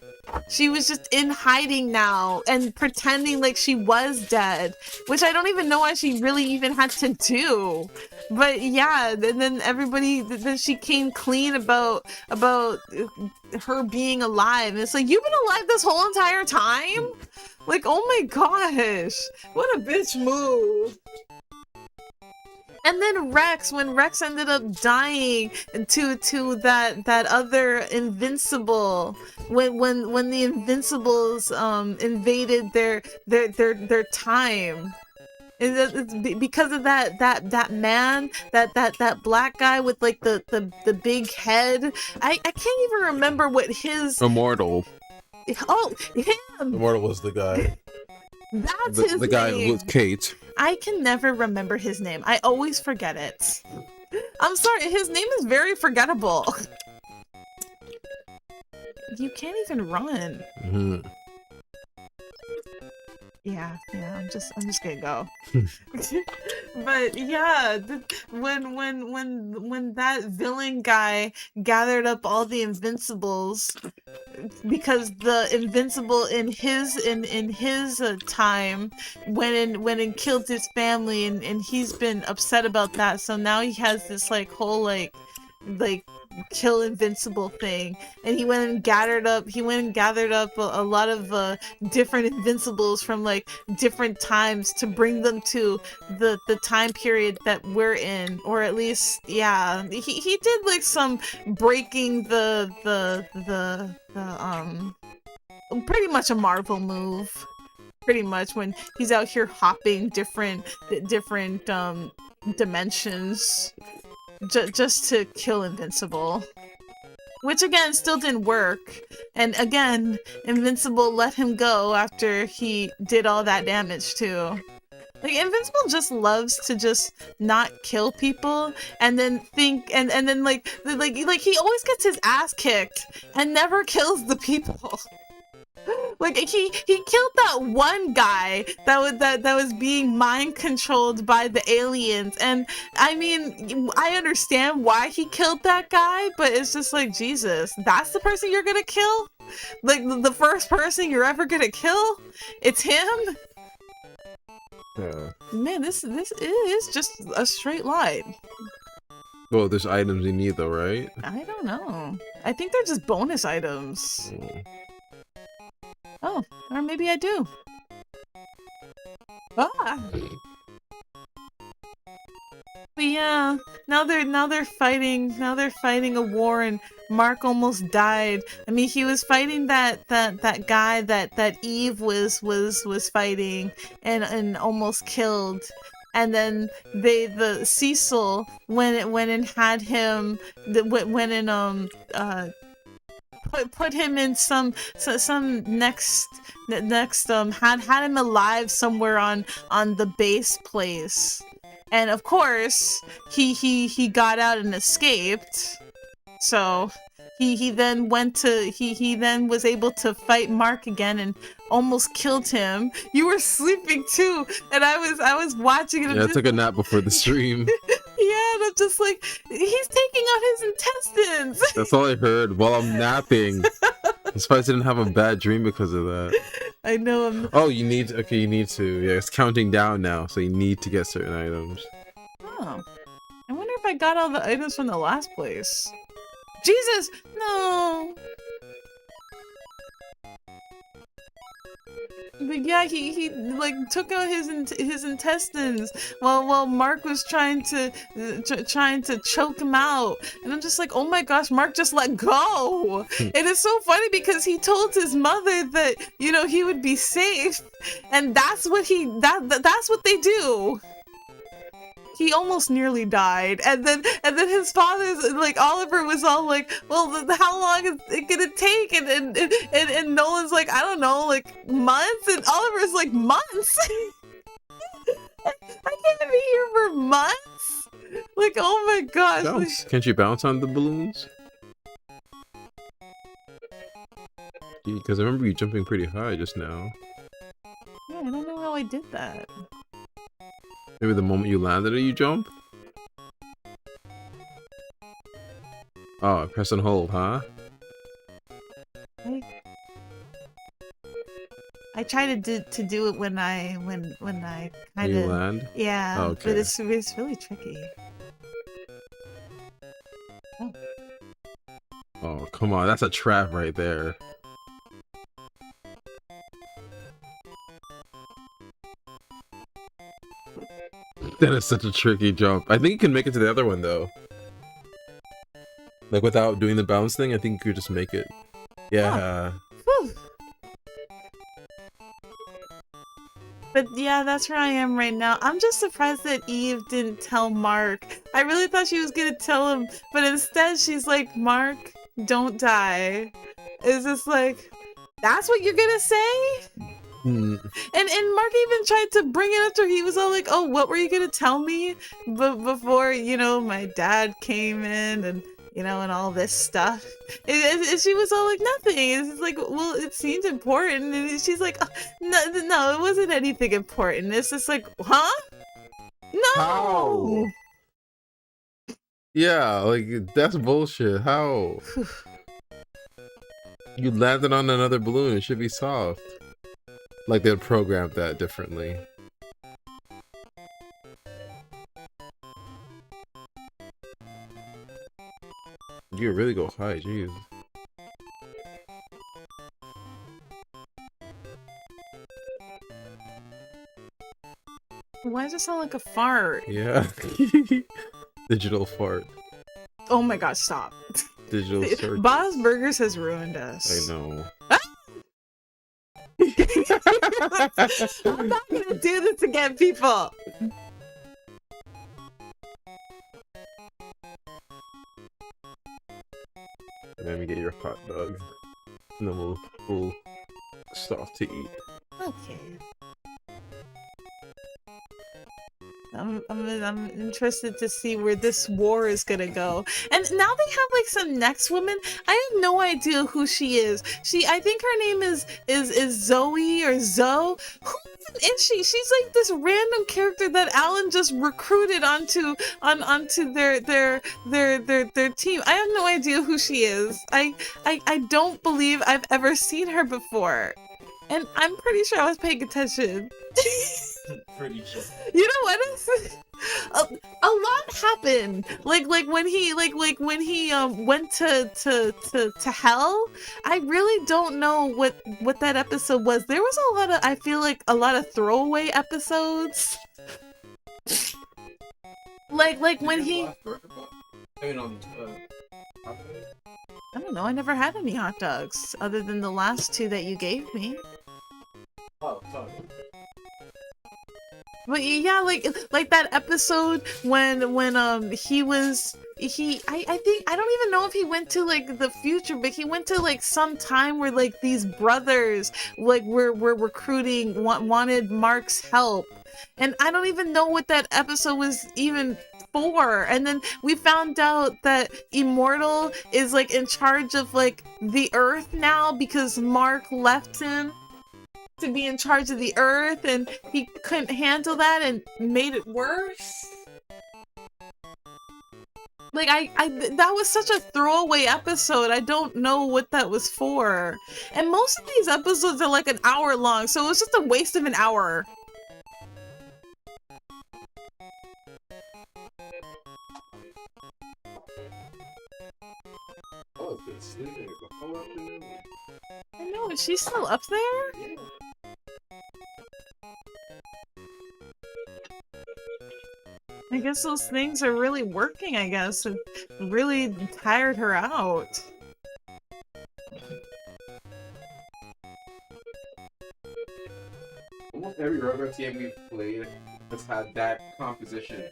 She was just in hiding now and pretending like she was dead, which I don't even know why she really even had to do. But yeah, and then she came clean about her being alive. And it's like, you've been alive this whole entire time? Like, oh my gosh, what a bitch move. And then Rex, when Rex ended up dying to that other Invincible, when the Invincibles invaded their time. It's because of that man, that black guy with like the big head. I can't even remember what his Immortal. Oh, him. Immortal was the guy. That's his name. The guy with Kate. I can never remember his name. I always forget it. I'm sorry, his name is very forgettable. You can't even run. Mm-hmm. Yeah, I'm just gonna go. But yeah, when that villain guy gathered up all the Invincibles, because the Invincible in his time went and killed his family, and he's been upset about that, so now he has this like whole like kill Invincible thing, and he went and gathered up a lot of different Invincibles from like different times to bring them to the time period that we're in, or at least, yeah, he did like some breaking the pretty much a Marvel move, pretty much, when he's out here hopping different dimensions just to kill Invincible. which again still didn't work. And again, Invincible let him go after he did all that damage too. Like Invincible just loves to just not kill people and then think and then like he always gets his ass kicked and never kills the people. Like he killed that one guy that was being mind controlled by the aliens, and I mean I understand why he killed that guy, but it's just like, Jesus, that's the person you're gonna kill? Like the first person you're ever gonna kill? It's him? Yeah. Man, this is just a straight line. Well, there's items you need though, right? I don't know. I think they're just bonus items. Oh, or maybe I do. Ah. But yeah, now they're fighting a war, and Mark almost died. I mean, he was fighting that guy that Eve was fighting and almost killed. And then the Cecil went and had him put him in some next had him alive somewhere on the base place, and of course he got out and escaped. So he then was able to fight Mark again and almost killed him. You were sleeping too, and I was watching it. Yeah, I took a nap before the stream. Yeah, and I'm just like, he's taking out his intestines. That's all I heard while I'm napping. I'm surprised I didn't have a bad dream because of that. I know. Oh, you need to. Yeah, it's counting down now, so you need to get certain items. Oh, I wonder if I got all the items from the last place. Jesus, no. But yeah, he like took out his intestines while Mark was trying to choke him out, and I'm just like, oh my gosh, Mark just let go. And it's so funny because he told his mother that he would be safe, and that's what that's what they do. He almost nearly died, and then his father's like, Oliver was all like, well, how long is it gonna take? And Nolan's like, I don't know, like months, and Oliver's like, months? I can't be here for months. Like, oh my gosh. Bounce. Can't you bounce on the balloons? Because I remember you jumping pretty high just now. Yeah, I don't know how I did that. Maybe the moment you landed it, you jump? Oh, press and hold, huh? I try to do it when I kind You of land? yeah, Oh, okay. but it's really tricky. Oh, come on, that's a trap right there. That is such a tricky jump. I think you can make it to the other one though. Like without doing the bounce thing, I think you could just make it. Yeah. Whew. But yeah, that's where I am right now. I'm just surprised that Eve didn't tell Mark. I really thought she was gonna tell him, but instead she's like, Mark, don't die. It's just like, that's what you're gonna say? And Mark even tried to bring it up to her. He was all like, oh, what were you gonna tell me before my dad came in and and all this stuff. And she was all like, nothing. It's like, well, it seemed important. And she's like, oh, no, it wasn't anything important. It's just like, huh? No. How? Yeah, like that's bullshit. How? You landed on another balloon. It should be soft. Like they'd program that differently. You really go high, jeez. Why does it sound like a fart? Yeah. Digital fart. Oh my gosh, stop. Digital circuit. Bob's Burgers has ruined us. I know. I'm not gonna do this again, people. And then we get your hot dog. And then we'll start to eat. Okay. I'm interested to see where this war is gonna go. And now they have like some next woman. I have no idea who she is. I think her name is Zoe or Zoe. Who even is she? She's like this random character that Alan just recruited onto their team. I have no idea who she is. I don't believe I've ever seen her before. And I'm pretty sure I was paying attention. Pretty sure. You know what? A lot happened. Like when he went to hell. I really don't know what that episode was. There was a lot of, I feel like a lot of throwaway episodes. Like when he, I don't know. I never had any hot dogs other than the last two that you gave me. Oh, sorry. But yeah, like that episode when he I think I don't even know if he went to like the future, but he went to like some time where like these brothers like were recruiting, wanted Mark's help. And I don't even know what that episode was even for. And then we found out that Immortal is like in charge of like the Earth now because Mark left him to be in charge of the Earth and he couldn't handle that and made it worse. Like that was such a throwaway episode. I don't know what that was for. And most of these episodes are like an hour long, so it was just a waste of an hour. Oh, it's been sleeping the whole afternoon. I know, is she still up there? Yeah. I guess those things are really working, I guess. It really tired her out. Almost every Rugrats game we've played has had that composition.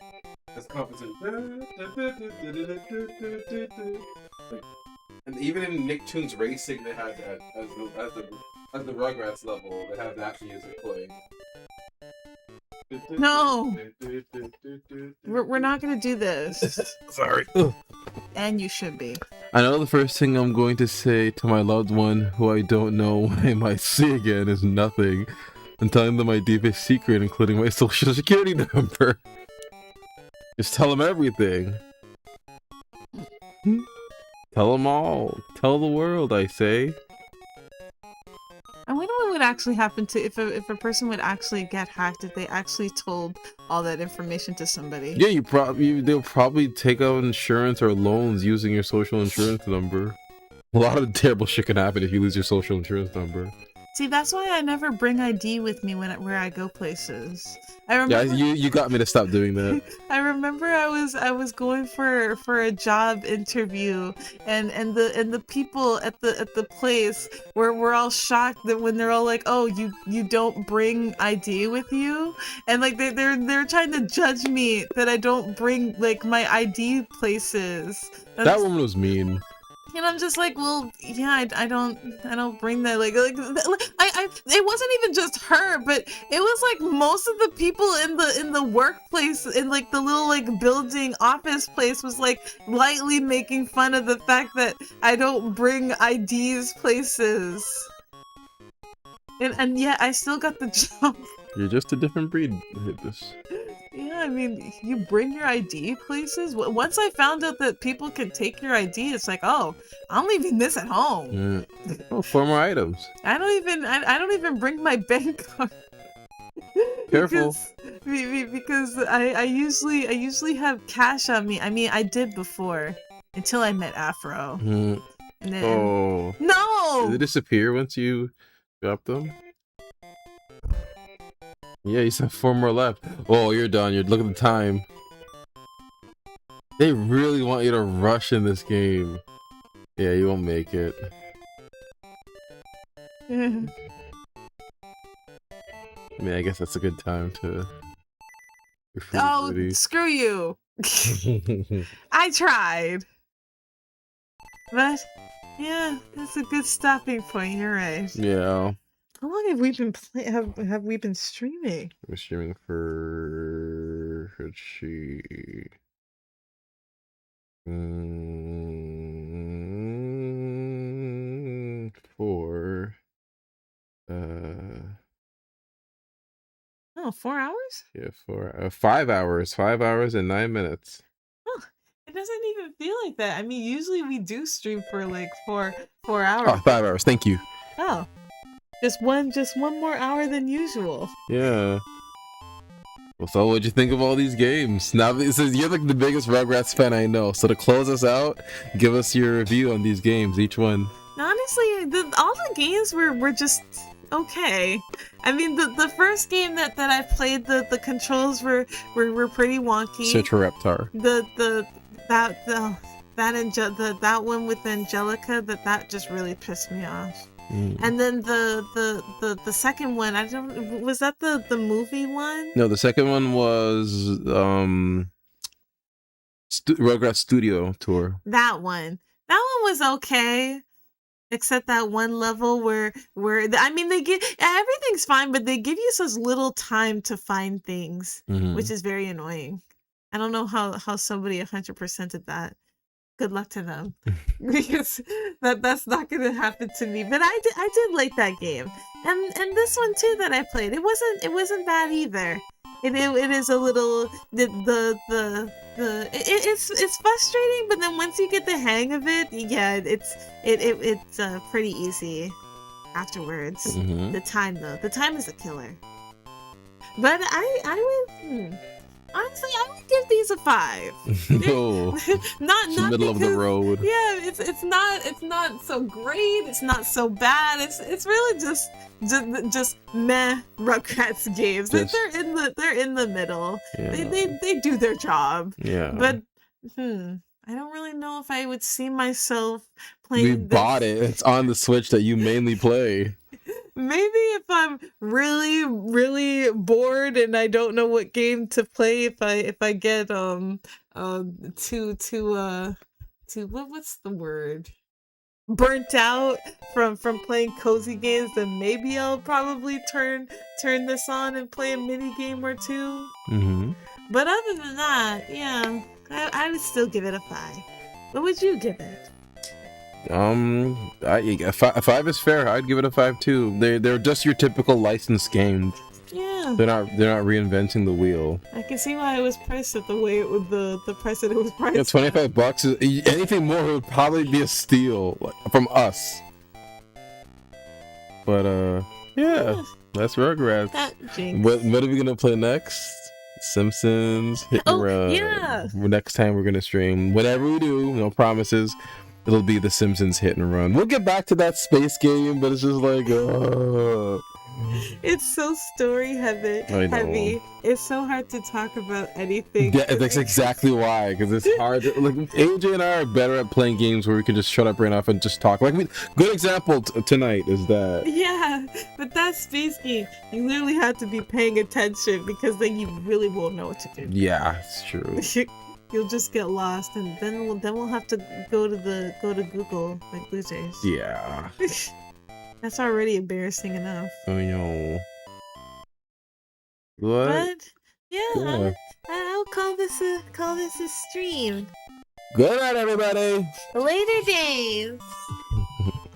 This composition. And even in Nicktoons Racing, they had that as the Rugrats level. They have that music playing. No! We're not gonna do this. Sorry. And you should be. I know the first thing I'm going to say to my loved one, who I don't know when I might see again, is nothing. I'm telling them my deepest secret, including my social security number. Just tell them everything. Tell them all. Tell the world, I say. I wonder what would actually happen to if a person would actually get hacked if they actually told all that information to somebody. Yeah, they'll probably take out insurance or loans using your social insurance number. A lot of terrible shit can happen if you lose your social insurance number. See, that's why I never bring ID with me where I go places. I remember. Yeah, you got me to stop doing that. I remember I was going for a job interview, and the people at the place were all shocked that when they're all like, "Oh, you don't bring ID with you," and like they're trying to judge me that I don't bring like my ID places. That woman was mean. And I'm just like, well, yeah, I don't bring that. Like it wasn't even just her, but it was like most of the people in the workplace, in like the little like building office place, was like lightly making fun of the fact that I don't bring IDs places. And yet I still got the job. You're just a different breed. Yeah, I mean, you bring your ID places? Once I found out that people can take your ID, it's like, oh, I'm leaving this at home. Yeah. Oh, 4 more items. I don't even bring my bank card. Careful. Because I usually have cash on me. I mean, I did before until I met Afro. Mm. And then, Oh. no! Did they disappear once you drop them? Yeah, you have 4 more left. Oh, you're done. You're look at the time. They really want you to rush in this game. Yeah, you won't make it. I mean, I guess that's a good time to. Oh, screw you! I tried, but Yeah, that's a good stopping point. You're right. Yeah. How long have we been have we been streaming? We're streaming for, let's see, for Oh, 4 hours? yeah, for 5 hours, 5 hours and 9 minutes. Huh. It doesn't even feel like that. I mean, usually we do stream for like four Oh, hours. 5 hours. Thank you. Oh, just one more hour than usual. Yeah. Well, so what'd you think of all these games? Now, this is, you're like the biggest Rugrats fan I know. So to close us out, give us your review on these games, each one. Honestly, all the games were just okay. I mean, the first game that I played, the controls were pretty wonky. Search for Reptar. That one with Angelica, that just really pissed me off. And then the second one, was that the movie one? No, the second one was Rugrats Studio Tour. That one was okay, except that one level where I mean, they give everything's fine, but they give you such little time to find things, which is very annoying. I don't know how somebody 100%ed that. Good luck to them, because that's not gonna happen to me. But I did like that game, and this one too that I played. It wasn't bad either. It is a little it's frustrating, but then once you get the hang of it, yeah, it's pretty easy afterwards. The time is a killer. But I would. Honestly, I would give these a 5. No, not middle because, of the road. Yeah, it's not so great. It's not so bad. It's really just meh Rugrats games. Like, they're in the middle. Yeah. They do their job. Yeah. But I don't really know if I would see myself playing. We bought it. It's on the Switch that you mainly play. Maybe if I'm really, really bored and I don't know what game to play, if I get to what's the word? Burnt out from playing cozy games, then maybe I'll probably turn this on and play a mini game or two. But other than that, yeah, I would still give it a 5. What would you give it? A 5 is fair. I'd give it a 5 too. They're just your typical licensed games. Yeah. They're not reinventing the wheel. I can see why it was priced at the way it was the price that it was priced. Yeah, $25 is anything more would probably be a steal from us. But yeah, that's Rugrats. What are we gonna play next? Simpsons, Hit and Run. Yeah. Next time we're gonna stream. Whatever we do, no promises. It'll be the Simpsons Hit and Run. We'll get back to that space game, but it's just like, it's so story heavy. It's so hard to talk about anything. Yeah, that's exactly why, because it's hard. Like AJ and I are better at playing games where we can just shut our brain off and just talk. Like, good example tonight is that. Yeah, but that space game, you literally have to be paying attention, because then you really won't know what to do. Yeah, it's true. You'll just get lost, and then we'll have to go to Google like Blue Jays. Yeah. That's already embarrassing enough. I know. What? But yeah, I'll call this a stream. Good night, everybody. Later days.